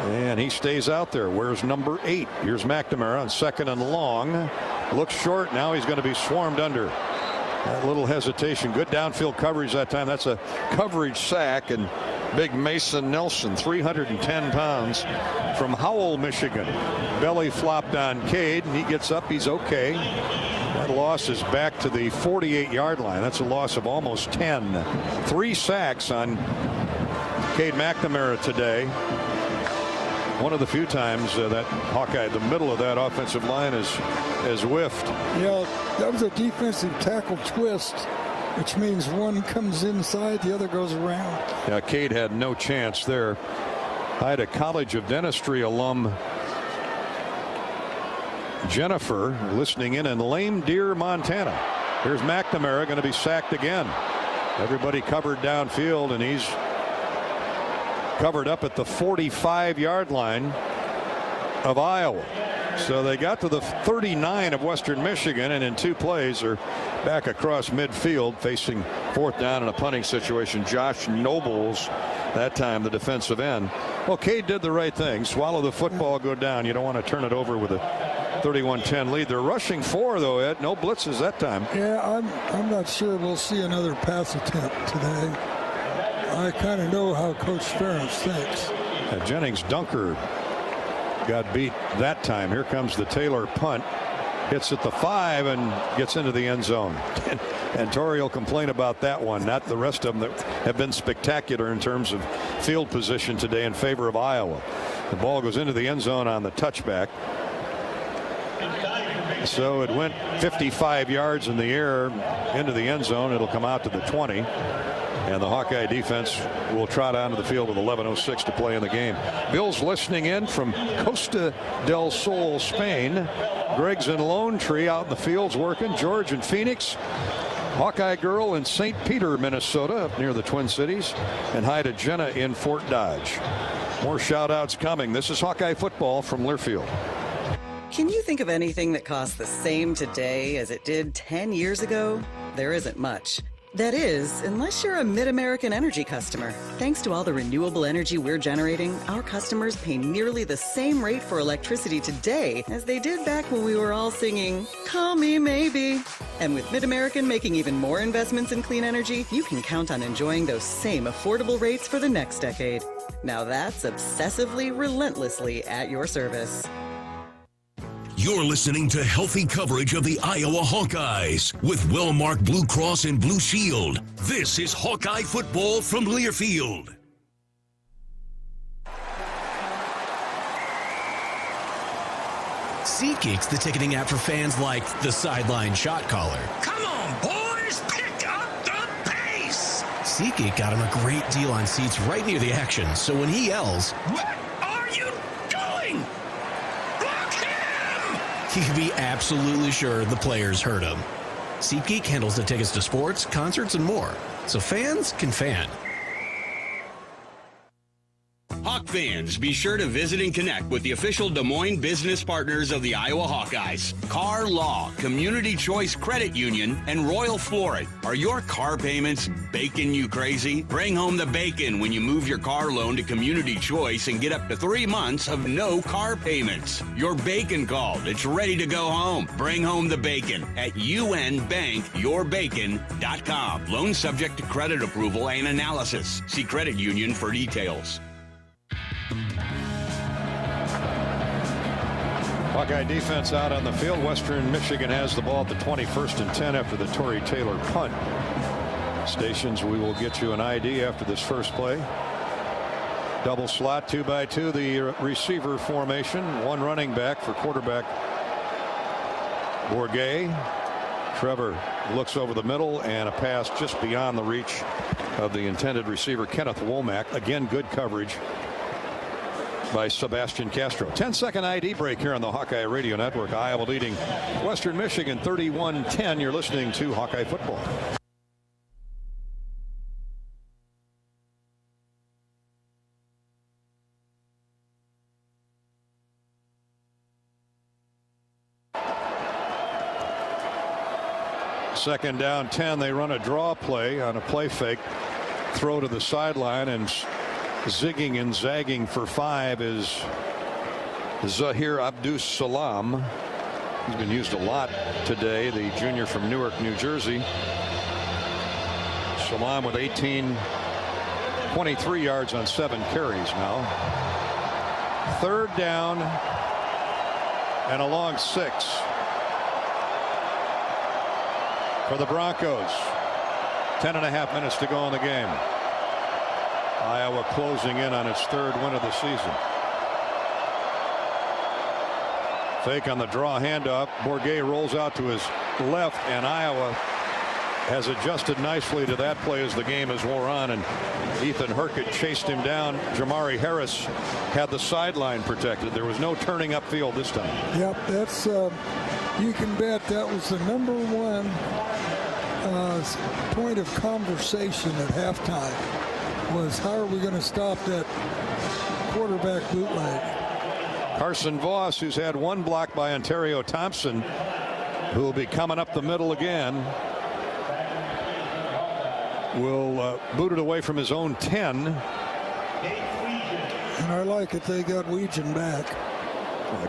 And he stays out there. Where's number 8? Here's McNamara on second and long. Looks short. Now he's going to be swarmed under. That little hesitation. Good downfield coverage that time. That's a coverage sack. And big Mason Nelson, 310 pounds, from Howell, Michigan. Belly flopped on Cade, and he gets up. He's okay. That loss is back to the 48-yard line. That's a loss of almost 10. 3 sacks on Cade McNamara today. One of the few times that Hawkeye, the middle of that offensive line, is whiffed. Yeah, that was a defensive tackle twist, which means one comes inside, the other goes around. Yeah, Cade had no chance there. I had a College of Dentistry alum, Jennifer, listening in Lame Deer, Montana. Here's McNamara going to be sacked again. Everybody covered downfield, and he's covered up at the 45-yard line of Iowa. So they got to the 39 of Western Michigan, and in 2 plays are back across midfield facing fourth down in a punting situation. Josh Nobles, that time the defensive end. Well, Cade did the right thing. Swallow the football, go down. You don't want to turn it over with a 31-10 lead. They're rushing 4, though, Ed. No blitzes that time. Yeah, I'm not sure we'll see another pass attempt today. I kind of know how Coach Ferentz thinks. Jennings Dunker got beat that time. Here comes the Taylor punt. Hits at the 5 and gets into the end zone. And Torrey will complain about that one, not the rest of them that have been spectacular in terms of field position today in favor of Iowa. The ball goes into the end zone on the touchback. So it went 55 yards in the air into the end zone. It'll come out to the 20. And the Hawkeye defense will trot onto the field with 11:06 to play in the game. Bill's listening in from Costa del Sol, Spain. Greg's in Lone Tree out in the fields working. George in Phoenix. Hawkeye Girl in St. Peter, Minnesota, up near the Twin Cities. And hi to Jenna in Fort Dodge. More shout outs coming. This is Hawkeye football from Learfield. Can you think of anything that costs the same today as it did 10 years ago? There isn't much. That is, unless you're a Mid-American Energy customer. Thanks to all the renewable energy we're generating, our customers pay nearly the same rate for electricity today as they did back when we were all singing, "Call Me Maybe." And with Mid-American making even more investments in clean energy, you can count on enjoying those same affordable rates for the next decade. Now that's obsessively, relentlessly at your service. You're listening to healthy coverage of the Iowa Hawkeyes with well-marked Blue Cross and Blue Shield. This is Hawkeye football from Learfield. SeatGeek's the ticketing app for fans like the sideline shot caller. Come on, boys, pick up the pace! SeatGeek got him a great deal on seats right near the action, so when he yells, What are you doing? Block him! he can be absolutely sure the players heard him. SeatGeek handles the tickets to sports, concerts, and more, so fans can fan. Hawk fans, be sure to visit and connect with the official Des Moines business partners of the Iowa Hawkeyes. Car Law, Community Choice Credit Union, and Royal Flooring. Are your car payments baking you crazy? Bring home the bacon when you move your car loan to Community Choice and get up to 3 months of no car payments. Your bacon called. It's ready to go home. Bring home the bacon at unbankyourbacon.com. Loan subject to credit approval and analysis. See credit union for details. Hawkeye defense out on the field. Western Michigan has the ball at the 21st and 10 after the Torrey Taylor punt. Stations, we will get you an ID after this first play. Double slot, 2x2, the receiver formation. One running back for quarterback Bourget. Trevor looks over the middle, and a pass just beyond the reach of the intended receiver, Kenneth Womack. Again, good coverage by Sebastian Castro. 10-second ID break here on the Hawkeye Radio Network. Iowa leading Western Michigan 31-10. You're listening to Hawkeye Football. Second down 10. They run a draw play on a play fake. Throw to the sideline, and zigging and zagging for 5 is Zahir Abdus Salam. He's been used a lot today, the junior from Newark, New Jersey. Salam with 23 yards on 7 carries now. Third down and a long 6 for the Broncos. 10.5 minutes to go in the game. Iowa closing in on its 3rd win of the season. Fake on the draw handoff. Bourget rolls out to his left, and Iowa has adjusted nicely to that play as the game has wore on, and Ethan Hurkett chased him down. Jamari Harris had the sideline protected. There was no turning upfield this time. Yep, that's you can bet that was the #1 point of conversation at halftime. Was how are we going to stop that quarterback bootleg? Carson Voss, who's had 1 block by Ontario Thompson, who will be coming up the middle again, will boot it away from his own 10. And I like it. They got Weegan back.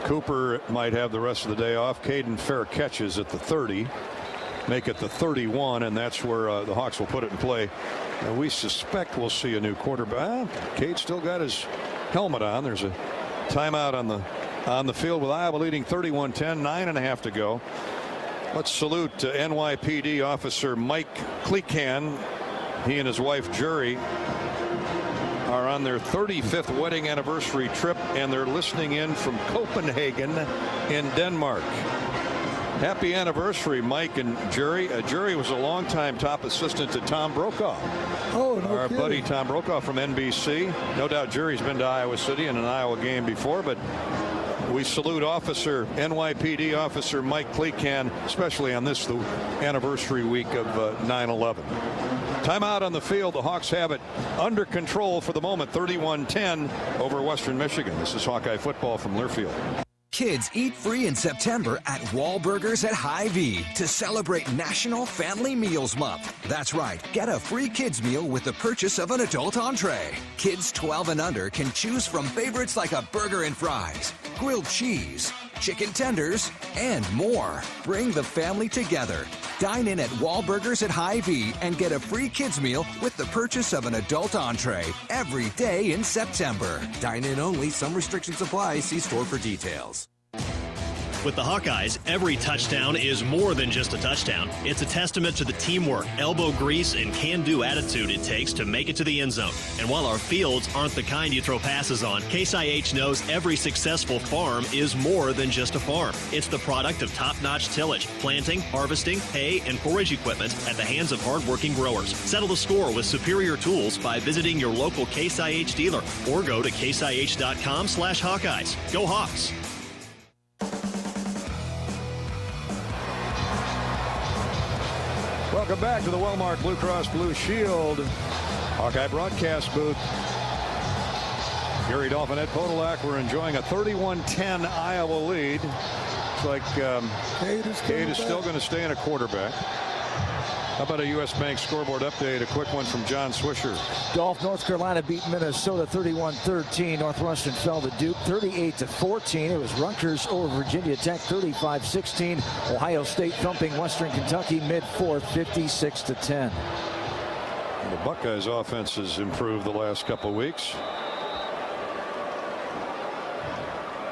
Cooper might have the rest of the day off. Caden Fair catches at the 30. Make it the 31, and that's where the Hawks will put it in play. And we suspect we'll see a new quarterback. Cade still got his helmet on. There's a timeout on the field with Iowa leading 31-10, 9.5 to go. Let's salute NYPD officer Mike Kleekan. He and his wife Jury are on their 35th wedding anniversary trip, and they're listening in from Copenhagen in Denmark. Happy anniversary, Mike and Jury. Jury was a longtime top assistant to Tom Brokaw. Oh, no Our kidding. buddy Tom Brokaw from NBC. No doubt Jury's been to Iowa City in an Iowa game before, but we salute NYPD officer Mike Kleekan, especially on this, the anniversary week of 9/11. Timeout on the field. The Hawks have it under control for the moment, 31-10 over Western Michigan. This is Hawkeye football from Learfield. Kids eat free in September at Wahlburgers at Hy-Vee to celebrate National Family Meals Month. That's right. Get a free kids meal with the purchase of an adult entree. Kids 12 and under can choose from favorites like a burger and fries, grilled cheese, chicken tenders, and more. Bring the family together. Dine in at Wahlburgers at Hy-Vee and get a free kids meal with the purchase of an adult entree every day in September. Dine in only. Some restrictions apply. See store for details. With the Hawkeyes, every touchdown is more than just a touchdown. It's a testament to the teamwork, elbow grease, and can-do attitude it takes to make it to the end zone. And while our fields aren't the kind you throw passes on, Case IH knows every successful farm is more than just a farm. It's the product of top-notch tillage, planting, harvesting, hay, and forage equipment at the hands of hardworking growers. Settle the score with superior tools by visiting your local Case IH dealer or go to caseih.com/Hawkeyes. Go Hawks! Welcome back to the Wellmark Blue Cross Blue Shield Hawkeye broadcast booth. Gary Dolphin, Ed Podolak. We're enjoying a 31-10 Iowa lead. Looks like Cade is still going to stay in a quarterback. How about a U.S. Bank scoreboard update? A quick one from John Swisher. North Carolina beat Minnesota 31-13. Northwestern fell to Duke 38-14. It was Rutgers over Virginia Tech 35-16. Ohio State thumping Western Kentucky mid-fourth 56-10. The Buckeyes offense has improved the last couple of weeks.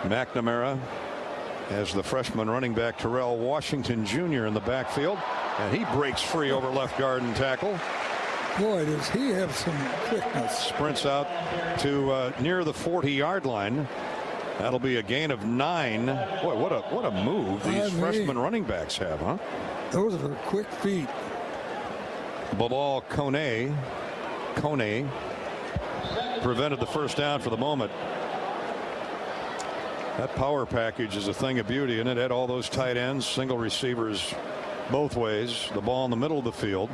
McNamara has the freshman running back Terrell Washington Jr. in the backfield. And he breaks free over left guard and tackle. Boy, does he have some quickness. Sprints out to near the 40-yard line. That'll be a gain of 9. Boy, what a move these freshman running backs have, huh? Those are quick feet. Bilal Kone prevented the first down for the moment. That power package is a thing of beauty, and it had all those tight ends, single receivers both ways, the ball in the middle of the field,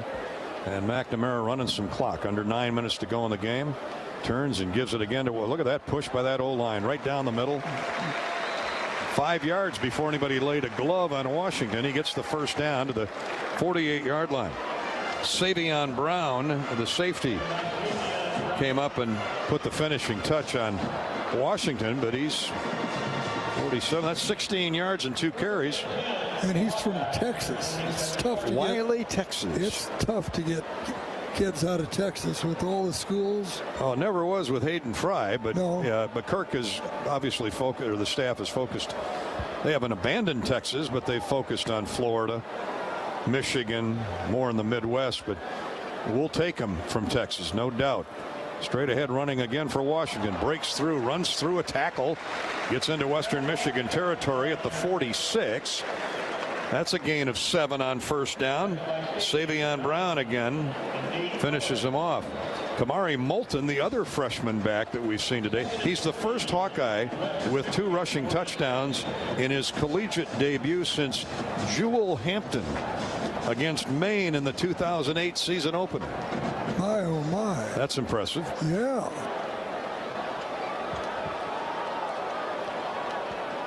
and McNamara running some clock. Under 9 minutes to go in the game. Turns and gives it again to, look at that push by that O-line right down the middle. 5 yards before anybody laid a glove on Washington. He gets the first down to the 48-yard line. Savion Brown, the safety, came up and put the finishing touch on Washington, but he's 47. That's 16 yards and 2 carries. And he's from Texas. It's tough to Wiley, Texas. It's tough to get kids out of Texas with all the schools. Oh, it never was with Hayden Fry, but no. But Kirk is obviously focused, or the staff is focused. They haven't abandoned Texas, but they've focused on Florida, Michigan, more in the Midwest. But we'll take them from Texas, no doubt. Straight ahead running again for Washington. Breaks through, runs through a tackle, gets into Western Michigan territory at the 46. That's a gain of 7 on first down. Savion Brown again finishes him off. Kamari Moulton, the other freshman back that we've seen today. He's the first Hawkeye with 2 rushing touchdowns in his collegiate debut since Jewel Hampton against Maine in the 2008 season opener. My, oh my. That's impressive. Yeah.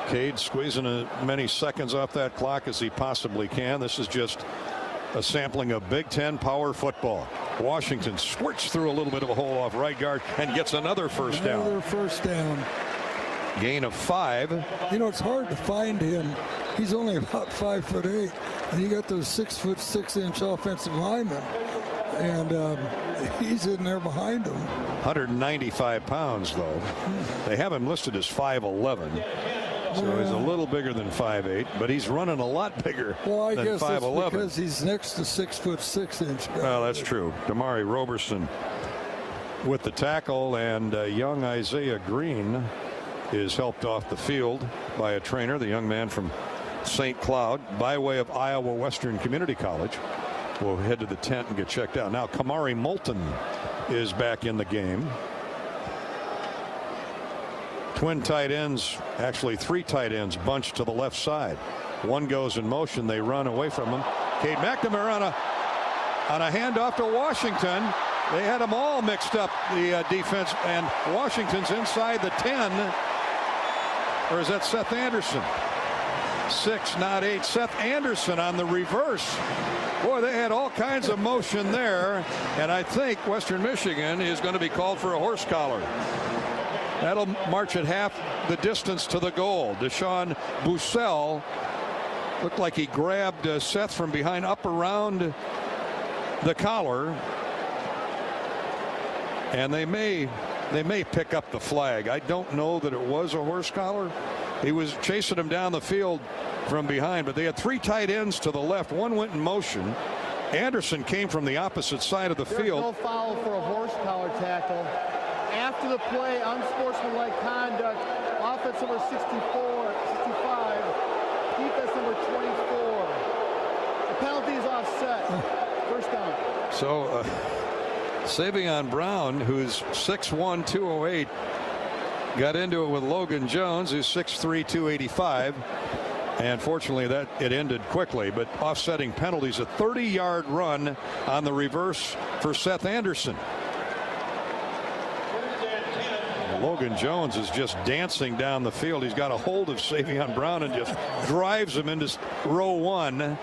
Cade squeezing as many seconds off that clock as he possibly can. This is just a sampling of Big Ten power football. Washington squirts through a little bit of a hole off right guard and gets another first down. Another first down. Gain of 5. You know, it's hard to find him. He's only about 5'8", and you got those 6'6" offensive linemen, and he's in there behind them. 195 pounds, though. They have him listed as 5'11". So he's a little bigger than 5'8", but he's running a lot bigger than 5'11". Well, I guess that's because he's next to 6'6" guy. Well, that's true. Damari Roberson with the tackle, and young Isaiah Green is helped off the field by a trainer, the young man from St. Cloud, by way of Iowa Western Community College. We'll head to the tent and get checked out. Now Kamari Moulton is back in the game. Twin tight ends, actually 3 tight ends bunched to the left side. One goes in motion. They run away from him. Cade McNamara on a handoff to Washington. They had them all mixed up, the defense, and Washington's inside the 10. Or is that Seth Anderson? 6, not 8. Seth Anderson on the reverse. Boy, they had all kinds of motion there, and I think Western Michigan is going to be called for a horse collar. That'll march at half the distance to the goal. Deshaun Bussell looked like he grabbed Seth from behind, up around the collar, and they may pick up the flag. I don't know that it was a horse collar, He was chasing him down the field from behind, but they had 3 tight ends to the left. One went in motion. Anderson came from the opposite side of the field. There's no foul for a horse collar tackle. After the play, unsportsmanlike conduct. Offense number 64, 65. Defense number 24. The penalty is offset. First down. So Savion Brown, who's 6'1", 208, got into it with Logan Jones, who's 6'3", 285. And fortunately, it ended quickly. But offsetting penalties, a 30-yard run on the reverse for Seth Anderson. Logan Jones is just dancing down the field. He's got a hold of Savion Brown and just drives him into row 1.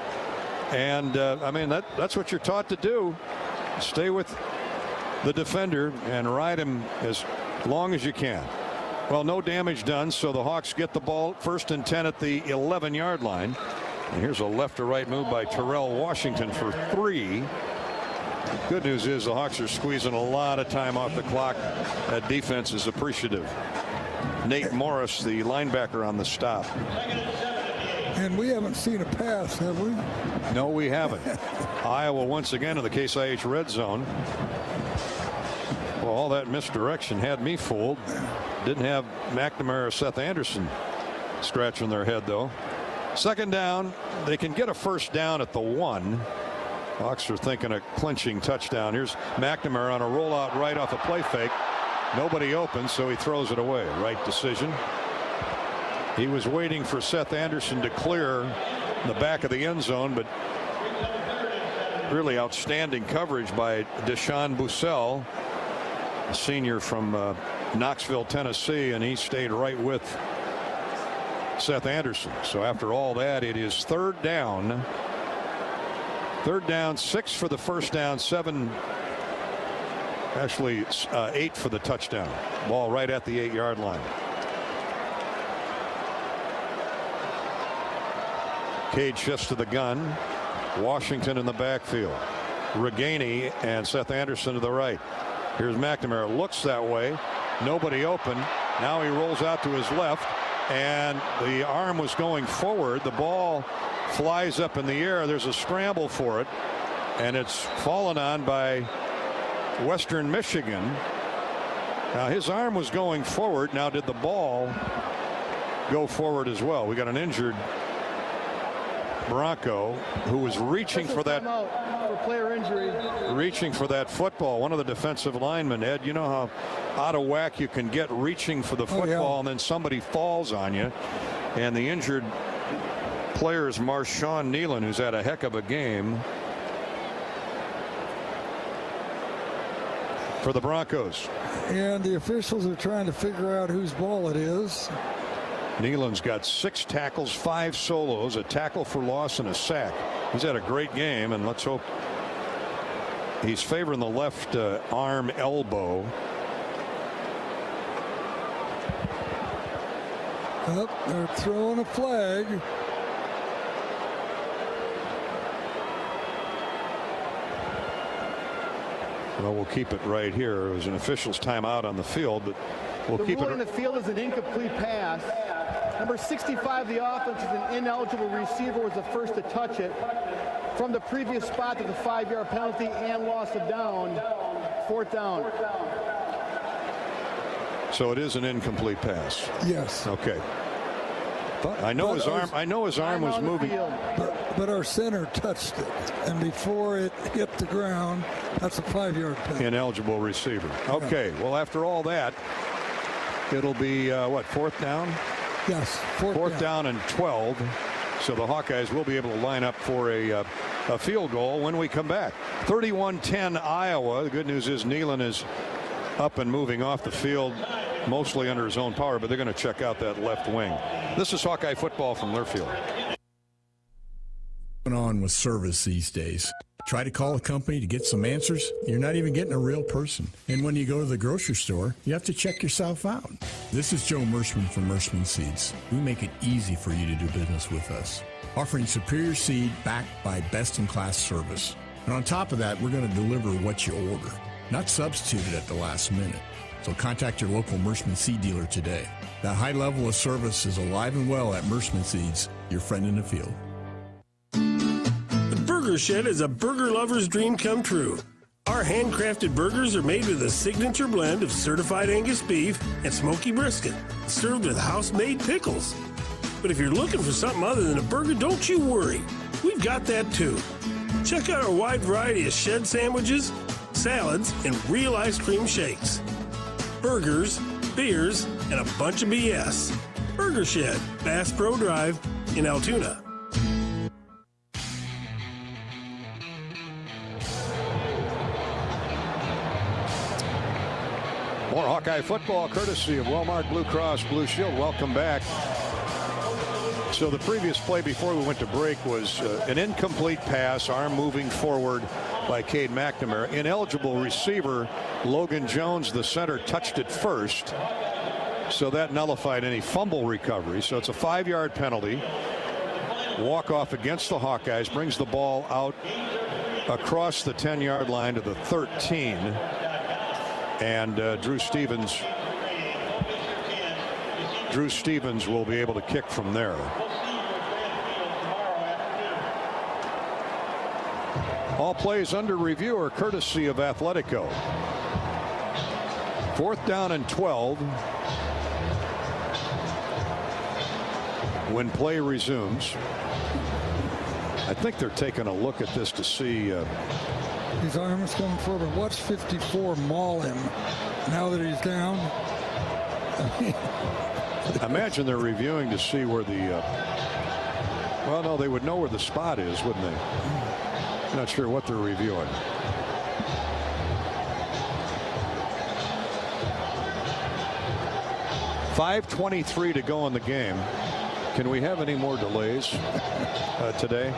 And I mean, that's what you're taught to do. Stay with the defender and ride him as long as you can. Well, no damage done, so the Hawks get the ball 1st and 10 at the 11-yard line. And here's a left to right move by Terrell Washington for 3. Good news is the Hawks are squeezing a lot of time off the clock. That defense is appreciative. Nate Morris, the linebacker, on the stop. And we haven't seen a pass, have we? No, we haven't. Iowa once again in the Case IH red zone. Well, all that misdirection had me fooled. Didn't have McNamara or Seth Anderson scratching their head, though. 2nd down. They can get a 1st down at the 1. Hawks are thinking a clinching touchdown. Here's McNamara on a rollout right off a play fake. Nobody open, so he throws it away. Right decision. He was waiting for Seth Anderson to clear the back of the end zone, but really outstanding coverage by Deshaun Bussell, a senior from Knoxville, Tennessee, and he stayed right with Seth Anderson. So after all that, it is 3rd down. 3rd down, 6 for the 1st down, 7, actually 8 for the touchdown. Ball right at the 8-yard line. Cade shifts to the gun. Washington in the backfield. Reganey and Seth Anderson to the right. Here's McNamara. Looks that way. Nobody open. Now he rolls out to his left. And the arm was going forward. The ball flies up in the air. There's a scramble for it. And it's fallen on by Western Michigan. Now his arm was going forward. Now did the ball go forward as well? We got an injured Bronco who was reaching for that player injury. Reaching for that football. One of the defensive linemen, Ed, you know how out of whack you can get reaching for the football, and then somebody falls on you. And the injured player is Marshawn Nealon, who's had a heck of a game for the Broncos. And the officials are trying to figure out whose ball it is. Nealon's got 6 tackles, 5 solos, a tackle for loss, and a sack. He's had a great game, and let's hope he's favoring the left arm elbow. Oh, they're throwing a flag. Well, we'll keep it right here. It was an official's timeout on the field, but we'll keep it. The ruling in the field is an incomplete pass. Number 65, the offense, is an ineligible receiver, was the first to touch it. From the previous spot to the 5-yard penalty and loss of down. 4th down. So it is an incomplete pass. Yes. Okay. But I know his arm. I know his arm was moving. But our center touched it, and before it hit the ground, that's a 5-yard penalty. Ineligible receiver. Okay. Well, after all that, it'll be what, 4th down? Yes. 4th down and 12. So the Hawkeyes will be able to line up for a field goal when we come back. 31-10 Iowa. The good news is Nealon is up and moving off the field, mostly under his own power, but they're going to check out that left wing. This is Hawkeye football from Learfield. Going on with service these days. Try to call a company to get some answers. You're not even getting a real person. And when you go to the grocery store, you have to check yourself out. This is Joe Mershman from Mershman Seeds. We make it easy for you to do business with us, offering superior seed backed by best-in-class service. And on top of that, we're going to deliver what you order, not substitute it at the last minute. So contact your local Mershman seed dealer today. That high level of service is alive and well at Mershman Seeds, your friend in the field. The Burger Shed is a burger lover's dream come true. Our handcrafted burgers are made with a signature blend of certified Angus beef and smoky brisket, served with house-made pickles. But if you're looking for something other than a burger, don't you worry. We've got that too. Check out our wide variety of shed sandwiches, salads, and real ice cream shakes. Burgers, beers, and a bunch of BS. Burger Shed, Bass Pro Drive in Altoona. More Hawkeye football courtesy of Wellmark Blue Cross Blue Shield. Welcome back. So the previous play before we went to break was an incomplete pass, arm moving forward by Cade McNamara. Ineligible receiver Logan Jones, the center, touched it first. So that nullified any fumble recovery. So it's a 5-yard penalty. Walk off against the Hawkeyes, brings the ball out across the 10-yard line to the 13. And Drew Stevens will be able to kick from there. All plays under review are courtesy of Athletico. 4th down and 12 when play resumes. I think they're taking a look at this to see. His arm is coming forward. Watch 54 maul him now that he's down. I imagine they're reviewing to see where the well, no, they would know where the spot is, wouldn't they? Not sure what they're reviewing. .5:23 to go in the game. Can we have any more delays today?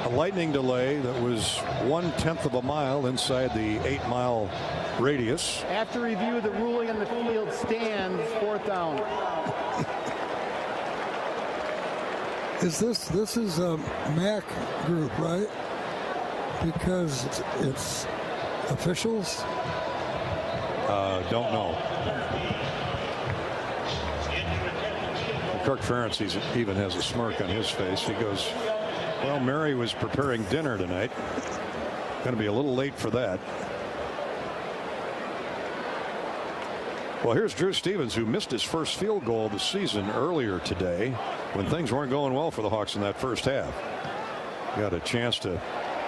A lightning delay that was 1/10 of a mile inside the 8-mile radius. After review, the ruling on the field stands. 4th down. This is a MAC group, right? Because it's officials? Don't know. Kirk Ferentz even has a smirk on his face. He goes, well, Mary was preparing dinner tonight. Going to be a little late for that. Well, here's Drew Stevens, who missed his first field goal of the season earlier today when things weren't going well for the Hawks in that first half. Got a chance to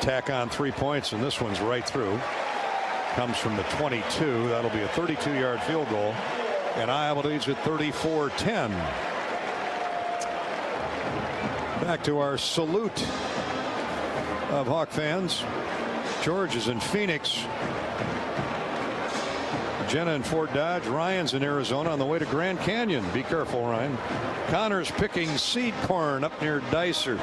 tack on 3 points, and this one's right through. Comes from the 22. That'll be a 32-yard field goal, and Iowa leads at 34-10. Back to our salute of Hawk fans. George is in Phoenix. Jenna in Fort Dodge. Ryan's in Arizona on the way to Grand Canyon. Be careful, Ryan. Connor's picking seed corn up near Dysart.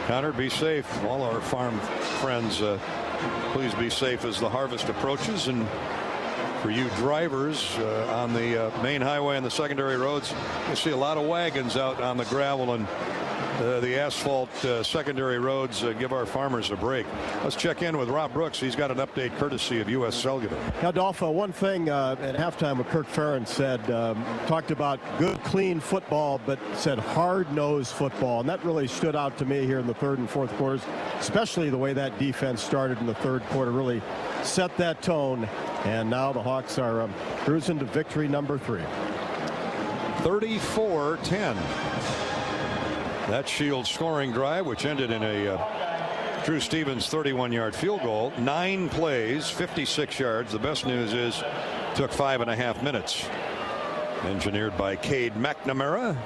Connor, be safe. All our farm friends, please be safe as the harvest approaches. And for you drivers on the main highway and the secondary roads, you see a lot of wagons out on the gravel and the asphalt secondary roads. Give our farmers a break. Let's check in with Rob Brooks. He's got an update courtesy of U.S. Cellular. Now, Dolph, one thing at halftime what Kirk Ferentz said, talked about good, clean football, but said hard-nosed football. And that really stood out to me here in the 3rd and 4th quarters, especially the way that defense started in the 3rd quarter, really set that tone. And now the Hawks are cruising to victory number 3. 34-10. That Shield scoring drive, which ended in a Drew Stevens 31-yard field goal. 9 plays, 56 yards. The best news is took 5.5 minutes. Engineered by Cade McNamara.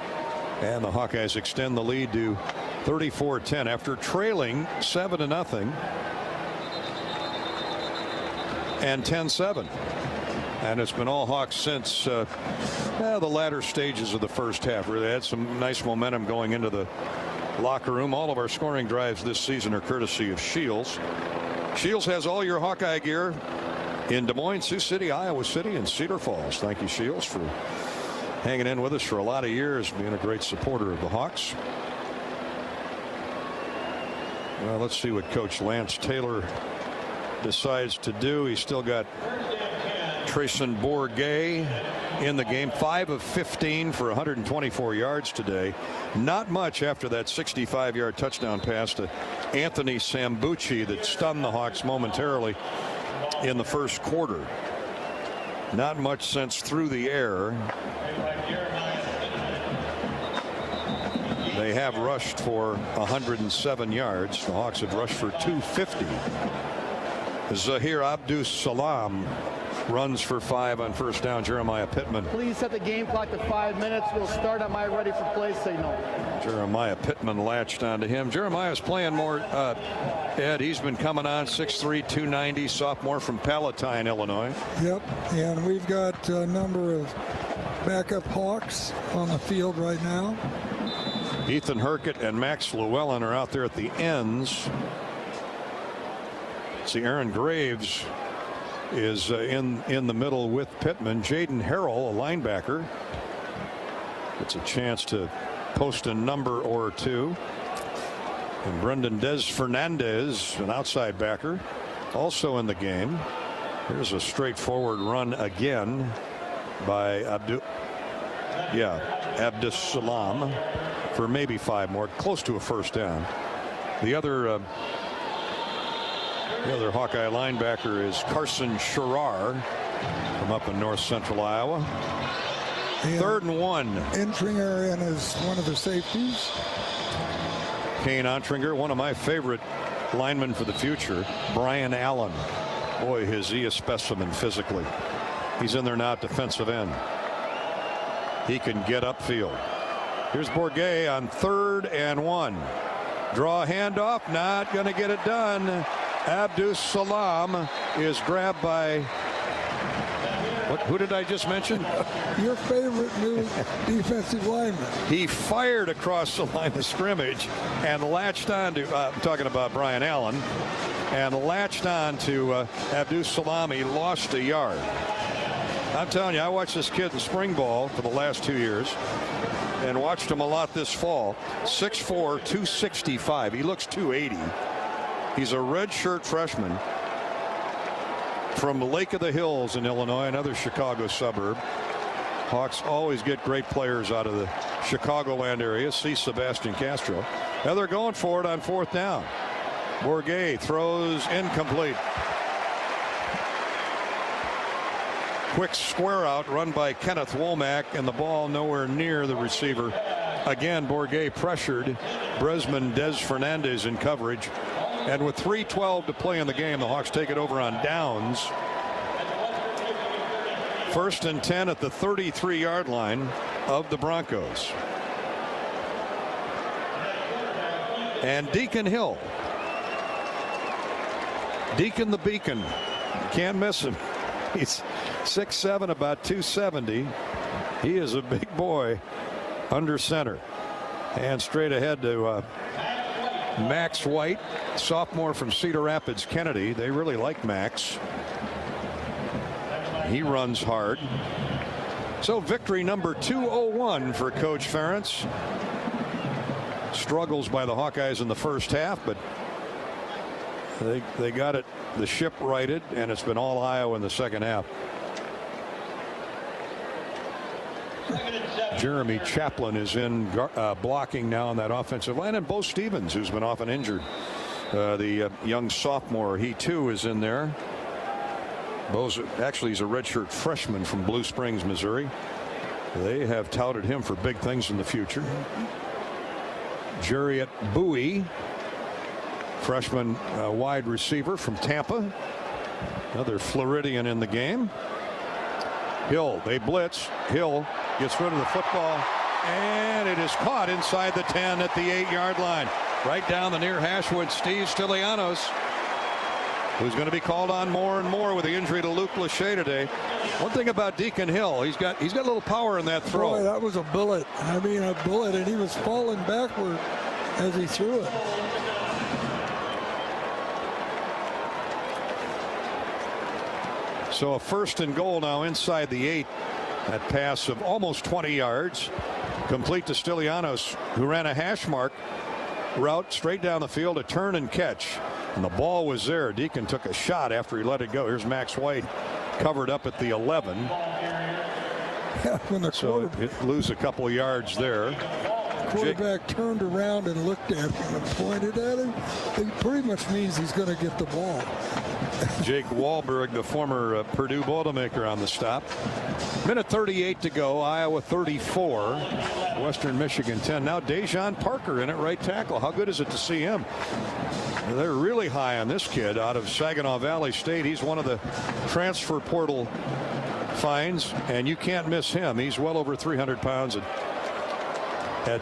And the Hawkeyes extend the lead to 34-10 after trailing 7-0 and 10-7. And it's been all Hawks since the latter stages of the first half. Really had some nice momentum going into the locker room. All of our scoring drives this season are courtesy of Shields. Shields has all your Hawkeye gear in Des Moines, Sioux City, Iowa City, and Cedar Falls. Thank you, Shields, for hanging in with us for a lot of years, being a great supporter of the Hawks. Well, let's see what Coach Lance Taylor decides to do. He's still got Trayson Bourget in the game, 5 of 15 for 124 yards today. Not much after that 65-yard touchdown pass to Anthony Sambucci that stunned the Hawks momentarily in the first quarter. Not much since through the air. They have rushed for 107 yards. The Hawks have rushed for 250. Zahir Abdus-Salam runs for 5 on first down. Jeremiah Pittman. Please set the game clock to 5 minutes. We'll start on my ready for play signal. Jeremiah Pittman latched onto him. Jeremiah's playing more. Ed, he's been coming on 6'3", 290, sophomore from Palatine, Illinois. Yep, and we've got a number of backup Hawks on the field right now. Ethan Herkett and Max Llewellyn are out there at the ends. See, Aaron Graves is in the middle with Pittman. Jaden Harrell, a linebacker, gets a chance to post a number or two. And Brendan Des Fernandez, an outside backer, also in the game. Here's a straightforward run again by Abdus-Salam for maybe 5 more, close to a first down. The other Hawkeye linebacker is Carson Sherrar from up in north central Iowa. And 3rd and 1. Entringer in is one of the safeties. Kane Entringer, one of my favorite linemen for the future. Brian Allen. Boy, is he a specimen physically. He's in there now at defensive end. He can get upfield. Here's Bourget on 3rd and 1. Draw a handoff, not going to get it done. Abdus-Salam is grabbed by, who did I just mention? Your favorite new defensive lineman. He fired across the line of scrimmage and latched on to, I'm talking about Brian Allen, and latched on to Abdus-Salam. He lost a yard. I'm telling you, I watched this kid in spring ball for the last 2 years and watched him a lot this fall. 6'4", 265. He looks 280. He's a redshirt freshman from Lake of the Hills in Illinois, another Chicago suburb. Hawks always get great players out of the Chicagoland area. See Sebastian Castro. Now they're going for it on 4th down. Bourget throws incomplete. Quick square out run by Kenneth Womack, and the ball nowhere near the receiver. Again, Bourget pressured. Bresman Des Fernandez in coverage. And with 3:12 to play in the game, the Hawks take it over on downs. 1st and 10 at the 33-yard line of the Broncos. And Deacon Hill. Deacon the Beacon. You can't miss him. He's 6'7", about 270. He is a big boy under center. And straight ahead to Max White, sophomore from Cedar Rapids, Kennedy. They really like Max. He runs hard. So victory number 201 for Coach Ferentz. Struggles by the Hawkeyes in the first half, but they got it, the ship righted, and it's been all Iowa in the second half. Jeremy Chaplin is in blocking now on that offensive line, and Bo Stevens, who's been often injured. The young sophomore, he too is in there. Bo's actually, he's a redshirt freshman from Blue Springs, Missouri. They have touted him for big things in the future. Jarriett Bowie, freshman wide receiver from Tampa. Another Floridian in the game. Hill, they blitz. Hill gets rid of the football, and it is caught inside the 10 at the 8-yard line. Right down the near hash with Steve Stylianos, who's going to be called on more and more with the injury to Luke Lachey today. One thing about Deacon Hill, he's got a little power in that throw. Boy, that was a bullet. I mean, a bullet, and he was falling backward as he threw it. So a 1st and goal now inside the 8. That pass of almost 20 yards, complete to Stylianos, who ran a hash mark route straight down the field, a turn and catch. And the ball was there. Deacon took a shot after he let it go. Here's Max White covered up at the 11. Yeah, when So it lose a couple yards there. Quarterback turned around and looked at him and pointed at him. It pretty much means he's going to get the ball. Jake Wahlberg, the former Purdue Boilermaker, on the stop. Minute 38 to go. Iowa 34, Western Michigan 10. Now Dejon Parker in at right tackle. How good is it to see him? They're really high on this kid out of Saginaw Valley State. He's one of the transfer portal finds, and you can't miss him. He's well over 300 pounds at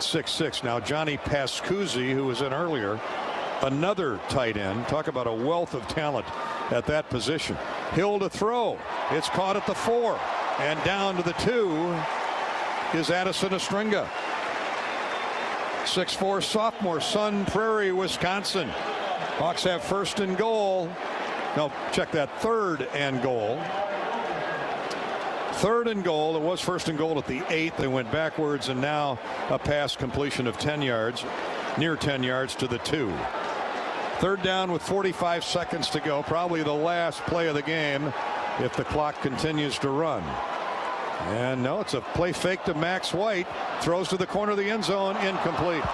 6'6". Now Johnny Pascuzzi, who was in earlier, another tight end. Talk about a wealth of talent at that position. Hill to throw. It's caught at the 4, and down to the 2 is Addison Ostringa. 6'4" sophomore, Sun Prairie, Wisconsin. Hawks have first and goal. No, check that, 3rd and goal. 3rd and goal. It was first and goal at the 8. They went backwards, and now a pass completion of 10 yards, near 10 yards to the 2. 3rd down with 45 seconds to go. Probably the last play of the game if the clock continues to run. And no, it's a play fake to Max White. Throws to the corner of the end zone. Incomplete.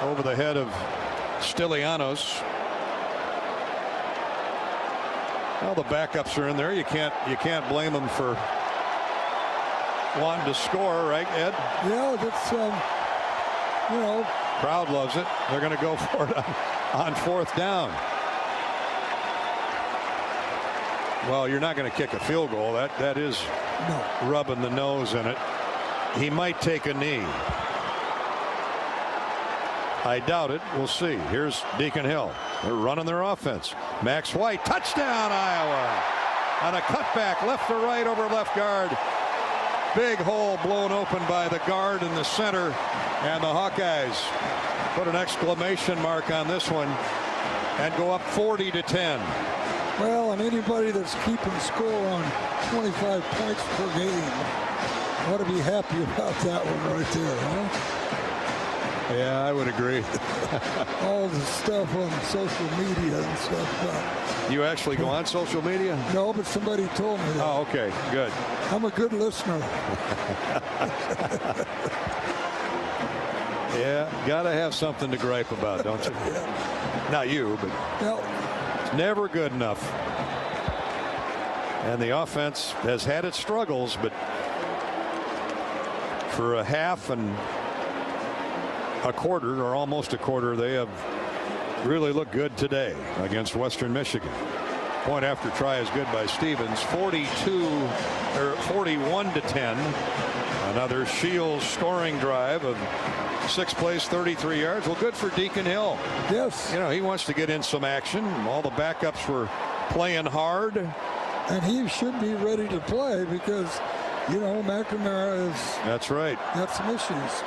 Over the head of Stylianos. Well, the backups are in there. You can't blame them for wanting to score, right, Ed? Yeah, that's crowd loves it. They're going to go for it on 4th down. Well, you're not going to kick a field goal. That is rubbing the nose in it. He might take a knee. I doubt it. We'll see. Here's Deacon Hill. They're running their offense. Max White, touchdown Iowa. On a cutback left to right over left guard. Big hole blown open by the guard in the center, and the Hawkeyes put an exclamation mark on this one and go up 40-10. Well, and anybody that's keeping score on 25 points per game ought to be happy about that one right there, huh? Yeah, I would agree. All the stuff on social media and stuff. You actually go on social media? No, but somebody told me that. Oh, okay, good. I'm a good listener. Yeah, gotta have something to gripe about, don't you? Not you, but it's never good enough. And the offense has had its struggles, but for a half and a quarter, or almost a quarter, they have really looked good today against Western Michigan. Point after try is good by Stevens. 41-10. Another Shields scoring drive of 6 plays, 33 yards. Well, good for Deacon Hill. Yes. You know, he wants to get in some action. All the backups were playing hard. And he should be ready to play because, McNamara is. That's right. Got some issues.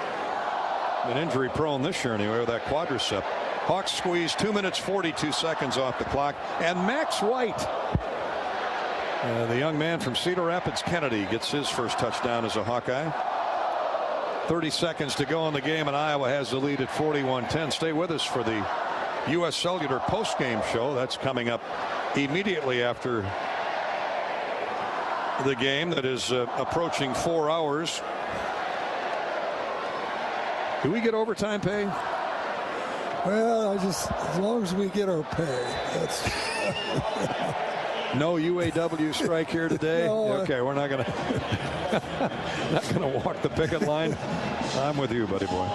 Been injury prone this year anyway with that quadricep. Hawks squeeze 2 minutes 42 seconds off the clock, and Max White, the young man from Cedar Rapids, Kennedy, gets his first touchdown as a Hawkeye. 30 seconds to go in the game, and Iowa has the lead at 41-10. Stay with us for the U.S. Cellular post-game show. That's coming up immediately after the game that is approaching 4 hours. Do we get overtime pay? Well, as long as we get our pay. That's No UAW strike here today. No, okay, we're not gonna walk the picket line. I'm with you, buddy boy.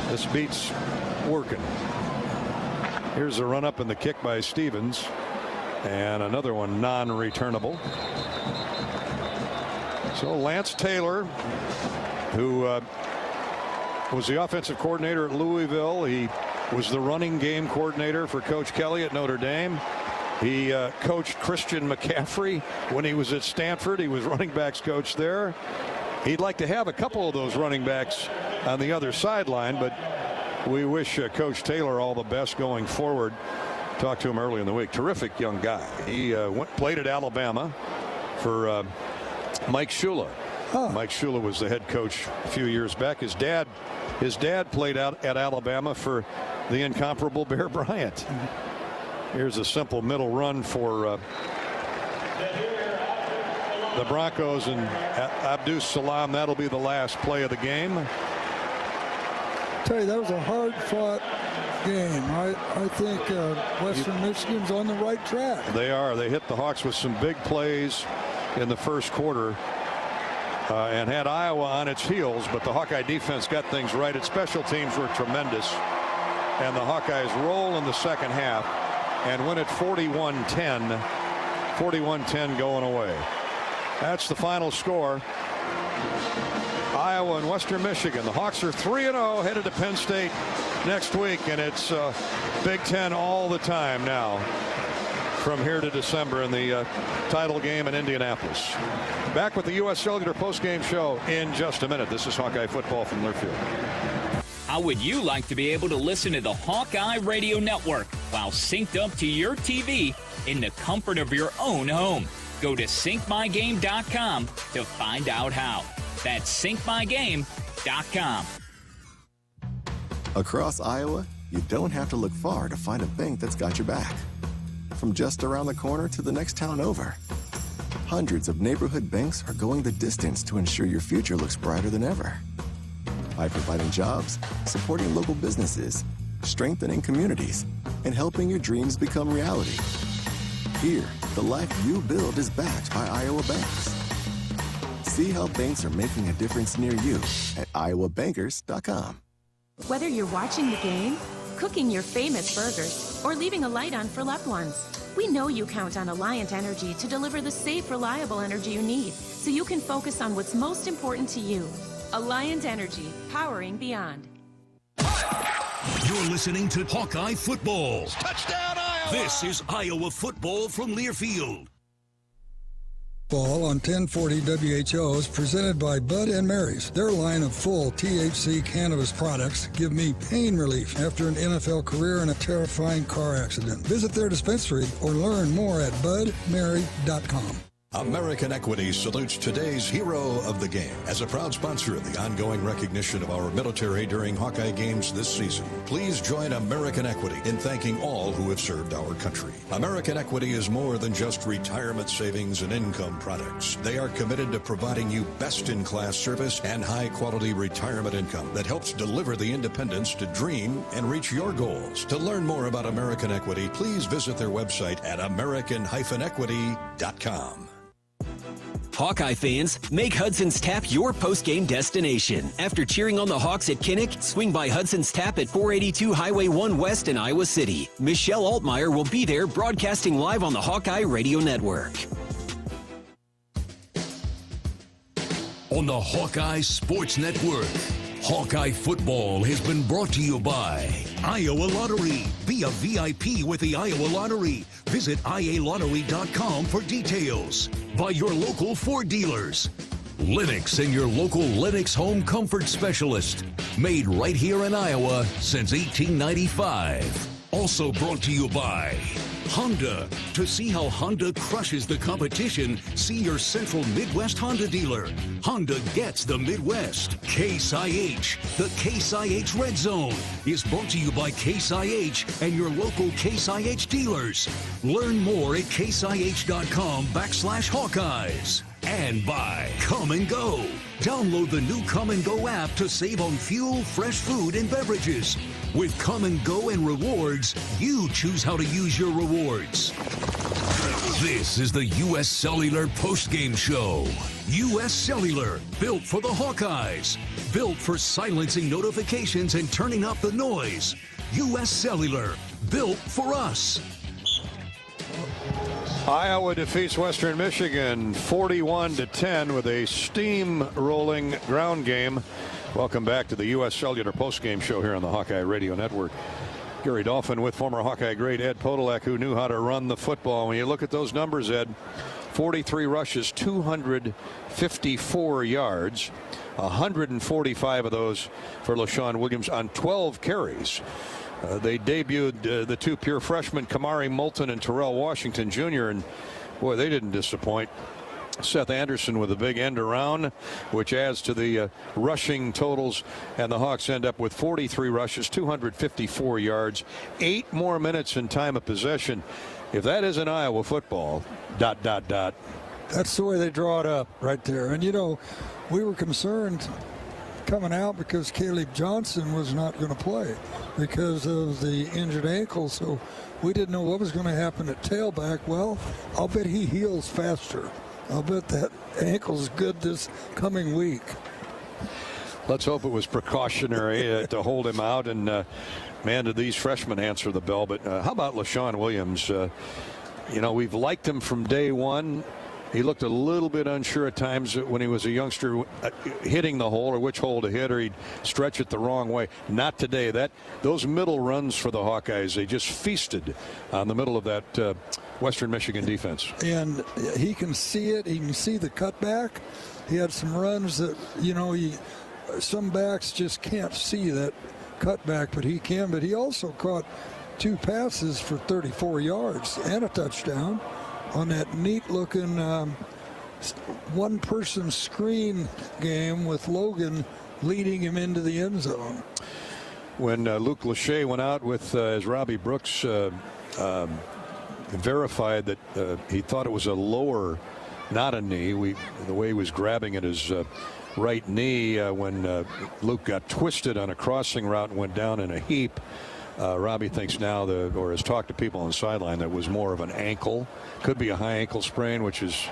This beats working. Here's a run up in the kick by Stevens, and another one non-returnable. So Lance Taylor, who was the offensive coordinator at Louisville. He was the running game coordinator for Coach Kelly at Notre Dame. He coached Christian McCaffrey when he was at Stanford. He was running backs coach there. He'd like to have a couple of those running backs on the other sideline, but we wish Coach Taylor all the best going forward. Talked to him early in the week. Terrific young guy. He played at Alabama for Mike Shula. Mike Shula was the head coach a few years back. His dad played out at Alabama for the incomparable Bear Bryant. Here's a simple middle run for the Broncos and Abdus Salam. That'll be the last play of the game. Tell you, that was a hard-fought game. I think Western Michigan's on the right track. They are. They hit the Hawks with some big plays in the first quarter and had Iowa on its heels, but the Hawkeye defense got things right. Its special teams were tremendous, and the Hawkeyes roll in the second half and win it 41-10. 41-10 going away. That's the final score. Iowa and Western Michigan. The Hawks are 3-0, headed to Penn State next week, and it's Big Ten all the time now from here to December in the title game in Indianapolis. Back with the U.S. Cellular postgame show in just a minute. This is Hawkeye football from Learfield. How would you like to be able to listen to the Hawkeye Radio Network while synced up to your TV in the comfort of your own home? Go to syncmygame.com to find out how. That's syncmygame.com. Across Iowa, you don't have to look far to find a bank that's got your back. From just around the corner to the next town over, hundreds of neighborhood banks are going the distance to ensure your future looks brighter than ever. By providing jobs, supporting local businesses, strengthening communities, and helping your dreams become reality. Here, the life you build is backed by Iowa banks. See how banks are making a difference near you at iowabankers.com. Whether you're watching the game, cooking your famous burgers, or leaving a light on for loved ones, we know you count on Alliant Energy to deliver the safe, reliable energy you need so you can focus on what's most important to you. Alliant Energy, powering beyond. You're listening to Hawkeye Football. Touchdown, Iowa! This is Iowa football from Learfield. Ball on 1040 WHO is presented by Bud & Mary's. Their line of full THC cannabis products give me pain relief after an NFL career and a terrifying car accident. Visit their dispensary or learn more at budmary.com. American Equity salutes today's hero of the game. As a proud sponsor of the ongoing recognition of our military during Hawkeye games this season, please join American Equity in thanking all who have served our country. American Equity is more than just retirement savings and income products. They are committed to providing you best-in-class service and high-quality retirement income that helps deliver the independence to dream and reach your goals. To learn more about American Equity, please visit their website at american-equity.com. Hawkeye fans, make Hudson's Tap your post-game destination. After cheering on the Hawks at Kinnick, swing by Hudson's Tap at 482 Highway 1 West in Iowa City. Michelle Altmeyer will be there broadcasting live on the Hawkeye Radio Network. On the Hawkeye Sports Network, Hawkeye football has been brought to you by Iowa Lottery. Be a VIP with the Iowa Lottery. Visit ialottery.com for details. By your local Ford dealers. Lennox and your local Lennox home comfort specialist. Made right here in Iowa since 1895. Also brought to you by Honda. To see how Honda crushes the competition, see your Central Midwest Honda dealer. Honda gets the Midwest. Case IH. The Case IH Red Zone is brought to you by Case IH and your local Case IH dealers. Learn more at caseih.com/Hawkeyes. And by Come and Go. Download the new Come and Go app to save on fuel, fresh food, and beverages. With Come and Go and rewards, you choose how to use your rewards. This is the U.S. Cellular postgame show. U.S. Cellular, built for the Hawkeyes. Built for silencing notifications and turning up the noise. U.S. Cellular, built for us. Iowa defeats Western Michigan 41-10 with a steam-rolling ground game. Welcome back to the U.S. Cellular postgame show here on the Hawkeye Radio Network. Gary Dolphin with former Hawkeye great Ed Podolak, who knew how to run the football. When you look at those numbers, Ed, 43 rushes, 254 yards, 145 of those for LaShawn Williams on 12 carries. They debuted the two pure freshmen, Kamari Moulton and Terrell Washington Jr., and boy, they didn't disappoint. Seth Anderson with a big end around, which adds to the rushing totals, and the Hawks end up with 43 rushes, 254 yards, 8 more minutes in time of possession. If that isn't Iowa football, ... That's the way they draw it up right there. And, you know, we were concerned coming out because Caleb Johnson was not going to play because of the injured ankle, so we didn't know what was going to happen at tailback. Well, I'll bet he heals faster. I'll bet that ankle's good this coming week. Let's hope it was precautionary to hold him out. And, man, did these freshmen answer the bell. But how about LaShawn Williams? You know, we've liked him from day one. He looked a little bit unsure at times when he was a youngster hitting the hole or which hole to hit, or he'd stretch it the wrong way. Not today. Those middle runs for the Hawkeyes, they just feasted on the middle of that Western Michigan defense. And he can see it. He can see the cutback. He had some runs that, you know, some backs just can't see that cutback, but he can. But he also caught 2 passes for 34 yards and a touchdown on that neat-looking one-person screen game with Logan leading him into the end zone. When Luke Lachey went out with, as Robbie Brooks verified, that he thought it was a lower, not a knee. The way he was grabbing at his right knee when Luke got twisted on a crossing route and went down in a heap. Robbie thinks now, or has talked to people on the sideline, that was more of an ankle. Could be a high ankle sprain, which is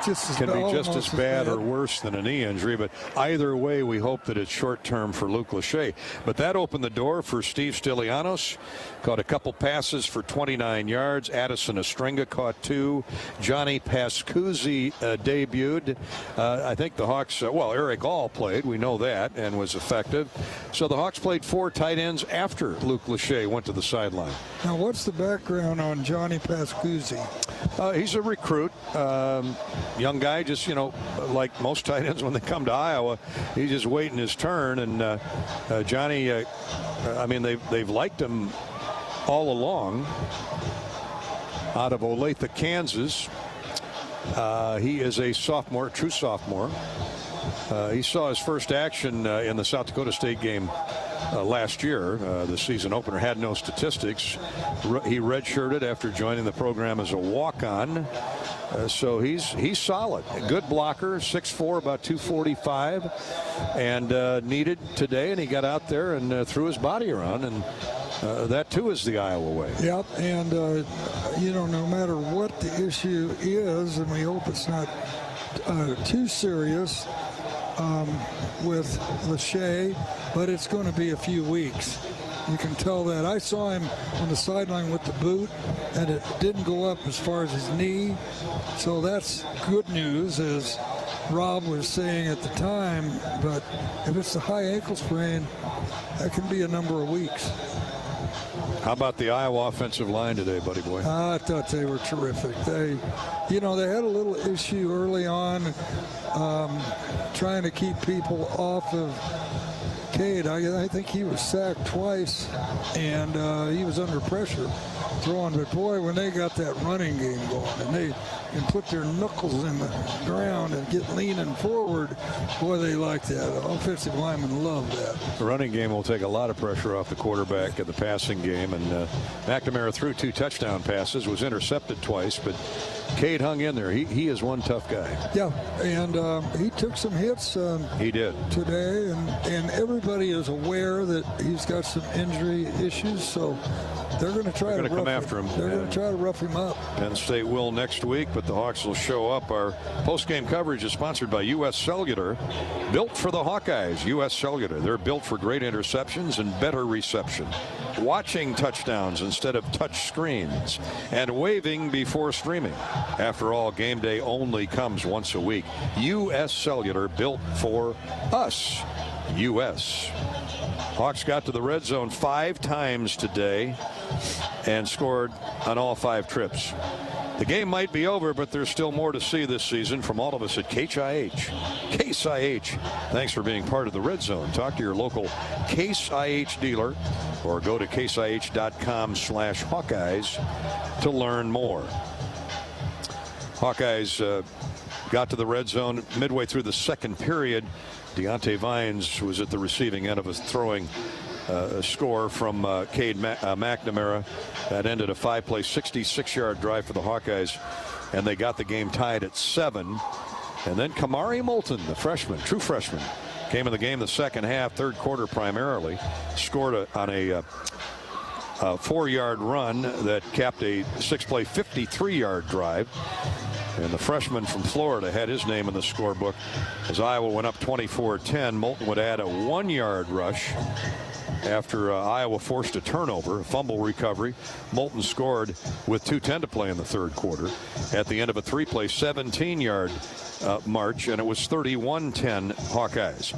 can be just as bad or worse than a knee injury. But either way, we hope that it's short term for Luke Lachey. But that opened the door for Steve Stylianos. Caught a couple passes for 29 yards. Addison Estrenga caught 2. Johnny Pascuzzi debuted. I think the Hawks, Eric All played. We know that, and was effective. So the Hawks played 4 tight ends after Luke Lachey went to the sideline. Now, what's the background on Johnny Pascuzzi? He's a recruit. Young guy, just, you know, like most tight ends when they come to Iowa, he's just waiting his turn. And Johnny, I mean, they've liked him all along out of Olathe, Kansas. He is a sophomore, true sophomore. He saw his first action in the South Dakota State game last year. The season opener, had no statistics. He redshirted after joining the program as a walk-on. So he's solid. Good blocker, 6'4", about 245, and needed today. And he got out there and threw his body around, and that too is the Iowa way. Yep, and you know, no matter what the issue is, and we hope it's not too serious with Lachey, but it's going to be a few weeks. You can tell that. I saw him on the sideline with the boot, and it didn't go up as far as his knee. So that's good news, as Rob was saying at the time. But if it's a high ankle sprain, that can be a number of weeks. How about the Iowa offensive line today, buddy boy? I thought they were terrific. They had a little issue early on trying to keep people off of Cade. I think he was sacked twice, and he was under pressure throwing. But boy, when they got that running game going, and they can put their knuckles in the ground and get leaning forward, boy, they like that. Offensive linemen love that. The running game will take a lot of pressure off the quarterback in the passing game, and McNamara threw 2 touchdown passes, was intercepted twice, but Cade hung in there. He is one tough guy. Yeah, and he took some hits. He did today, and everybody is aware that he's got some injury issues, so they're going to try to come after him. They're going to try to rough him up. Penn State will next week, but the Hawks will show up. Our post-game coverage is sponsored by U.S. Cellular, built for the Hawkeyes. U.S. Cellular, they're built for great interceptions and better reception, watching touchdowns instead of touch screens, and waving before streaming. After all, game day only comes once a week. U.S. Cellular, built for us. U.S. Hawks got to the red zone 5 times today and scored on all 5 trips. The game might be over, but there's still more to see this season from all of us at Case IH. Thanks for being part of the Red Zone. Talk to your local Case IH dealer or go to caseih.com/Hawkeyes to learn more. Hawkeyes got to the red zone midway through the second period. Deontay Vines was at the receiving end of a throwing score from Cade McNamara. That ended a 5-play, 66-yard drive for the Hawkeyes, and they got the game tied at 7. And then Kamari Moulton, the freshman, true freshman, came in the game the second half, third quarter primarily, scored on a 4-yard run that capped a 6-play, 53-yard drive. And the freshman from Florida had his name in the scorebook as Iowa went up 24-10. Moulton would add a 1-yard rush after Iowa forced a turnover, a fumble recovery. Moulton scored with 2:10 to play in the third quarter at the end of a 3-play, 17-yard march, and it was 31-10 Hawkeyes.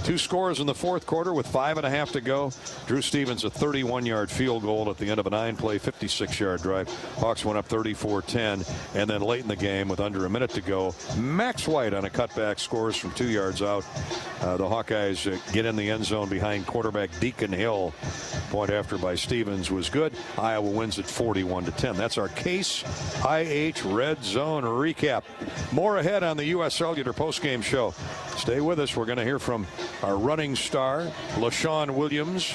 2 scores in the fourth quarter with 5.5 to go. Drew Stevens a 31-yard field goal at the end of a 9-play, 56-yard drive. Hawks went up 34-10, and then late in the game with under a minute to go, Max White on a cutback scores from 2 yards out. The Hawkeyes get in the end zone behind quarterback Deacon Hill. Point after by Stevens was good. Iowa wins at 41-10. That's our Case IH Red Zone recap. More ahead on the U.S. Cellular postgame show. Stay with us. We're going to hear from our running star, LaShawn Williams.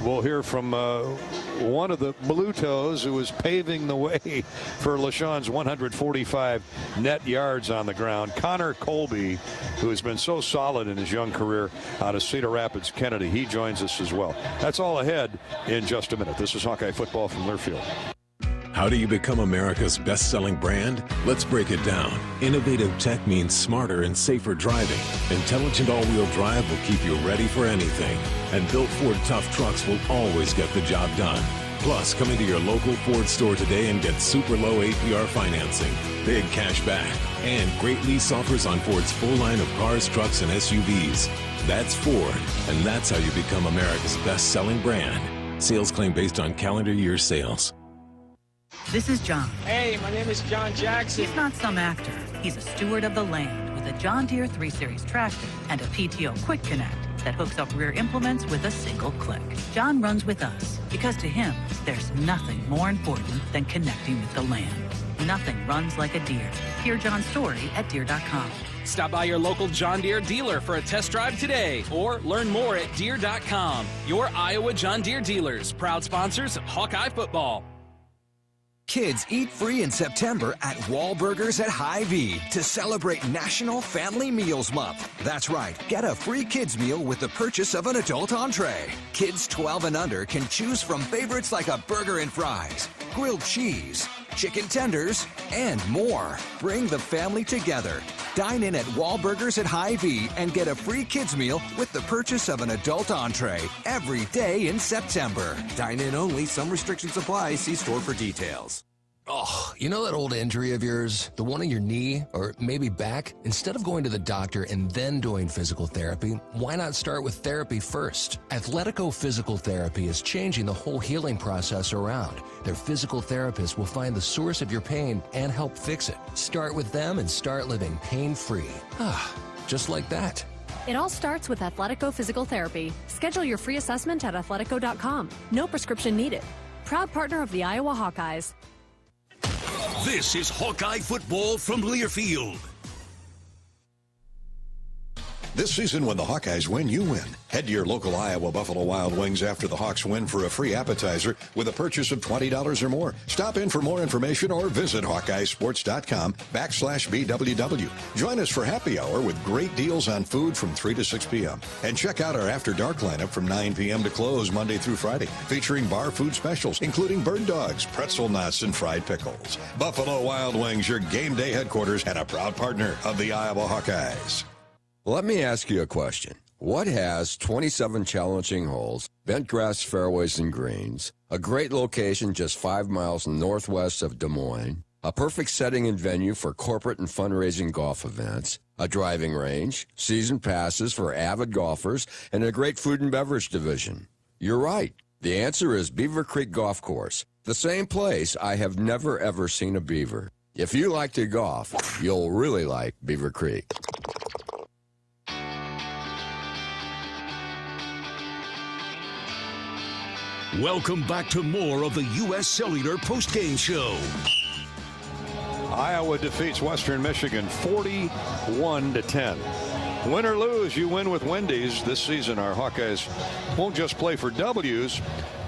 We'll hear from one of the Blue Toes who is paving the way for LaShawn's 145 net yards on the ground, Connor Colby, who has been so solid in his young career out of Cedar Rapids, Kennedy. He joins us as well. That's all ahead in just a minute. This is Hawkeye Football from Learfield. How do you become America's best-selling brand? Let's break it down. Innovative tech means smarter and safer driving. Intelligent all-wheel drive will keep you ready for anything. And built Ford tough trucks will always get the job done. Plus, come into your local Ford store today and get super low APR financing, big cash back, and great lease offers on Ford's full line of cars, trucks, and SUVs. That's Ford, and that's how you become America's best-selling brand. Sales claim based on calendar year sales. This is John. Hey, my name is John Jackson. He's not some actor. He's a steward of the land with a John Deere 3 Series tractor and a PTO Quick Connect that hooks up rear implements with a single click. John runs with us because to him, there's nothing more important than connecting with the land. Nothing runs like a Deere. Hear John's story at Deere.com. Stop by your local John Deere dealer for a test drive today or learn more at Deere.com. Your Iowa John Deere dealers, proud sponsors of Hawkeye football. Kids eat free in September at Wahlburgers at Hy-Vee to celebrate National Family Meals Month. That's right. Get a free kids meal with the purchase of an adult entree. Kids 12 and under can choose from favorites like a burger and fries, grilled cheese, chicken tenders, and more. Bring the family together. Dine in at Wahlburgers at Hy-Vee and get a free kids meal with the purchase of an adult entree every day in September. Dine in only. Some restrictions apply. See store for details. Oh, you know that old injury of yours? The one in your knee or maybe back? Instead of going to the doctor and then doing physical therapy, why not start with therapy first? Athletico Physical Therapy is changing the whole healing process around. Their physical therapists will find the source of your pain and help fix it. Start with them and start living pain-free. Just like that. It all starts with Athletico Physical Therapy. Schedule your free assessment at athletico.com. No prescription needed. Proud partner of the Iowa Hawkeyes. This is Hawkeye football from Learfield. This season, when the Hawkeyes win, you win. Head to your local Iowa Buffalo Wild Wings after the Hawks win for a free appetizer with a purchase of $20 or more. Stop in for more information or visit HawkeyeSports.com/BWW. Join us for happy hour with great deals on food from 3 to 6 p.m. And check out our After Dark lineup from 9 p.m. to close Monday through Friday, featuring bar food specials, including bird dogs, pretzel nuts, and fried pickles. Buffalo Wild Wings, your game day headquarters and a proud partner of the Iowa Hawkeyes. Let me ask you a question. What has 27 challenging holes, bent grass fairways and greens, a great location just 5 miles northwest of Des Moines, a perfect setting and venue for corporate and fundraising golf events, a driving range, season passes for avid golfers, and a great food and beverage division? You're right. The answer is Beaver Creek Golf Course, the same place I have never ever seen a beaver. If you like to golf, you'll really like Beaver Creek. Welcome back to more of the U.S. Cellular postgame show. Iowa defeats Western Michigan 41-10. Win or lose, you win with Wendy's. This season, our Hawkeyes won't just play for W's,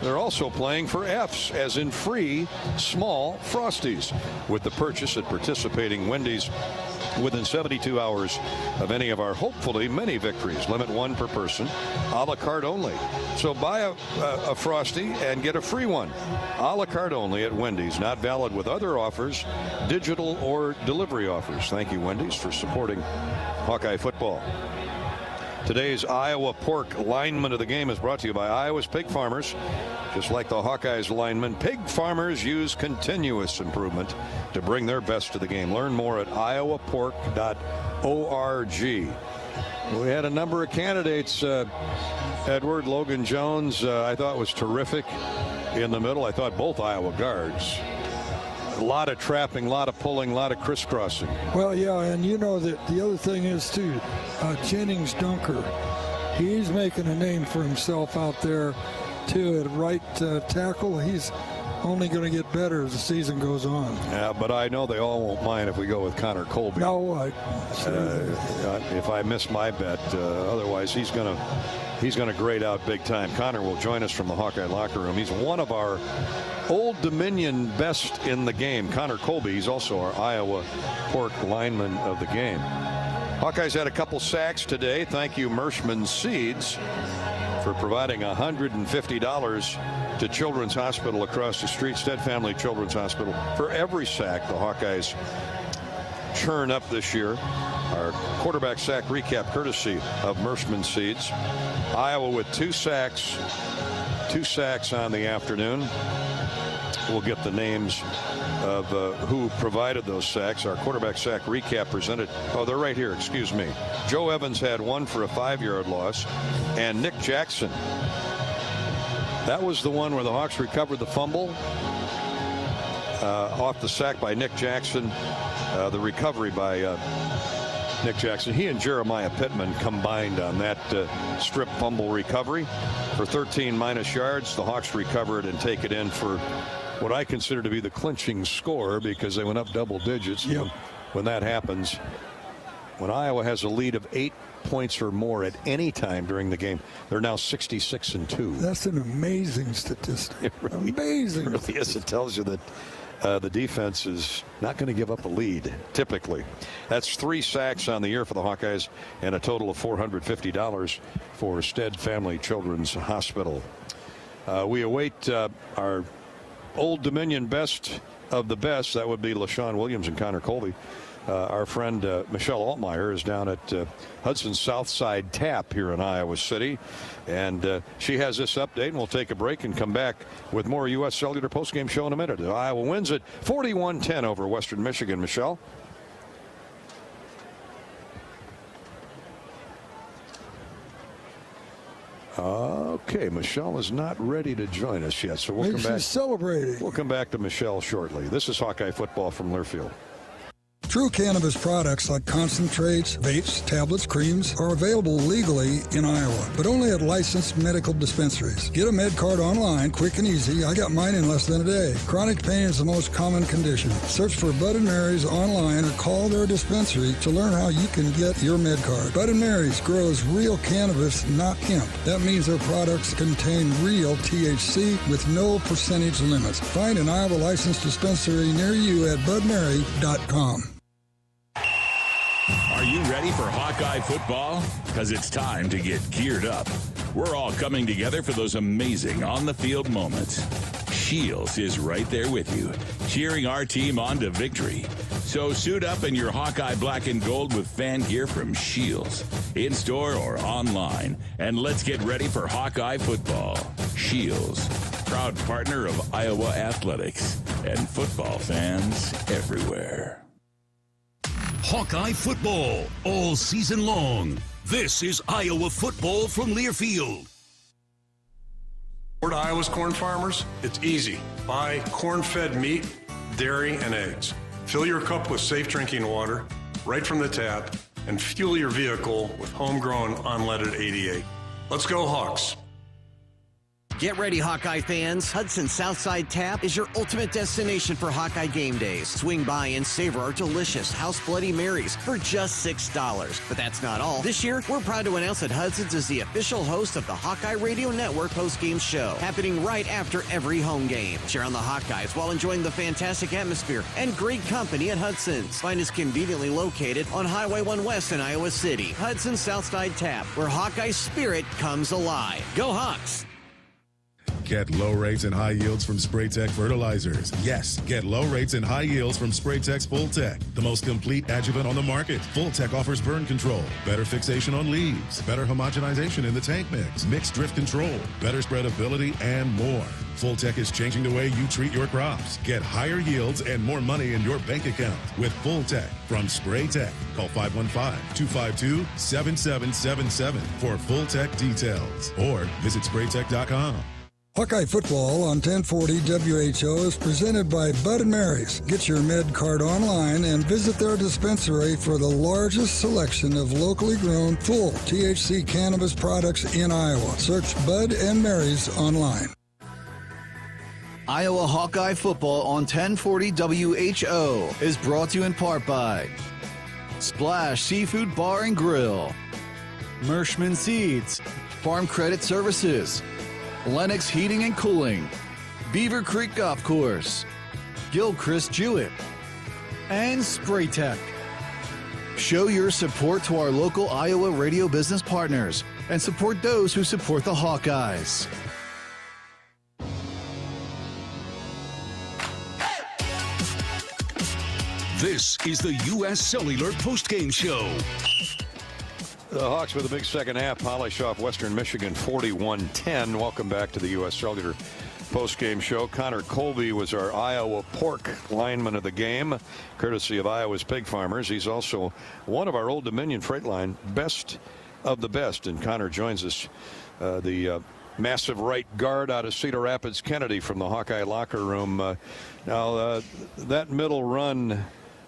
they're also playing for F's, as in free small Frosties, with the purchase at participating Wendy's within 72 hours of any of our hopefully many victories. Limit 1 per person, a la carte only. So buy a Frosty and get a free one. A la carte only at Wendy's. Not valid with other offers, digital or delivery offers. Thank you, Wendy's, for supporting Hawkeye football. Today's Iowa pork lineman of the game is brought to you by Iowa's pig farmers. Just like the Hawkeyes linemen, pig farmers use continuous improvement to bring their best to the game. Learn more at iowapork.org. We had a number of candidates. Edward Logan Jones, I thought, was terrific in the middle. I thought both Iowa guards. A lot of trapping, a lot of pulling, a lot of crisscrossing. Well, yeah, and you know that the other thing is, too, Jennings Dunker, he's making a name for himself out there, too, at right tackle. He's only going to get better as the season goes on. Yeah, but I know they all won't mind if we go with Connor Colby. No, if I miss my bet, otherwise he's going to grade out big time. Connor will join us from the Hawkeye locker room. He's one of our Old Dominion best in the game. Connor Colby, he's also our Iowa pork lineman of the game. Hawkeyes had a couple sacks today. Thank you, Mershman Seeds, for providing $150 to Children's Hospital across the street, Stead Family Children's Hospital, for every sack the Hawkeyes churn up this year. Our quarterback sack recap courtesy of Mershman Seeds. Iowa with 2 sacks on the afternoon. We'll get the names of who provided those sacks. Our quarterback sack recap presented. Oh, they're right here. Excuse me. Joe Evans had 1 for a 5-yard loss, and Nick Jackson. That was the one where the Hawks recovered the fumble off the sack by Nick Jackson. The recovery by Nick Jackson. He and Jeremiah Pittman combined on that strip fumble recovery for 13 minus yards. The Hawks recover it and take it in for what I consider to be the clinching score, because they went up double digits. Yep. When that happens, when Iowa has a lead of 8 points or more at any time during the game, they're now 66-2. That's an amazing statistic. Amazing. It really is. It tells you that the defense is not going to give up a lead, typically. That's 3 sacks on the year for the Hawkeyes and a total of $450 for Stead Family Children's Hospital. We await our Old Dominion best of the best. That would be LaShawn Williams and Connor Colby. Our friend Michelle Altmaier is down at Hudson's Southside Tap here in Iowa City, and she has this update, and we'll take a break and come back with more U.S. Cellular postgame show in a minute. Iowa wins it 41-10 over Western Michigan. Michelle? Okay, Michelle is not ready to join us yet, so we'll come back. She's celebrating. We'll come back to Michelle shortly. This is Hawkeye football from Learfield. True cannabis products like concentrates, vapes, tablets, creams are available legally in Iowa, but only at licensed medical dispensaries. Get a med card online, quick and easy. I got mine in less than a day. Chronic pain is the most common condition. Search for Bud & Mary's online or call their dispensary to learn how you can get your med card. Bud & Mary's grows real cannabis, not hemp. That means their products contain real THC with no percentage limits. Find an Iowa licensed dispensary near you at budmary.com. Are you ready for Hawkeye football? Because it's time to get geared up. We're all coming together for those amazing on-the-field moments. Shields is right there with you, cheering our team on to victory. So suit up in your Hawkeye black and gold with fan gear from Shields, in-store or online, and let's get ready for Hawkeye football. Shields, proud partner of Iowa Athletics and football fans everywhere. Hawkeye football all season long. This is Iowa football from Learfield. For Iowa's corn farmers, it's easy. Buy corn-fed meat, dairy, and eggs. Fill your cup with safe drinking water right from the tap and fuel your vehicle with homegrown unleaded 88. Let's go Hawks. Get ready, Hawkeye fans. Hudson Southside Tap is your ultimate destination for Hawkeye game days. Swing by and savor our delicious House Bloody Marys for just $6. But that's not all. This year, we're proud to announce that Hudson's is the official host of the Hawkeye Radio Network post-game show, happening right after every home game. Cheer on the Hawkeyes while enjoying the fantastic atmosphere and great company at Hudson's. Find us conveniently located on Highway 1 West in Iowa City. Hudson Southside Tap, where Hawkeye spirit comes alive. Go Hawks! Get low rates and high yields from Spraytech fertilizers. Yes, get low rates and high yields from Spraytech's Full-Tech, the most complete adjuvant on the market. Full-Tech offers burn control, better fixation on leaves, better homogenization in the tank mix, mixed drift control, better spreadability, and more. Full-Tech is changing the way you treat your crops. Get higher yields and more money in your bank account with Full-Tech from Spraytech. Call 515-252-7777 for Full-Tech details or visit spraytech.com. Hawkeye Football on 1040 WHO is presented by Bud & Mary's. Get your med card online and visit their dispensary for the largest selection of locally grown full THC cannabis products in Iowa. Search Bud & Mary's online. Iowa Hawkeye Football on 1040 WHO is brought to you in part by Splash Seafood Bar and Grill, Mershman Seeds, Farm Credit Services, Lennox Heating and Cooling, Beaver Creek Golf Course, Gilchrist Jewett, and Spraytech. Show your support to our local Iowa radio business partners and support those who support the Hawkeyes. This is the U.S. Cellular postgame show. The Hawks with a big second half. Polish off Western Michigan 41-10. Welcome back to the U.S. Cellular postgame show. Connor Colby was our Iowa pork lineman of the game, courtesy of Iowa's Pig Farmers. He's also one of our Old Dominion Freight Line best of the best. And Connor joins us, the massive right guard out of Cedar Rapids, Kennedy, from the Hawkeye locker room. Now, that middle run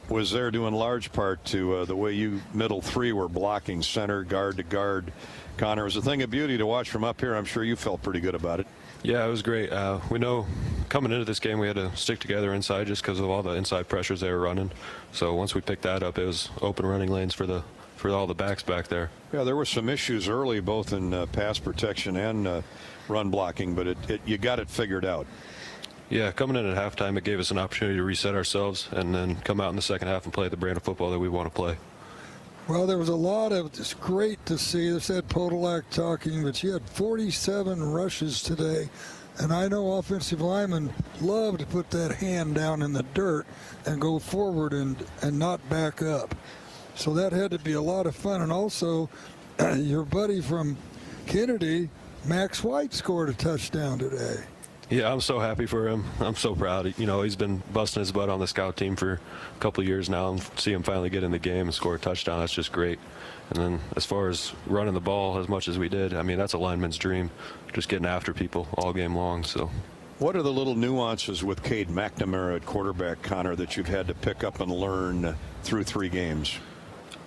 was there due in large part to the way you middle three were blocking center, guard to guard. Connor, it was a thing of beauty to watch from up here. I'm sure you felt pretty good about it. Yeah, it was great. We know coming into this game we had to stick together inside just because of all the inside pressures they were running. So once we picked that up, it was open running lanes for all the backs back there. Yeah, there were some issues early, both in pass protection and run blocking, but you got it figured out. Yeah, coming in at halftime, it gave us an opportunity to reset ourselves and then come out in the second half and play the brand of football that we want to play. Well, there was a lot of, it's great to see. This had Podolak talking, but you had 47 rushes today. And I know offensive linemen love to put that hand down in the dirt and go forward and not back up. So that had to be a lot of fun. And also, your buddy from Kennedy, Max White, scored a touchdown today. Yeah, I'm so happy for him. I'm so proud. You know, he's been busting his butt on the scout team for a couple of years now, and see him finally get in the game and score a touchdown, that's just great. And then as far as running the ball as much as we did, I mean, that's a lineman's dream, just getting after people all game long. So, what are the little nuances with Cade McNamara at quarterback, Connor, that you've had to pick up and learn through 3 games?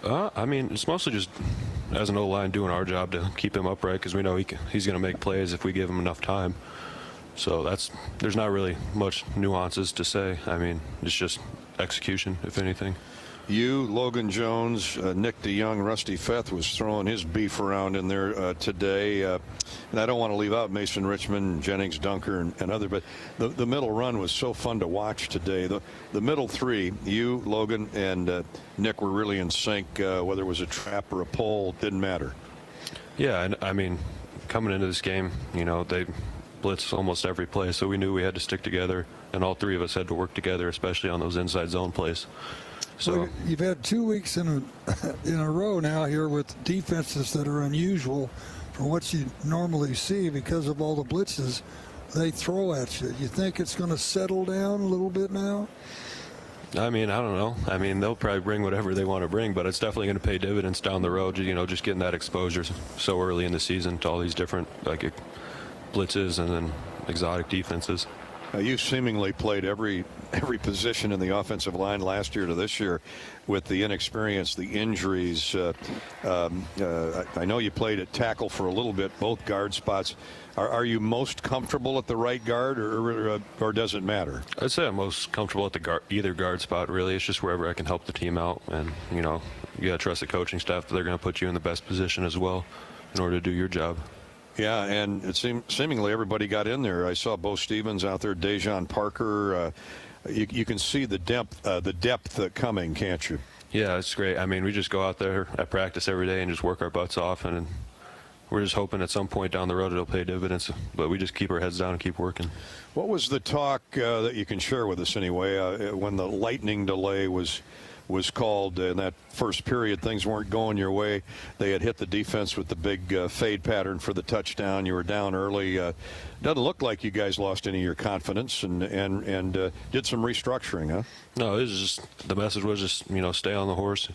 I mean, it's mostly just as an O-line doing our job to keep him upright, because we know he's going to make plays if we give him enough time. So there's not really much nuances to say. I mean, it's just execution, if anything. You, Logan Jones, Nick DeYoung, Rusty Feth was throwing his beef around in there today. And I don't want to leave out Mason Richmond, Jennings Dunker, and other, but the middle run was so fun to watch today. The middle three, you, Logan, and Nick were really in sync. Whether it was a trap or a pull, didn't matter. Yeah, and I mean, coming into this game, you know, they blitz almost every play, so we knew we had to stick together, and all 3 of us had to work together, especially on those inside zone plays. So well, you've had 2 weeks in a row now here with defenses that are unusual from what you normally see because of all the blitzes they throw at you. You think it's going to settle down a little bit now? I mean, I don't know. I mean, they'll probably bring whatever they want to bring, but it's definitely going to pay dividends down the road, you know, just getting that exposure so early in the season to all these different, like, blitzes and then exotic defenses. You seemingly played every position in the offensive line last year to this year with the inexperience, the injuries. I know you played at tackle for a little bit, both guard spots. Are you most comfortable at the right guard, or does it matter? I'd say I'm most comfortable at the either guard spot, really. It's just wherever I can help the team out. And, you got to trust the coaching staff that they're going to put you in the best position as well in order to do your job. Yeah, and it seemingly everybody got in there. I saw Bo Stevens out there, Dejon Parker. You can see the depth coming, can't you? Yeah, it's great. I mean, we just go out there at practice every day and just work our butts off, and we're just hoping at some point down the road it'll pay dividends. But we just keep our heads down and keep working. What was the talk that you can share with us anyway when the lightning delay was called in that first period? Things weren't going your way. They had hit the defense with the big fade pattern for the touchdown. You were down early. Doesn't look like you guys lost any of your confidence and did some restructuring, huh? No, it was just, the message was just, stay on the horse.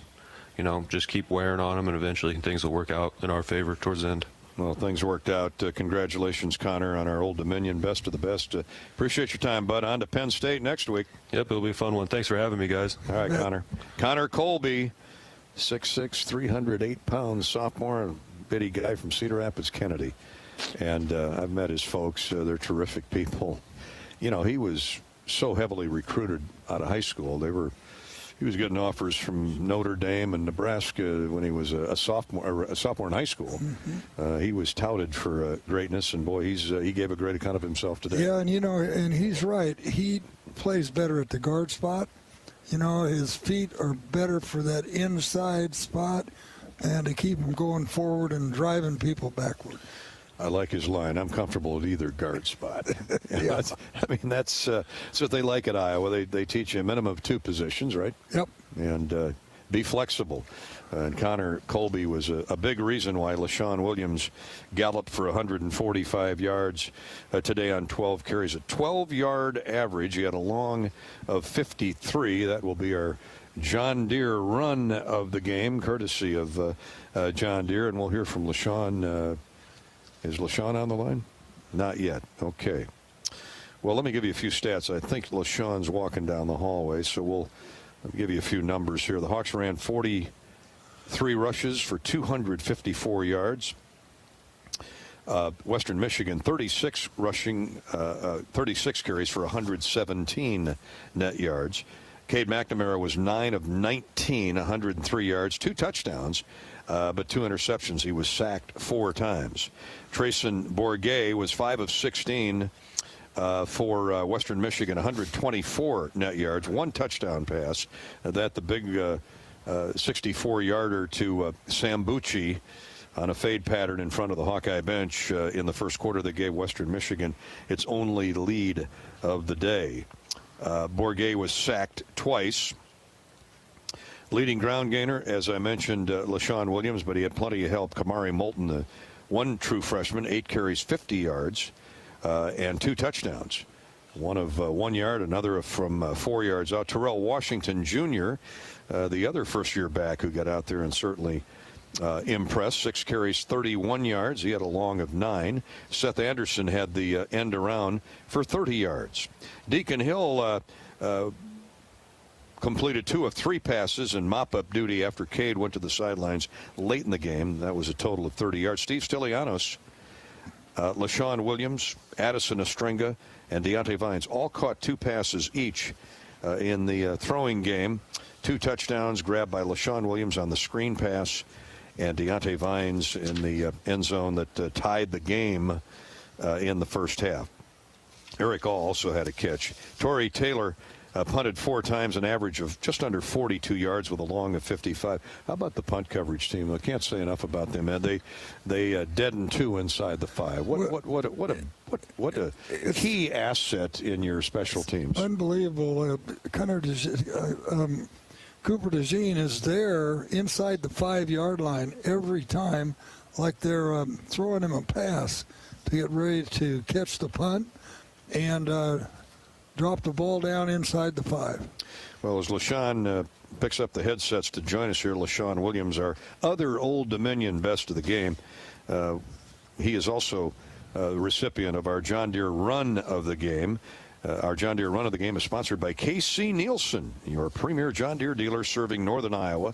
Just keep wearing on them, and eventually things will work out in our favor towards the end. Well, things worked out. Congratulations, Connor, on our Old Dominion. Best of the best. Appreciate your time, bud. On to Penn State next week. Yep, it'll be a fun one. Thanks for having me, guys. All right, Connor. Connor Colby, 6'6", 308 pounds, sophomore, bitty guy from Cedar Rapids, Kennedy. And I've met his folks. They're terrific people. He was so heavily recruited out of high school. He was getting offers from Notre Dame and Nebraska when he was a sophomore in high school. Mm-hmm. He was touted for greatness, and boy, he gave a great account of himself today. Yeah, and and he's right. He plays better at the guard spot. His feet are better for that inside spot, and to keep him going forward and driving people backward. I like his line. I'm comfortable at either guard spot. Yeah. That's what they like at Iowa. They teach you a minimum of 2 positions, right? Yep. And be flexible. And Connor Colby was a big reason why LaShawn Williams galloped for 145 yards today on 12 carries. A 12-yard average. He had a long of 53. That will be our John Deere run of the game, courtesy of John Deere. And we'll hear from LaShawn. Is LaShawn on the line? Not yet. Okay. Well, let me give you a few stats. I think LaShawn's walking down the hallway, so we'll give you a few numbers here. The Hawks ran 43 rushes for 254 yards. Western Michigan, 36 carries for 117 net yards. Cade McNamara was 9 of 19, 103 yards, 2 touchdowns. But 2 interceptions. He was sacked 4 times. Trayson Bourget was 5 of 16 for Western Michigan, 124 net yards, 1 touchdown pass. The big 64-yarder to Sam Bucci on a fade pattern in front of the Hawkeye bench in the first quarter that gave Western Michigan its only lead of the day. Bourget was sacked twice. Leading ground gainer, as I mentioned, LaShawn Williams, but he had plenty of help. Kamari Moulton, the one true freshman, 8 carries, 50 yards, and 2 touchdowns. One of 1 yard, another from 4 yards out. Terrell Washington Jr., the other first-year back who got out there and certainly impressed. 6 carries, 31 yards. He had a long of 9. Seth Anderson had the end around for 30 yards. Deacon Hill completed 2 of 3 passes in mop-up duty after Cade went to the sidelines late in the game. That was a total of 30 yards. Steve Stylianos, LaShawn Williams, Addison Ostrenga, and Deontay Vines all caught 2 passes each in the throwing game. 2 touchdowns grabbed by LaShawn Williams on the screen pass, and Deontay Vines in the end zone that tied the game in the first half. Eric All also had a catch. Torrey Taylor punted 4 times, an average of just under 42 yards with a long of 55. How about the punt coverage team? I can't say enough about them, man. They deadened 2 inside the 5. What a key asset in your special teams. Unbelievable. Cooper DeJean is there inside the 5-yard line every time, like they're throwing him a pass to get ready to catch the punt and drop the ball down inside the 5. Well, as LaShawn picks up the headsets to join us here, LaShawn Williams, our other Old Dominion best of the game. He is also the recipient of our John Deere run of the game. Our John Deere Run of the Game is sponsored by KC Nielsen, your premier John Deere dealer serving northern Iowa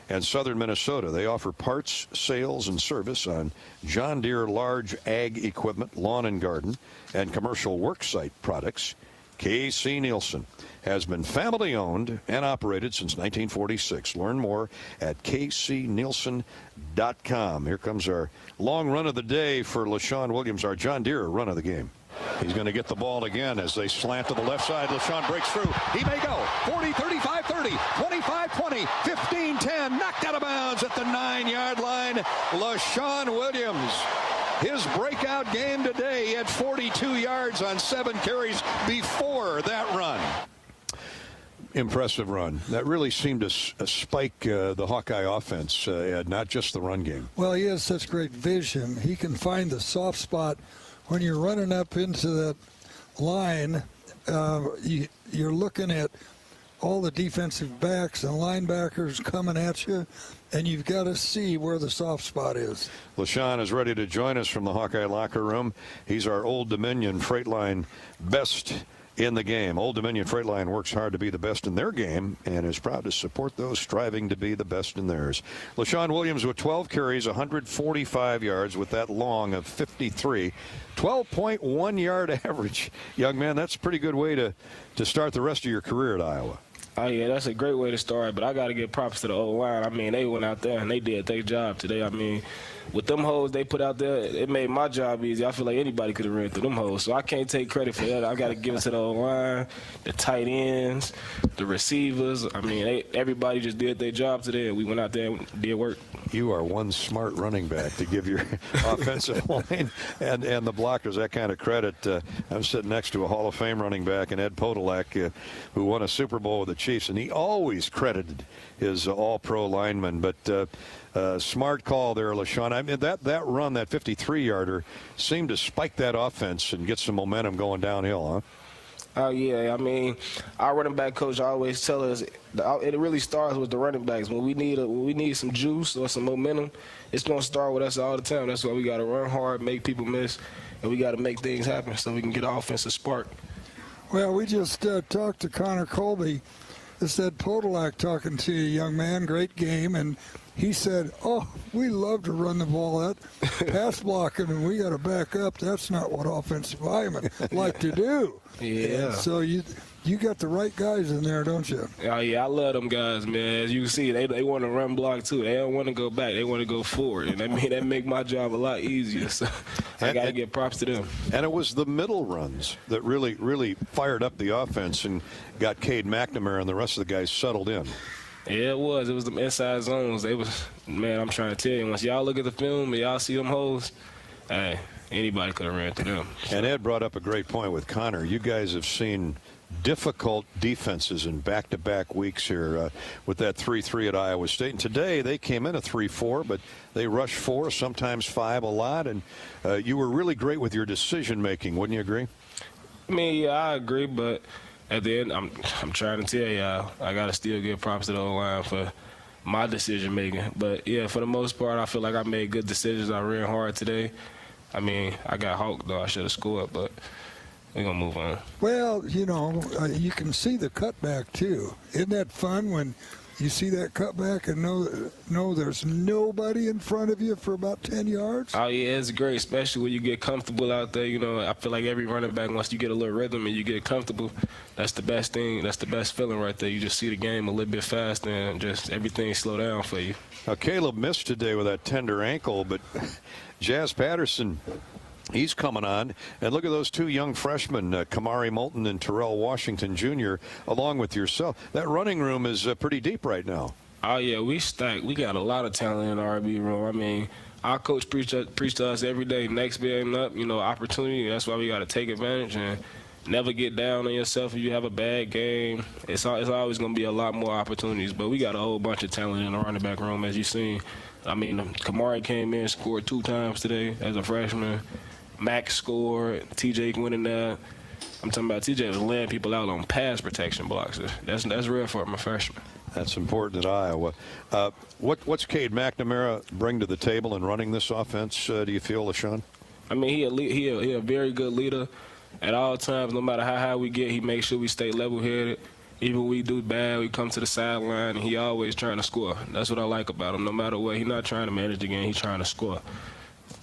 and southern Minnesota. They offer parts, sales, and service on John Deere large ag equipment, lawn and garden, and commercial worksite products. KC Nielsen has been family-owned and operated since 1946. Learn more at kcnielsen.com. Here comes our long run of the day for LaShawn Williams, our John Deere Run of the Game. He's going to get the ball again as they slant to the left side. LaShawn breaks through. He may go. 40, 35, 30, 25, 20, 15, 10. Knocked out of bounds at the 9-yard line. LaShawn Williams. His breakout game today. He had 42 yards on 7 carries before that run. Impressive run. That really seemed to spike the Hawkeye offense, Ed, not just the run game. Well, he has such great vision. He can find the soft spot. When you're running up into that line, you're looking at all the defensive backs and linebackers coming at you, and you've got to see where the soft spot is. LaShawn is ready to join us from the Hawkeye locker room. He's our Old Dominion Freightline best in the game. Old Dominion Freightline works hard to be the best in their game and is proud to support those striving to be the best in theirs. LaShawn Williams with 12 carries, 145 yards with that long of 53. 12.1 yard average. Young man, that's a pretty good way to start the rest of your career at Iowa. Oh, yeah, that's a great way to start, but I got to give props to the O-line. I mean, they went out there and they did their job today. I mean, with them holes they put out there, it made my job easy. I feel like anybody could have ran through them holes, so I can't take credit for that. I got to give it to the O-line, the tight ends, the receivers. I mean, everybody just did their job today, and we went out there and did work. You are one smart running back to give your offensive line and the blockers that kind of credit. I'm sitting next to a Hall of Fame running back, and Ed Podolak, who won a Super Bowl with the Chiefs, and he always credited his all-pro lineman. But smart call there, LaShawn. I mean, that run, that 53-yarder, seemed to spike that offense and get some momentum going downhill, huh? Oh, yeah. I mean, our running back coach always tell us it really starts with the running backs. When we need some juice or some momentum, it's going to start with us all the time. That's why we got to run hard, make people miss, and we got to make things happen so we can get an offensive spark. Well, we just talked to Connor Colby. It's Ed Podolak talking to you, young man. Great game. And he said, oh, we love to run the ball. That pass blocking, and we got to back up. That's not what offensive linemen like to do. Yeah. And so you got the right guys in there, don't you? Oh, yeah, I love them guys, man. As you can see, they want to run block, too. They don't want to go back. They want to go forward. And I mean, that make my job a lot easier. So I got to give props to them. And it was the middle runs that really fired up the offense and got Cade McNamara and the rest of the guys settled in. Yeah, it was. It was the inside zones. Man, I'm trying to tell you, once y'all look at the film and y'all see them holes, hey, anybody could have ran through them. And Ed brought up a great point with Connor. You guys have seen difficult defenses in back-to-back weeks here with that 3-3 at Iowa State. And today they came in a 3-4, but they rushed 4, sometimes 5 a lot. And you were really great with your decision-making, wouldn't you agree? I mean, yeah, I agree, but at the end, I'm trying to tell y'all, I got to still give props to the O-line for my decision-making. But, yeah, for the most part, I feel like I made good decisions. I ran hard today. I mean, I got hawked, though. I should have scored, but we're going to move on. Well, you know, you can see the cutback, too. Isn't that fun when you see that cutback and know there's nobody in front of you for about 10 yards? Oh, yeah, it's great, especially when you get comfortable out there. You know, I feel like every running back, once you get a little rhythm and you get comfortable, that's the best thing. That's the best feeling right there. You just see the game a little bit faster and just everything slow down for you. Now, Caleb missed today with that tender ankle, but Jazz Patterson, he's coming on. And look at those 2 young freshmen, Kamari Moulton and Terrell Washington Jr., along with yourself. That running room is pretty deep right now. Oh, yeah, we stacked. We got a lot of talent in the RB room. I mean, our coach preach to us every day, next game up, you know, opportunity. That's why we got to take advantage and never get down on yourself if you have a bad game. It's always going to be a lot more opportunities. But we got a whole bunch of talent in the running back room, as you've seen. I mean, Kamari came in, scored 2 times today as a freshman. Max scored. TJ went in there. I'm talking about TJ was laying people out on pass protection blocks. That's rare for a freshman. That's important at Iowa. What's Cade McNamara bring to the table in running this offense, do you feel, LaShawn? I mean, he a very good leader. at all times, no matter how high we get, he makes sure we stay level-headed. Even when we do bad, we come to the sideline, and he always trying to score. That's what I like about him. No matter what, he's not trying to manage the game. He's trying to score.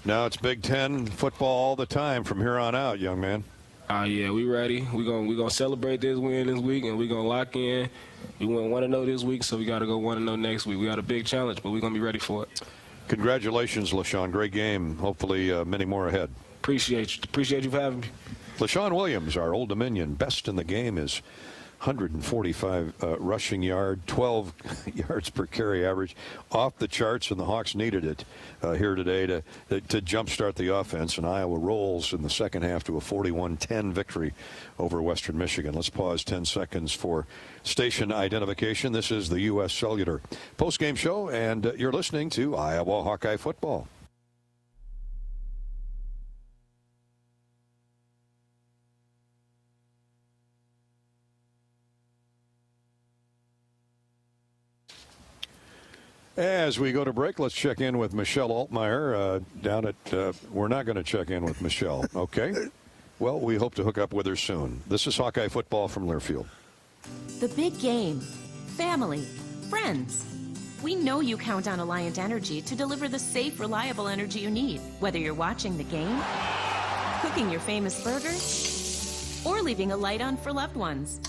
Now it's Big Ten football all the time from here on out, young man. Yeah, we ready. We're gonna celebrate this win this week, and we're going to lock in. We went 1-0 this week, so we got to go 1-0 next week. We got a big challenge, but we're going to be ready for it. Congratulations, LaShawn. Great game. Hopefully many more ahead. Appreciate you. Appreciate you for having me. LaShawn Williams, our Old Dominion best in the game, is 145 rushing yard, 12 yards per carry average, off the charts, and the Hawks needed it here today to jumpstart the offense. And Iowa rolls in the second half to a 41-10 victory over Western Michigan. Let's pause 10 seconds for station identification. This is the U.S. Cellular postgame show, and you're listening to Iowa Hawkeye football. As we go to break, let's check in with Michelle Altmaier down at, we're not going to check in with Michelle, okay? Well, we hope to hook up with her soon. This is Hawkeye football from Learfield. The big game, family, friends. We know you count on Alliant Energy to deliver the safe, reliable energy you need, whether you're watching the game, cooking your famous burgers, or leaving a light on for loved ones.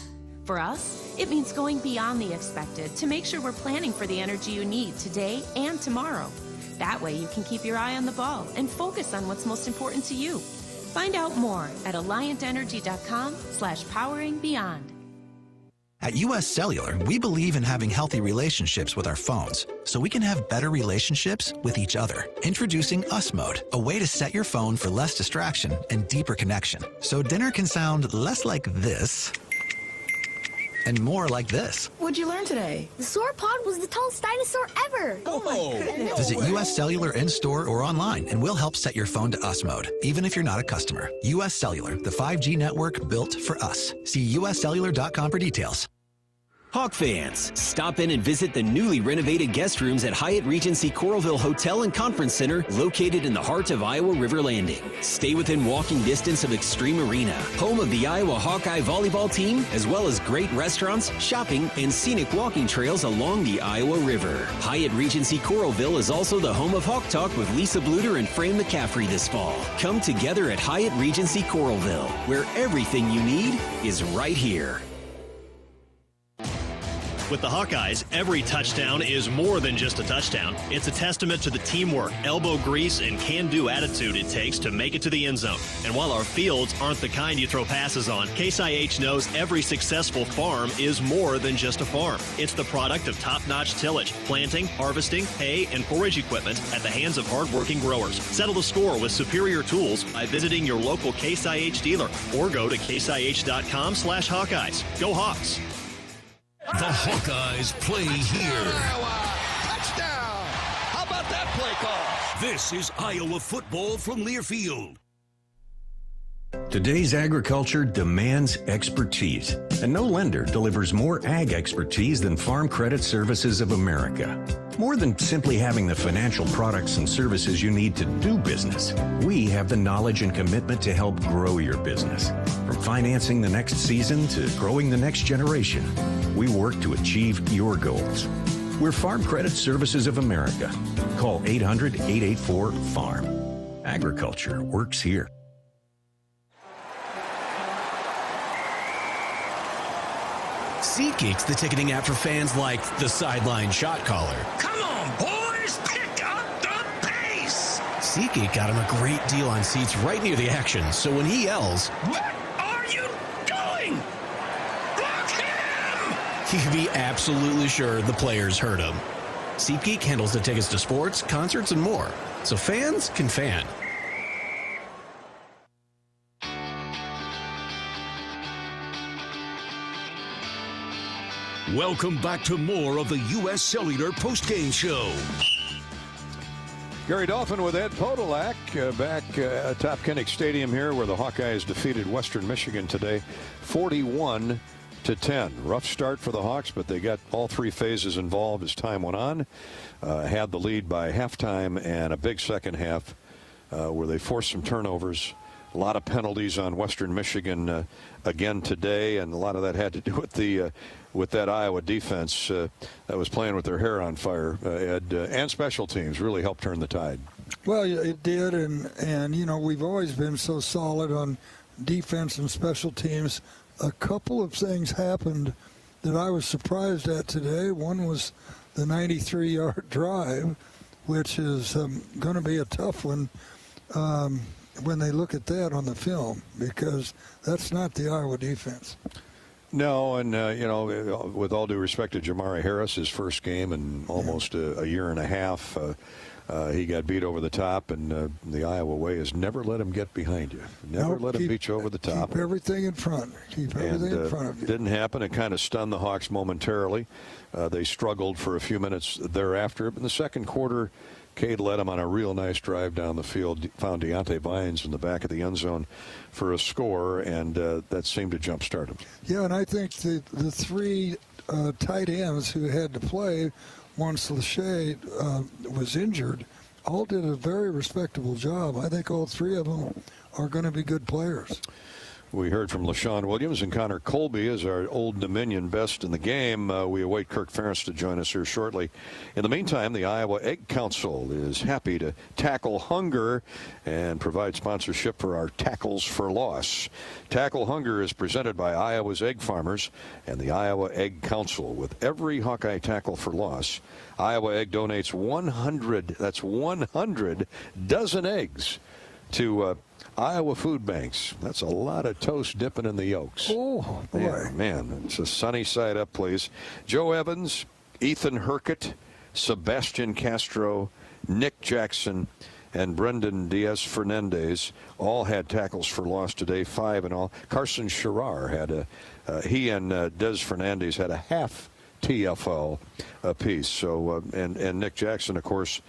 For us, it means going beyond the expected to make sure we're planning for the energy you need today and tomorrow. That way you can keep your eye on the ball and focus on what's most important to you. Find out more at alliantenergy.com/poweringbeyond. At U.S. Cellular, we believe in having healthy relationships with our phones, so we can have better relationships with each other. Introducing US Mode, a way to set your phone for less distraction and deeper connection. So dinner can sound less like this and more like this. What'd you learn today? The sauropod was the tallest dinosaur ever. Oh my goodness. Visit U.S. Cellular in-store or online, and we'll help set your phone to US Mode, even if you're not a customer. U.S. Cellular, the 5G network built for us. See uscellular.com for details. Hawk fans, stop in and visit the newly renovated guest rooms at Hyatt Regency Coralville Hotel and Conference Center, located in the heart of Iowa River Landing. Stay within walking distance of Extreme Arena, home of the Iowa Hawkeye volleyball team, as well as great restaurants, shopping, and scenic walking trails along the Iowa River. Hyatt Regency Coralville is also the home of Hawk Talk with Lisa Bluter and Fran McCaffrey this fall. Come together at Hyatt Regency Coralville, where everything you need is right here. With the Hawkeyes, every touchdown is more than just a touchdown. It's a testament to the teamwork, elbow grease, and can-do attitude it takes to make it to the end zone. And while our fields aren't the kind you throw passes on, Case IH knows every successful farm is more than just a farm. It's the product of top-notch tillage, planting, harvesting, hay, and forage equipment at the hands of hard-working growers. Settle the score with superior tools by visiting your local Case IH dealer or go to caseih.com/Hawkeyes. Go Hawks! The Hawkeyes play here. Touchdown! How about that play call? This is Iowa football from Learfield. Today's agriculture demands expertise, and no lender delivers more ag expertise than Farm Credit Services of America. More than simply having the financial products and services you need to do business, we have the knowledge and commitment to help grow your business. From financing the next season to growing the next generation, we work to achieve your goals. We're Farm Credit Services of America. Call 800-884-FARM. Agriculture works here. SeatGeek's the ticketing app for fans like the sideline shot caller. Come on, boys, pick up the pace! SeatGeek got him a great deal on seats right near the action, so when he yells, "What are you doing? Block him!" he can be absolutely sure the players heard him. SeatGeek handles the tickets to sports, concerts, and more, so fans can fan. Welcome back to more of the U.S. Cellular postgame show. Gary Dolphin with Ed Podolak back atop Kinnick Stadium here, where the Hawkeyes defeated Western Michigan today, 41-10. Rough start for the Hawks, but they got all three phases involved as time went on. Had the lead by halftime and a big second half where they forced some turnovers. A lot of penalties on Western Michigan again today, and a lot of that had to do with that Iowa defense that was playing with their hair on fire. Ed, and special teams really helped turn the tide. Well, it did, and you know, we've always been so solid on defense and special teams. A couple of things happened that I was surprised at today. One was the 93-yard drive, which is going to be a tough one when they look at that on the film, because that's not the Iowa defense. No, and, you know, with all due respect to Jamari Harris, his first game in almost a year and a half, he got beat over the top, and the Iowa way is never let him get behind you. Never let him beat you over the top. Keep everything in front. Keep everything in front of you. Didn't happen. It kind of stunned the Hawks momentarily. They struggled for a few minutes thereafter. But in the second quarter, Cade led them on a real nice drive down the field, found Deontay Vines in the back of the end zone for a score, and that seemed to jumpstart him. Yeah, and I think the three tight ends who had to play once Lachey was injured all did a very respectable job. I think all three of them are going to be good players. We heard from LaShawn Williams and Connor Colby as our Old Dominion best in the game. We await Kirk Ferentz to join us here shortly. In the meantime, the Iowa Egg Council is happy to tackle hunger and provide sponsorship for our Tackles for Loss. Tackle Hunger is presented by Iowa's egg farmers and the Iowa Egg Council. With every Hawkeye Tackle for Loss, Iowa Egg donates 100 dozen eggs to Iowa food banks. That's a lot of toast dipping in the yolks. Oh, boy. Man, it's a sunny side up, please. Joe Evans, Ethan Hercott, Sebastian Castro, Nick Jackson, and Brendan Diaz-Fernandez all had tackles for loss today, 5 in all. Carson Sherrar had he and Des Fernandez had a half TFL apiece. So, and Nick Jackson, of course,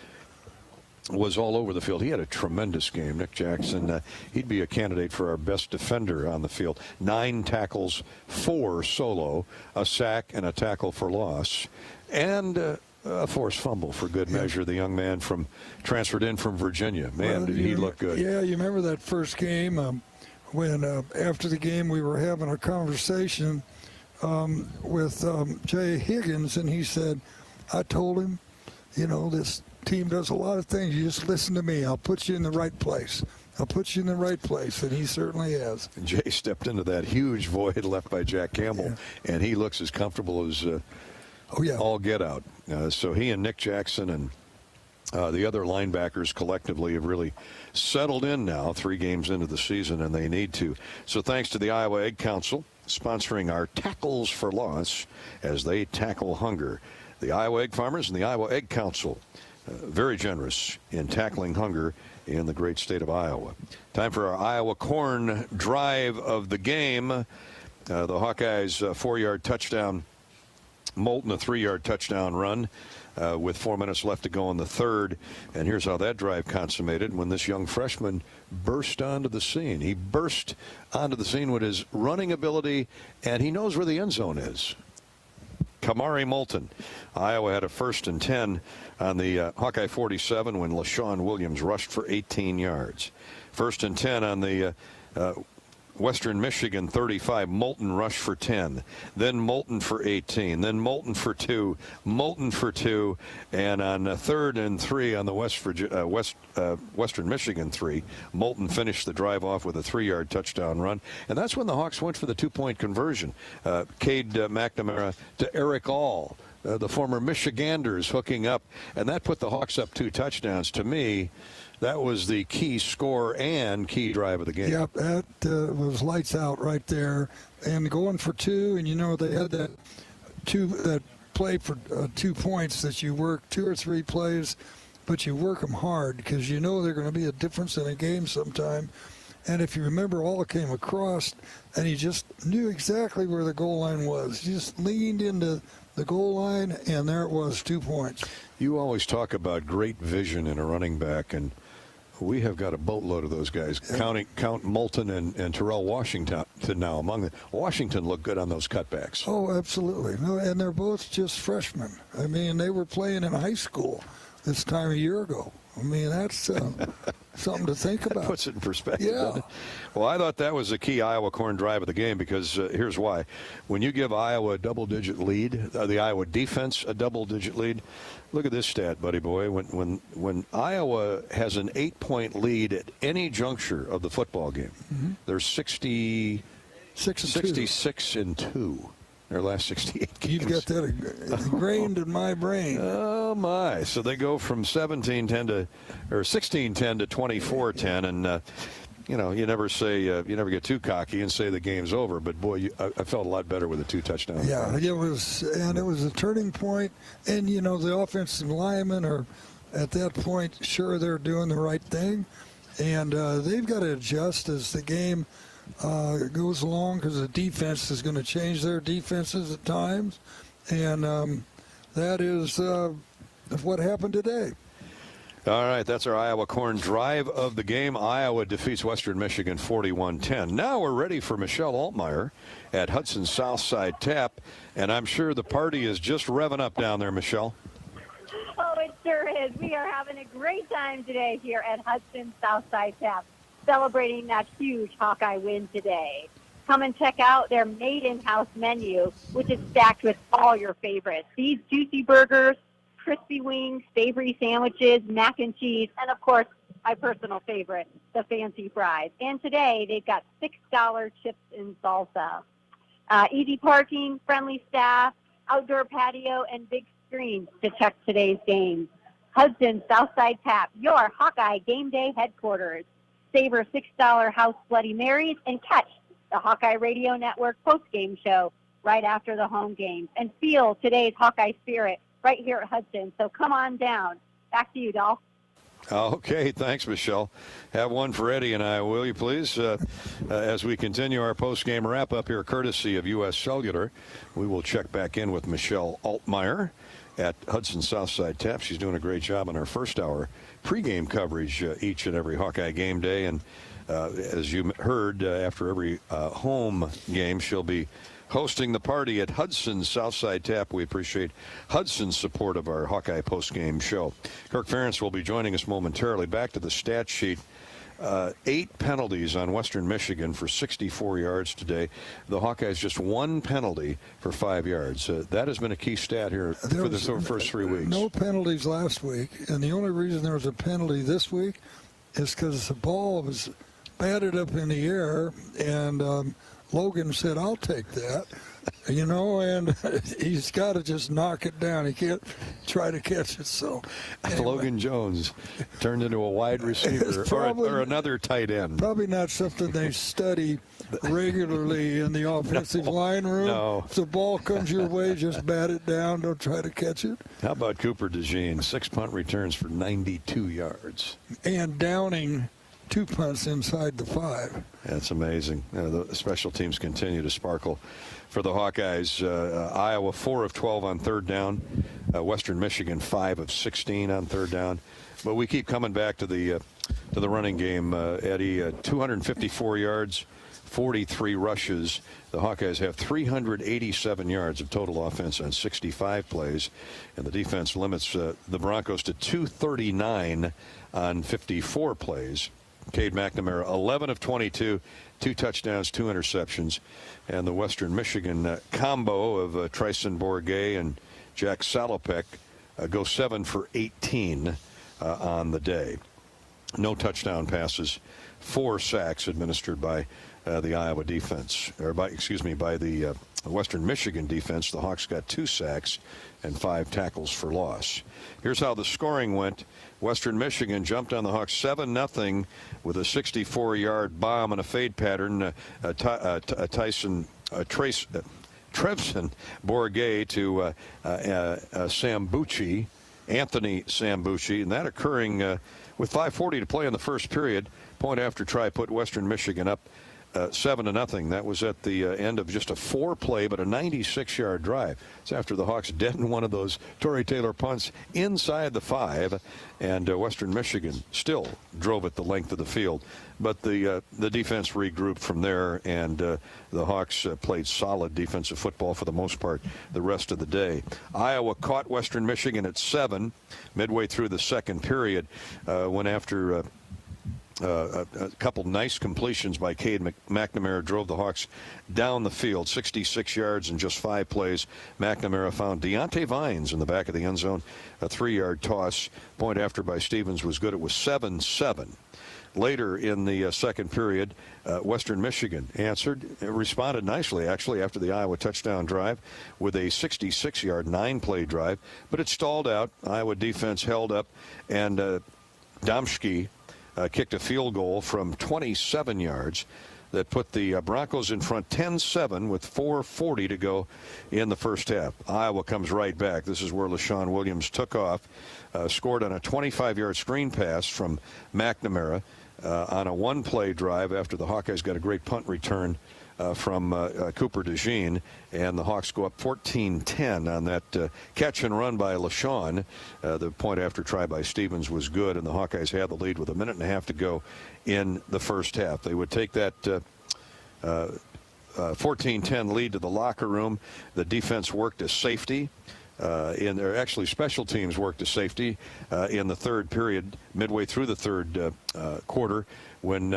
was all over the field. He had a tremendous game. Nick Jackson, he'd be a candidate for our best defender on the field. 9 tackles, 4 solo, a sack, and a tackle for loss, and a forced fumble for good measure. The young man transferred in from Virginia. Man, did he look good. Yeah, you remember that first game when after the game we were having a conversation with Jay Higgins, and he said, I told him, you know, this team does a lot of things. You just listen to me. I'll put you in the right place. I'll put you in the right place, and he certainly has. And Jay stepped into that huge void left by Jack Campbell, and he looks as comfortable as all get out. So he and Nick Jackson and the other linebackers collectively have really settled in now, 3 games into the season, and they need to. So thanks to the Iowa Egg Council sponsoring our Tackles for Loss as they tackle hunger. The Iowa Egg Farmers and the Iowa Egg Council, very generous in tackling hunger in the great state of Iowa. Time for our Iowa Corn drive of the game. The Hawkeyes 4-yard touchdown. Moulton a 3-yard touchdown run with 4 minutes left to go in the third. And here's how that drive consummated when this young freshman burst onto the scene. He burst onto the scene with his running ability, and he knows where the end zone is. Kamari Moulton. Iowa had a 1st and 10 on the Hawkeye 47 when LaShawn Williams rushed for 18 yards. 1st and 10 on the Western Michigan 35. Moulton rushed for 10. Then Moulton for 18. Then Moulton for 2. Moulton for 2. And on 3rd and 3 on the Western Michigan 3, Moulton finished the drive off with a 3-yard touchdown run. And that's when the Hawks went for the 2-point conversion. Cade McNamara to Eric All, the former Michiganders, hooking up. And that put the Hawks up 2 touchdowns. To me, that was the key score and key drive of the game. Yep, that was lights out right there. And going for 2, and you know they had that play for 2 points that you work 2 or 3 plays, but you work them hard because you know they're going to be a difference in a game sometime. And if you remember, All came across, and he just knew exactly where the goal line was. He just leaned into the goal line, and there it was, 2 points. You always talk about great vision in a running back, and we have got a boatload of those guys. Count Moulton and Terrell Washington now among them. Washington looked good on those cutbacks. Oh, absolutely. No, and they're both just freshmen. I mean, they were playing in high school this time a year ago. I mean, that's something to think about. That puts it in perspective, Yeah. doesn't it? Well, I thought that was the key Iowa corn drive of the game because here's why. When you give Iowa a double-digit lead, the Iowa defense a double-digit lead, look at this stat, buddy boy. When Iowa has an 8-point lead at any juncture of the football game, they're 66-2. Their last 68 games. You've got that ingrained in my brain. Oh my! So they go from 16-10 to 24-10, and you never say you never get too cocky and say the game's over. But boy, I felt a lot better with a 2-touchdown. Yeah, it was a turning point, and the offensive linemen are at that point sure they're doing the right thing, and they've got to adjust as the game goes along because the defense is going to change their defenses at times, and that is what happened today. All right, that's our Iowa corn drive of the game. Iowa defeats Western Michigan 41-10. Now we're ready for Michelle Altmaier at Hudson Southside Tap, and I'm sure the party is just revving up down there, Michelle. Oh, it sure is. We are having a great time today here at Hudson Southside Tap, celebrating that huge Hawkeye win today. Come and check out their made-in-house menu, which is stacked with all your favorites. These juicy burgers, crispy wings, savory sandwiches, mac and cheese, and, of course, my personal favorite, the fancy fries. And today, they've got $6 chips and salsa. Easy parking, friendly staff, outdoor patio, and big screens to check today's games. Hudson Southside Tap, your Hawkeye game day headquarters. Savor $6 House Bloody Marys and catch the Hawkeye Radio Network post-game show right after the home games. And feel today's Hawkeye spirit right here at Hudson. So come on down. Back to you, Dolph. Okay, thanks, Michelle. Have one for Eddie and I, will you please? As we continue our post-game wrap-up here, courtesy of U.S. Cellular, we will check back in with Michelle Altmaier at Hudson Southside Tap. She's doing a great job in our first hour pregame coverage each and every Hawkeye game day. And as you heard, after every home game, she'll be hosting the party at Hudson Southside Tap. We appreciate Hudson's support of our Hawkeye postgame show. Kirk Ferentz will be joining us momentarily. Back to the stat sheet. 8 penalties on Western Michigan for 64 yards today. The Hawkeyes just 1 penalty for 5 yards. That has been a key stat here for the first 3 weeks. No penalties last week, and the only reason there was a penalty this week is because the ball was batted up in the air, and Logan said, "I'll take that." And he's got to just knock it down. He can't try to catch it. So anyway. Logan Jones turned into a wide receiver or another tight end. Probably not something they study regularly in the offensive line room. No. If the ball comes your way, just bat it down. Don't try to catch it. How about Cooper DeJean? 6 punt returns for 92 yards. And Downing 2 punts inside the 5. That's amazing. The special teams continue to sparkle for the Hawkeyes. Iowa 4 of 12 on third down. Western Michigan 5 of 16 on third down. But we keep coming back to the running game, Eddie. 254 yards, 43 rushes. The Hawkeyes have 387 yards of total offense on 65 plays, and the defense limits the Broncos to 239 on 54 plays. Cade McNamara, 11 of 22, 2 touchdowns, 2 interceptions. And the Western Michigan combo of Tryson Bourget and Jack Salopek go 7 for 18 on the day. No touchdown passes, 4 sacks administered by the Iowa defense, or by the Western Michigan defense. The Hawks got 2 sacks and 5 tackles for loss. Here's how the scoring went. Western Michigan jumped on the Hawks 7-0 with a 64-yard bomb and a fade pattern. Trevson Bourget to Sambucci, Anthony Sambucci, and that occurring with 5:40 to play in the first period. Point after try put Western Michigan up 7-0. That was at the end of just a 4-play but a 96-yard drive. It's after the Hawks deadened one of those Torrey Taylor punts inside the 5, and Western Michigan still drove it the length of the field. But the defense regrouped from there, and the Hawks played solid defensive football for the most part the rest of the day. Iowa caught Western Michigan at 7 midway through the second period, when after a couple nice completions by Cade McNamara drove the Hawks down the field, 66 yards in just 5 plays. McNamara found Deontay Vines in the back of the end zone, a 3-yard toss. Point after by Stevens was good. It was 7-7. Later in the second period, Western Michigan responded nicely, actually, after the Iowa touchdown drive with a 66-yard, 9-play drive. But it stalled out. Iowa defense held up, and Domschke kicked a field goal from 27 yards that put the Broncos in front 10-7 with 4:40 to go in the first half. Iowa comes right back. This is where LaShawn Williams took off, scored on a 25-yard screen pass from McNamara on a 1-play drive after the Hawkeyes got a great punt return from Cooper DeJean, and the Hawks go up 14-10 on that catch and run by LaShawn. The point after try by Stevens was good, and the Hawkeyes had the lead with 1.5 minutes to go in the first half. They would take that 14-10 lead to the locker room. The defense worked as safety. Special teams worked as safety in the third period, midway through the third quarter, when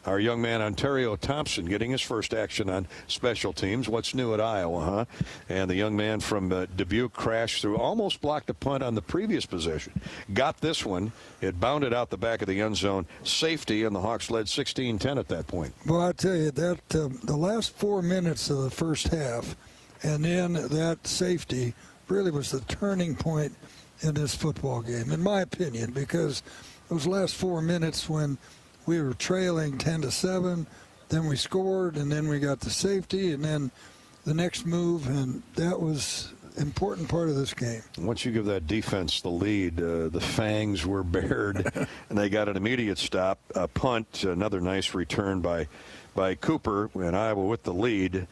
our young man Ontario Thompson getting his first action on special teams. What's new at Iowa, huh? And the young man from Dubuque crashed through, almost blocked a punt on the previous possession. Got this one. It bounded out the back of the end zone. Safety, and the Hawks led 16-10 at that point. Well, I tell you, that the last 4 minutes of the first half, and then that safety really was the turning point in this football game, in my opinion, because those last 4 minutes when we were trailing 10-7, then we scored, and then we got the safety, and then the next move, and that was an important part of this game. Once you give that defense the lead, the fangs were bared, and they got an immediate stop, a punt, another nice return by Cooper, and Iowa with the lead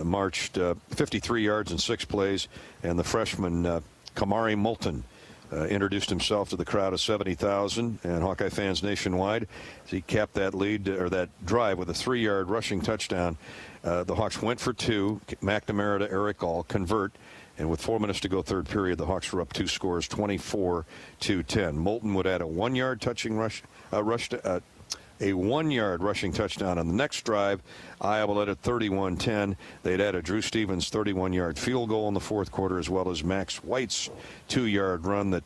marched 53 yards in 6 plays, and the freshman Kamari Moulton introduced himself to the crowd of 70,000 and Hawkeye fans nationwide. He capped that lead, or that drive, with a 3-yard rushing touchdown. The Hawks went for 2. McNamara to Eric All, convert. And with 4 minutes to go, third period, the Hawks were up 2 scores, 24-10. Moulton would add a 1-yard a 1-yard rushing touchdown on the next drive. Iowa led at 31-10. They'd add a Drew Stevens 31-yard field goal in the fourth quarter, as well as Max White's 2-yard run that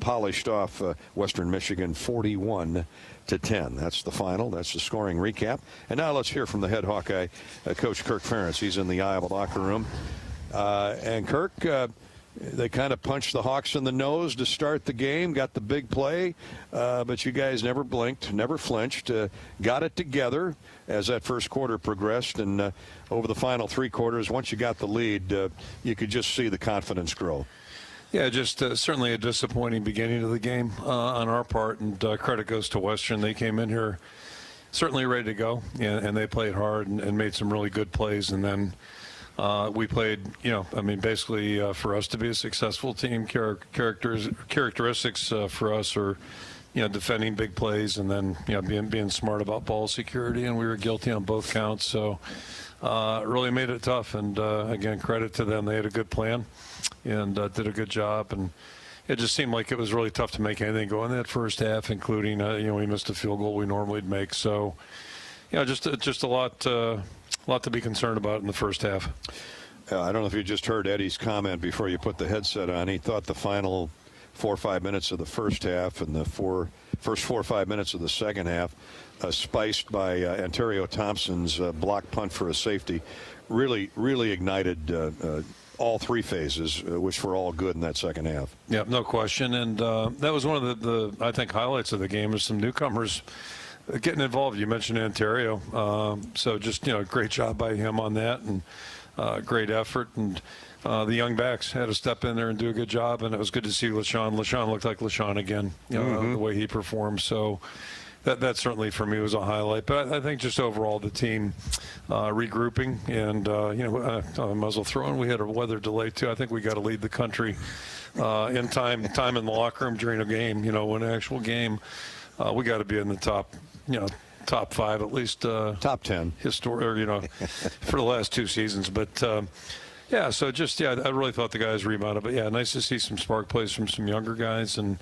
polished off Western Michigan 41-10. That's the final. That's the scoring recap. And now let's hear from the head Hawkeye, Coach Kirk Ferentz. He's in the Iowa locker room. And Kirk, they kind of punched the Hawks in the nose to start the game, got the big play, but you guys never blinked, never flinched, got it together as that first quarter progressed, and over the final 3 quarters, once you got the lead, you could just see the confidence grow. Yeah, just certainly a disappointing beginning of the game on our part, and credit goes to Western. They came in here certainly ready to go, and they played hard and made some really good plays, and then we played, basically for us to be a successful team, characteristics for us are, defending big plays and then, being smart about ball security, and we were guilty on both counts. So really made it tough, and again, credit to them. They had a good plan and did a good job, and it just seemed like it was really tough to make anything go in that first half, including, we missed a field goal we normally would make. So, just a lot to be concerned about in the first half. I don't know if you just heard Eddie's comment before you put the headset on. He thought the final 4 or 5 minutes of the first half and the first 4 or 5 minutes of the second half, spiced by Ontario Thompson's block punt for a safety, really ignited all 3 phases, which were all good in that second half. Yeah, no question. And that was one of the I think, highlights of the game, is some newcomers getting involved. You mentioned Ontario, so just great job by him on that, and great effort. And the young backs had to step in there and do a good job, and it was good to see LaShawn. LaShawn looked like LaShawn again, the way he performed. So that certainly for me was a highlight. But I think just overall the team regrouping, and I might as well throw in, we had a weather delay too. I think we got to lead the country in time in the locker room during a game. When an actual game, we got to be in the top. Top 5 at least. Top 10. For the last 2 seasons. But, I really thought the guys rebounded. But, nice to see some spark plays from some younger guys. And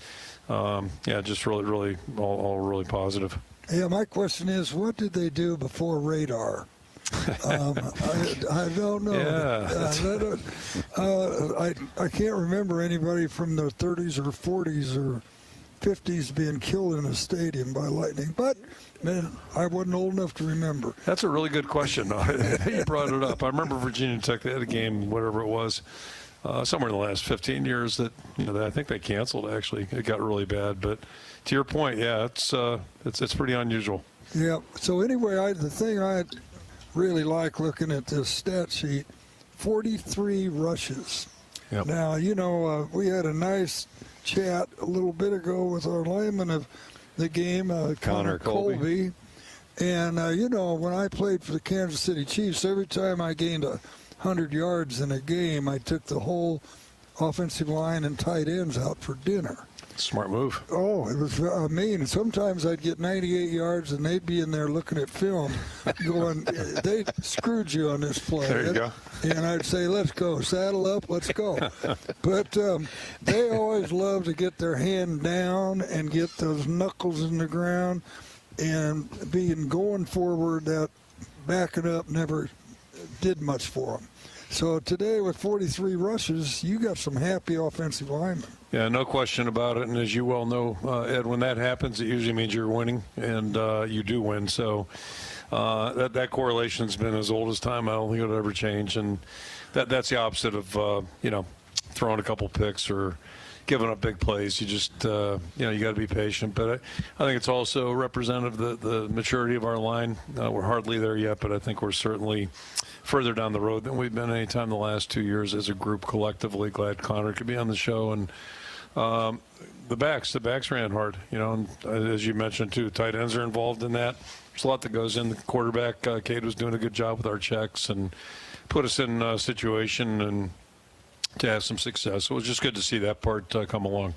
just really all really positive. Yeah, my question is, what did they do before radar? I don't know. Yeah. I can't remember anybody from the 30s or 40s or 50s being killed in a stadium by lightning, but man, I wasn't old enough to remember. That's a really good question. You brought it up. I remember Virginia Tech, they had a game, whatever it was, somewhere in the last 15 years that I think they canceled. Actually, it got really bad. But to your point, yeah, it's pretty unusual. Yeah. So anyway, the thing I really like looking at this stat sheet, 43 rushes. Yep. Now, we had a nice chat a little bit ago with our lineman of the game, Connor Colby. And, when I played for the Kansas City Chiefs, every time I gained 100 yards in a game, I took the whole offensive line and tight ends out for dinner. Smart move. Oh, it was mean. Sometimes I'd get 98 yards, and they'd be in there looking at film, going, they screwed you on this play. There you go. And I'd say, let's go, saddle up, let's go. But they always love to get their hand down and get those knuckles in the ground, and going forward, that backing up never did much for them. So today with 43 rushes, you got some happy offensive linemen. Yeah, no question about it. And as you well know, Ed, when that happens, it usually means you're winning, and you do win. So that correlation's been as old as time. I don't think it'll ever change. And that's the opposite of throwing a couple picks or giving up big plays. You just you got to be patient. But I think it's also representative of the maturity of our line. We're hardly there yet, but I think we're certainly further down the road than we've been any time the last 2 years as a group collectively. Glad Connor could be on the show. And the backs ran hard, and as you mentioned too, tight ends are involved in that. There's a lot that goes in. The quarterback, Cade, was doing a good job with our checks and put us in a situation and to have some success. So it was just good to see that part come along.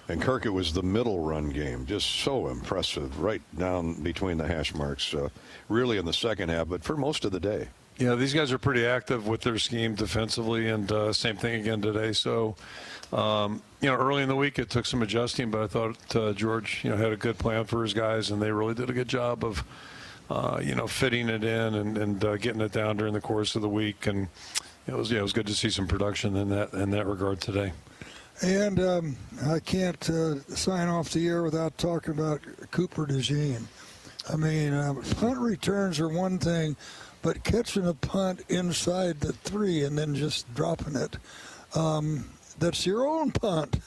And Kirk, it was the middle run game, just so impressive, right down between the hash marks, really in the second half, but for most of the day. Yeah, these guys are pretty active with their scheme defensively, and same thing again today. So, early in the week it took some adjusting, but I thought George, had a good plan for his guys, and they really did a good job of, fitting it in and getting it down during the course of the week. And it was good to see some production in that regard today. And I can't sign off the air without talking about Cooper DeJean. I mean, punt returns are one thing, but catching a punt inside the 3 and then just dropping it, that's your own punt.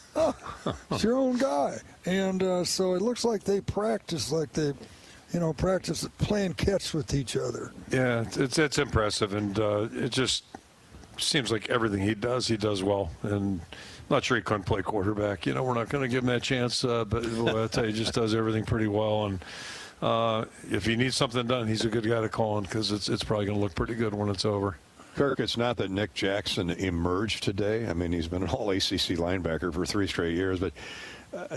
It's your own guy. And so it looks like they practice practice playing catch with each other. Yeah, it's impressive, and it just seems like everything he does well. And I'm not sure he couldn't play quarterback. We're not going to give him that chance, but I'll tell you, he just does everything pretty well. And if he needs something done, he's a good guy to call on, because it's probably going to look pretty good when it's over. Kirk, it's not that Nick Jackson emerged today. I mean, he's been an all-ACC linebacker for 3 straight years, but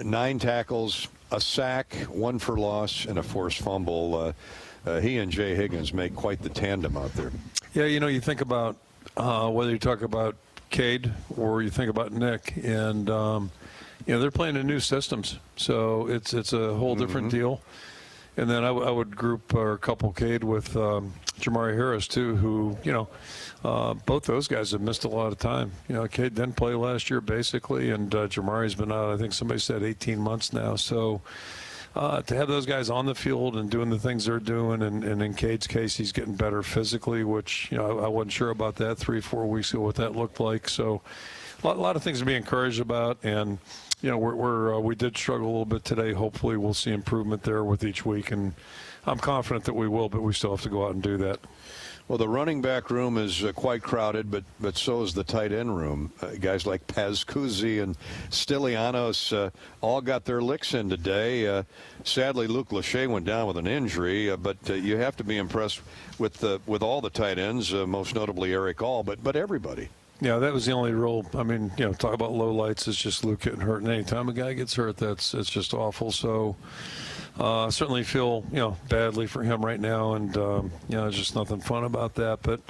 9 tackles, a sack, 1 for loss, and a forced fumble. He and Jay Higgins make quite the tandem out there. Yeah, you think about whether you talk about Cade or you think about Nick, and they're playing in new systems, so it's a whole different deal. And then I would group or couple Cade with Jamari Harris too, who both those guys have missed a lot of time. Cade didn't play last year basically, and Jamari's been out, I think somebody said 18 months now. So to have those guys on the field and doing the things they're doing, and in Cade's case, he's getting better physically, which I wasn't sure about that 3-4 weeks ago what that looked like. So a lot of things to be encouraged about, and we did struggle a little bit today. Hopefully we'll see improvement there with each week, and I'm confident that we will, but we still have to go out and do that. Well, the running back room is quite crowded, but so is the tight end room. Guys like Paz Kuzi and Stylianos all got their licks in today. Sadly, Luke Lachey went down with an injury, but you have to be impressed with all the tight ends, most notably Eric All, but everybody. Yeah, that was the only real, talk about low lights. It's just Luke getting hurt. And anytime a guy gets hurt, it's just awful. So certainly feel, badly for him right now. And, there's just nothing fun about that. But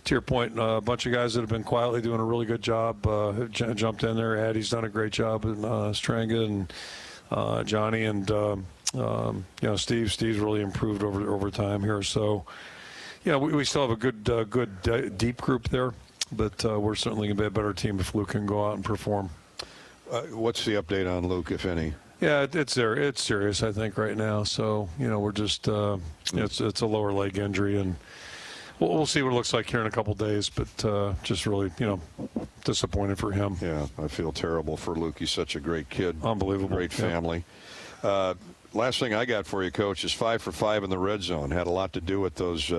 to your point, a bunch of guys that have been quietly doing a really good job have jumped in there. Addie's done a great job in Stranga, and Johnny and Steve's really improved over time here. So we still have a good deep group there, but we're certainly going to be a better team if Luke can go out and perform. What's the update on Luke, if any? Yeah, it's there. It's serious, I think, right now. So we're just it's a lower leg injury, and we'll see what it looks like here in a couple days. But just really disappointed for him. Yeah, I feel terrible for Luke. He's such a great kid. Unbelievable. Great family. Last thing I got for you, Coach, is 5 for 5 in the red zone. Had a lot to do with those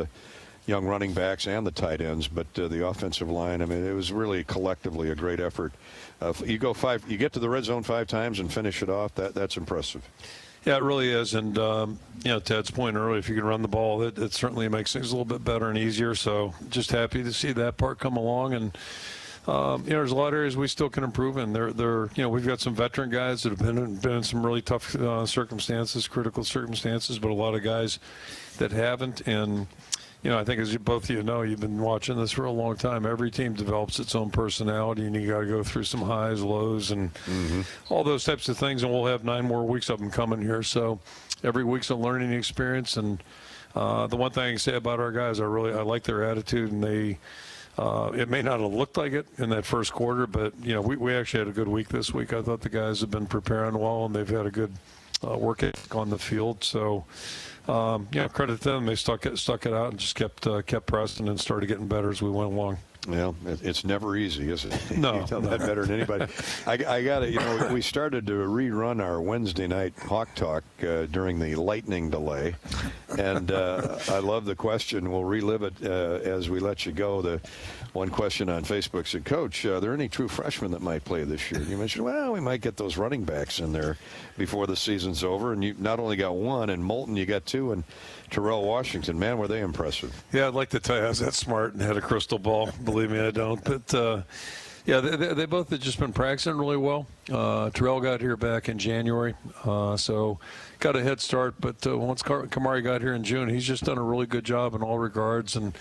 young running backs and the tight ends, but the offensive line, I mean, it was really collectively a great effort. You get to the red zone 5 times and finish it off. That's impressive. Yeah, it really is. And, Ted's point earlier, if you can run the ball, it certainly makes things a little bit better and easier. So just happy to see that part come along. And, there's a lot of areas we still can improve in. We've got some veteran guys that have been in some really tough circumstances, critical circumstances, but a lot of guys that haven't. And, I think as both of you know, you've been watching this for a long time. Every team develops its own personality, and you got to go through some highs, lows, and all those types of things. And we'll have 9 more weeks of them coming here. So every week's a learning experience. And the one thing I can say about our guys, I like their attitude, and they. It may not have looked like it in that first quarter, but we actually had a good week this week. I thought the guys have been preparing well, and they've had a good work ethic on the field. So, credit to them. They stuck it out and just kept pressing and started getting better as we went along. Well, it's never easy, is it? No. You tell that better than anybody. I got it. We started to rerun our Wednesday night Hawk Talk during the lightning delay, and I love the question. We'll relive it as we let you go. The one question on Facebook said, Coach, are there any true freshmen that might play this year? You mentioned, well, we might get those running backs in there before the season's over, and you not only got one, and Moulton, you got 2, and Terrell Washington, man, were they impressive. Yeah, I'd like to tell you I was that smart and had a crystal ball. Believe me, I don't. But, they both have just been practicing really well. Terrell got here back in January, so got a head start. But once Kamari got here in June, he's just done a really good job in all regards. And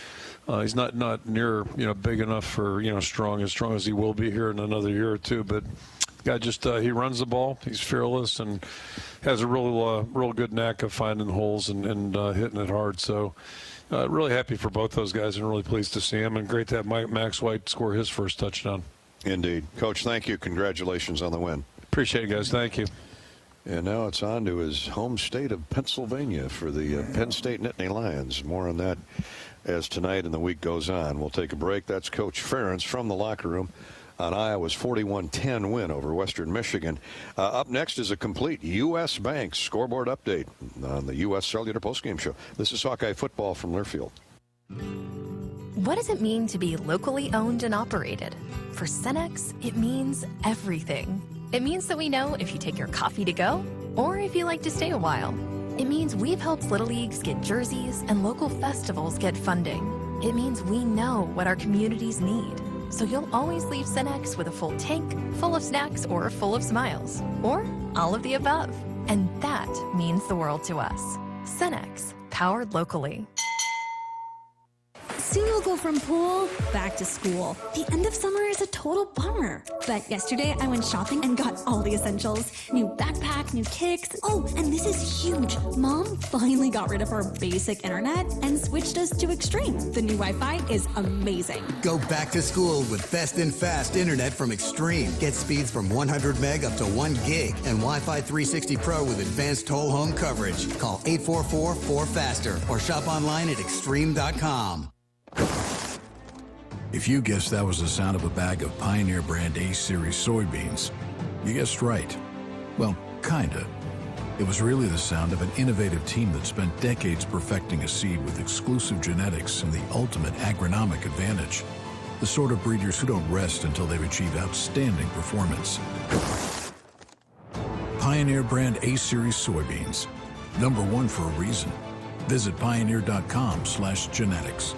he's not near, big enough for, strong as he will be here in another year or two. But guy just he runs the ball. He's fearless and has a real good knack of finding holes and hitting it hard. So really happy for both those guys and really pleased to see him. And great to have Max White score his first touchdown. Indeed. Coach, thank you. Congratulations on the win. Appreciate it, guys. Thank you. And now it's on to his home state of Pennsylvania for the Penn State Nittany Lions. More on that as tonight and the week goes on. We'll take a break. That's Coach Ferentz from the locker room on Iowa's 41-10 win over Western Michigan. Up next is a complete U.S. Bank scoreboard update on the U.S. Cellular Postgame Show. This is Hawkeye football from Learfield. What does it mean to be locally owned and operated? For Cenex, it means everything. It means that we know if you take your coffee to go or if you like to stay a while. It means we've helped Little Leagues get jerseys and local festivals get funding. It means we know what our communities need. So you'll always leave Cenex with a full tank, full of snacks, or full of smiles. Or all of the above. And that means the world to us. Cenex, powered locally. Soon we'll go from pool back to school. The end of summer is a total bummer. But yesterday I went shopping and got all the essentials. New backpack, new kicks. Oh, and this is huge. Mom finally got rid of our basic internet and switched us to Extreme. The new Wi-Fi is amazing. Go back to school with best and fast internet from Extreme. Get speeds from 100 meg up to 1 gig and Wi-Fi 360 Pro with advanced whole home coverage. Call 844-4FASTER or shop online at extreme.com. If you guessed that was the sound of a bag of Pioneer brand A-Series soybeans, you guessed right. Well, kinda. It was really the sound of an innovative team that spent decades perfecting a seed with exclusive genetics and the ultimate agronomic advantage. The sort of breeders who don't rest until they've achieved outstanding performance. Pioneer brand A-Series soybeans. #1 for a reason. Visit pioneer.com/genetics.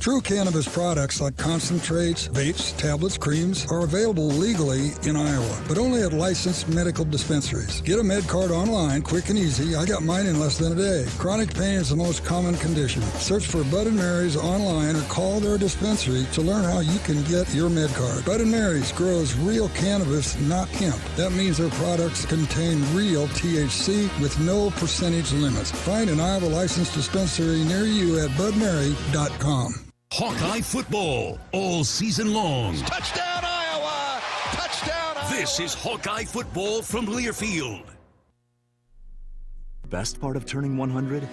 True cannabis products like concentrates, vapes, tablets, creams are available legally in Iowa, but only at licensed medical dispensaries. Get a med card online, quick and easy. I got mine in less than a day. Chronic pain is the most common condition. Search for Bud & Mary's online or call their dispensary to learn how you can get your med card. Bud & Mary's grows real cannabis, not hemp. That means their products contain real THC with no percentage limits. Find an Iowa licensed dispensary near you at budmary.com. Hawkeye football all season long. Touchdown, Iowa! Touchdown, Iowa! This is Hawkeye football from Learfield. Best part of turning 100?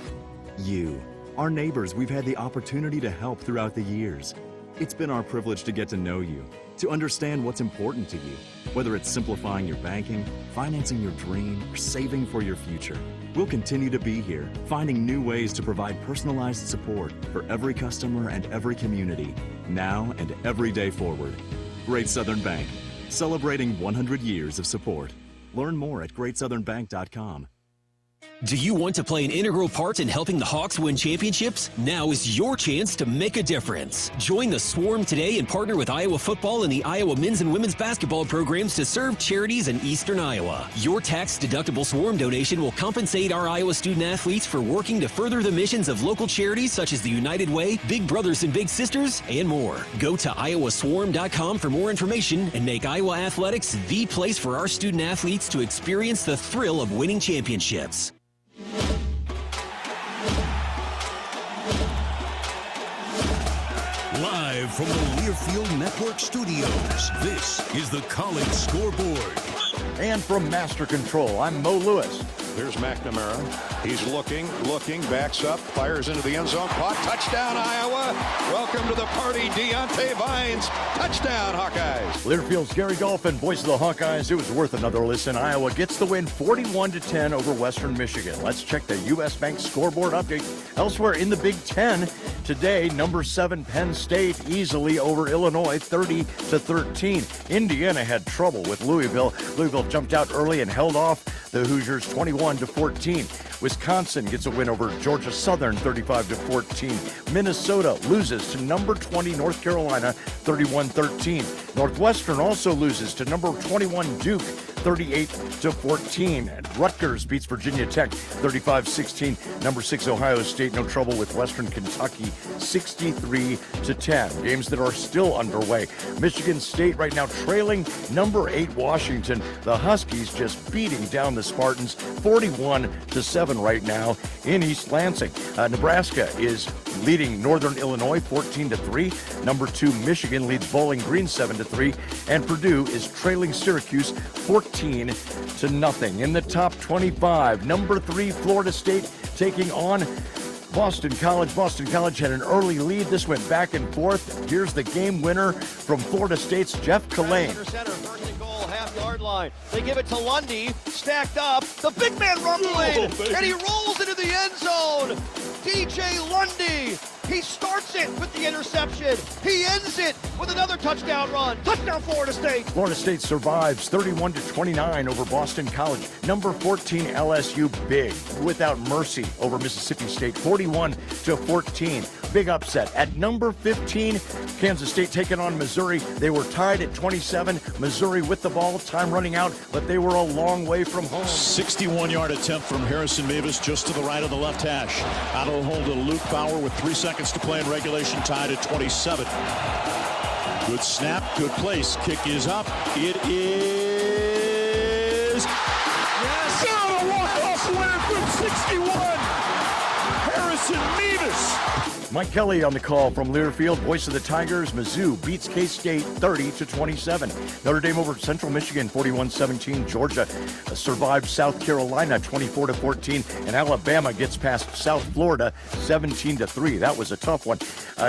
You. Our neighbors we've had the opportunity to help throughout the years. It's been our privilege to get to know you, to understand what's important to you, whether it's simplifying your banking, financing your dream, or saving for your future. We'll continue to be here, finding new ways to provide personalized support for every customer and every community, now and every day forward. Great Southern Bank, celebrating 100 years of support. Learn more at greatsouthernbank.com. Do you want to play an integral part in helping the Hawks win championships? Now is your chance to make a difference. Join the Swarm today and partner with Iowa football and the Iowa men's and women's basketball programs to serve charities in eastern Iowa. Your tax-deductible Swarm donation will compensate our Iowa student athletes for working to further the missions of local charities such as the United Way, Big Brothers and Big Sisters, and more. Go to iowaswarm.com for more information and make Iowa athletics the place for our student athletes to experience the thrill of winning championships. Live from the Learfield Network studios, this is the College Scoreboard. And from Master Control, I'm Mo Lewis. There's McNamara. He's looking, backs up, fires into the end zone. Caught, touchdown, Iowa. Welcome to the party, Deontay Vines. Touchdown, Hawkeyes. Learfield's Gary Golphin, voice of the Hawkeyes. It was worth another listen. Iowa gets the win 41-10 over Western Michigan. Let's check the U.S. Bank scoreboard update. Elsewhere in the Big Ten, today, number 7 Penn State easily over Illinois, 30-13. Indiana had trouble with Louisville. Louisville jumped out early and held off the Hoosiers 21-14. Wisconsin gets a win over Georgia Southern 35-14. Minnesota loses to number 20 North Carolina 31-13. Northwestern also loses to number 21 Duke 38-14. And Rutgers beats Virginia Tech 35-16. Number 6 Ohio State, no trouble with Western Kentucky 63-10. Games that are still underway. Michigan State right now trailing number 8 Washington. The Huskies just beating down the Spartans 41-7 right now in East Lansing. Nebraska is leading Northern Illinois 14-3. Number 2 Michigan leads Bowling Green 7-3. And Purdue is trailing Syracuse 14-0. In the top 25, number 3 Florida State taking on Boston College. Boston College had an early lead. This went back and forth. Here's the game winner from Florida State's Jeff Kalane. Center, first and goal, half-yard line. They give it to Lundy, stacked up. The big man rumbling, and he rolls into the end zone. DJ Lundy, he starts it with the interception. He ends it with another touchdown run. Touchdown, Florida State. Florida State survives 31-29 over Boston College. Number 14 LSU big without mercy over Mississippi State 41-14. Big upset. At number 15, Kansas State taking on Missouri. They were tied at 27. Missouri with the ball, time running out, but they were a long way from home. 61-yard attempt from Harrison Mavis just to the right of the left hash. Out of the hole to Luke Bauer with 3 seconds to play in regulation, tied at 27. Good snap, good place. Kick is up. It is. Yes! Oh, a walk-off winner from 61. Harrison Mavis. Mike Kelly on the call from Learfield, voice of the Tigers. Mizzou beats K-State 30-27. Notre Dame over Central Michigan 41-17. Georgia survived South Carolina 24-14. And Alabama gets past South Florida 17-3. That was a tough one.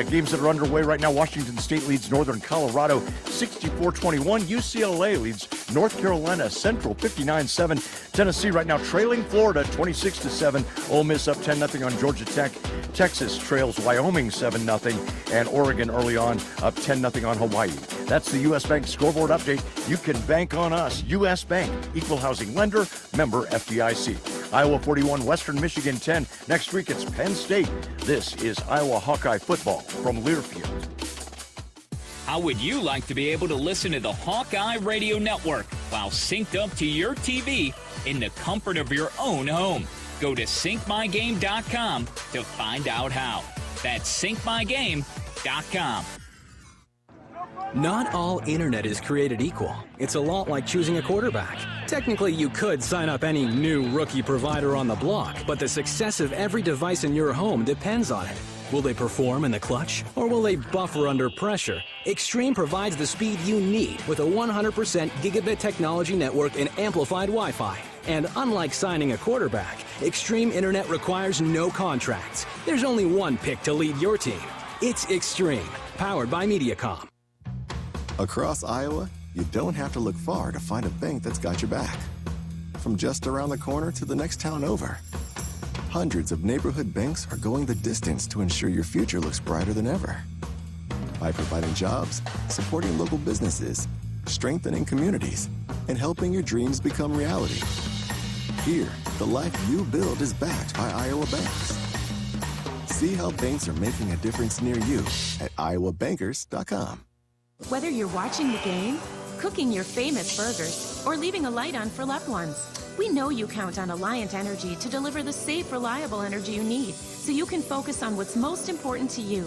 Games that are underway right now. Washington State leads Northern Colorado 64-21. UCLA leads North Carolina Central 59-7. Tennessee right now trailing Florida 26-7. Ole Miss up 10-0 on Georgia Tech. Texas trails Wyoming 7-0, and Oregon early on up 10-0 on Hawaii. That's the U.S. Bank scoreboard update. You can bank on us. U.S. Bank, equal housing lender, member FDIC. Iowa 41, Western Michigan 10. Next week, it's Penn State. This is Iowa Hawkeye football from Learfield. How would you like to be able to listen to the Hawkeye Radio Network while synced up to your TV in the comfort of your own home? Go to syncmygame.com to find out how. That's syncmygame.com. Not all internet is created equal. It's a lot like choosing a quarterback. Technically, you could sign up any new rookie provider on the block, but the success of every device in your home depends on it. Will they perform in the clutch, or will they buffer under pressure? Extreme provides the speed you need with a 100% gigabit technology network and amplified Wi-Fi. And unlike signing a quarterback, Extreme Internet requires no contracts. There's only one pick to lead your team. It's Extreme, powered by Mediacom. Across Iowa, you don't have to look far to find a bank that's got your back. From just around the corner to the next town over, hundreds of neighborhood banks are going the distance to ensure your future looks brighter than ever. By providing jobs, supporting local businesses, strengthening communities, and helping your dreams become reality. Here, the life you build is backed by Iowa banks. See how banks are making a difference near you at iowabankers.com. Whether you're watching the game, cooking your famous burgers, or leaving a light on for loved ones, we know you count on Alliant Energy to deliver the safe, reliable energy you need so you can focus on what's most important to you.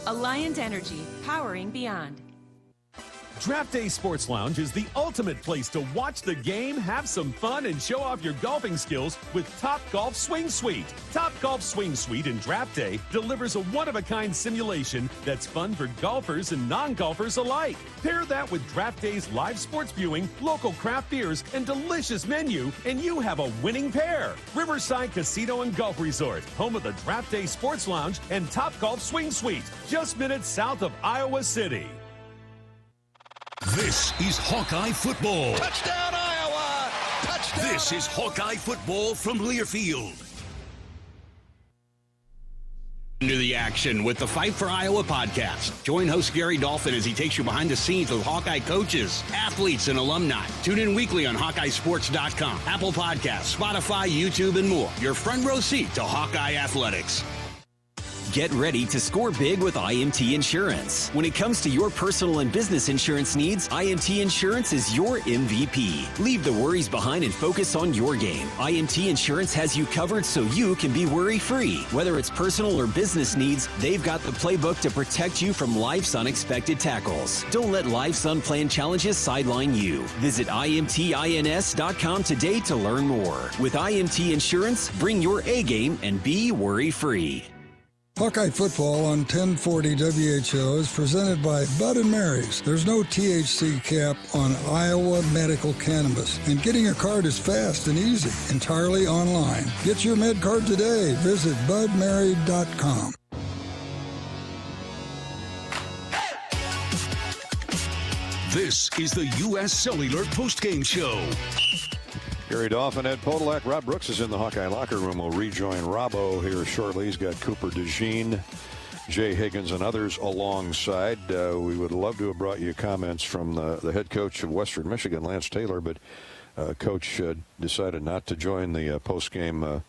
Alliant Energy, powering beyond. Draft Day Sports Lounge is the ultimate place to watch the game, have some fun, and show off your golfing skills with Top Golf Swing Suite. Top Golf Swing Suite in Draft Day delivers a one-of-a-kind simulation that's fun for golfers and non-golfers alike. Pair that with Draft Day's live sports viewing, local craft beers, and delicious menu, and you have a winning pair. Riverside Casino and Golf Resort, home of the Draft Day Sports Lounge and Top Golf Swing Suite, just minutes south of Iowa City. This is Hawkeye football. Touchdown, Iowa! Touchdown! This is Hawkeye football from Learfield. Into the action with the Fight for Iowa podcast. Join host Gary Dolphin as he takes you behind the scenes with Hawkeye coaches, athletes, and alumni. Tune in weekly on HawkeyeSports.com, Apple Podcasts, Spotify, YouTube, and more. Your front row seat to Hawkeye athletics. Get ready to score big with IMT Insurance. When it comes to your personal and business insurance needs, IMT Insurance is your MVP. Leave the worries behind and focus on your game. IMT Insurance has you covered so you can be worry-free. Whether it's personal or business needs, they've got the playbook to protect you from life's unexpected tackles. Don't let life's unplanned challenges sideline you. Visit IMTINS.com today to learn more. With IMT Insurance, bring your A-game and be worry-free. Hawkeye football on 1040 WHO is presented by Bud & Mary's. There's no THC cap on Iowa medical cannabis, and getting a card is fast and easy, entirely online. Get your med card today. Visit budmary.com. This is the U.S. Cellular postgame show. Gary Dolphin, Ed Podolak, Rob Brooks is in the Hawkeye locker room. We'll rejoin Robbo here shortly. He's got Cooper DeJean, Jay Higgins, and others alongside. We would love to have brought you comments from the head coach of Western Michigan, Lance Taylor, but Coach decided not to join the postgame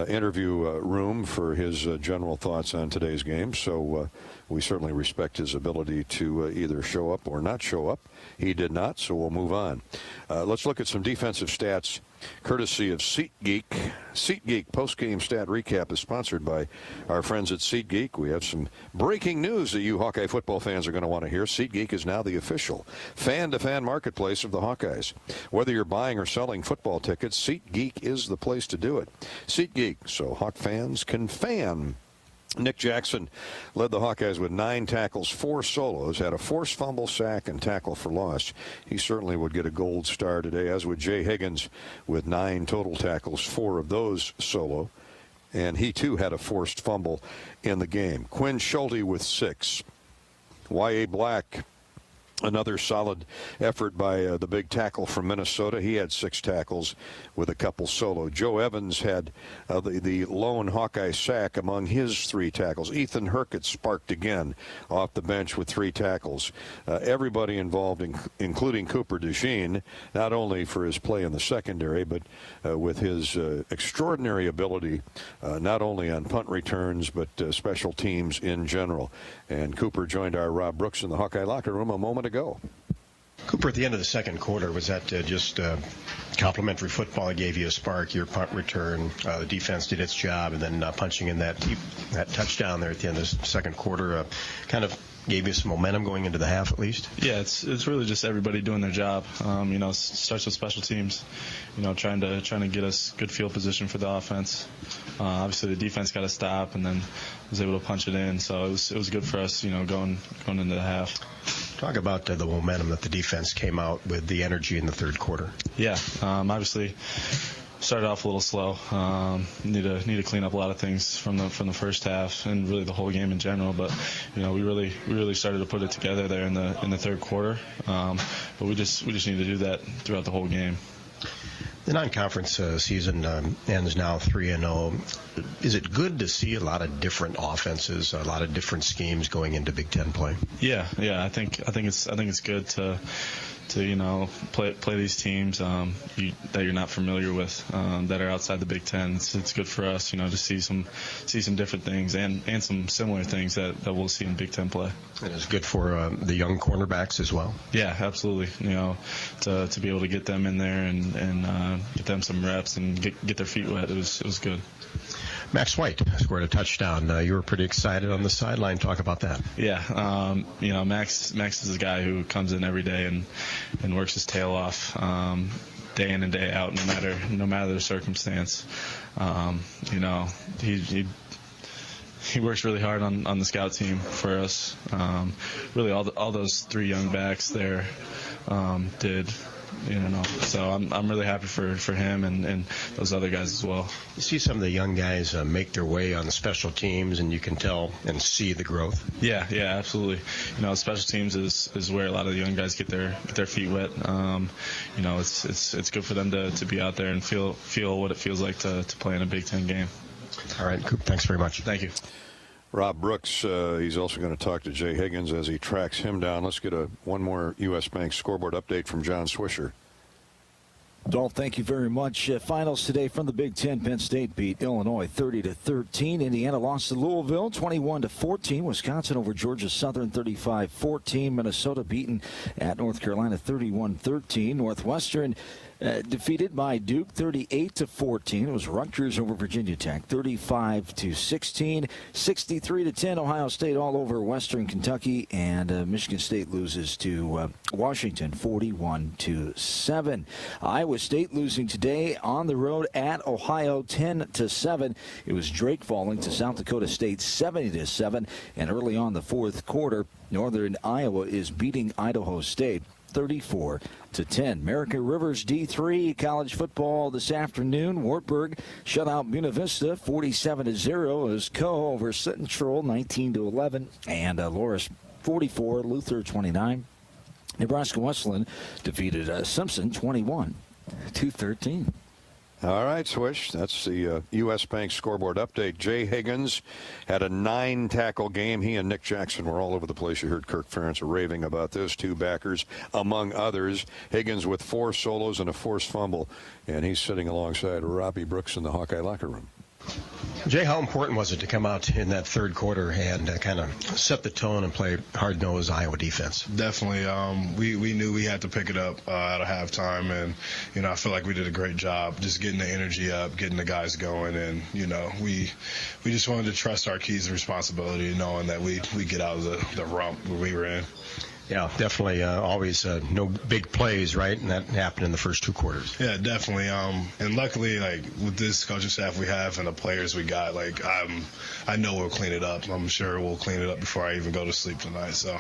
interview room for his general thoughts on today's game. So we certainly respect his ability to either show up or not show up. He did not, so we'll move on. Let's look at some defensive stats courtesy of SeatGeek. SeatGeek postgame stat recap is sponsored by our friends at SeatGeek. We have some breaking news that you Hawkeye football fans are going to want to hear. SeatGeek is now the official fan-to-fan marketplace of the Hawkeyes. Whether you're buying or selling football tickets, SeatGeek is the place to do it. SeatGeek, so Hawk fans can fan. Nick Jackson led the Hawkeyes with 9 tackles, 4 solos, had a forced fumble, sack, and tackle for loss. He certainly would get a gold star today, as would Jay Higgins with 9 total tackles, 4 of those solo. And he, too, had a forced fumble in the game. Quinn Schulte with 6. Y.A. Black Another solid effort by the big tackle from Minnesota. He had 6 tackles with a couple solo. Joe Evans had the lone Hawkeye sack among his 3 tackles. Ethan Herkett sparked again off the bench with 3 tackles. Everybody involved, including Cooper DeJean, not only for his play in the secondary, but with his extraordinary ability, not only on punt returns, but special teams in general. And Cooper joined our Rob Brooks in the Hawkeye locker room a moment ago. Cooper, at the end of the second quarter, was that just complimentary football gave you a spark, your punt return, the defense did its job, and then punching in that touchdown there at the end of the second quarter kind of gave you some momentum going into the half at least? Yeah, it's really just everybody doing their job. It starts with special teams, trying to get us good field position for the offense. Obviously, the defense got to stop, and then was able to punch it in. So it was good for us, going into the half. Talk about the momentum that the defense came out with, the energy in the third quarter. Yeah, obviously started off a little slow. Need to clean up a lot of things from the first half and really the whole game in general. But we really started to put it together there in the third quarter. But we just need to do that throughout the whole game. The non-conference season ends now 3-0. Is it good to see a lot of different offenses, a lot of different schemes going into Big Ten play? Yeah. I think it's good to play these teams that you're not familiar with, that are outside the Big Ten. It's good for us, to see some different things and some similar things that we'll see in Big Ten play. And it's good for the young cornerbacks as well. Yeah, absolutely. To be able to get them in there and get them some reps and get their feet wet, it was good. Max White scored a touchdown. You were pretty excited on the sideline. Talk about that. Yeah, Max is a guy who comes in every day and works his tail off, day in and day out, no matter the circumstance. He works really hard on the scout team for us. Really, all those 3 young backs there did. So I'm really happy for him and those other guys as well. You see some of the young guys make their way on the special teams, and you can tell and see the growth. Yeah, absolutely. Special teams is where a lot of the young guys get their feet wet. It's good for them to be out there and feel what it feels like to play in a Big Ten game. All right, Coop, thanks very much. Thank you. Rob Brooks, he's also going to talk to Jay Higgins as he tracks him down. Let's get one more U.S. Bank scoreboard update from John Swisher. Dolph, thank you very much. Finals today from the Big Ten. Penn State beat Illinois 30-13. Indiana lost to Louisville 21-14. Wisconsin over Georgia Southern 35-14. Minnesota beaten at North Carolina 31-13. Northwestern defeated by Duke 38-14. It was Rutgers over Virginia Tech 35-16. 63-10. Ohio State all over Western Kentucky, and Michigan State loses to Washington 41-7. Iowa State losing today on the road at Ohio 10-7. It was Drake falling to South Dakota State 70-7. And early on the fourth quarter, Northern Iowa is beating Idaho State 34-10. American Rivers D3 college football this afternoon. Wartburg shut out Buena Vista 47-0 as Co over Central 19-11, and Loris 44, Luther 29. Nebraska Wesleyan defeated Simpson 21-13. All right, Swish. That's the U.S. Bank scoreboard update. Jay Higgins had a 9-tackle game. He and Nick Jackson were all over the place. You heard Kirk Ferentz raving about those 2 backers, among others. Higgins with 4 solos and a forced fumble, and he's sitting alongside Robbie Brooks in the Hawkeye locker room. Jay, how important was it to come out in that third quarter and kind of set the tone and play hard-nosed Iowa defense? Definitely. We knew we had to pick it up at a halftime, and, I feel like we did a great job just getting the energy up, getting the guys going, and, we just wanted to trust our keys and responsibility, knowing that we get out of the rump where we were in. Yeah, definitely. Always no big plays, right? And that happened in the first 2 quarters. Yeah, definitely. And luckily, with this coaching staff we have and the players we got, I know we'll clean it up. I'm sure we'll clean it up before I even go to sleep tonight. So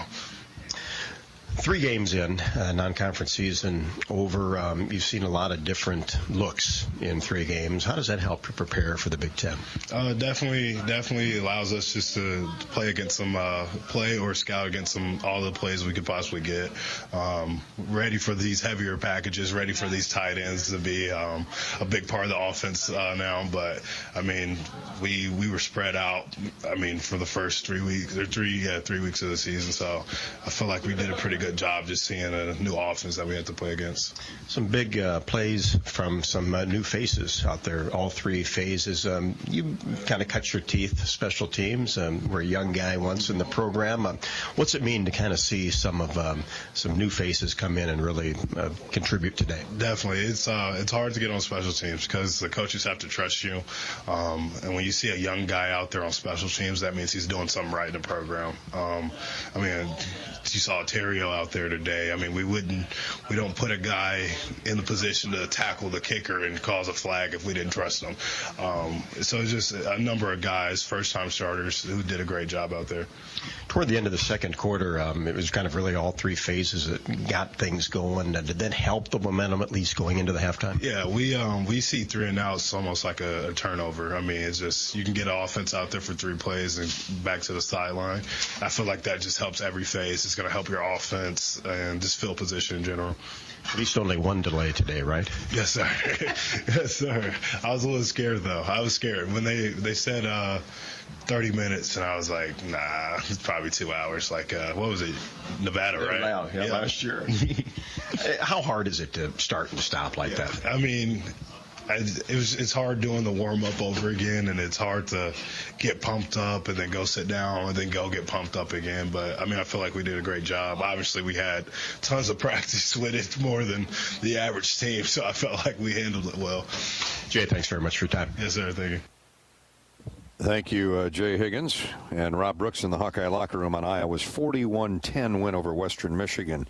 3 games in, non-conference season over. You've seen a lot of different looks in 3 games. How does that help you prepare for the Big Ten? Definitely allows us just to play against some play or scout against all the plays we could possibly get. Ready for these heavier packages, ready for these tight ends to be a big part of the offense now. But I mean, we were spread out. I mean, for the first 3 weeks or 3 weeks of the season. So I feel like we did a pretty good job just seeing a new offense that we had to play against. Some big plays from some new faces out there, all 3 phases. You kind of cut your teeth, special teams. We're a young guy once in the program. What's it mean to kind of see some new faces come in and really contribute today? Definitely. It's hard to get on special teams because the coaches have to trust you. And when you see a young guy out there on special teams, that means he's doing something right in the program. I mean, you saw Terrio out there today. I mean, we don't put a guy in the position to tackle the kicker and cause a flag if we didn't trust him. So it's just a number of guys, first-time starters, who did a great job out there. Toward the end of the second quarter, it was kind of really all 3 phases that got things going. Did that help the momentum at least going into the halftime? Yeah, we see 3 and outs almost like a turnover. I mean, it's just you can get an offense out there for 3 plays and back to the sideline. I feel like that just helps every phase. It's going to help your offense and just field position in general. At least only 1 delay today, right? Yes, sir. Yes, sir. I was a little scared, though. I was scared. When they said 30 minutes, and I was like, nah, it's probably 2 hours. Like, what was it? Nevada, right? Yeah, last year. How hard is it to start and stop like that? I mean, it's hard doing the warm-up over again, and it's hard to get pumped up and then go sit down and then go get pumped up again. But, I mean, I feel like we did a great job. Obviously, we had tons of practice with it, more than the average team, so I felt like we handled it well. Jay, thanks very much for your time. Yes, sir. Thank you. Thank you, Jay Higgins and Rob Brooks in the Hawkeye locker room on Iowa's 41-10 win over Western Michigan.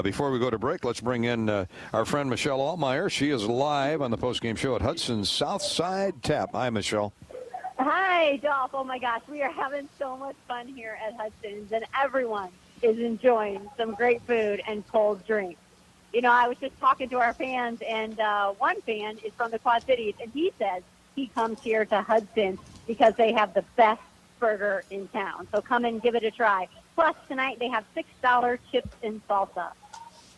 Before we go to break, let's bring in our friend Michelle Altmeyer. She is live on the postgame show at Hudson's Southside Tap. Hi, Michelle. Hi, Dolph. Oh, my gosh. We are having so much fun here at Hudson's, and everyone is enjoying some great food and cold drinks. You know, I was just talking to our fans, and one fan is from the Quad Cities, and he says he comes here to Hudson's because they have the best burger in town. So come and give it a try. Plus, tonight they have $6 chips and salsa.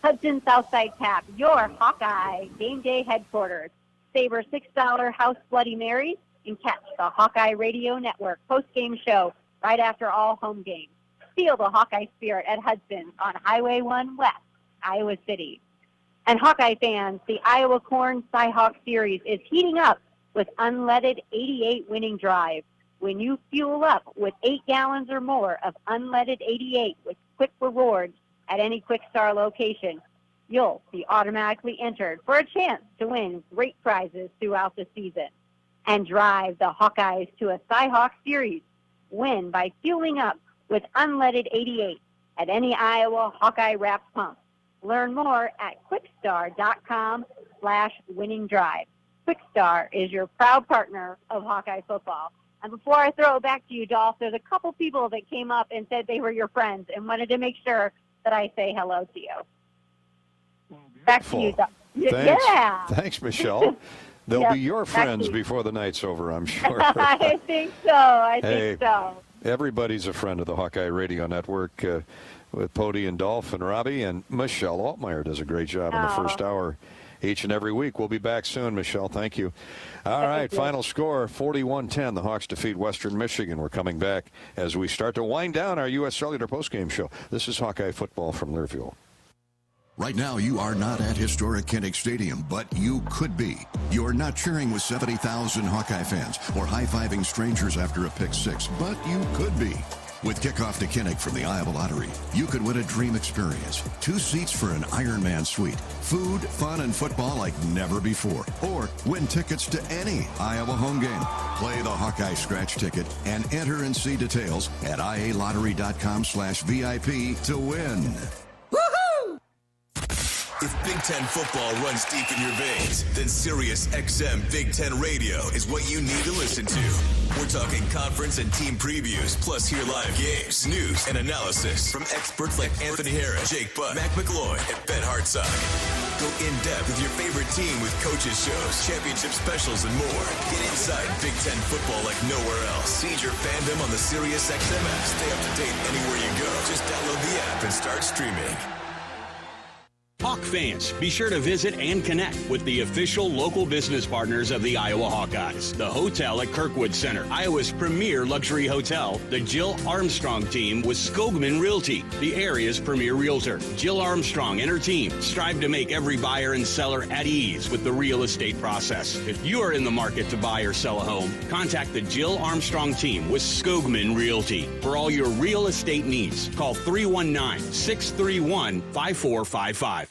Hudson Southside Tap, your Hawkeye game day headquarters. Savor $6 House Bloody Marys and catch the Hawkeye Radio Network post-game show right after all home games. Feel the Hawkeye spirit at Hudson's on Highway 1 West, Iowa City. And Hawkeye fans, the Iowa Corn Cyhawk Series is heating up with unleaded 88 winning drive. When you fuel up with 8 gallons or more of unleaded 88 with quick rewards at any Quick Star location, you'll be automatically entered for a chance to win great prizes throughout the season. And drive the Hawkeyes to a Cyhawk Series. Win by fueling up with unleaded 88 at any Iowa Hawkeye Wraps pump. Learn more at quickstar.com/winningdrive. Quickstar is your proud partner of Hawkeye football. And before I throw it back to you, Dolph, there's a couple people that came up and said they were your friends and wanted to make sure that I say hello to you. Back to you, Dolph. Thanks. Yeah. Thanks, Michelle. They'll Yep, be your back to friends you. before the night's over, I'm sure. I think so. I Hey, think so. Everybody's a friend of the Hawkeye Radio Network with Pody and Dolph and Robbie, and Michelle Altmeyer does a great job in the first hour each and every week. We'll be back soon, Michelle. Thank you. All right, final score, 41-10. The Hawks defeat Western Michigan. We're coming back as we start to wind down our U.S. Cellular postgame show. This is Hawkeye football from Learfield. Right now, you are not at historic Kinnick Stadium, but you could be. You're not cheering with 70,000 Hawkeye fans or high-fiving strangers after a pick six, but you could be. With kickoff to Kinnick from the Iowa Lottery, you could win a dream experience. 2 seats for an Ironman suite. Food, fun, and football like never before. Or win tickets to any Iowa home game. Play the Hawkeye scratch ticket and enter and see details at ialottery.com/VIP to win. If Big Ten football runs deep in your veins, then Sirius XM Big Ten Radio is what you need to listen to. We're talking conference and team previews, plus hear live games, news, and analysis from experts like Anthony Harris, Jake Butt, Mac McLeod, and Ben Hartsock. Go in-depth with your favorite team with coaches shows, championship specials, and more. Get inside Big Ten football like nowhere else. Seed your fandom on the Sirius XM app. Stay up to date anywhere you go. Just download the app and start streaming. Hawk fans, be sure to visit and connect with the official local business partners of the Iowa Hawkeyes. The hotel at Kirkwood Center, Iowa's premier luxury hotel, the Jill Armstrong team with Skogman Realty, the area's premier realtor. Jill Armstrong and her team strive to make every buyer and seller at ease with the real estate process. If you are in the market to buy or sell a home, contact the Jill Armstrong team with Skogman Realty. For all your real estate needs, call 319-631-5455.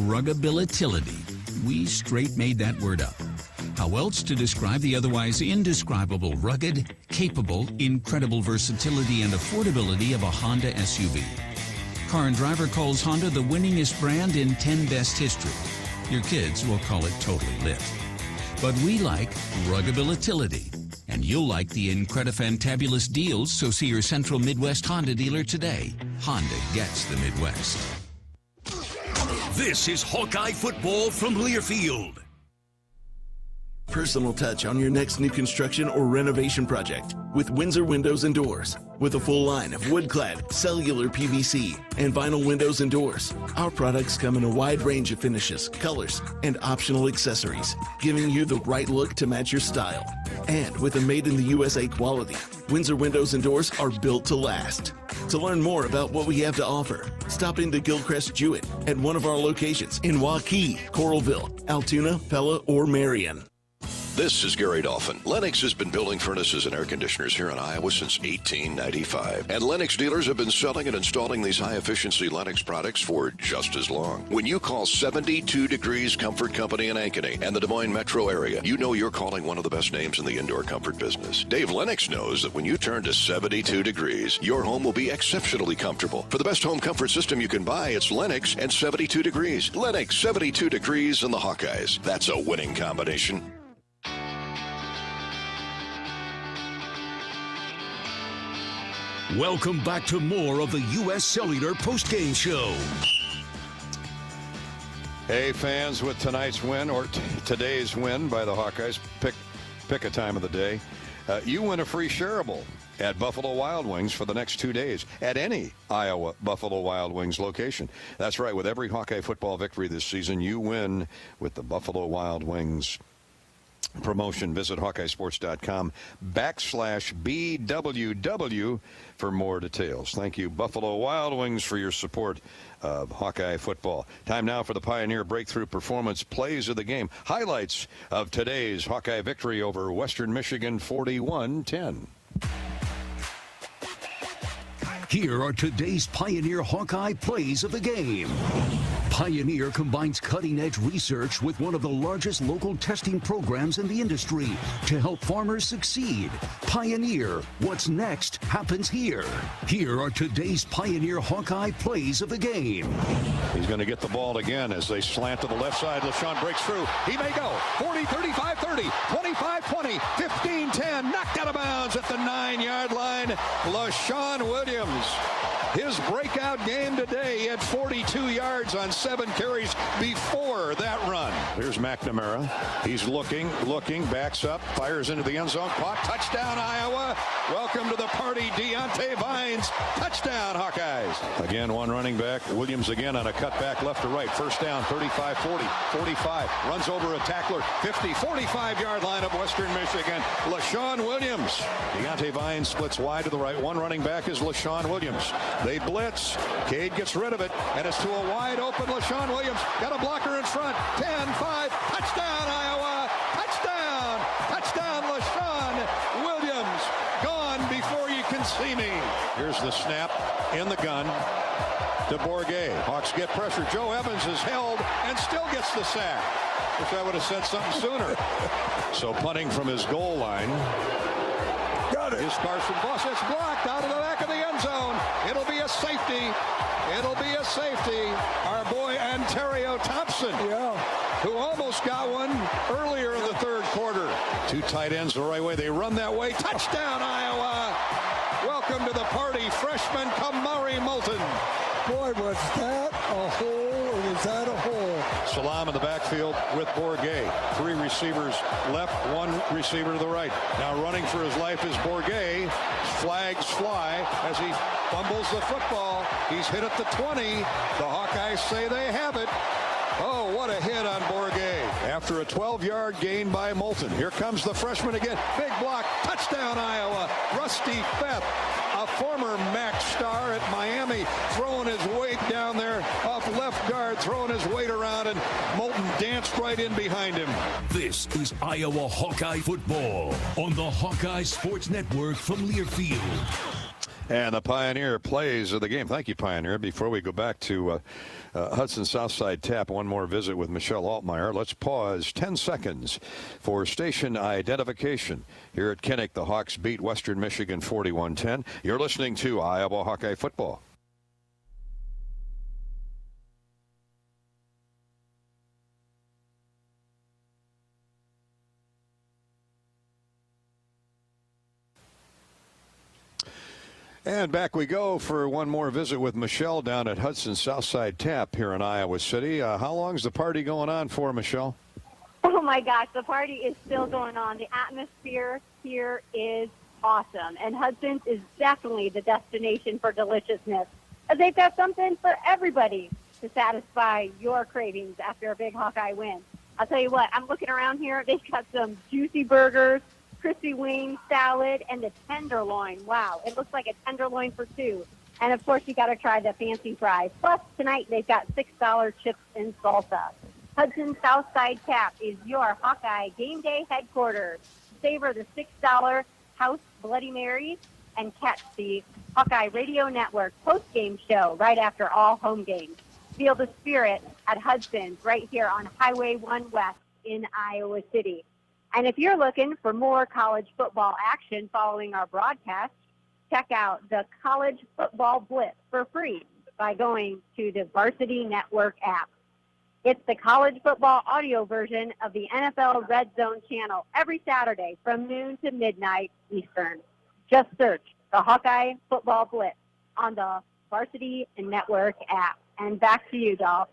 Ruggability. We straight made that word up. How else to describe the otherwise indescribable rugged, capable, incredible versatility and affordability of a Honda SUV? Car and Driver calls Honda the winningest brand in 10 best history. Your kids will call it totally lit. But we like ruggability. And you'll like the incredifantabulous deals, so see your Central Midwest Honda dealer today. Honda gets the Midwest. This is Hawkeye football from Learfield. Personal touch on your next new construction or renovation project with Windsor Windows and Doors. With a full line of wood-clad, cellular PVC, and vinyl windows and doors, our products come in a wide range of finishes, colors, and optional accessories, giving you the right look to match your style. And with a made-in-the-USA quality, Windsor Windows and Doors are built to last. To learn more about what we have to offer, stop into Gilchrist Jewett at one of our locations in Hawkeyes, Coralville, Altoona, Pella, or Marion. This is Gary Dolphin. Lennox has been building furnaces and air conditioners here in Iowa since 1895. And Lennox dealers have been selling and installing these high-efficiency Lennox products for just as long. When you call 72 Degrees Comfort Company in Ankeny and the Des Moines metro area, you know you're calling one of the best names in the indoor comfort business. Dave Lennox knows that when you turn to 72 Degrees, your home will be exceptionally comfortable. For the best home comfort system you can buy, it's Lennox and 72 Degrees. Lennox, 72 Degrees, and the Hawkeyes. That's a winning combination. Welcome back to more of the U.S. Cellular postgame show. Hey, fans, with tonight's win or today's win by the Hawkeyes, pick a time of the day. You win a free shareable at Buffalo Wild Wings for the next 2 days at any Iowa Buffalo Wild Wings location. That's right. With every Hawkeye football victory this season, you win with the Buffalo Wild Wings promotion. Visit HawkeyeSports.com/BWW for more details. Thank you, Buffalo Wild Wings, for your support of Hawkeye football. Time now for the Pioneer Breakthrough Performance Plays of the Game. Highlights of today's Hawkeye victory over Western Michigan 41-10. Here are today's Pioneer Hawkeye plays of the game. Pioneer combines cutting-edge research with one of the largest local testing programs in the industry to help farmers succeed. Pioneer, what's next happens here. Here are today's Pioneer Hawkeye plays of the game. He's going to get the ball again as they slant to the left side. LaShawn breaks through. He may go. 40, 35, 30, 25, 20, 15, 10. Knocked out of bounds at the 9-yard line. LaShawn Williams. His breakout game today, he had 42 yards on 7 carries before that run. Here's McNamara. He's looking, backs up, fires into the end zone. Caught, touchdown, Iowa. Welcome to the party, Deontay Vines. Touchdown, Hawkeyes. Again, one running back. Williams again on a cutback left to right. First down, 35, 40, 45. Runs over a tackler, 50, 45-yard line of Western Michigan. LaShawn Williams. Deontay Vines splits wide to the right. One running back is LaShawn Williams. They blitz. Cade gets rid of it, and it's to a wide-open LaShawn Williams. Got a blocker in front. 10, 5. Touchdown, Iowa. Touchdown. Touchdown, LaShawn Williams. Gone before you can see me. Here's the snap in the gun to Bourget. Hawks get pressure. Joe Evans is held and still gets the sack. Wish I would have said something sooner. So punting from his goal line. Got it. Is Carson Voss. It's blocked out of the back of the end zone. It'll be a safety. It'll be a safety. Ontario Thompson, who almost got one earlier in the third quarter. Two tight ends the right way. They run that way. Touchdown, Iowa. Welcome to the party, freshman Kamari Moulton. Boy, was that a hole, or was that a hole? Salam in the backfield with Bourget. Three receivers left, one receiver to the right. Now running for his life is Bourget. Flags fly as he fumbles the football. He's hit at the 20. The Hawkeyes say they have it. Oh, what a hit on Bourget. After a 12-yard gain by Moulton. Here comes the freshman again. Big block. Touchdown, Iowa. Rusty Feth, a former MAC star at Miami, throwing his weight down there off left guard, throwing his weight around, and Moulton danced right in behind him. This is Iowa Hawkeye football on the Hawkeye Sports Network from Learfield. And the Pioneer plays of the game. Thank you, Pioneer. Before we go back to Hudson Southside Tap, one more visit with Michelle Altmaier. Let's pause 10 seconds for station identification. Here at Kinnick, the Hawks beat Western Michigan 41-10. You're listening to Iowa Hawkeye football. And back we go for one more visit with Michelle down at Hudson Southside Tap here in Iowa City. How long's the party going on for, Michelle? Oh, my gosh, the party is still going on. The atmosphere here is awesome. And Hudson's is definitely the destination for deliciousness. They've got something for everybody to satisfy your cravings after a big Hawkeye win. I'll tell you what, I'm looking around here. They've got some juicy burgers, crispy wings, salad, and the tenderloin. Wow, it looks like a tenderloin for two. And, of course, you got to try the fancy fries. Plus, tonight they've got $6 chips and salsa. Hudson Southside Tap is your Hawkeye game day headquarters. Savor the $6 House Bloody Marys and catch the Hawkeye Radio Network post-game show right after all home games. Feel the spirit at Hudson's right here on Highway 1 West in Iowa City. And if you're looking for more college football action following our broadcast, check out the College Football Blitz for free by going to the Varsity Network app. It's the college football audio version of the NFL Red Zone channel every Saturday from noon to midnight Eastern. Just search the Hawkeye Football Blitz on the Varsity Network app. And back to you, Dolph.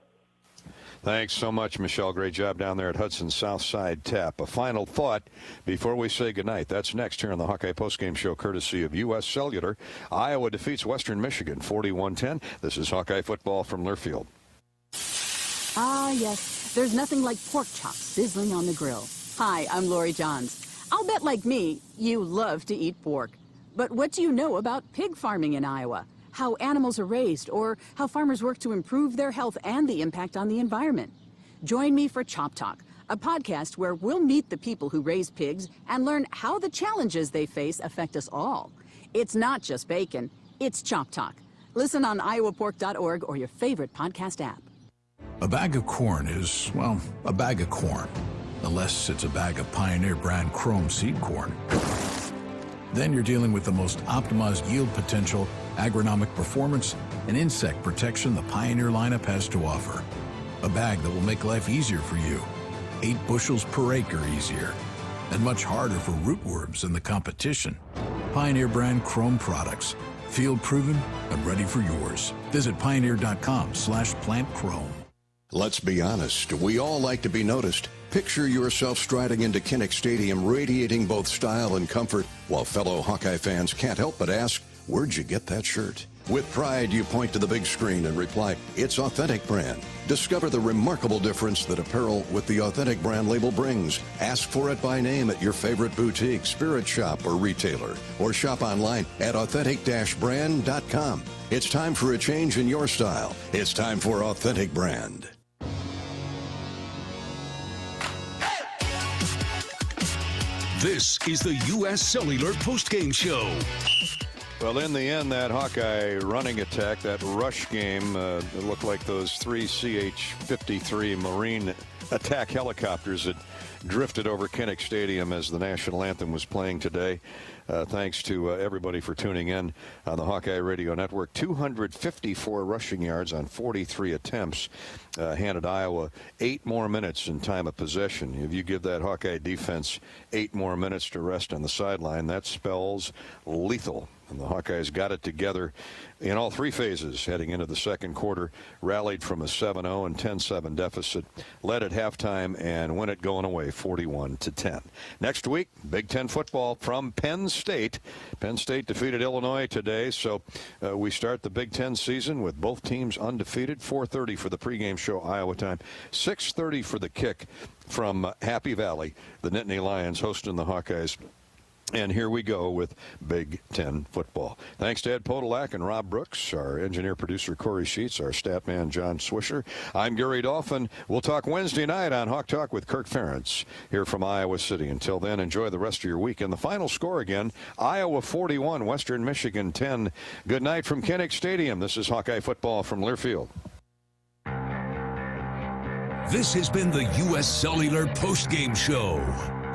Thanks so much, Michelle. Great job down there at Hudson Southside Tap. A final thought before we say goodnight. That's next here on the Hawkeye Postgame Show, courtesy of U.S. Cellular. Iowa defeats Western Michigan 41-10. This is Hawkeye football from Learfield. Ah, yes. There's nothing like pork chops sizzling on the grill. Hi, I'm Lori Johns. I'll bet, like me, you love to eat pork. But what do you know about pig farming in Iowa? How animals are raised, or how farmers work to improve their health and the impact on the environment. Join me for Chop Talk, a podcast where we'll meet the people who raise pigs and learn how the challenges they face affect us all. It's not just bacon, it's Chop Talk. Listen on iowapork.org or your favorite podcast app. A bag of corn is, well, a bag of corn, unless it's a bag of Pioneer brand Chrome seed corn. Then you're dealing with the most optimized yield potential, agronomic performance, and insect protection the Pioneer lineup has to offer. A bag that will make life easier for you, 8 bushels per acre easier, and much harder for rootworms in the competition. Pioneer brand Chrome products, field proven and ready for yours. Visit pioneer.com/plantchrome. Let's be honest, we all like to be noticed. Picture yourself striding into Kinnick Stadium, radiating both style and comfort, while fellow Hawkeye fans can't help but ask, where'd you get that shirt? With pride, you point to the big screen and reply, it's Authentic Brand. Discover the remarkable difference that apparel with the Authentic Brand label brings. Ask for it by name at your favorite boutique, spirit shop, or retailer, or shop online at authentic-brand.com. It's time for a change in your style. It's time for Authentic Brand. This is the U.S. Cellular postgame show. Well, in the end, that Hawkeye running attack, that rush game, it looked like those 3 CH-53 Marine attack helicopters that drifted over Kinnick Stadium as the national anthem was playing today. Thanks to everybody for tuning in on the Hawkeye Radio Network. 254 rushing yards on 43 attempts handed Iowa 8 more minutes in time of possession. If you give that Hawkeye defense 8 more minutes to rest on the sideline, that spells lethal. And the Hawkeyes got it together in all 3 phases heading into the second quarter, rallied from a 7-0 and 10-7 deficit, led at halftime, and win it going away 41-10. Next week, Big Ten football from Penn State. Penn State defeated Illinois today, so we start the Big Ten season with both teams undefeated. 4:30 for the pregame show Iowa time, 6:30 for the kick from Happy Valley. The Nittany Lions hosting the Hawkeyes. And here we go with Big Ten football. Thanks to Ed Podolak and Rob Brooks, our engineer-producer Corey Sheets, our stat man John Swisher. I'm Gary Dolphin. We'll talk Wednesday night on Hawk Talk with Kirk Ferentz here from Iowa City. Until then, enjoy the rest of your week. And the final score again, Iowa 41, Western Michigan 10. Good night from Kinnick Stadium. This is Hawkeye football from Learfield. This has been the U.S. Cellular postgame show.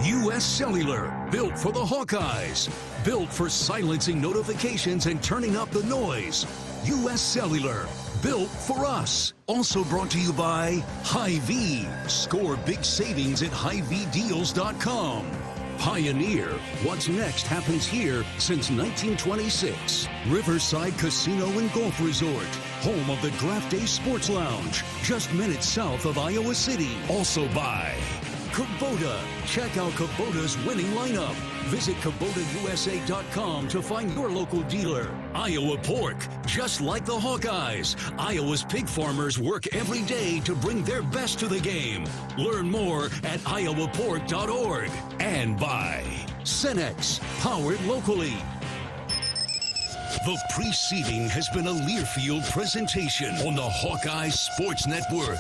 U.S. Cellular, built for the Hawkeyes. Built for silencing notifications and turning up the noise. U.S. Cellular, built for us. Also brought to you by Hy-Vee. Score big savings at HyVeeDeals.com. Pioneer, what's next happens here since 1926. Riverside Casino and Golf Resort, home of the Draft Day Sports Lounge, just minutes south of Iowa City. Also by Kubota. Check out Kubota's winning lineup. Visit KubotaUSA.com to find your local dealer. Iowa Pork, just like the Hawkeyes. Iowa's pig farmers work every day to bring their best to the game. Learn more at iowapork.org. And by Cenex, powered locally. The preceding has been a Learfield presentation on the Hawkeye Sports Network.